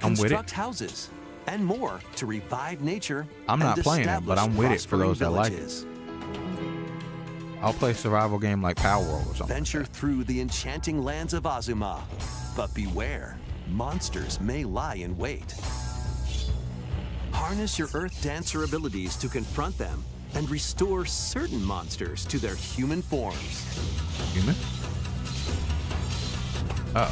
I'm with it. Construct houses and more to revive nature. I'm not and playing it, but I'm with it for prospering those that like it. villages. I'll play a survival game like Power World or something. Venture through the enchanting lands of Azuma, but beware, monsters may lie in wait. Harness your Earth Dancer abilities to confront them and restore certain monsters to their human forms. Human? Uh-oh.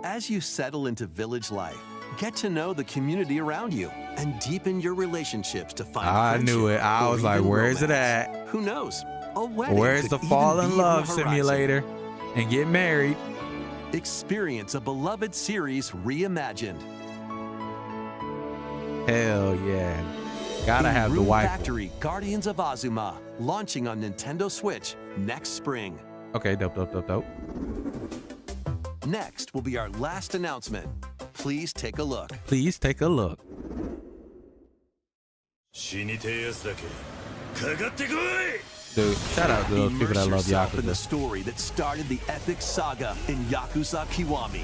As you settle into village life, Get to know the community around you and deepen your relationships to find I knew it. I was like, where is it at? Who knows? A wedding Where's could the even fall be in on love the horizon. simulator and get married? Experience a beloved series reimagined. Hell yeah. Gotta have the Rune wife. Factory Guardians of Azuma, launching on Nintendo Switch next spring. Okay, dope. Next will be our last announcement. Please take a look. Please take a look. Dude, shout out to those people that love Immerse yourself in the Yakuza. story that started the epic saga in Yakuza Kiwami.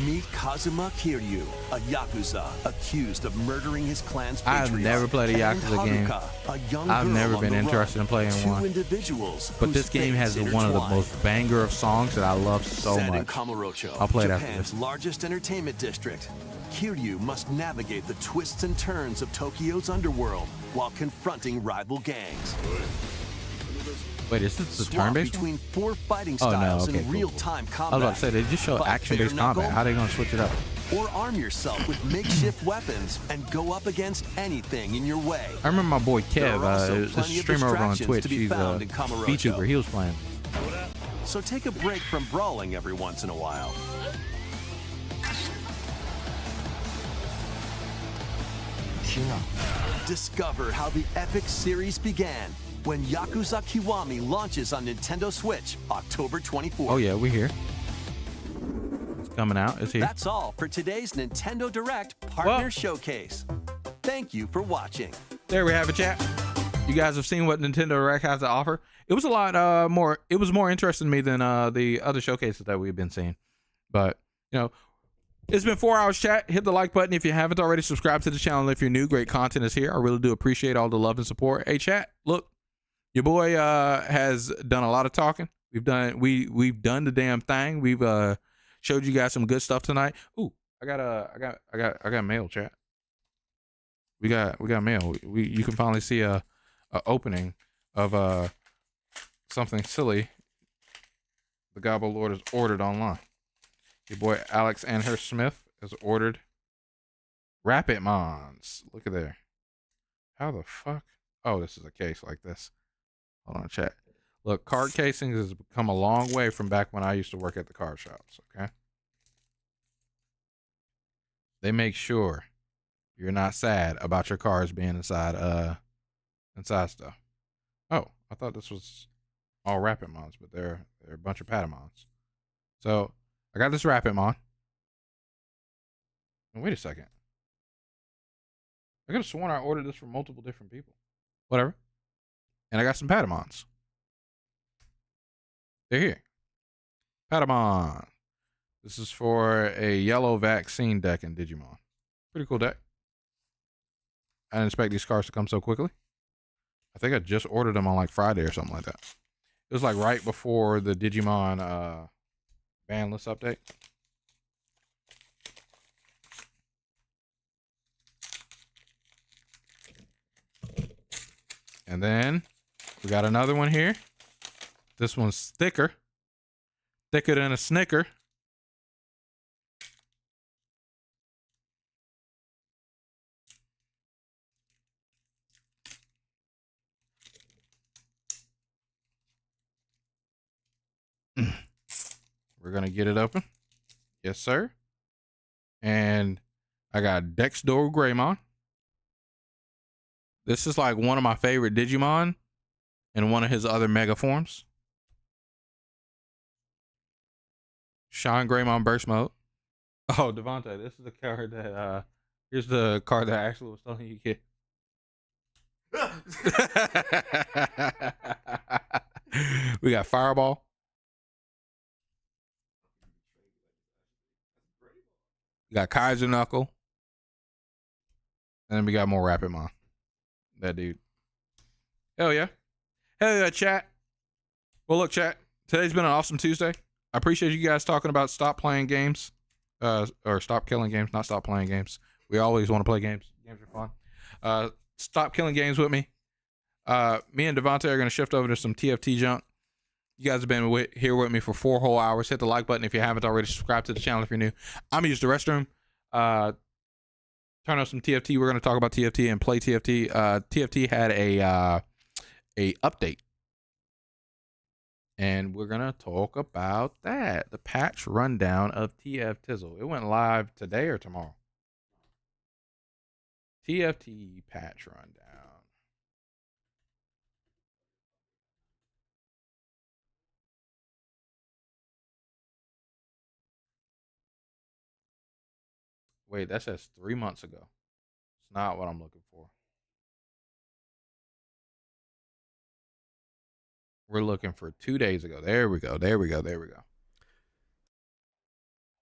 Meet Kazuma Kiryu, a Yakuza accused of murdering his clan's patriots. I've never played a and Yakuza game. Haruka, a young I've girl never on been the interested run. in playing Two one. individuals But whose this game has fates one of the intertwine. most banger of songs that I love so Set in much. Kamurocho, I'll play it after Japan's this. largest entertainment district, Kiryu must navigate the twists and turns of Tokyo's underworld while confronting rival gangs. Wait, is this the Swap turn-based between four fighting Oh, no, styles okay, in cool. real-time I combat. was about to say, they just show Fight action-based bare knuckle, combat. How are they gonna switch it up? Or arm yourself with makeshift weapons and go up against anything in your way. I remember my boy There Kev, are also a plenty of streamer over on distractions Twitch. to be He's a found in Kamurocho. VTuber. He was playing. So take a break from brawling every once in a while. Discover how the epic series began when Yakuza Kiwami launches on Nintendo Switch October 24th. Oh yeah, we're here. It's coming out. It's here. That's all for today's Nintendo Direct Partner Showcase. Thank you for watching. There we have it, chat. You guys have seen what Nintendo Direct has to offer. It was a lot more. It was more interesting to me than the other showcases that we've been seeing. But you know, it's been 4 hours, chat. Hit the like button if you haven't already. Subscribe to the channel if you're new. Great content is here. I really do appreciate all the love and support. Hey, chat. Look, your boy has done a lot of talking. We've done the damn thing. We've showed you guys some good stuff tonight. Ooh, I got mail, chat. We got mail. You can finally see a opening of something silly the Gobble Lord has ordered online. Your boy Alex Smith has ordered Rapid Mons. Look at there. How the fuck? Oh, this is a case like this. Hold on, chat. Look, card casings has come a long way from back when I used to work at the card shops, okay? They make sure you're not sad about your cards being inside stuff. Oh, I thought this was all Rapid Mons, but they're a bunch of Patamons. So I got this Rapid Mon. And wait a second. I could have sworn I ordered this from multiple different people. Whatever. And I got some Patamons. They're here. Patamon. This is for a yellow vaccine deck in Digimon. Pretty cool deck. I didn't expect these cards to come so quickly. I think I just ordered them on like Friday or something like that. It was like right before the Digimon ban list update. And then we got another one here. This one's thicker. Thicker than a Snicker. We're going to get it open. Yes, sir. And I got Dexdor Greymon. This is like one of my favorite Digimon in one of his other mega forms. Shine Greymon Burst Mode. Oh, Devontae, this is the card that, here's the card that I actually was telling you to get. We got Fireball. We got Kaiser Knuckle. And then we got more Rapid Mon. That dude. Hell yeah. Hell yeah, chat. Well, look, chat. Today's been an awesome Tuesday. I appreciate you guys talking about stop playing games. Or stop killing games, not stop playing games. We always want to play games. Games are fun. Stop killing games with me. Me and Devontae are going to shift over to some TFT junk. You guys have been here with me for 4 whole hours. Hit the like button if you haven't already. Subscribe to the channel if you're new. I'm going to use the restroom. turn on some TFT. We're going to talk about TFT and play TFT. TFT had a update, and we're going to talk about that. The patch rundown of TF Tizzle. It went live today or tomorrow. TFT patch rundown. Wait, that says 3 months ago. It's not what I'm looking for. We're looking for 2 days ago. There we go. There we go. There we go.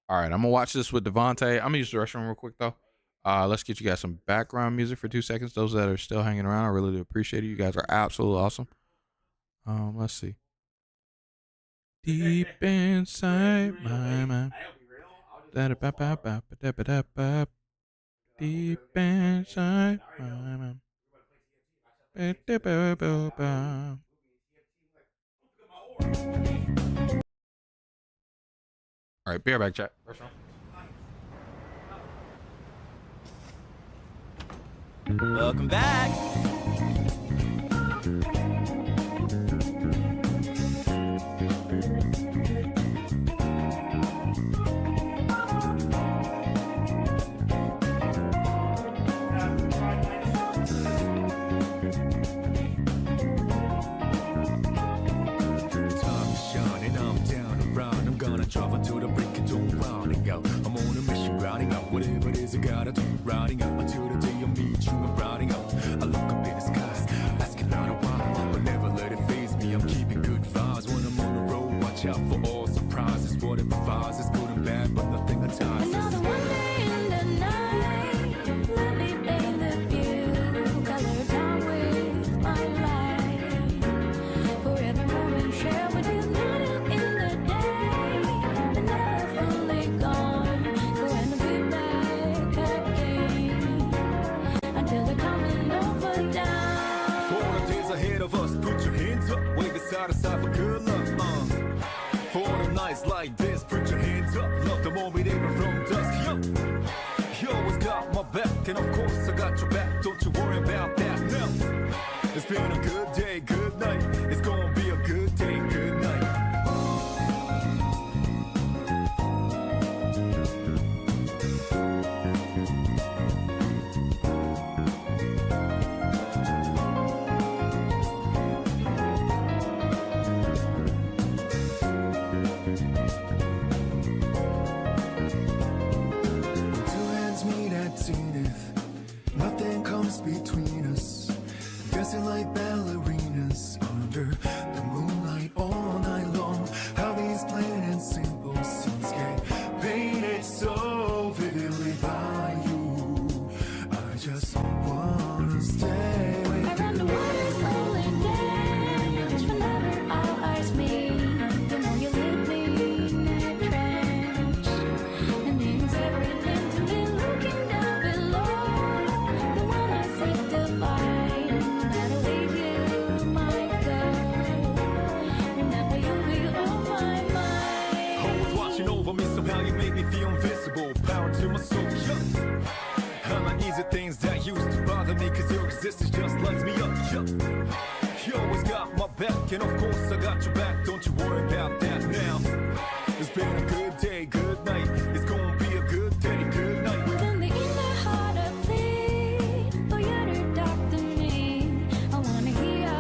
All right, I'm going to watch this with Devontae. I'm going to use the restroom real quick, though. Let's get you guys some background music for 2 seconds. Those that are still hanging around, I really do appreciate it. You guys are absolutely awesome. Let's see. Deep inside my mind. Deep inside my mind. All right, be right back, chat. Welcome back. Travel to the break of dawn, rounding out. I'm on a mission, rounding out. Whatever it is I gotta do, rounding out until the day I meet you. I'm rounding out. I look up in the skies, asking out a while, but never let it faze me. I'm keeping good vibes when I'm on the road. Watch out for all surprises. What it provides is good and bad, but nothing entices. Another one day in the night, let me paint the view, colored down with my light. For every moment share with you, not in the day. Side to side for good luck, for the nights like this, put your hands up. Love the moment even from dusk, yo. You always got my back, and of course I got your back. Don't you worry about that, no. It's been a good day, good night. It's gonna be a good day, good night. Nothing comes between us, dancing like ballerinas under the moonlight all night long. How these plain and simple scenes get painted so vividly by you. I just wanna stay with you. Around the water's rolling dance, whenever our eyes meet, the more you leave me in a trance. It means everything to me looking down below. Somehow you make me feel invisible, power to my soul, yeah. And easy things that used to bother me, cause your existence just lights me up, yeah. You always got my back, and of course I got your back. Don't you worry about that now. It's been a good day, good night. It's gonna be a good day, good night. Within the inner heart I plead for you to talk to me. I wanna hear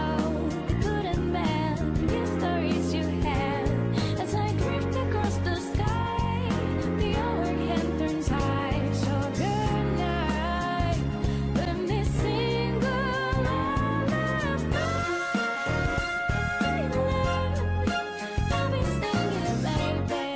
the good and bad, the stories you have. As I drift across the sky, the hour hand turns high. So good night, let me sing a lullaby. I'll be singing, baby.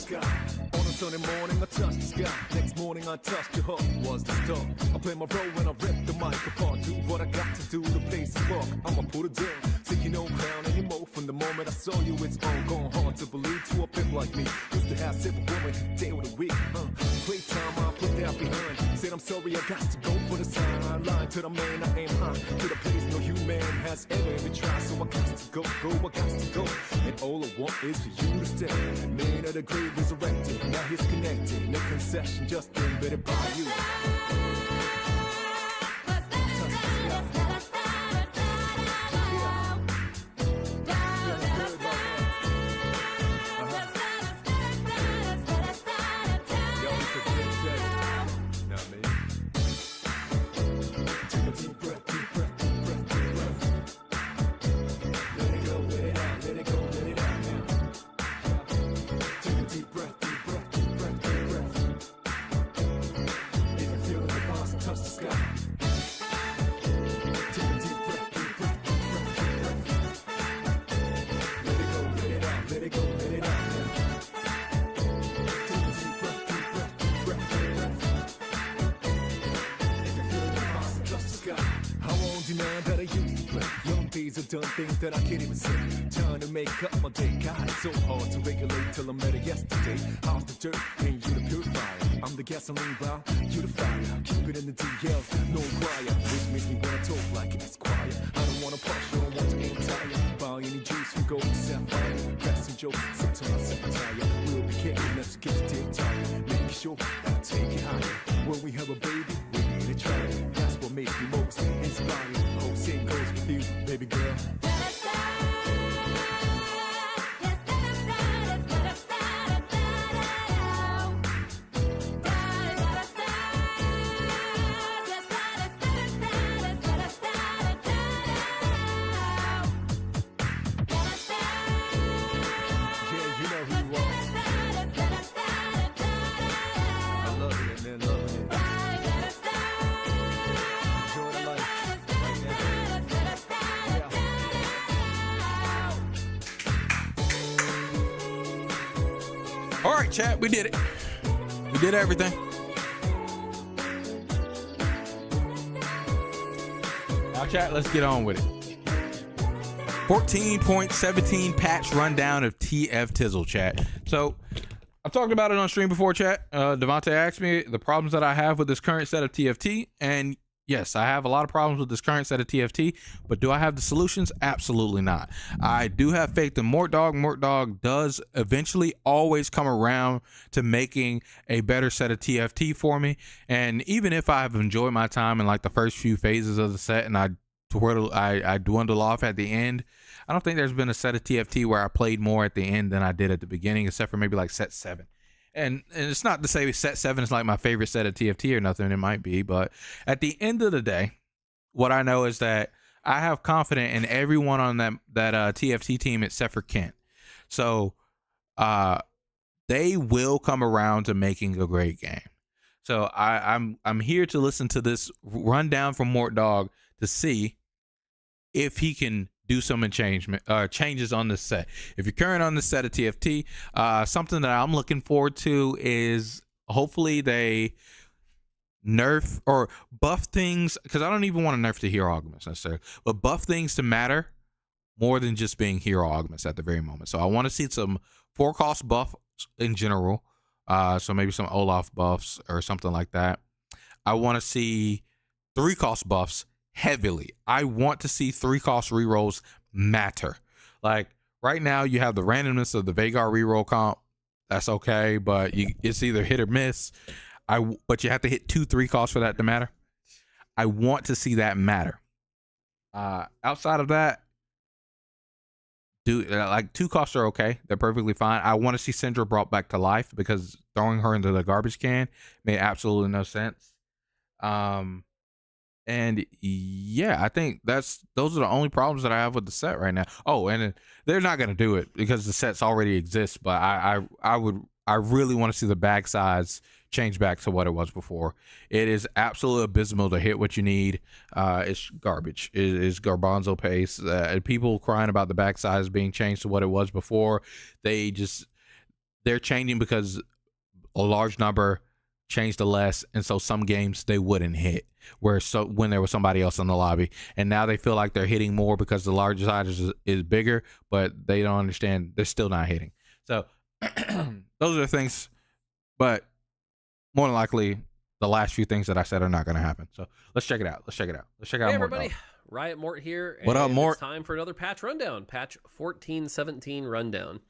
sky. On a sunny morning, I touched the sky. Next morning, I touched your heart. Was the start. I play my role when I rip the mic apart. Do what I got to do to place the spark. I'ma put it down. Seeking no crown anymore. From the moment I saw you, it's all gone hard to believe to a pimp like me. Used to have simple women, day with a week. Great time, I put that behind. Said I'm sorry, I got to go for the sign. I lied to the man, I aim high. To the place no human has ever even tried. So I got to go, I got to go. And all I want is for you to stay. Man of the grave resurrected, now he's connected. No concession, just invented by you. That I used to play. Young days have done things that I can't even say. Trying to make up my day. God, it's so hard to regulate till I met her yesterday. How's the dirt and you the purifier? I'm the gasoline bar, you the fire. Keep it in the DL, no choir. Which makes me wanna talk like an esquire. I don't wanna push, I don't want to aim tire. Buy any juice from gold to sapphire. Cracks and jokes, sometimes I'm tired. We'll be careful not to get to take time. Make sure I take it higher. When we have a baby, we need to try it. That's what makes me most inspired. Hope same goes with you, baby girl. All right, chat, we did it. We did everything. Now, chat, let's get on with it. 14.17 patch rundown of TF Tizzle, chat. So, I've talked about it on stream before, chat. Devontae asked me the problems that I have with this current set of TFT, and yes, I have a lot of problems with this current set of TFT, but do I have the solutions? Absolutely not. I do have faith in Mort Dog. Mort Dog does eventually always come around to making a better set of TFT for me. And even if I have enjoyed my time in like the first few phases of the set and I dwindle off at the end, I don't think there's been a set of TFT where I played more at the end than I did at the beginning, except for maybe like set 7. And it's not to say set 7 is like my favorite set of TFT or nothing. It might be, but at the end of the day, what I know is that I have confidence in everyone on that TFT team except for Kent. So they will come around to making a great game. So I'm here to listen to this rundown from Mort Dog to see if he can do some changes on this set. If you're current on this set of TFT, something that I'm looking forward to is hopefully they nerf or buff things, because I don't even want to nerf the hero augments necessarily, but buff things to matter more than just being hero augments at the very moment. So I want to see some 4-cost buffs in general, so maybe some Olaf buffs or something like that. I want to see 3-cost buffs heavily. I want to see 3-cost rerolls matter. Like right now you have the randomness of the Vhagar reroll comp. That's okay, but it's either hit or miss. But you have to hit 2 3-costs for that to matter. I want to see that matter. Outside of that, like 2 costs are okay. They're perfectly fine. I want to see Syndra brought back to life because throwing her into the garbage can made absolutely no sense. And yeah, I think those are the only problems that I have with the set right now. Oh, and they're not gonna do it because the sets already exist. But I really want to see the bag size change back to what it was before. It is absolutely abysmal to hit what you need. It's garbage. It is garbanzo paste. People crying about the bag size being changed to what it was before. they're changing because a large number changed to less, and so some games they wouldn't hit when there was somebody else in the lobby, and now they feel like they're hitting more because the larger size is bigger, but they don't understand they're still not hitting. So those are the things, but more than likely the last few things that I said are not going to happen. So let's check it out. Let's check it out. Hey everybody, Riot Mort here. What up, Mort? It's time for another patch rundown. Patch 14.17 rundown.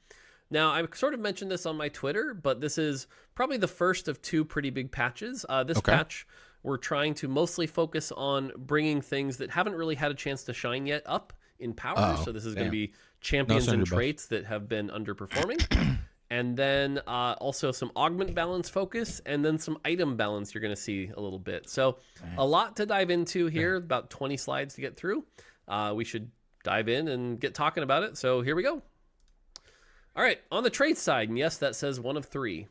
Now, I sort of mentioned this on my Twitter, but this is probably the first of two pretty big patches. This patch, we're trying to mostly focus on bringing things that haven't really had a chance to shine yet up in power. So this is going to be champions and traits that have been underperforming. And then also some augment balance focus, and then some item balance you're going to see a little bit. So a lot to dive into here, about 20 slides to get through. We should dive in and get talking about it. So here we go. All right, on the trade side, and yes, that says 1 of 3.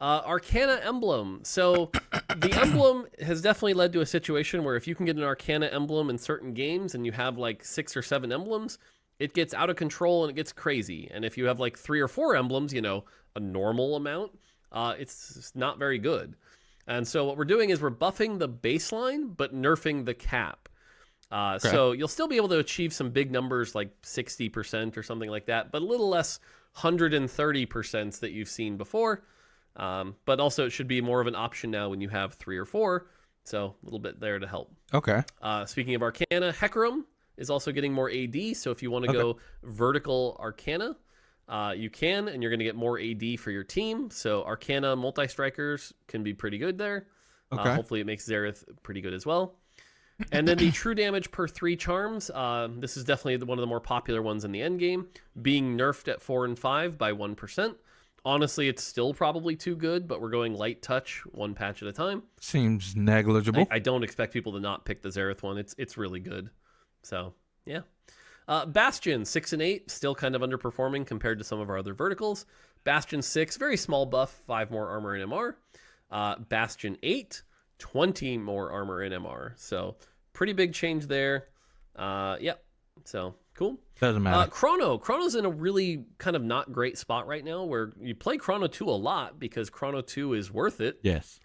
Arcana emblem. So the emblem has definitely led to a situation where if you can get an Arcana emblem in certain games and you have like 6 or 7 emblems, it gets out of control and it gets crazy. And if you have like 3 or 4 emblems, you know, a normal amount, it's not very good. And so what we're doing is we're buffing the baseline, but nerfing the cap. So you'll still be able to achieve some big numbers like 60% or something like that, but a little less 130% that you've seen before. But also it should be more of an option now when you have 3 or 4. So a little bit there to help. Okay. Speaking of Arcana, Hecarim is also getting more AD. So if you want to go vertical Arcana, you can, and you're going to get more AD for your team. So Arcana multi-strikers can be pretty good there. Hopefully it makes Xerath pretty good as well. And then the true damage per 3 charms. This is definitely one of the more popular ones in the end game, being nerfed at 4 and 5 by 1%. Honestly, it's still probably too good, but we're going light touch, 1 patch at a time. Seems negligible. I don't expect people to not pick the Xerath one. It's really good. So, yeah. Bastion, 6 and 8, still kind of underperforming compared to some of our other verticals. Bastion 6, very small buff, 5 more armor and MR. Bastion 8, 20 more armor and MR. So, pretty big change there. Yep. So, cool. Doesn't matter. Chrono's in a really kind of not great spot right now where you play Chrono 2 a lot because Chrono 2 is worth it. Yes.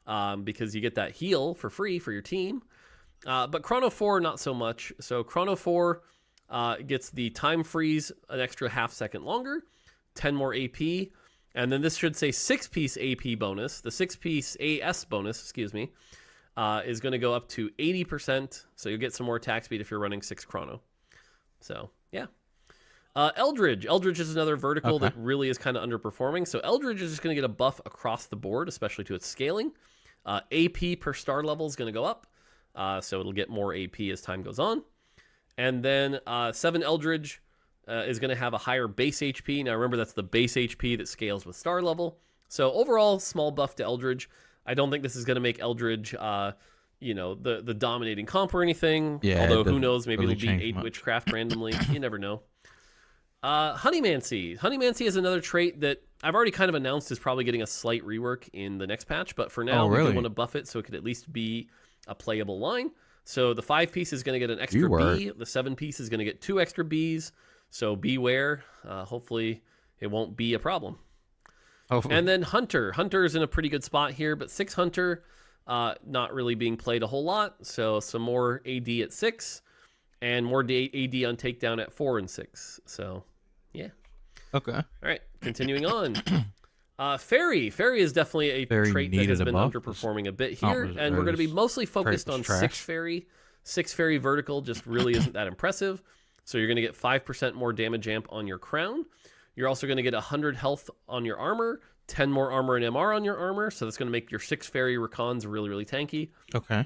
Because you get that heal for free for your team. But Chrono 4, not so much. So Chrono 4 gets the time freeze an extra half second longer, 10 more AP, and then this should say 6-piece AP bonus. The 6-piece AS bonus, excuse me, is going to go up to 80%. So you'll get some more attack speed if you're running 6 Chrono. So, yeah. Eldridge. Eldridge is another vertical that really is kind of underperforming. So Eldridge is just going to get a buff across the board, especially to its scaling. AP per star level is going to go up. So it'll get more AP as time goes on. And then 7 Eldridge is going to have a higher base HP. Now remember, that's the base HP that scales with star level. So overall, small buff to Eldridge. I don't think this is going to make Eldridge, you know, the dominating comp or anything. Yeah, although who knows, maybe really it'll be 8 Witchcraft randomly. You never know. Honeymancy. Honeymancy is another trait that I've already kind of announced is probably getting a slight rework in the next patch. But for now, we do want to buff it so it could at least be a playable line. So the 5-piece is going to get an extra B. The 7-piece is going to get 2 extra Bs. So beware. Hopefully it won't be a problem. And then Hunter. Hunter is in a pretty good spot here, but 6 Hunter, not really being played a whole lot. So some more AD at 6 and more AD on takedown at 4 and 6. So, yeah. Okay. All right. Continuing on. Fairy. Fairy is definitely a trait that has been underperforming a bit here. And we're going to be mostly focused on 6 Fairy. 6 Fairy vertical just really isn't that impressive. So you're going to get 5% more damage amp on your crown. You're also going to get 100 health on your armor, 10 more armor and MR on your armor. So that's going to make your 6 Fairy Recons really, really tanky. Okay.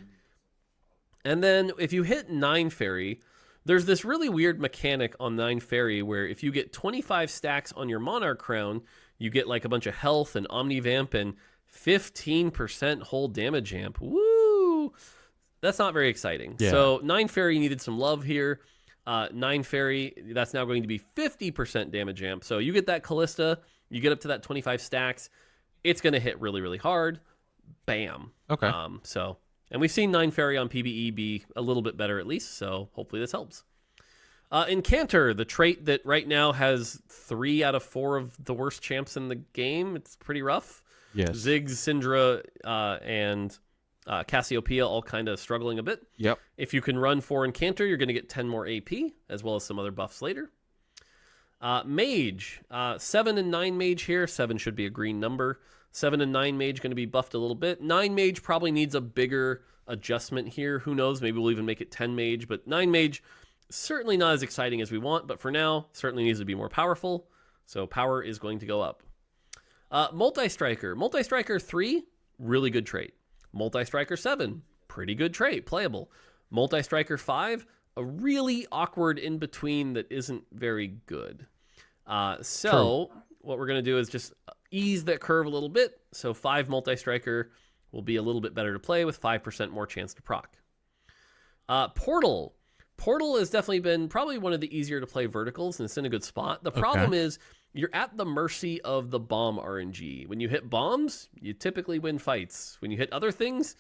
And then if you hit 9 Fairy, there's this really weird mechanic on 9 Fairy where if you get 25 stacks on your Monarch Crown, you get like a bunch of health and Omnivamp and 15% whole damage amp. Woo! That's not very exciting. Yeah. So 9 Fairy needed some love here. 9 Fairy, that's now going to be 50% damage amp. So you get that Callista, you get up to that 25 stacks, it's going to hit really, really hard. Bam. Okay. And we've seen 9 Fairy on PBE be a little bit better at least, so hopefully this helps. Incanter, the trait that right now has 3 out of 4 of the worst champs in the game. It's pretty rough. Yes. Ziggs, Syndra, and Cassiopeia all kind of struggling a bit. Yep. If you can run 4 Incanter, you're going to get 10 more AP, as well as some other buffs later. Mage, 7 and 9 Mage here. 7 should be a green number. 7 and 9 Mage going to be buffed a little bit. 9 Mage probably needs a bigger adjustment here. Who knows? Maybe we'll even make it 10 Mage, but 9 Mage, certainly not as exciting as we want, but for now, certainly needs to be more powerful. So power is going to go up. Multi-Striker. Multi-Striker 3, really good trait. Multi-Striker 7, pretty good trait, playable. Multi-Striker 5, a really awkward in-between that isn't very good. So what we're going to do is just ease that curve a little bit. So 5 Multi-Striker will be a little bit better to play with 5% more chance to proc. Portal. Portal has definitely been probably one of the easier to play verticals, and it's in a good spot. The problem is you're at the mercy of the bomb RNG. When you hit bombs, you typically win fights. When you hit other things,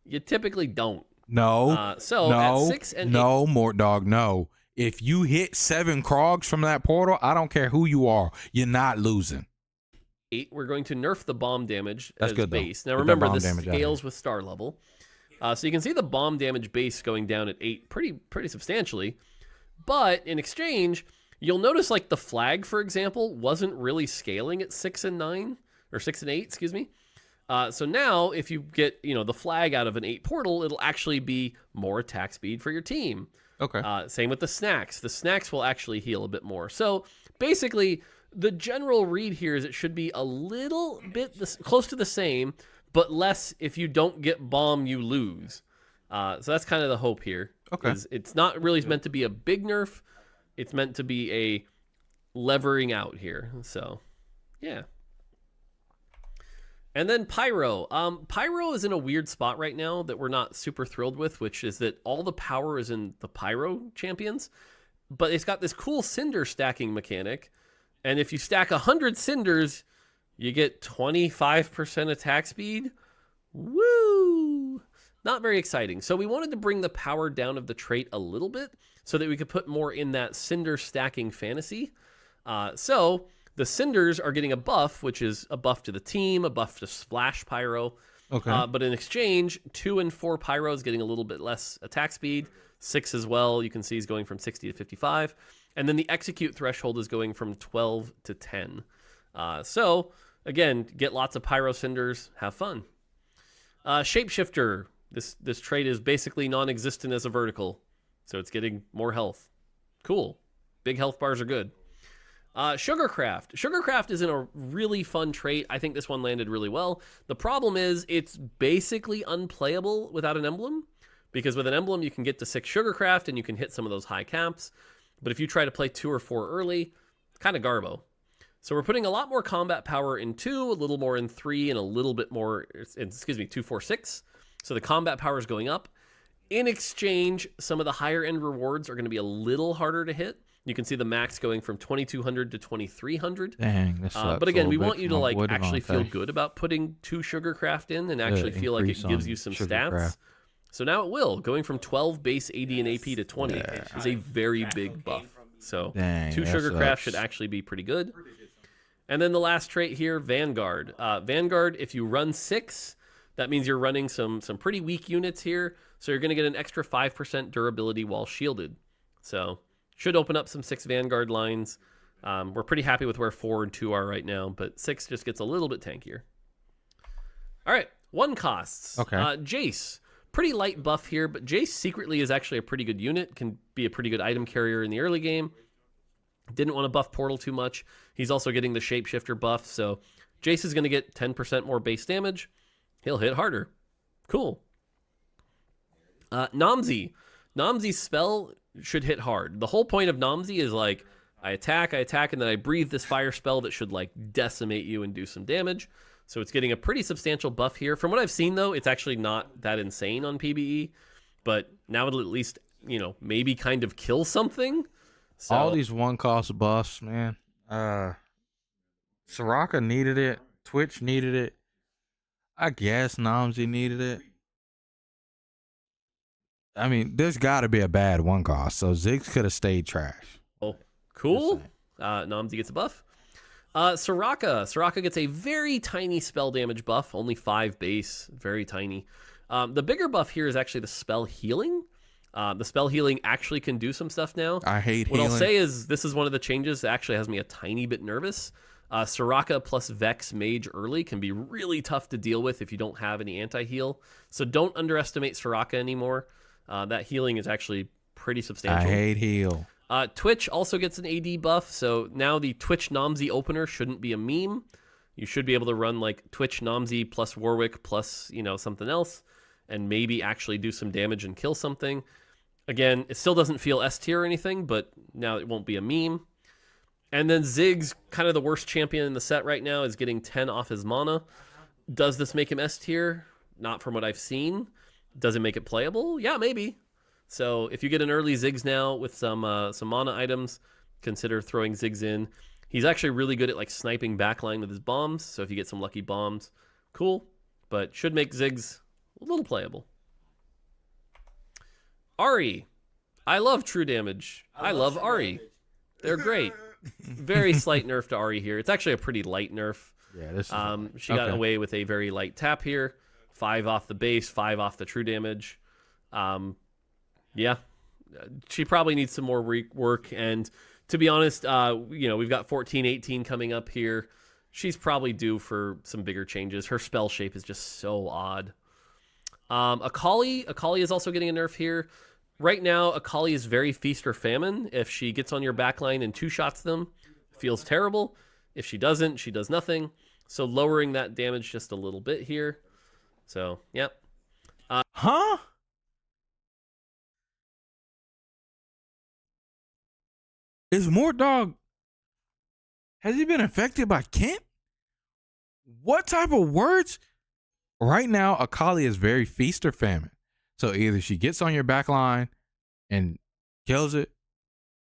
you typically don't. No. At 6 and 8. No, Mortdog, no. If you hit 7 Krogs from that portal, I don't care who you are, you're not losing. 8, we're going to nerf the bomb damage as good, base. Though. Now Get remember, this scales with star level. So you can see the bomb damage base going down at 8 pretty substantially. But in exchange, you'll notice like the flag, for example, wasn't really scaling at 6 and 9, or 6 and 8, excuse me. So now if you get, the flag out of an 8 portal, it'll actually be more attack speed for your team. Okay. Same with the snacks. The snacks will actually heal a bit more. So basically, the general read here is it should be a little bit close to the same, but less if you don't get bomb, you lose. So that's kind of the hope here. Okay. It's not really meant to be a big nerf. It's meant to be a levering out here. So, yeah. And then Pyro. Pyro is in a weird spot right now that we're not super thrilled with, which is that all the power is in the Pyro champions, but it's got this cool cinder stacking mechanic. And if you stack 100 cinders, you get 25% attack speed. Woo! Not very exciting. So we wanted to bring the power down of the trait a little bit so that we could put more in that cinder stacking fantasy. So the cinders are getting a buff, which is a buff to the team, a buff to splash Pyro. Okay. But in exchange, 2 and 4 Pyro is getting a little bit less attack speed. 6 as well. You can see he's going from 60 to 55. And then the execute threshold is going from 12 to 10. So, again, get lots of Pyro Cinders, have fun. Shapeshifter. This trait is basically non-existent as a vertical, so it's getting more health. Cool. Big health bars are good. Sugarcraft. Sugarcraft is in a really fun trait. I think this one landed really well. The problem is it's basically unplayable without an emblem, because with an emblem you can get to 6 Sugarcraft and you can hit some of those high caps. But if you try to play 2 or 4 early, it's kind of garbo. So we're putting a lot more combat power in 2, a little more in 3, and a little bit more, 2, 4, 6. So the combat power is going up. In exchange, some of the higher end rewards are going to be a little harder to hit. You can see the max going from 2,200 to 2,300. Dang, this sucks. But again, we want you to My wood actually feel Devontae. good about putting 2 Sugarcraft in and actually feel like it increase gives on you some Sugarcraft. stats. So now it will. Going from 12 base AD and AP to 20 is a very big buff. So Dang, 2 that Sugarcraft sucks. should actually be pretty good. And then the last trait here, Vanguard. Vanguard, if you run 6, that means you're running some pretty weak units here. So you're going to get an extra 5% durability while shielded. So should open up some 6 Vanguard lines. We're pretty happy with where 4 and 2 are right now, but 6 just gets a little bit tankier. All right, 1 costs. Okay. Jace. Pretty light buff here, but Jace secretly is actually a pretty good unit, can be a pretty good item carrier in the early game. Didn't want to buff Portal too much. He's also getting the Shapeshifter buff, so Jace is going to get 10% more base damage. He'll hit harder. Cool. Namzi. Namzi's spell should hit hard. The whole point of Namzi is like, I attack, and then I breathe this fire spell that should like decimate you and do some damage. So it's getting a pretty substantial buff here. From what I've seen, though, it's actually not that insane on PBE. But now it'll at least, maybe kind of kill something. So, all these 1-cost buffs, man. Soraka needed it. Twitch needed it. I guess Namzi needed it. I mean, there's got to be a bad one cost, so Ziggs could have stayed trash. Oh, cool. Namzi gets a buff. Soraka gets a very tiny spell damage buff, only 5 base, very tiny. The bigger buff here is actually the spell healing. The spell healing actually can do some stuff now. I hate what healing. I'll say is this is one of the changes that actually has me a tiny bit nervous. Soraka plus Vex Mage early can be really tough to deal with if you don't have any anti-heal. So don't underestimate Soraka anymore. That healing is actually pretty substantial. I hate heal. Twitch also gets an AD buff, so now the Twitch Namzi opener shouldn't be a meme. You should be able to run like Twitch Namzi plus Warwick plus, something else, and maybe actually do some damage and kill something. Again, it still doesn't feel S tier or anything, but now it won't be a meme. And then Ziggs, kind of the worst champion in the set right now, is getting 10 off his mana. Does this make him S tier? Not from what I've seen. Does it make it playable? Yeah, maybe. So if you get an early Ziggs now with some mana items, consider throwing Ziggs in. He's actually really good at like sniping backline with his bombs. So if you get some lucky bombs, cool. But should make Ziggs a little playable. Ahri. I love true damage. I love Ahri. They're great. Very slight nerf to Ahri here. It's actually a pretty light nerf. Yeah, this is she got away with a very light tap here. 5 off the base, 5 off the true damage. Yeah, she probably needs some more work. And to be honest, we've got 14-18 coming up here. She's probably due for some bigger changes. Her spell shape is just so odd. Akali is also getting a nerf here. Right now, Akali is very feast or famine. If she gets on your backline and 2-shots them, feels terrible. If she doesn't, she does nothing. So lowering that damage just a little bit here. So, yep. Huh? Is Mortdog, has he been affected by Kent? What type of words? Right now, Akali is very feast or famine. So either she gets on your back line and kills it,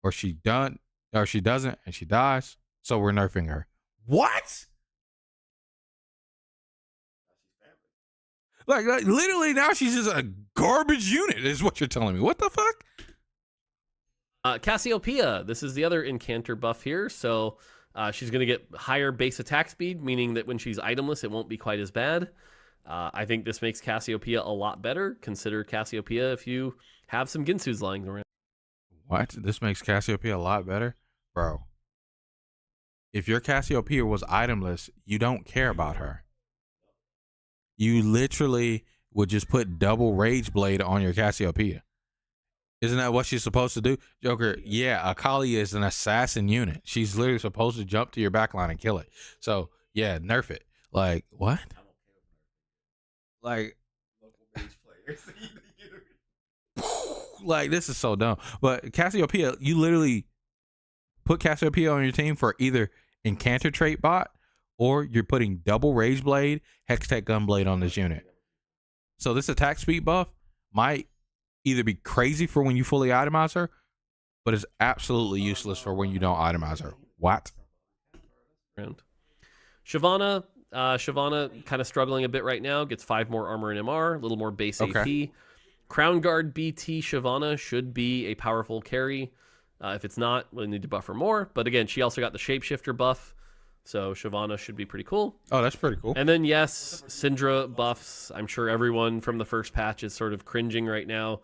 or she doesn't and she dies. So we're nerfing her. What? Like literally now she's just a garbage unit is what you're telling me. What the fuck? Cassiopeia, this is the other Incanter buff here. So she's going to get higher base attack speed, meaning that when she's itemless, it won't be quite as bad. I think this makes Cassiopeia a lot better. Consider Cassiopeia if you have some Ginsus lying around. What? This makes Cassiopeia a lot better? Bro. If your Cassiopeia was itemless, you don't care about her. You literally would just put double Rage Blade on your Cassiopeia. Isn't that what she's supposed to do? Joker, yeah, Akali is an assassin unit. She's literally supposed to jump to your backline and kill it. So, yeah, nerf it. Like, what? Like, like this is so dumb. But Cassiopeia, you literally put Cassiopeia on your team for either Incanter trait bot or you're putting double Rage Blade, Hextech Gunblade on this unit. So this attack speed buff might either be crazy for when you fully itemize her, but it's absolutely useless for when you don't itemize her. What? Shyvana kind of struggling a bit right now. Gets 5 more armor and MR, a little more base AP. Crown Guard BT Shyvana should be a powerful carry. If it's not, we'll need to buff her more. But again, she also got the Shapeshifter buff. So Shyvana should be pretty cool. Oh, that's pretty cool. And then, yes, Syndra buffs. I'm sure everyone from the first patch is sort of cringing right now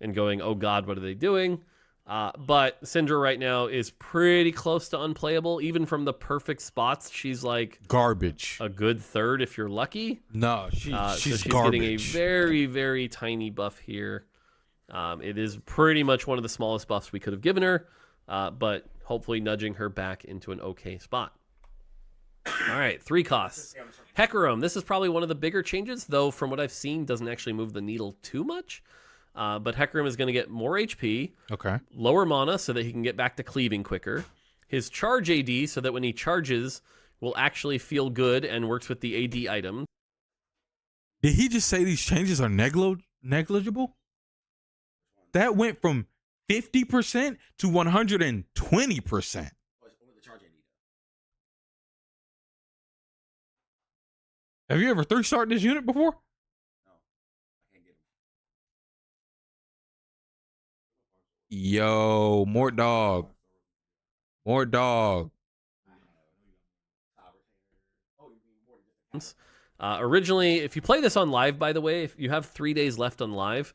and going, oh God, what are they doing? But Syndra right now is pretty close to unplayable. Even from the perfect spots, she's like garbage. A good third if you're lucky. No, she's so she's garbage. Getting a very, very tiny buff here. It is pretty much one of the smallest buffs we could have given her, but hopefully nudging her back into an okay spot. All right, 3 costs. Hecarim, this is probably one of the bigger changes, though from what I've seen, doesn't actually move the needle too much. But Hecarim is going to get more HP, lower mana so that he can get back to cleaving quicker. His charge AD so that when he charges will actually feel good and works with the AD item. Did he just say these changes are negligible? That went from 50% to 120%. Have you ever 3-starred this unit before? Yo, more dog. More dog. Originally, if you play this on live, by the way, if you have 3 days left on live,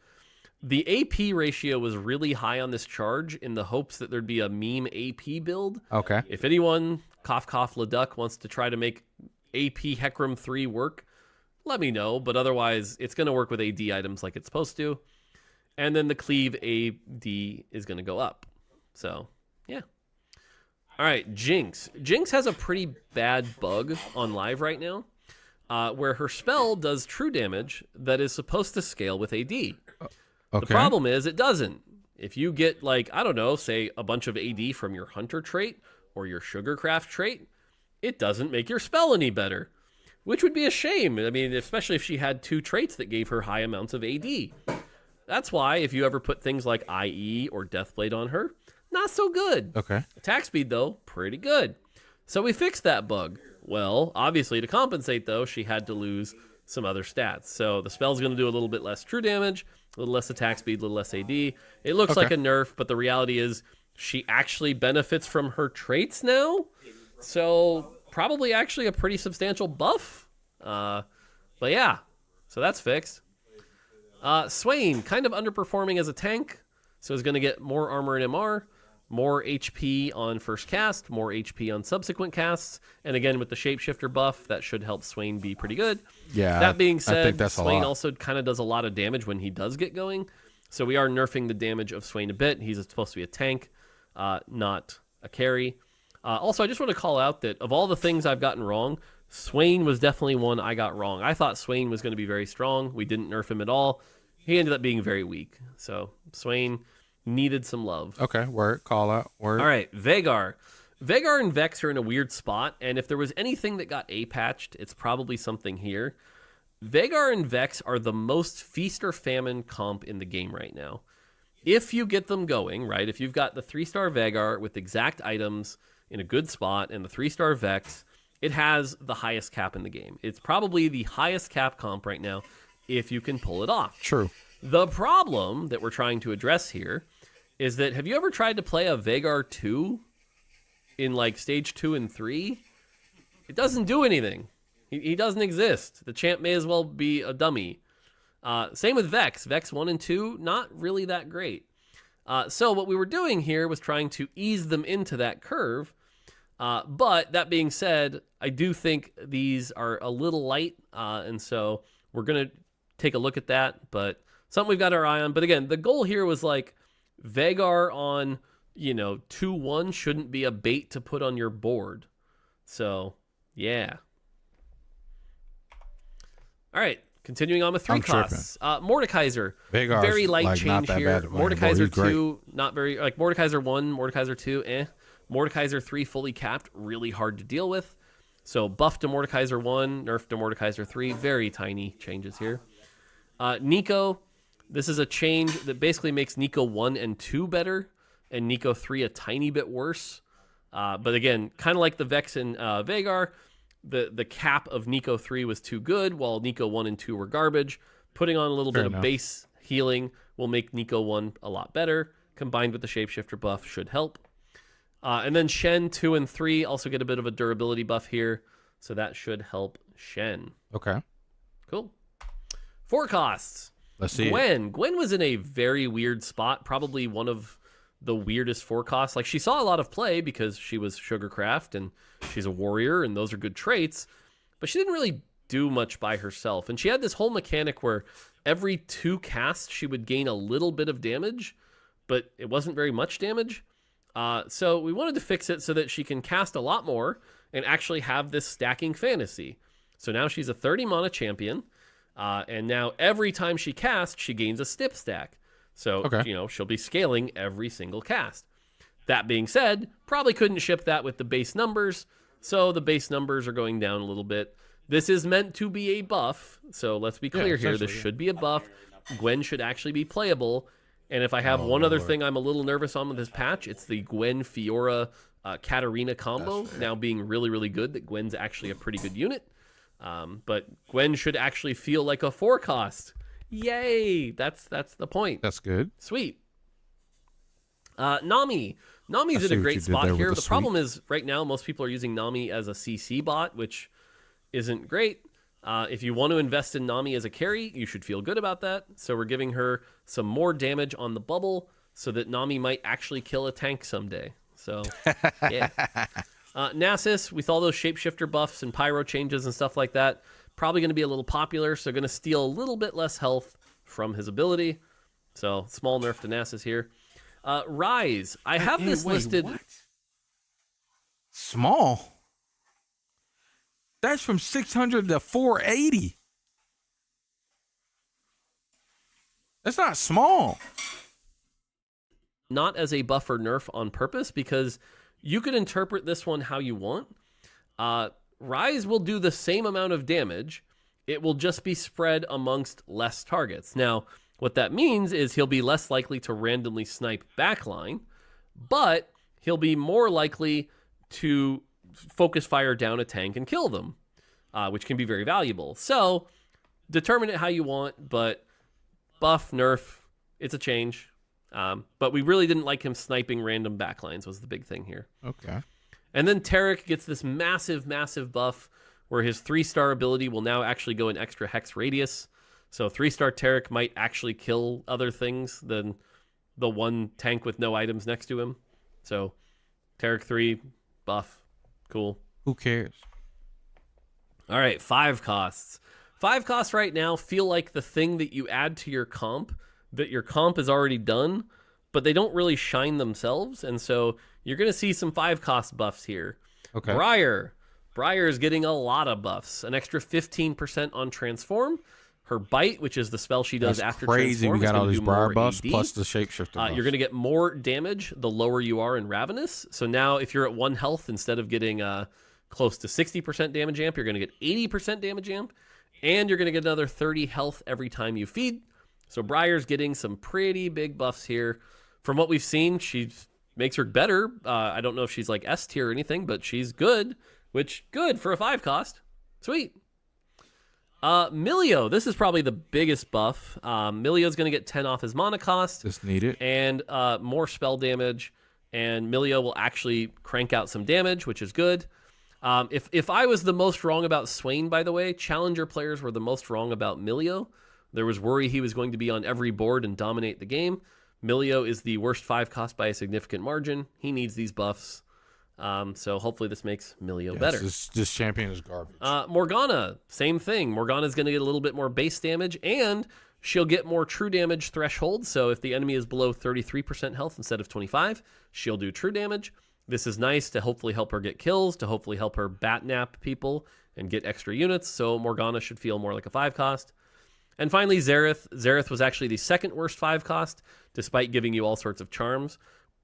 the AP ratio was really high on this charge in the hopes that there'd be a meme AP build. Okay. If anyone, cough cough Leduc, wants to try to make AP Hecarim 3 work, let me know. But otherwise, it's going to work with AD items like it's supposed to. And then the cleave AD is going to go up. So, yeah. All right, Jinx. Jinx has a pretty bad bug on live right now, where her spell does true damage that is supposed to scale with AD. The problem is it doesn't. If you get, like, I don't know, say a bunch of AD from your Hunter trait or your Sugarcraft trait, it doesn't make your spell any better, which would be a shame. I mean, especially if she had 2 traits that gave her high amounts of AD. That's why if you ever put things like IE or Deathblade on her, not so good. Okay. Attack speed, though, pretty good. So we fixed that bug. Well, obviously, to compensate, though, she had to lose some other stats. So the spell's going to do a little bit less true damage, a little less attack speed, a little less AD. It looks like a nerf, but the reality is she actually benefits from her traits now. So probably actually a pretty substantial buff. But yeah, so that's fixed. Swain, kind of underperforming as a tank, so is going to get more armor and MR, more HP on first cast, more HP on subsequent casts, and again with the shapeshifter buff, that should help Swain be pretty good. Yeah. That being I said, think that's Swain a lot. also kind of does a lot of damage when he does get going, so we are nerfing the damage of Swain a bit. He's supposed to be a tank, not a carry. Also, I just want to call out that of all the things I've gotten wrong, Swain was definitely one I got wrong. I thought Swain was going to be very strong. We didn't nerf him at all. He ended up being very weak. So Swain needed some love. Okay, word, call out, word. All right, Vhagar. Vhagar and Vex are in a weird spot, and if there was anything that got A-patched, it's probably something here. Vhagar and Vex are the most feast or famine comp in the game right now. If you get them going, right, if you've got the 3-star Vhagar with exact items in a good spot and the 3-star Vex, it has the highest cap in the game. It's probably the highest cap comp right now if you can pull it off. True. The problem that we're trying to address here is that, have you ever tried to play a Vhagar 2 in like stage 2 and 3? It doesn't do anything. He doesn't exist. The champ may as well be a dummy. Same with Vex. Vex 1 and 2, not really that great. So what we were doing here was trying to ease them into that curve. But that being said, I do think these are a little light. And so we're going to take a look at that. But something we've got our eye on. But again, the goal here was like Vhagar on, 2-1 shouldn't be a bait to put on your board. So, yeah. All right. Continuing on with 3 costs. Mordekaiser. Vhagar's very light like change not that here. bad. Mordekaiser Well, 2, not very, like Mordekaiser 1, Mordekaiser 2, eh. Mordekaiser 3 fully capped, really hard to deal with. So buff to Mordekaiser 1, nerf to Mordekaiser 3, very tiny changes here. Nico, this is a change that basically makes Nico 1 and 2 better, and Nico 3 a tiny bit worse. But again, kind of like the Vex and Vhagar, the cap of Nico 3 was too good, while Nico 1 and 2 were garbage. Putting on a little bit of base healing will make Nico 1 a lot better, combined with the Shapeshifter buff should help. And then Shen 2 and 3 also get a bit of a durability buff here, so that should help Shen. Okay. Cool. 4 costs. Let's see. Gwen was in a very weird spot, probably one of the weirdest 4 costs. Like, she saw a lot of play because she was Sugarcraft and she's a warrior and those are good traits, but she didn't really do much by herself. And she had this whole mechanic where every 2 casts she would gain a little bit of damage, but it wasn't very much damage. So we wanted to fix it so that she can cast a lot more and actually have this stacking fantasy. So now she's a 30 mana champion, and now every time she casts, she gains a stip stack. So, she'll be scaling every single cast. That being said, probably couldn't ship that with the base numbers, so the base numbers are going down a little bit. This is meant to be a buff, so let's be clear here. This should be a buff. Gwen should actually be playable. And if I have one other thing I'm a little nervous on with this patch, it's the Gwen Fiora Katarina combo now being really, really good, that Gwen's actually a pretty good unit. But Gwen should actually feel like a 4 cost. Yay! That's the point. That's good. Sweet. Nami's in a great spot here. The problem sweep. is right now most people are using Nami as a CC bot, which isn't great. If you want to invest in Nami as a carry, you should feel good about that. So we're giving her some more damage on the bubble so that Nami might actually kill a tank someday. So, yeah. Nasus, with all those shapeshifter buffs and pyro changes and stuff like that, probably going to be a little popular, so going to steal a little bit less health from his ability. So, small nerf to Nasus here. Rise. I have this listed... What? Small? That's from 600 to 480. That's not small. Not as a buff or nerf on purpose, because you could interpret this one how you want. Rise will do the same amount of damage. It will just be spread amongst less targets. Now, what that means is he'll be less likely to randomly snipe backline, but he'll be more likely to focus fire down a tank and kill them, which can be very valuable. So, determine it how you want, but buff, nerf, it's a change. But we really didn't like him sniping random backlines was the big thing here. Okay. And then Tarek gets this massive, massive buff where his 3-star ability will now actually go an extra hex radius. So 3-star Tarek might actually kill other things than the one tank with no items next to him. So Tarek 3, buff, cool. Who cares? All right, 5 costs. 5 costs right now feel like the thing that you add to your comp that your comp is already done, but they don't really shine themselves, and so you're going to see some 5-cost buffs here. Okay. Briar is getting a lot of buffs. An extra 15% on Transform. Her Bite, which is the spell she does after crazy. Transform, We got all is these gonna do Briar more buffs AD. plus the Shapeshifter buffs. You're going to get more damage the lower you are in Ravenous. So now if you're at 1 health, instead of getting close to 60% damage amp, you're going to get 80% damage amp, and you're going to get another 30 health every time you feed. So Briar's getting some pretty big buffs here. From what we've seen, she makes her better. I don't know if she's like S tier or anything, but she's good, which good for a 5 cost. Sweet. Milio, this is probably the biggest buff. Milio's going to get 10 off his mana cost. Just need it. And more spell damage. And Milio will actually crank out some damage, which is good. If I was the most wrong about Swain, by the way, Challenger players were the most wrong about Milio. There was worry he was going to be on every board and dominate the game. Milio is the worst 5 cost by a significant margin. He needs these buffs. So hopefully this makes Milio better. This champion is garbage. Morgana, same thing. Morgana's going to get a little bit more base damage, and she'll get more true damage threshold. So if the enemy is below 33% health instead of 25, she'll do true damage. This is nice to hopefully help her get kills, to hopefully help her batnap people and get extra units. So Morgana should feel more like a 5 cost. And finally, Xerath. Xerath was actually the second worst 5 cost, despite giving you all sorts of charms.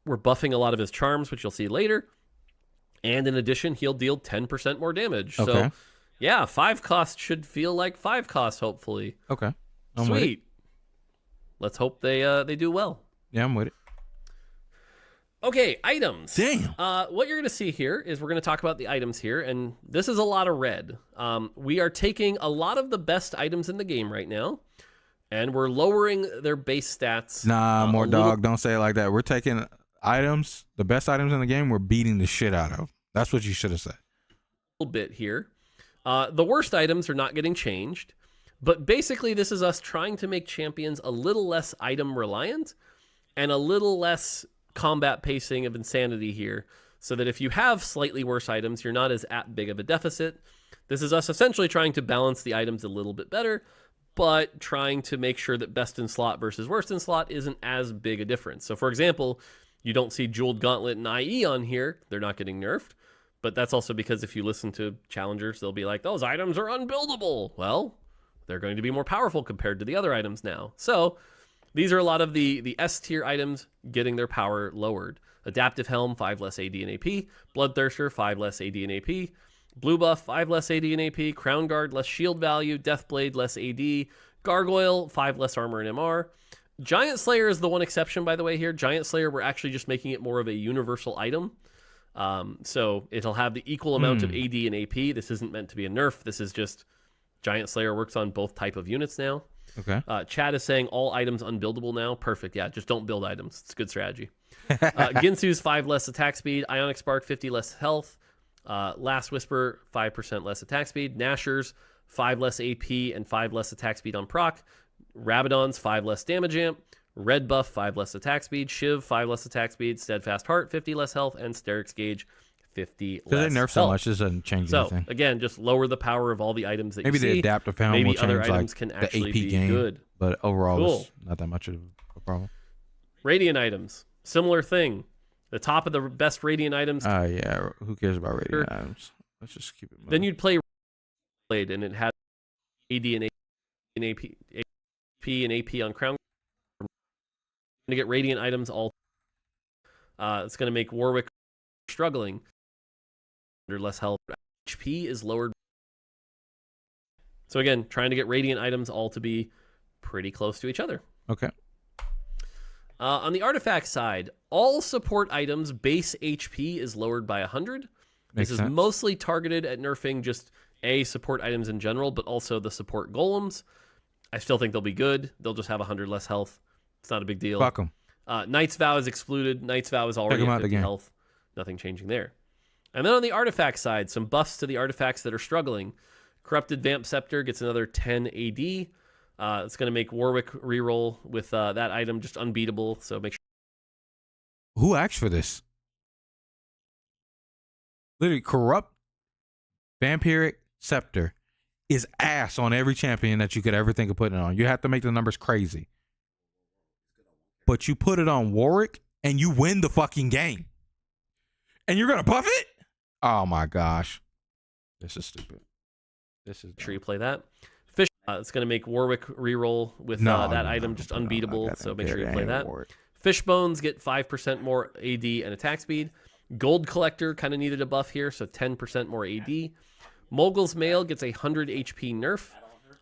We're buffing a lot of his charms, which you'll see later. And in addition, he'll deal 10% more damage. Okay. So, yeah, 5 costs should feel like 5 costs, hopefully. Okay. I'm Sweet. with it. Let's hope they do well. Yeah, I'm with it. Okay, items. Damn. What you're going to see here is we're going to talk about the items here, and this is a lot of red. We are taking a lot of the best items in the game right now, and we're lowering their base stats. Nah, more dog. Don't say it like that. We're taking items, the best items in the game, we're beating the shit out of. That's what you should have said. A little bit here. The worst items are not getting changed, but basically this is us trying to make champions a little less item reliant and a little less combat pacing of insanity here, so that if you have slightly worse items, you're not as at big of a deficit. This is us essentially trying to balance the items a little bit better, but trying to make sure that best in slot versus worst in slot isn't as big a difference. So for example, you don't see Jeweled Gauntlet and IE on here. They're not getting nerfed, but that's also because if you listen to challengers, they'll be like, those items are unbuildable. Well, they're going to be more powerful compared to the other items now. So these are a lot of the S tier items getting their power lowered. Adaptive Helm, 5 less AD and AP. Bloodthirster, 5 less AD and AP. Blue Buff, 5 less AD and AP. Crown Guard, less shield value. Deathblade, less AD. Gargoyle, 5 less armor and MR. Giant Slayer is the one exception, by the way, here. Giant Slayer, we're actually just making it more of a universal item. So it'll have the equal amount of AD and AP. This isn't meant to be a nerf. This is just Giant Slayer works on both type of units now. Okay. Chad is saying all items unbuildable now. Perfect. Yeah, just don't build items. It's a good strategy. Ginsu's 5 less attack speed. Ionic Spark 50 less health. Last Whisper 5% less attack speed. Nashor's 5 less AP and 5 less attack speed on proc. Rabadon's 5 less damage amp. Red Buff 5 less attack speed. Shiv 5 less attack speed. Steadfast Heart 50 less health. And Steric's Gauge 50 less Because they nerf so health. much, this doesn't change anything. So again, just lower the power of all the items that Maybe you see. the adaptive found Maybe will other change items like can the actually AP be game, good. but overall Cool. it's not that much of a problem. Radiant items, similar thing. The top of the best Radiant items. Yeah, who cares about Radiant items? Let's just keep it moving. Then you'd play Blade, and it had AD and AP and AP on Crown. To get Radiant items all. It's going to make Warwick struggling. Under less health, HP is lowered. So again, trying to get Radiant items all to be pretty close to each other. Okay. On the artifact side, all support items base HP is lowered by 100. Makes This is sense. mostly targeted at nerfing just support items in general, but also the support golems. I still think they'll be good. They'll just have 100 less health. It's not a big deal. Fuck 'em. Knight's Vow is excluded. Knight's Vow is already 'em at out the 50 game. health. Nothing changing there. And then on the artifact side, some buffs to the artifacts that are struggling. Corrupted Vamp Scepter gets another 10 AD. It's going to make Warwick reroll with that item just unbeatable. So make sure. Who asked for this? Literally, Corrupt Vampiric Scepter is ass on every champion that you could ever think of putting it on. You have to make the numbers crazy. But you put it on Warwick and you win the fucking game. And you're going to buff it? Oh my gosh. This is stupid. This is Make sure you play that. Fish. It's going to make Warwick reroll with that item just unbeatable. So make sure you play that. Fishbones get 5% more AD and attack speed. Gold Collector kind of needed a buff here, so 10% more AD. Mogul's Mail gets a 100 HP nerf.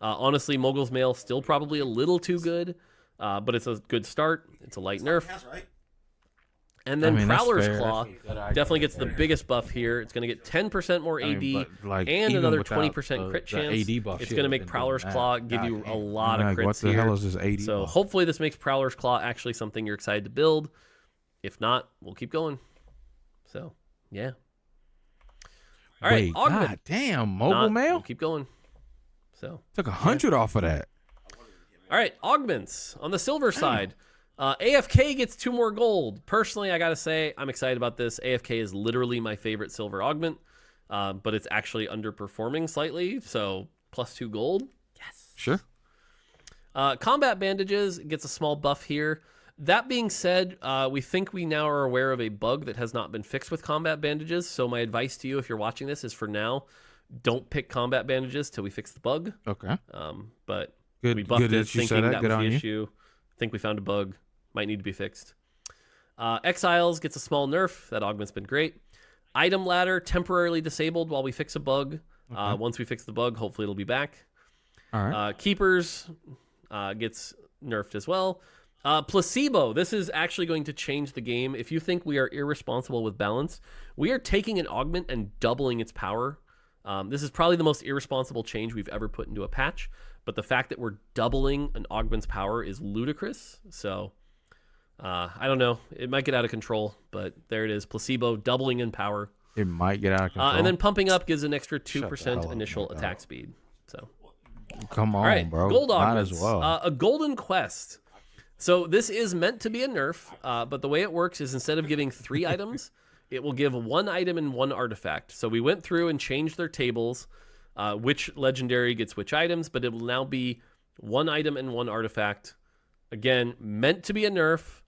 Honestly, Mogul's Mail still probably a little too good, but it's a good start. It's a light nerf. And then Prowler's Claw definitely gets the biggest buff here. It's going to get 10% more AD and another 20% crit chance. It's going to make Prowler's Claw give you a lot of crits what the here. hell is this AD So buff? hopefully this makes Prowler's Claw actually something you're excited to build. If not, we'll keep going. So, yeah. All right, Wait, Augment. God damn, Mogul Mail? We'll keep going. So Took 100 off of that. All right, augments. On the silver side, AFK gets 2 more gold. Personally, I got to say, I'm excited about this. AFK is literally my favorite silver augment, but it's actually underperforming slightly, so plus 2 gold. Yes. Sure. Combat bandages gets a small buff here. That being said, we think we now are aware of a bug that has not been fixed with combat bandages. So my advice to you, if you're watching this, is for now, don't pick combat bandages till we fix the bug. Okay. But Good- we buffed good it that you thinking said that. that Good was on the you. issue. Think we found a bug. Might need to be fixed. Exiles gets a small nerf. That augment's been great. Item ladder temporarily disabled while we fix a bug. Okay. Once we fix the bug, hopefully it'll be back. All right. Keepers gets nerfed as well. Placebo. This is actually going to change the game. If you think we are irresponsible with balance, we are taking an augment and doubling its power. This is probably the most irresponsible change we've ever put into a patch, but the fact that we're doubling an augment's power is ludicrous. So I don't know. It might get out of control, but there it is. Placebo doubling in power. It might get out of control. And then pumping up gives an extra Shut the hell 2% up, initial man. attack speed. So Come on, all right, bro. gold Might augments. as well. A golden quest. So this is meant to be a nerf, but the way it works is instead of giving 3 items, it will give 1 item and 1 artifact. So we went through and changed their tables, which legendary gets which items, but it will now be 1 item and 1 artifact. Again, meant to be a nerf,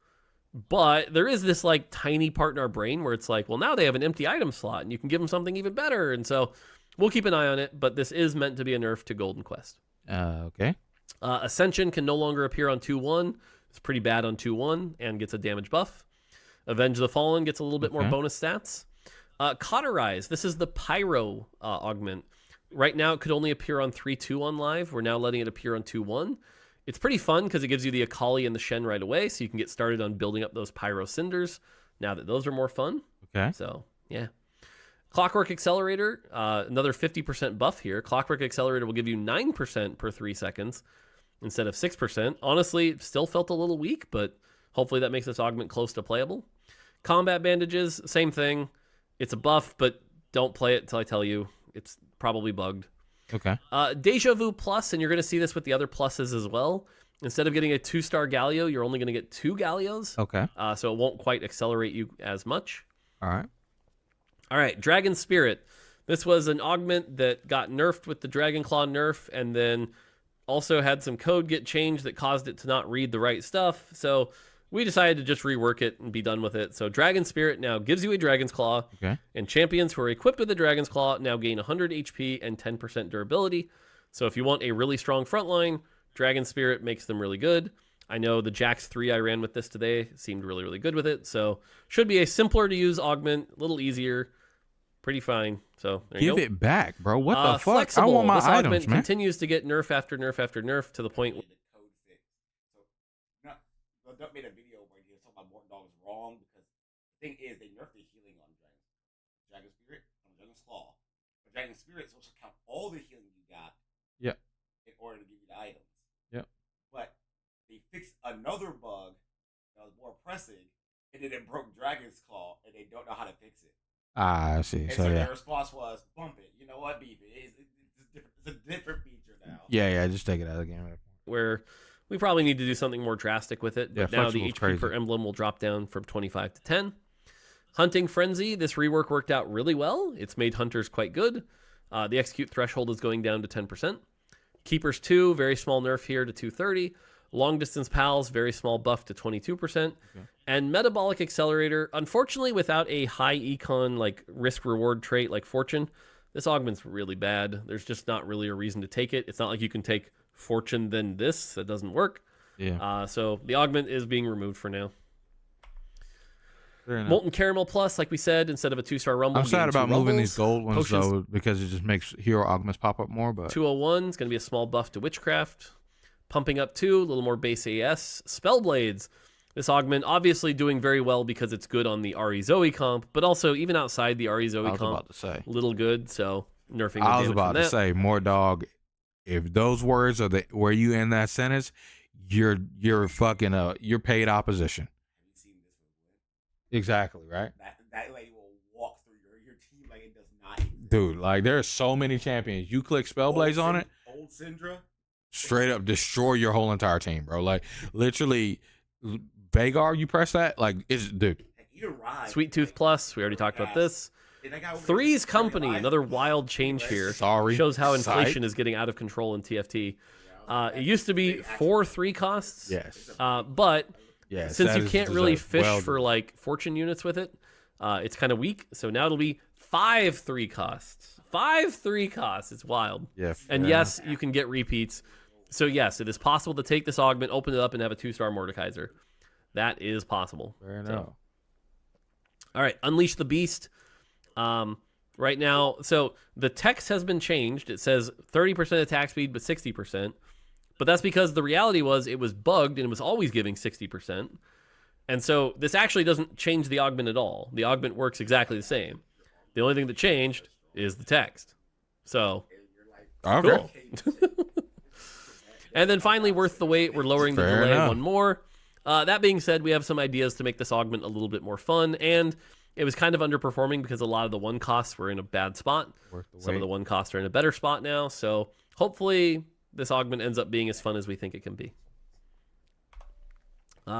but there is this like tiny part in our brain where it's like, well, now they have an empty item slot and you can give them something even better. And so we'll keep an eye on it, but this is meant to be a nerf to Golden Quest. Okay. Ascension can no longer appear on 2-1. It's pretty bad on 2-1 and gets a damage buff. Avenge the Fallen gets a little bit more bonus stats. Cauterize. This is the Pyro augment. Right now, it could only appear on 3-2 on live. We're now letting it appear on 2-1. It's pretty fun because it gives you the Akali and the Shen right away, so you can get started on building up those Pyro Cinders now that those are more fun. Okay. So, yeah. Clockwork Accelerator, another 50% buff here. Clockwork Accelerator will give you 9% per 3 seconds. instead of 6%. Honestly, still felt a little weak, but hopefully that makes this augment close to playable. Combat bandages, same thing. It's a buff, but don't play it until I tell you. It's probably bugged. Okay. Deja Vu Plus, and you're going to see this with the other pluses as well. Instead of getting a 2-star Galio, you're only going to get 2 Galios. Okay. So it won't quite accelerate you as much. All right. All right, Dragon Spirit. This was an augment that got nerfed with the Dragon Claw nerf, and then also had some code get changed that caused it to not read the right stuff. So we decided to just rework it and be done with it. So Dragon Spirit now gives you a Dragon's Claw. Okay. And champions who are equipped with the Dragon's Claw now gain 100 HP and 10% durability. So if you want a really strong frontline, Dragon Spirit makes them really good. I know the Jax 3 I ran with this today seemed really, really good with it. So should be a simpler to use augment, a little easier, pretty fine. So there you Give go. it back, bro. What the fuck? Flexible. I want my this items, augment man. continues to get nerf after nerf after nerf to the point. Duck made a video where he was talking about Morton Dog is wrong because the thing is they nerfed the healing on Dragon Spirit, on Dragon's Claw. But Dragon Spirit is supposed to count all the healing you got. Yep. In order to give you the items. Yep. But they fixed another bug that was more pressing, and then it broke Dragon's Claw, and they don't know how to fix it. I see. And So their yeah. response was bump it. You know what, beep it. It's a different feature now. Yeah. Just take it out again. Where we probably need to do something more drastic with it. But Yeah, now the flexible's HP crazy. per emblem will drop down from 25 to 10. Hunting Frenzy, this rework worked out really well. It's made hunters quite good. The execute threshold is going down to 10%. Keepers 2, very small nerf here to 230. Long Distance Pals, very small buff to 22%. And Metabolic Accelerator, unfortunately without a high econ like risk reward trait like Fortune, this augment's really bad. There's just not really a reason to take it. It's not like you can take Fortune than this. That doesn't work. Yeah. So the augment is being removed for now. Fair enough. Molten Caramel Plus, like we said, instead of a 2-star Rumble. I'm you sad get about 2 moving Rumbles. these gold ones Potions though, because it just makes hero augments pop up more. But 201 is going to be a small buff to Witchcraft. Pumping up 2, a little more base AS. Spellblades. This augment obviously doing very well because it's good on the Ari Zoe comp, but also even outside the Ari Zoe I was comp, about to say. little good. So nerfing. I was the damage about from to that. say, more dog. If those words are where you end that sentence, you're fucking you're paid opposition. Exactly right. That lady will walk through your team like it does not exist. Dude, like there are so many champions. You click Spellblades on it, Old Syndra. straight up destroy your whole entire team, bro. Like literally, Vagar, you press that, like it's dude. Sweet Tooth Plus, we already talked about this. Three's Company, another wild change here. Shows how inflation is getting out of control in TFT. It used to be 4 3 costs. Yes. But Yes, since that you is can't really deserved. fish Well for like fortune units with it, it's kind of weak. So now it'll be 5 3 costs. 5 3 costs. It's wild. Yeah. And yeah. yes, you can get repeats. So yes, it is possible to take this augment, open it up, and have a 2-star Mordekaiser. That is possible. Fair So. enough. All right, Unleash the Beast. Right now, so the text has been changed. It says 30% attack speed, but 60%. But that's because the reality was it was bugged and it was always giving 60%. And so this actually doesn't change the augment at all. The augment works exactly the same. The only thing that changed is the text. So, Okay. cool. And then finally, Worth the Wait. We're lowering the Fair delay enough. one more. That being said, we have some ideas to make this augment a little bit more fun. And it was kind of underperforming because a lot of the one costs were in a bad spot. Some of the one costs are in a better spot now. So hopefully this augment ends up being as fun as we think it can be.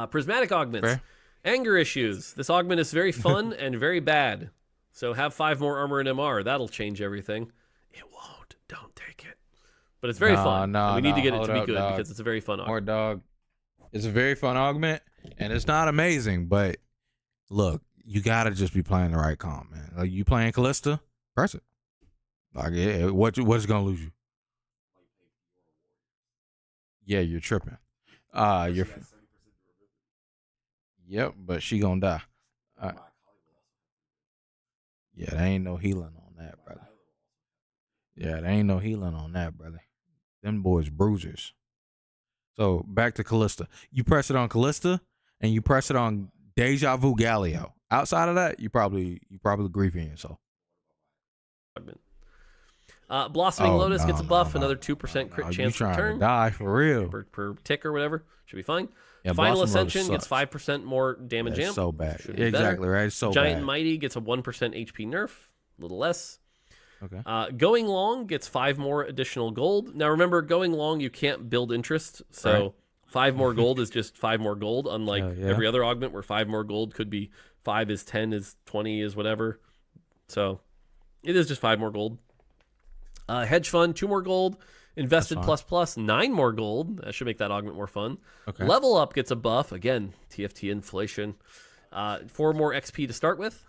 Prismatic augments. Fair. Anger issues. This augment is very fun and very bad. So have 5 more armor and MR. That'll change everything. It won't. Don't take it. But it's very fun. No, We need to get it hold to be up, good dog. because it's a very fun augment. More dog. It's a very fun augment, and it's not amazing, but look, you gotta just be playing the right comp, man. Like you playing Callista, press it. Like what's gonna lose you? Yeah, you're tripping. You're. Yep, but she gonna die. Yeah, there ain't no healing on that, brother. Yeah, there ain't no healing on that, brother. Them boys bruisers. So back to Callista. You press it on Callista and you press it on Deja Vu Galio. Outside of that, you probably grieving yourself. Blossoming Lotus gets a buff, no. another 2% crit You chance trying return. to die for real? Per tick or whatever. Should be fine. Yeah, Final Blossom Lotus Ascension gets sucks. 5% more damage That's amp. so bad. Should be Exactly, better. right? It's so Giant bad. and Mighty gets a 1% HP nerf, a little less. Okay. Going Long gets 5 more additional gold. Now remember, Going Long, you can't build interest, so Right. 5 more gold is just 5 more gold, unlike Hell yeah. every other augment where 5 more gold could be 5 is 10 is 20 is whatever. So it is just 5 more gold. Hedge Fund, 2 more gold. Invested plus 9 more gold. That should make that augment more fun. Okay. Level Up gets a buff. Again, TFT inflation. 4 more XP to start with.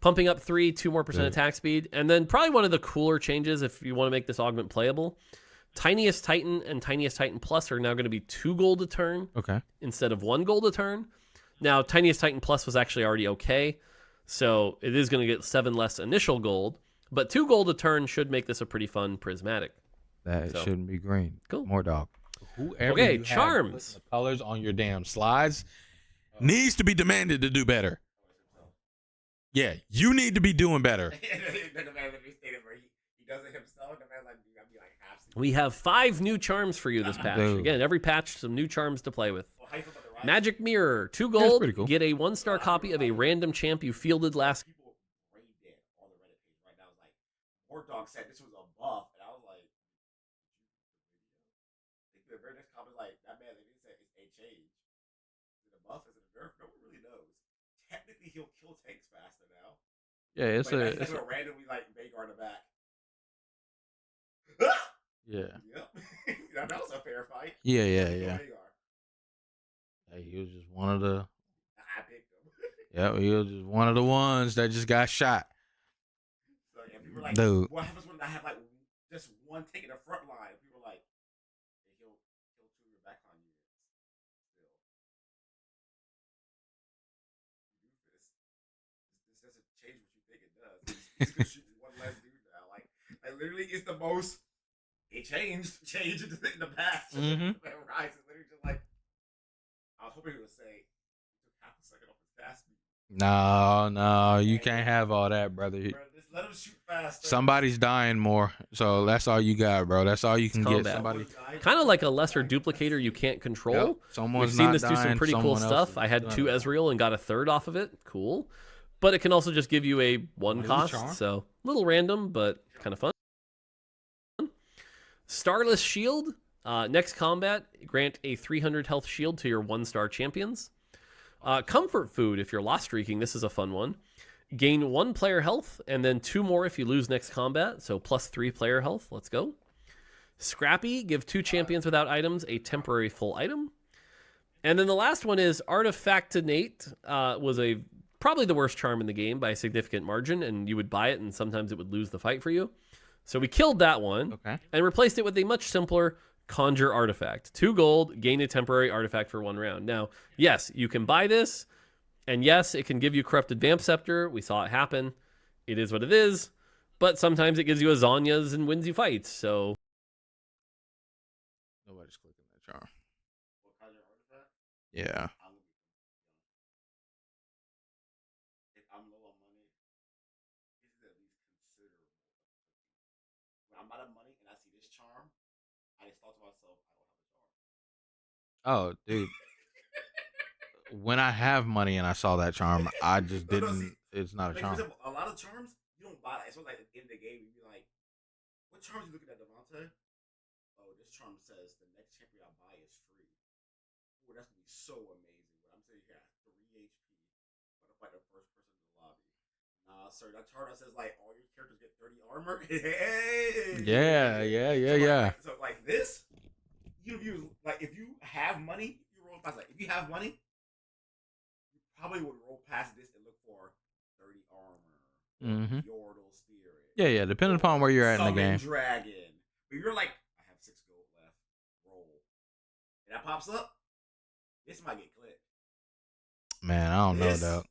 Pumping up 3, 2 more % attack speed. And then probably one of the cooler changes if you want to make this augment playable. Tiniest Titan and Tiniest Titan Plus are now going to be 2 gold a turn instead of 1 gold a turn. Now, Tiniest Titan Plus was actually already okay. So it is going to get 7 less initial gold. But 2 gold a turn should make this a pretty fun prismatic. That shouldn't be green. Cool. More dog. Whoever Okay, you have charms. putting the colors on your damn slides needs to be demanded to do better. Yeah, you need to be doing better. We have 5 new charms for you this patch. Dude. Again, every patch, some new charms to play with. Magic Mirror, 2 gold. pretty cool. Get a 1-star copy of a random champ you fielded last. More dog said this was a buff, and I was like, the very next comment like, that man, they didn't say it's a change. Is it a buff? Is it a nerf? No one really knows. Technically, he'll kill tanks faster now. Yeah, it's But a that's like randomly like Vagar in the back. yeah. Yep. That was a fair fight. Yeah. Vagar. Hey, he was just one of the. I picked him. Yeah, he was just one of the ones that just got shot. So, yeah, people were like, Dude. what happens when I have like just one taking the front line? People were like, hey, he'll 2 of your backline units. Still. This doesn't change what you think it does. It's gonna shoot one less dude now. Like literally it's the most it changed in the past. Rise is literally just like I was hoping he would say it took half a second off his fast speed. No, you can't have all that, brother. Bro, just let him shoot faster. Somebody's dying more, so that's all you got, bro. That's all you can get. Combat. Somebody. Kind of like a lesser duplicator you can't control. Yep. Someone's We've seen not this do some dying, pretty cool someone else stuff. is I had doing 2 it. Ezreal and got a 3rd off of it. Cool. But it can also just give you a 1 cost. charm. So a little random, but kind of fun. Starless Shield. Next combat, grant a 300 health shield to your 1-star champions. Comfort Food, if you're lost streaking, this is a fun one. Gain 1 player health, and then 2 more if you lose next combat, so plus 3 player health. Let's go. Scrappy, give 2 champions without items a temporary full item. And then the last one is Artifactinate, was probably the worst charm in the game by a significant margin, and you would buy it, and sometimes it would lose the fight for you. So we killed that one, and replaced it with a much simpler Conjure Artifact. 2 gold, gain a temporary artifact for 1 round. Now, yes, you can buy this, and yes, it can give you Corrupted Vamp Scepter. We saw it happen. It is what it is, but sometimes it gives you a Zhonya's and wins you fights, so... Nobody's clicking that charm. Yeah. If I'm low on money, this is at least considerable. When I'm out of money and I see this charm, I just thought to myself, I don't have a charm. Oh, dude. When I have money and I saw that charm, I just didn't. It's not a Like, charm. for example, a lot of charms, you don't buy that. It's like at the end of the game, you'd be like, what charms you looking at, Devontae? Oh, this charm says the next champion I buy is free. Ooh, that's going to be so amazing. But I'm sitting here at 3 HP. I'm going to fight the first person in the lobby. Nah, sir, that charm that says, like, all your characters get 30 armor. Hey! Yeah. So, like, this, if you have money, you roll past. Like, if you have money, you probably would roll past this and look for 30 armor, Yordle Spirit. Yeah. Depending upon where you're at in the game. Dragon. But you're like, I have 6 gold left. Roll. And that pops up. This might get clipped. Man, I don't know, dog.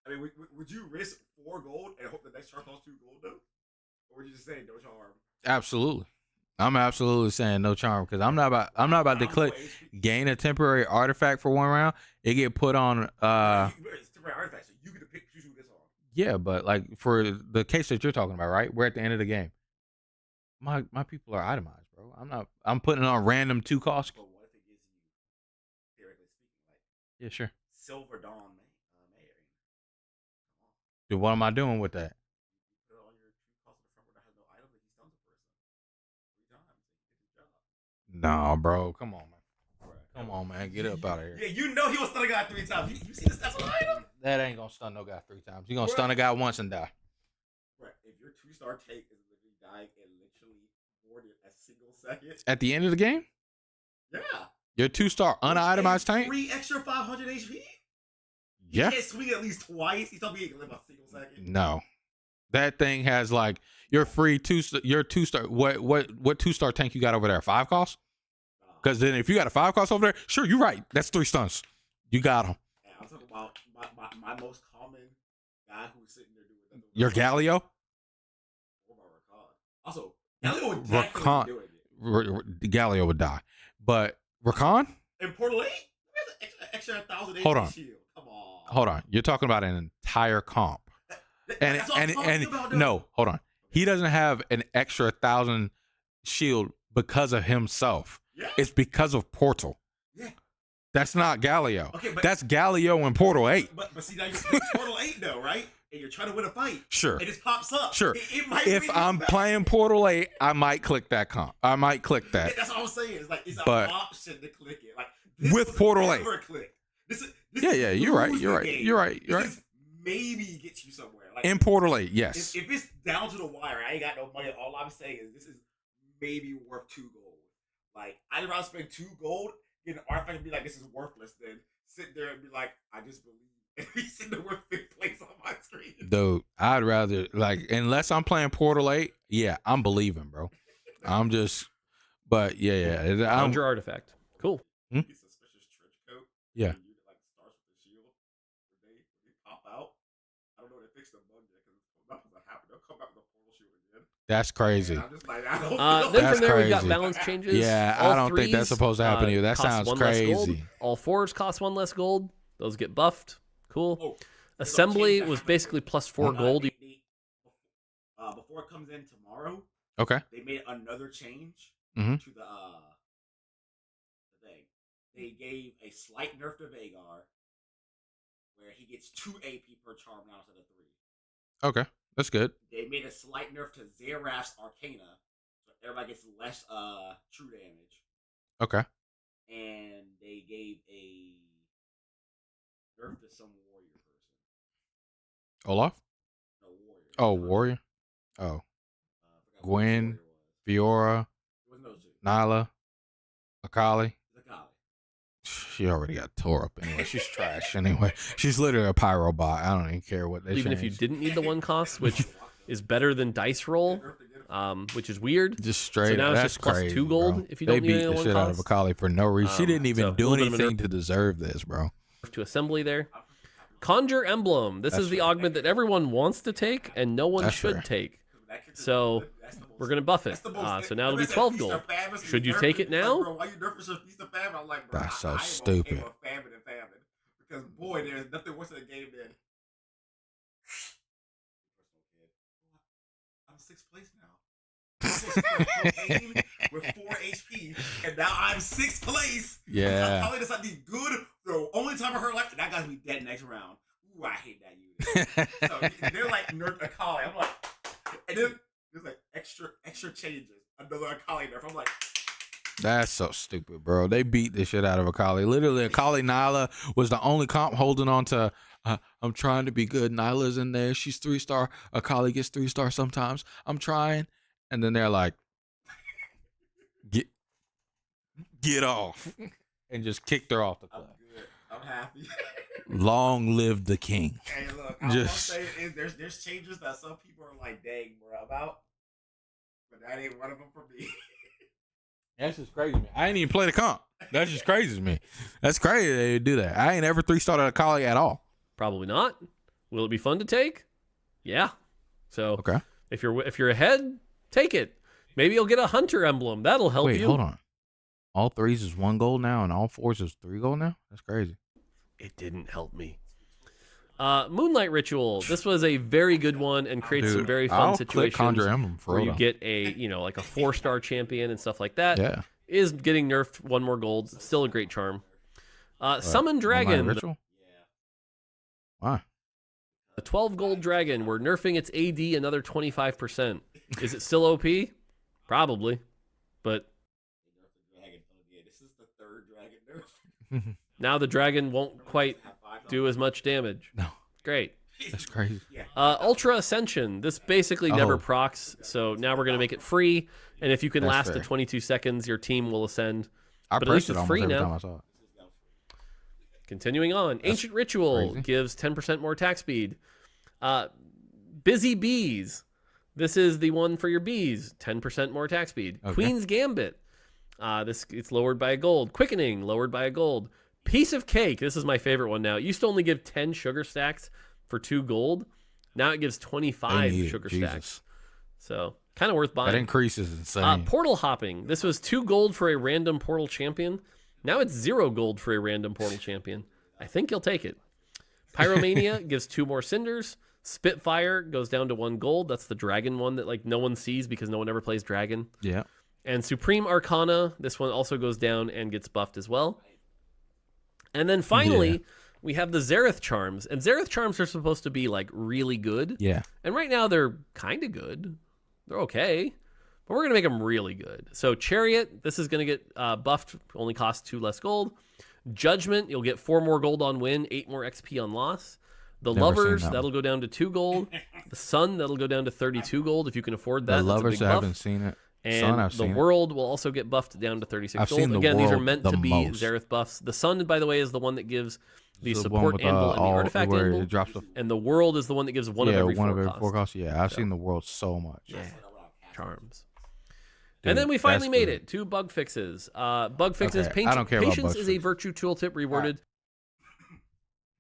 I mean, would you risk 4 gold and hope the next charm costs 2 gold though? Or would you just say no charm? Absolutely. I'm absolutely saying no charm because I'm not about to click gain a temporary artifact for 1 round. It get put on It's temporary artifact, so you get to choose who this on. Yeah, but like for the case that you're talking about, right? We're at the end of the game. My people are itemized, bro. I'm putting on random 2 cost. But what if it gives you, theoretically speaking, like Yeah, sure. Silver Dawn May? Dude, what am I doing with that? Put it on your true cost of the front where that has no item, but he stuns a person 3 times. He did his job. Nah, bro. Come on, man. Come on, man. Get up out of here. Yeah, you know he was stun a guy 3 times. You see the stats on the item? That ain't gonna stun no guy 3 times. You gonna stun a guy once and die. Right. If your 2-star take is literally dying in literally more than a single second. At the end of the game? Yeah. Your 2-star unitemized tank? 3 extra 500 HP? Yeah. He can't swing at least twice. He's telling me he can live a single second. No. That thing has like your free 2-star. What 2-star tank you got over there? 5 cost? Because then if you got a 5 cost over there, sure, you're right. That's 3 stuns. You got them. Yeah, I'm talking about my most common guy who's sitting there doing that. Your Galio? Also, Galio would definitely do it. Galio would die. But Rakan? In Portal 8? Extra 1,000 Hold HP on. shield. Come on. Hold on. You're talking about an entire comp. And no, hold on. He doesn't have an extra 1,000 shield because of himself. Yeah. It's because of Portal. Yeah. That's not Galio. Okay, but that's Galio in Portal 8. But see, now you're playing Portal 8 though, right? And you're trying to win a fight. Sure. It just pops up. Sure. It might if I'm playing Portal 8, I might click that comp. I might click that. That's all I'm saying. It's like it's an But option to click it. Like this with was Portal 8. never click. This Yeah, is you're right. lose You're the right. game. You're right. You're This right. is maybe get you somewhere. Like In Portal 8, yes. If it's down to the wire, I ain't got no money. All I'm saying is this is maybe worth 2 gold. Like I'd rather spend 2 gold, get an artifact and be like, this is worthless, than sit there and be like, I just believe. And be sitting there with 5th place on my screen. Dude, I'd rather, like, unless I'm playing Portal 8, yeah, I'm believing, bro. I'm just, but yeah. Found your artifact. Cool. Hmm? Suspicious trench coat. Yeah. And you like starts with the shield. When they pop out. I don't know if they fixed the bug yet because nothing's gonna happen. They'll come back with a portal shield again. That's crazy. And I'm just like, I don't Then That's from there we got crazy. balance changes. Yeah, All I don't think that's 3s, supposed to happen to you. That cost sounds 1 less gold. crazy. All 4s cost 1 less gold. Those get buffed. Cool. Oh, Assembly was basically plus 4 gold. Before it comes in tomorrow, Okay. they made another change Mhm. to the thing. They gave a slight nerf to Vagar, where he gets 2 AP per charm now instead of 3. Okay. That's good. They made a slight nerf to Xerath's Arcana, so everybody gets less true damage. Okay. And they gave a nerf to some warrior person. Olaf? No, warrior. Oh, Warrior? Oh. Gwen, Fiora, It wasn't those 2. Nyla, Akali. Akali. She already got tore up anyway. She's trash anyway. She's literally a pyro bot. I don't even care what they Even if you didn't need the 1 cost, which is better than dice roll, which is weird. Just straight. So now That's it's just plus crazy, 2 gold bro. if you They don't need beat any the 1 shit out of cost. Akali for no reason. She didn't even so do a little bit of a anything to deserve this, bro. To assembly there. Conjure Emblem. This is the augment that everyone wants to take and no one That's should fair. take. So we're gonna buff it. So now it'll be 12 gold. Should you take it now? Bro, why you nerfing some Feast of Famine? I'm like, bro, That's so I am stupid. Okay with famine and famine. Because boy, there's nothing worse than a game than I'm 6th place now. With 4 HP, and now I'm 6th place. Yeah. I'm probably just like these good. The only time I heard like that guy's gonna be dead next round. Ooh, I hate that unit. So they're like nerf Akali. I'm like, and then there's like extra changes. Another Akali nerf. I'm like, That's so stupid, bro. They beat the shit out of Akali. Literally, Akali Nyla was the only comp holding on to. I'm trying to be good. Nyla's in there. She's 3-star. Akali gets 3-star sometimes. I'm trying, and then they're like, get off, and just kicked her off the cliff. I'm happy. Long live the king. Hey, look, I will say is there's changes that some people are like, dang, bro, about, but that ain't one of them for me. That's just crazy, man. I ain't even play the comp. That's just crazy to me. That's crazy they do that. I ain't ever 3-starred Akali at all. Probably not. Will it be fun to take? Yeah. So okay. If you're ahead, take it. Maybe you'll get a hunter emblem. That'll help you. Wait, hold on. All 3s is 1 gold now, and all 4s is 3 gold now? That's crazy. It didn't help me. Moonlight Ritual. This was a very good one and creates some very fun situations where you get a, like a 4-star champion and stuff like that. Yeah. Is getting nerfed 1 more gold. Still a great charm. Summon Dragon. Ritual? Why? A 12 gold dragon. We're nerfing its AD another 25%. Is it still OP? Probably. But this is the 3rd dragon nerf. Now the dragon won't quite do as much damage. No. Great. That's crazy. Ultra Ascension. This basically never procs, so now we're going to make it free. And if you can last to 22 seconds, your team will ascend. I But at least pressed it it's free almost every time now. I saw it. Continuing on. Ancient Ritual crazy. gives 10% more attack speed. Busy Bees. This is the one for your bees. 10% more attack speed. Okay. Queen's Gambit. It's lowered by a gold. Quickening, lowered by a gold. Piece of Cake. This is my favorite one now. It used to only give 10 sugar stacks for 2 gold. Now it gives 25 sugar stacks. So kind of worth buying. That increase is insane. Portal Hopping. This was 2 gold for a random portal champion. Now it's 0 gold for a random portal champion. I think you'll take it. Pyromania gives 2 more cinders. Spitfire goes down to 1 gold. That's the dragon one that no one sees because no one ever plays dragon. Yeah. And Supreme Arcana, this one also goes down and gets buffed as well. And then finally, we have the Zareth Charms. And Zareth Charms are supposed to be really good. Yeah. And right now they're kind of good. They're okay. But we're going to make them really good. So Chariot, this is going to get buffed. Only costs 2 less gold. Judgment, you'll get 4 more gold on win, 8 more XP on loss. The Never Lovers, seen that that'll go down to 2 gold. The Sun, that'll go down to 32 gold if you can afford that. The That's a Lovers, big I buff. haven't seen it. And Sun, I've the seen it. World will also get buffed down to 36 I've gold. seen the Again, these are World meant the to be most. Zareth buffs. The Sun, by the way, is the one that gives the The one support with, anvil and the artifact where anvil. it drops the- And the World is the one that gives one of every 4 costs. Yeah, I've seen the World so much. Yeah, charms. Dude, And then we finally that's made good. it. 2 bug fixes. Bug fixes. Okay, I don't care about Patience bug is a virtue tooltip rewarded.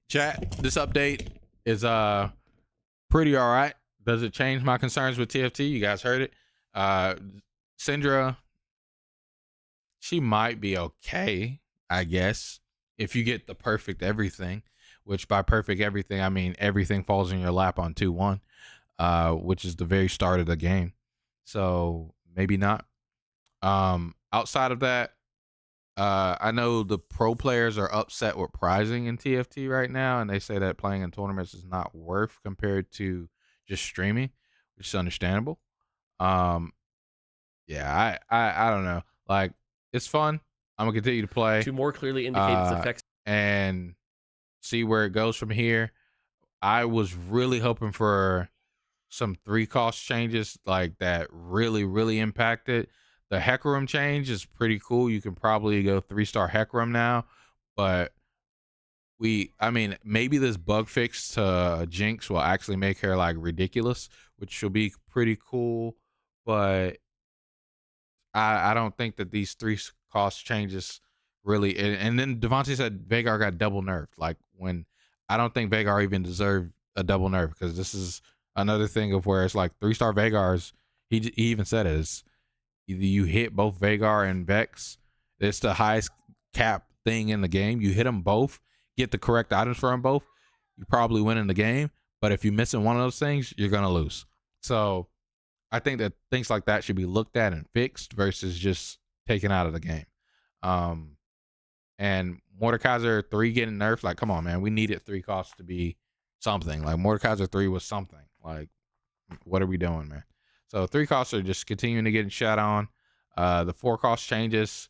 Chat, this update is pretty all right. Does it change my concerns with TFT? You guys heard it. Syndra, she might be okay, I guess, if you get the perfect everything, which by perfect everything, I mean everything falls in your lap on 2-1, which is the very start of the game. So maybe not. Outside of that, I know the pro players are upset with prizing in TFT right now, and they say that playing in tournaments is not worth compared to just streaming, which is understandable. Yeah, I don't know. Like, it's fun. I'm gonna continue to play To more clearly indicate its effects. and see where it goes from here. I was really hoping for some 3 cost changes like that really impacted. The Hecarim change is pretty cool. You can probably go 3-star Hecarim now, but maybe this bug fix to Jinx will actually make her ridiculous, which will be pretty cool. But I don't think that these 3 cost changes really. And then Devontae said Veigar got double nerfed. When I don't think Veigar even deserved a double nerf, because this is another thing of where it's 3-star Veigars. He even said it is either you hit both Veigar and Vex. It's the highest cap thing in the game. You hit them both, get the correct items for them both, you probably win in the game. But if you're missing one of those things, you're gonna lose. So I think that things like that should be looked at and fixed versus just taken out of the game. And Mordekaiser 3 getting nerfed, come on, man. We needed 3 costs to be something. Mordekaiser 3 was something. What are we doing, man? So 3 costs are just continuing to get shot on. The 4 cost changes,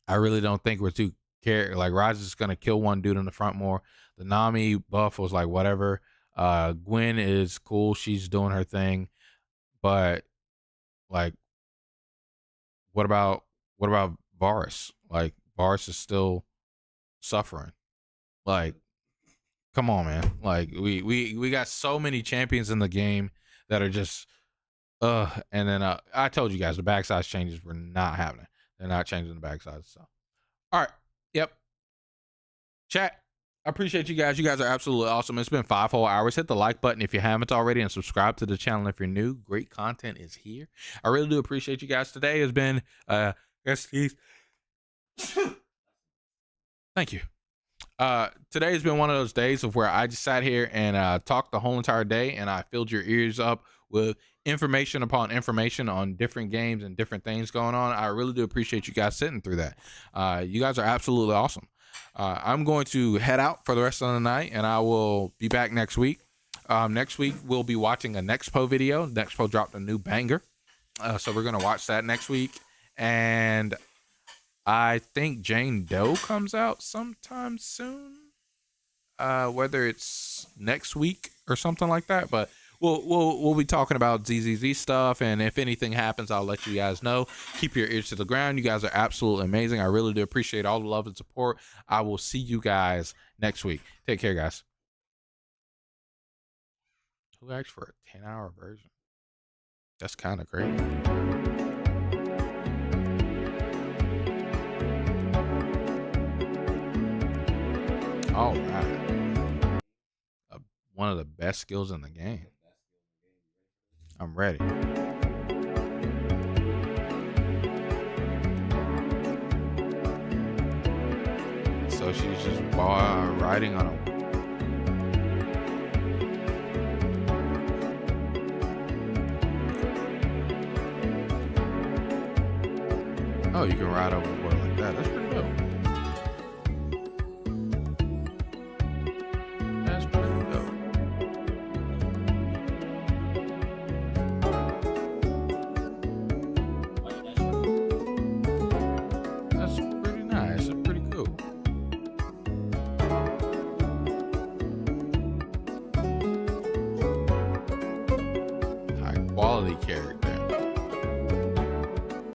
I really don't think we're too care. Rise is gonna kill one dude in the front more. The Nami buff was whatever. Gwen is cool. She's doing her thing. But what about Varus? Varus is still suffering. Come on, man. We got so many champions in the game that are just and then I told you guys the backside changes were not happening. They're not changing the backside. So all right. Yep. Chat. I appreciate you guys. You guys are absolutely awesome. It's been 5 whole hours. Hit the like button if you haven't already and subscribe to the channel if you're new. Great content is here. I really do appreciate you guys. Today has been thank you. Today's been one of those days of where I just sat here and talked the whole entire day, and I filled your ears up with information upon information on different games and different things going on. I really do appreciate you guys sitting through that. You guys are absolutely awesome. I'm going to head out for the rest of the night, and I will be back next week. Next week, we'll be watching a Nexpo video. Nexpo dropped a new banger. So we're going to watch that next week. And I think Jane Doe comes out sometime soon. Whether it's next week or something like that. But we'll be talking about ZZZ stuff. And if anything happens, I'll let you guys know. Keep your ears to the ground. You guys are absolutely amazing. I really do appreciate all the love and support. I will see you guys next week. Take care, guys. Who asked for a 10-hour version? That's kind of great. All right. One of the best skills in the game. I'm ready. So she's just riding on a... Oh, you can ride over a board like that. That's pretty dope. That's pretty dope. That's pretty nice. That's pretty cool. High quality character.